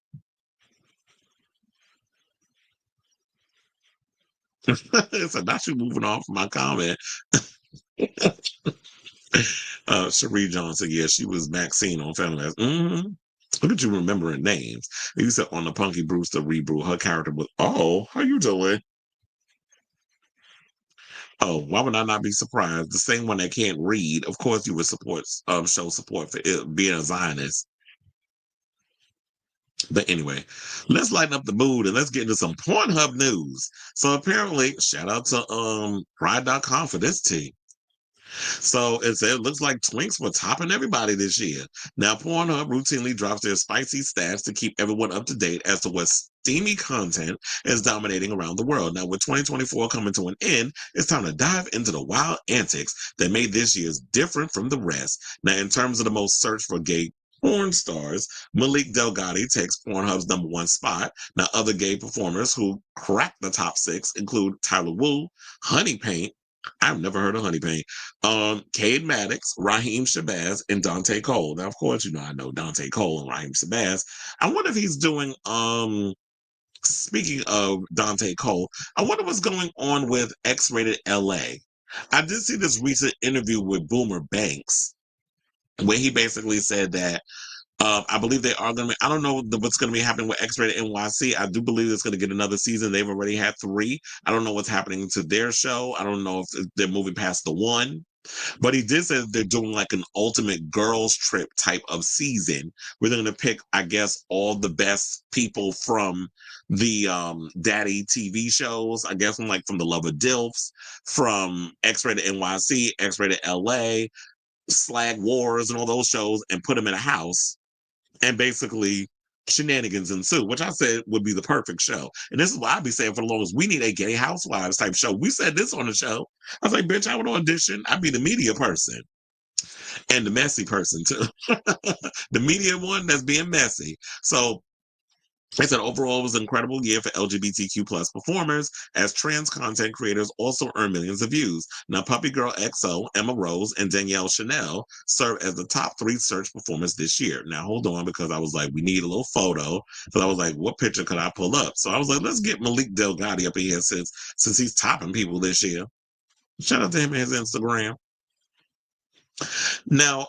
Speaker 1: So not you moving on from my comment. Cherie Johnson, yeah, she was Maxine on Family Matters. Mm-hmm. Look at you remembering names. You said on the Punky Brewster reboot, her character was, oh, how you doing? Oh, why would I not be surprised? The same one that can't read, of course you would show support for it being a Zionist. But anyway, let's lighten up the mood and let's get into some Pornhub news. So apparently, shout out to Pride.com for this tea. So it looks like Twinks were topping everybody this year. Now, Pornhub routinely drops their spicy stats to keep everyone up to date as to what steamy content is dominating around the world. Now, with 2024 coming to an end, it's time to dive into the wild antics that made this year's different from the rest. Now, in terms of the most searched for gay porn stars, Malik Delgado takes Pornhub's #1 spot. Now, other gay performers who cracked the top 6 include Tyler Wu, Honey Paint, I've never heard of Honey Paint, Cade Maddox, Raheem Shabazz, and Dante Cole. Now, of course, I know Dante Cole and Raheem Shabazz. I wonder if he's doing, speaking of Dante Cole, I wonder what's going on with X-Rated LA. I did see this recent interview with Boomer Banks. where he basically said that I believe they are going to. I don't know what's going to be happening with X-Rated NYC. I do believe it's going to get another season. They've already had 3. I don't know what's happening to their show. I don't know if they're moving past the 1. But he did say that they're doing like an ultimate girls trip type of season where they're going to pick, I guess, all the best people from the daddy TV shows. I guess from the Love of Dilfs, from X-Rated NYC, X-Rated LA, Slag Wars, and all those shows, and put them in a house. And basically shenanigans ensue, which I said would be the perfect show. And this is what I'd be saying for the longest. We need a gay housewives type show. We said this on the show. I was like, bitch, I would audition. I'd be the media person and the messy person too. The media one that's being messy. So they said overall it was an incredible year for LGBTQ plus performers as trans content creators also earn millions of views. Now, Puppy Girl XO, Emma Rose, and Danielle Chanel serve as the top 3 search performers this year. Now, hold on, because I was like, we need a little photo. Because I was like, what picture could I pull up? So I was like, let's get Malik Delgado up in here since he's topping people this year. Shout out to him and his Instagram. Now,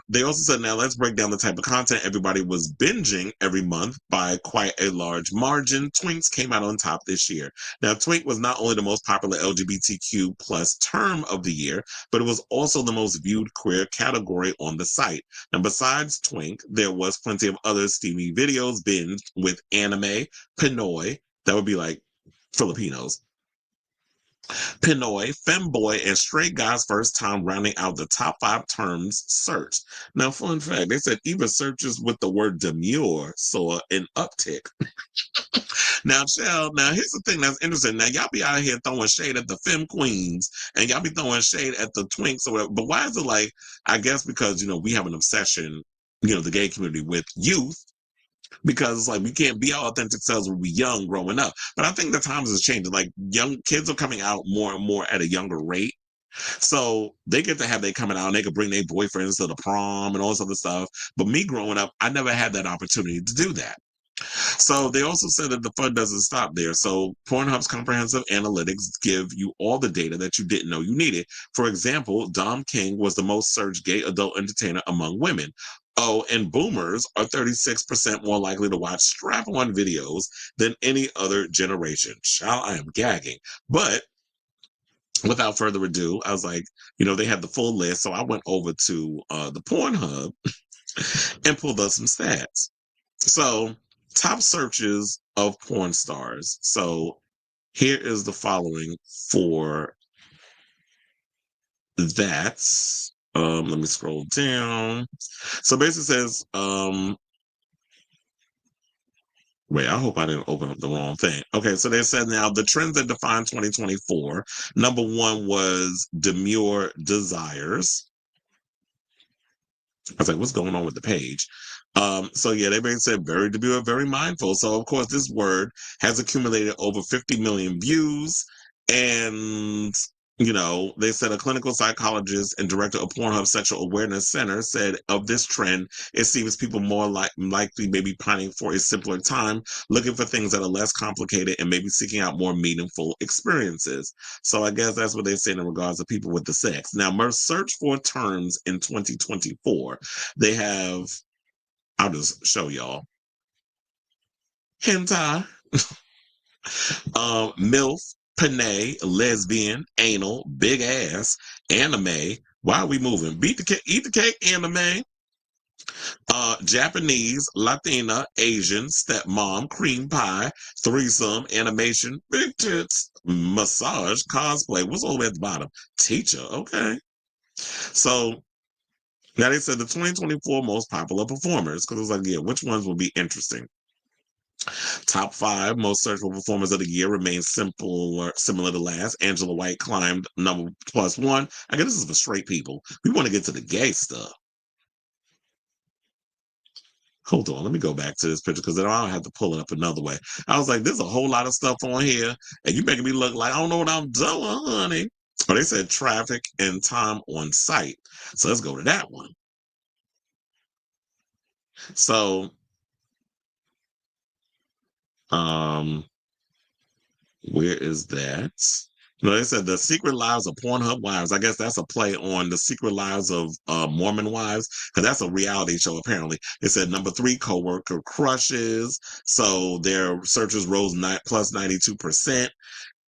Speaker 1: they also said, now let's break down the type of content everybody was binging every month by quite a large margin. Twinks came out on top this year. Now, Twink was not only the most popular LGBTQ plus term of the year, but it was also the most viewed queer category on the site. Now, besides Twink, there was plenty of other steamy videos binged with anime, Pinoy, that would be like Filipinos, Pinoy, Femboy, and Straight Guy's First Time rounding out the top 5 terms searched. Now, fun fact, they said even searches with the word demure saw an uptick. Now, here's the thing that's interesting. Now, y'all be out here throwing shade at the femme queens, and y'all be throwing shade at the twinks or whatever. But why is it like, I guess because, we have an obsession, the gay community with youth, because it's like we can't be our authentic selves when we're young growing up. But I think the times is changing. Like young kids are coming out more and more at a younger rate. So they get to have they coming out and they could bring their boyfriends to the prom and all this other stuff. But me growing up, I never had that opportunity to do that. So they also said that the fun doesn't stop there. So Pornhub's comprehensive analytics give you all the data that you didn't know you needed. For example, Dom King was the most searched gay adult entertainer among women. Oh, and boomers are 36% more likely to watch strap-on videos than any other generation. Child, I am gagging. But without further ado, I was like, they had the full list. So I went over to the Pornhub and pulled up some stats. So top searches of porn stars. So here is the following for that. Let me scroll down. So basically says, wait, I hope I didn't open up the wrong thing. Okay, so they said now the trends that define 2024. Number 1 was demure desires. I was like, what's going on with the page? So yeah, they basically said very demure, very mindful. So of course, this word has accumulated over 50 million views. And, they said a clinical psychologist and director of Pornhub Sexual Awareness Center said of this trend, it seems people more likely maybe pining for a simpler time, looking for things that are less complicated and maybe seeking out more meaningful experiences. So I guess that's what they're saying in regards to people with the sex. Now, most search for terms in 2024, they have, I'll just show y'all. Hentai, MILF, Panay, lesbian, anal, big ass, anime. Why are we moving? Eat the cake, anime. Japanese, Latina, Asian, stepmom, cream pie, threesome, animation, big tits, massage, cosplay. What's all the way at the bottom? Teacher, okay. So now they said the 2024 most popular performers, because it was like, yeah, which ones will be interesting? Top 5 most searchable performers of the year remain similar to last. Angela White climbed number +1. I guess this is for straight people. We want to get to the gay stuff. Hold on, let me go back to this picture because then I'll have to pull it up another way. I was like, there's a whole lot of stuff on here, and you making me look like I don't know what I'm doing, honey. But they said traffic and time on site. So let's go to that one. So, where is that? No, they said The Secret Lives of Pornhub Wives. I guess that's a play on The Secret Lives of Mormon Wives, because that's a reality show, apparently. It said number 3, coworker crushes. So their searches rose plus 92%.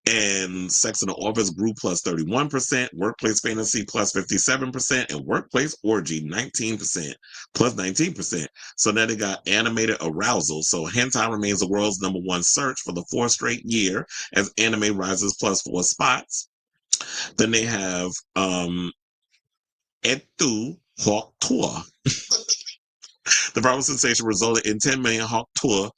Speaker 1: And Sex in the Office grew plus 31%, Workplace Fantasy plus 57%, and Workplace Orgy 19%, plus 19%. So now they got Animated Arousal. So hentai remains the world's #1 search for the 4th straight year as anime rises plus 4 spots. Then they have Etu Hawk Tour. The viral sensation resulted in 10 million Hawk Tour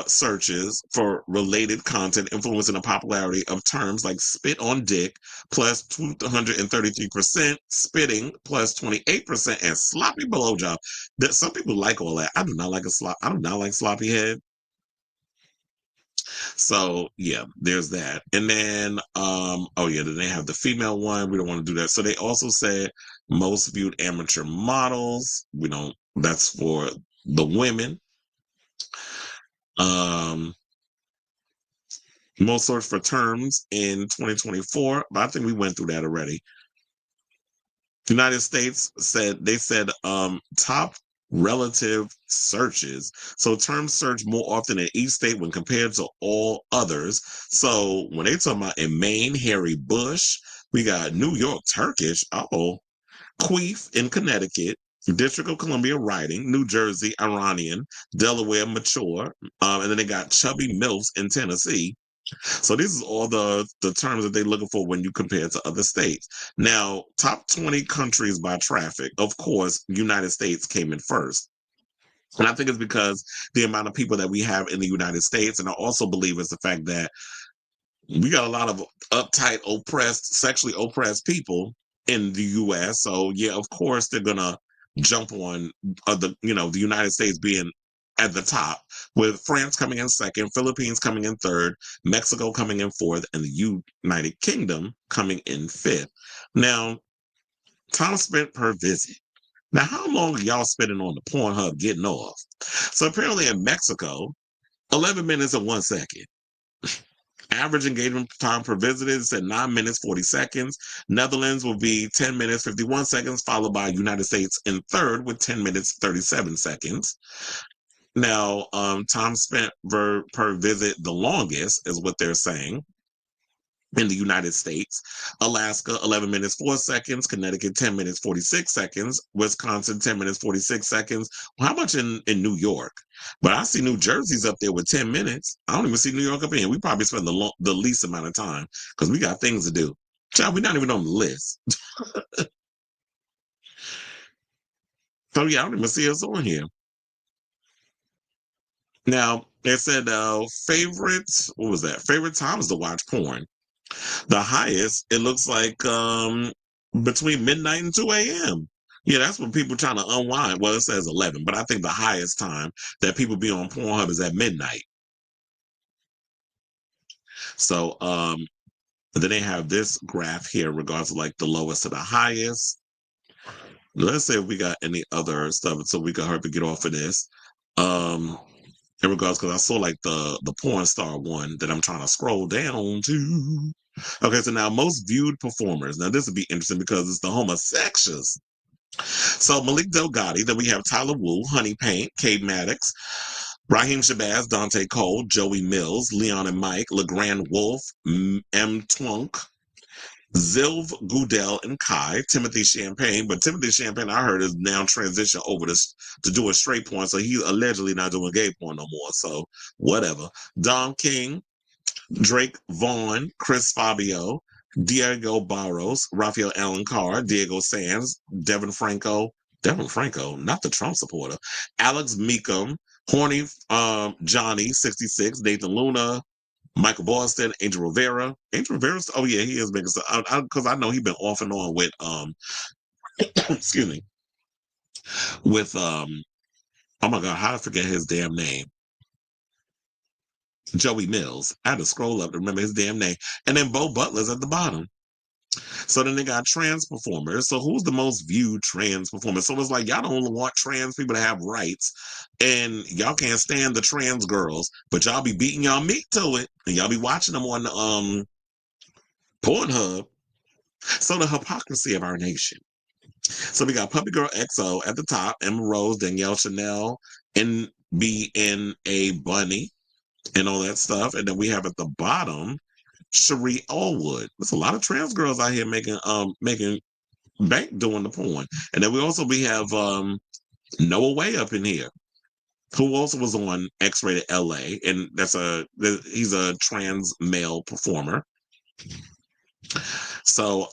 Speaker 1: searches for related content, influencing the popularity of terms like spit on dick plus 233%, spitting plus 28%, and sloppy blowjob. That some people like all that. I do not like I do not like sloppy head. So yeah, there's that. And then oh yeah, then they have the female one. We don't want to do that. So they also said most viewed amateur models. We don't, that's for the women. Most searched for terms in 2024, but I think we went through that already. United States said top relative searches. So terms searched more often in each state when compared to all others. So when they talk about in Maine, hairy bush, we got New York Turkish, queef in Connecticut, District of Columbia writing, New Jersey Iranian, Delaware mature, and then they got chubby milfs in Tennessee. So this is all the terms that they're looking for when you compare it to other states. Now, top 20 countries by traffic. Of course, United States came in first. And I think it's because the amount of people that we have in the United States, and I also believe it's the fact that we got a lot of uptight, oppressed, sexually oppressed people in the U.S. So yeah, of course they're gonna jump on the United States being at the top, with France coming in second, Philippines coming in third, Mexico coming in fourth, and the United Kingdom coming in fifth. Now, time spent per visit. Now, how long are y'all spending on the Pornhub getting off? So apparently in Mexico, 11 minutes and 1 second. Average engagement time per visit is at 9 minutes 40 seconds. Netherlands will be 10 minutes 51 seconds, followed by United States in third with 10 minutes 37 seconds. Now, time spent per visit, the longest is what they're saying in the United States. Alaska, 11 minutes 4 seconds. Connecticut, 10 minutes 46 seconds. Wisconsin, 10 minutes 46 seconds. Well, how much in New York? But I see New Jersey's up there with 10 minutes. I don't even see New York up in. We probably spend the least amount of time because we got things to do. Child, we're not even on the list. So yeah, I don't even see us on here. Now, they said what was that? Favorite times to watch porn. The highest, it looks like between midnight and 2 a.m. Yeah, that's when people trying to unwind. Well, it says 11, but I think the highest time that people be on Pornhub is at midnight. So then they have this graph here in regards to like the lowest to the highest. Let's say if we got any other stuff so we can hurry to get off of this. In regards, because I saw like the porn star one that I'm trying to scroll down to. Okay, so now most viewed performers. Now this would be interesting because it's the homosexuals. So Malik Delgado, then we have Tyler Wu, Honey Paint, Cade Maddox, Raheem Shabazz, Dante Cole, Joey Mills, Leon and Mike, LeGrand Wolf, M. Twunk, Zilv Goodell and Kai, Timothy Champagne, but Timothy Champagne, I heard, is now transitioned over to do a straight porn, so he's allegedly not doing gay porn no more, so whatever. Dom King, Drake Vaughn, Chris Fabio, Diego Barros, Rafael Allen Carr, Diego Sands, Devin Franco, not the Trump supporter, Alex Meekum, Horny Johnny, 66, Nathan Luna, Michael Boston, Angel Rivera. Angel Rivera's, oh yeah, he is making stuff. Because I know he's been off and on with excuse me. With oh my god, how did I forget his damn name? Joey Mills. I had to scroll up to remember his damn name. And then Bo Butler's at the bottom. So then they got trans performers. So who's the most viewed trans performer? So it's like y'all don't want trans people to have rights, and y'all can't stand the trans girls, but y'all be beating y'all meat to it, and y'all be watching them on Pornhub. So the hypocrisy of our nation. So we got Puppy Girl XO at the top, Emma Rose, Danielle Chanel, NBNA Bunny, and all that stuff. And then we have at the bottom, Cherie Allwood. There's a lot of trans girls out here making bank doing the porn. And then we have Noah Way up in here, who also was on X-Rated LA, and he's a trans male performer. So,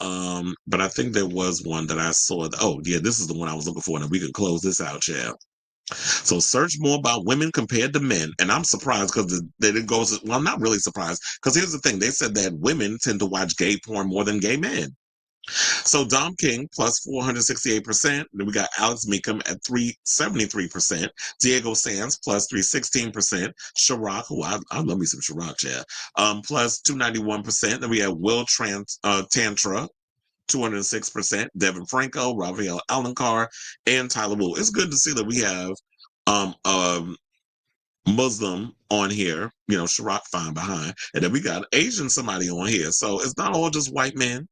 Speaker 1: but I think there was one that I saw. Oh, yeah, this is the one I was looking for, and we can close this out, Chad. So, search more about women compared to men, and I'm surprised because it goes. Well, I'm not really surprised because here's the thing: they said that women tend to watch gay porn more than gay men. So Dom King plus 468%. Then we got Alex Meekum at 373%. Diego Sands plus 316%. Chirac, who I love me some Chirac, yeah. Plus 291%. Then we have Will Tantra, 206%. Devin Franco, Rafael Alencar, and Tyler Wu. It's good to see that we have Muslim on here, Chirac fine behind. And then we got Asian somebody on here. So it's not all just white men.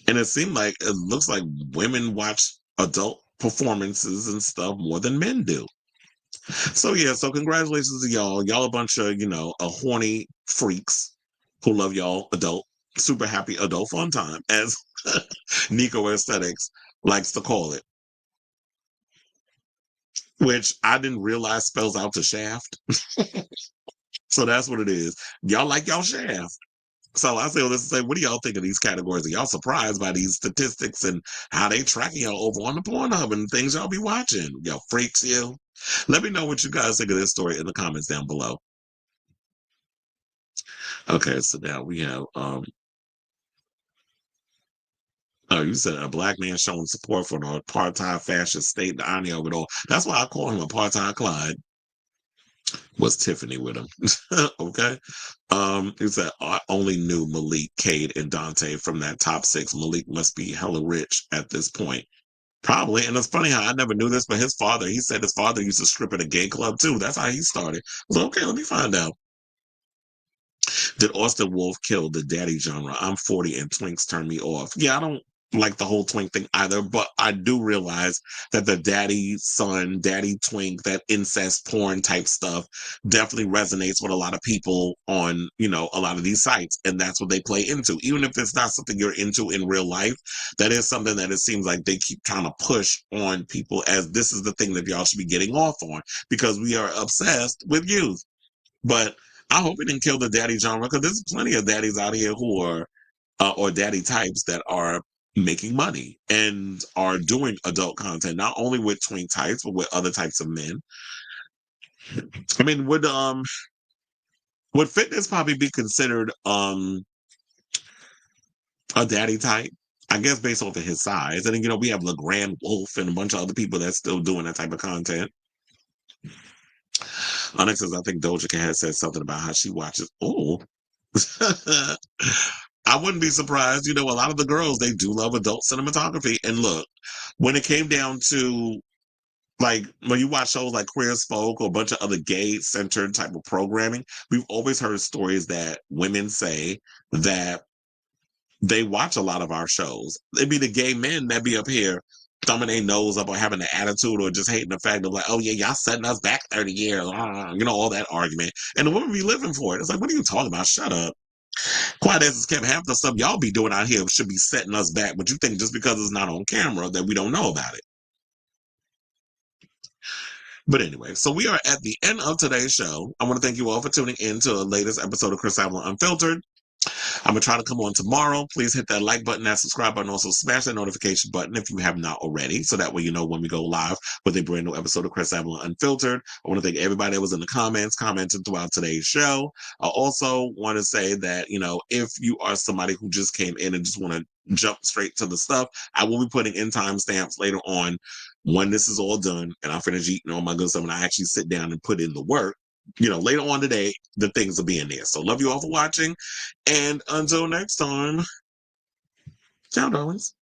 Speaker 1: And it looks like women watch adult performances and stuff more than men do. So yeah, so congratulations to y'all. Y'all a bunch of, horny freaks who love y'all super happy adult fun time, as Nico Aesthetics likes to call it. Which I didn't realize spells out to shaft. So that's what it is. Y'all like y'all shaft. So I say all this to say, what do y'all think of these categories? Are y'all surprised by these statistics and how they tracking y'all over on the Pornhub and things y'all be watching? Y'all freaks, you. Let me know what you guys think of this story in the comments down below. Okay, so now we have oh, you said a black man showing support for the apartheid fascist state, the irony of it all. That's why I call him apartheid Clyde. Was Tiffany with him? Okay. He said, I only knew Malik, Cade, and Dante from that top 6. Malik must be hella rich at this point. Probably. And it's funny how I never knew this, but he said his father used to strip at a gay club too. That's how he started. I was like, okay, let me find out. Did Austin Wolf kill the daddy genre? I'm 40 and twinks turn me off. Yeah, I don't like the whole twink thing either, but I do realize that the daddy son, daddy twink, that incest porn type stuff definitely resonates with a lot of people on, a lot of these sites. And that's what they play into. Even if it's not something you're into in real life, that is something that it seems like they keep trying to push on people as this is the thing that y'all should be getting off on because we are obsessed with youth. But I hope it didn't kill the daddy genre because there's plenty of daddies out here who are, or daddy types that are making money and are doing adult content, not only with twink types, but with other types of men. I mean, would fitness probably be considered a daddy type? I guess based off of his size. And then, we have LeGrand Wolf and a bunch of other people that's still doing that type of content. Onyx says, I think Doja Cat has said something about how she watches. Oh, I wouldn't be surprised. A lot of the girls, they do love adult cinematography. And look, when it came down to, like, when you watch shows like Queer as Folk or a bunch of other gay-centered type of programming, we've always heard stories that women say that they watch a lot of our shows. It'd be the gay men that be up here thumbing their nose up or having an attitude or just hating the fact of like, oh yeah, y'all setting us back 30 years, all that argument. And the women be living for it. It's like, what are you talking about? Shut up. Quiet as kept, half the stuff y'all be doing out here should be setting us back, but you think just because it's not on camera that we don't know about it. But anyway, so we are at the end of today's show. I want to thank you all for tuning in to the latest episode of Chris Avalon Unfiltered. I'm going to try to come on tomorrow. Please hit that like button, that subscribe button. Also smash that notification button if you have not already, so that way you know when we go live with a brand new episode of Chris Avalon Unfiltered. I want to thank everybody that was in the comments, commented throughout today's show. I also want to say that, if you are somebody who just came in and just want to jump straight to the stuff, I will be putting in time stamps later on when this is all done and I finish eating all my good stuff and I actually sit down and put in the work. Later on today, the things will be in there. So love you all for watching. And until next time, ciao, darlings.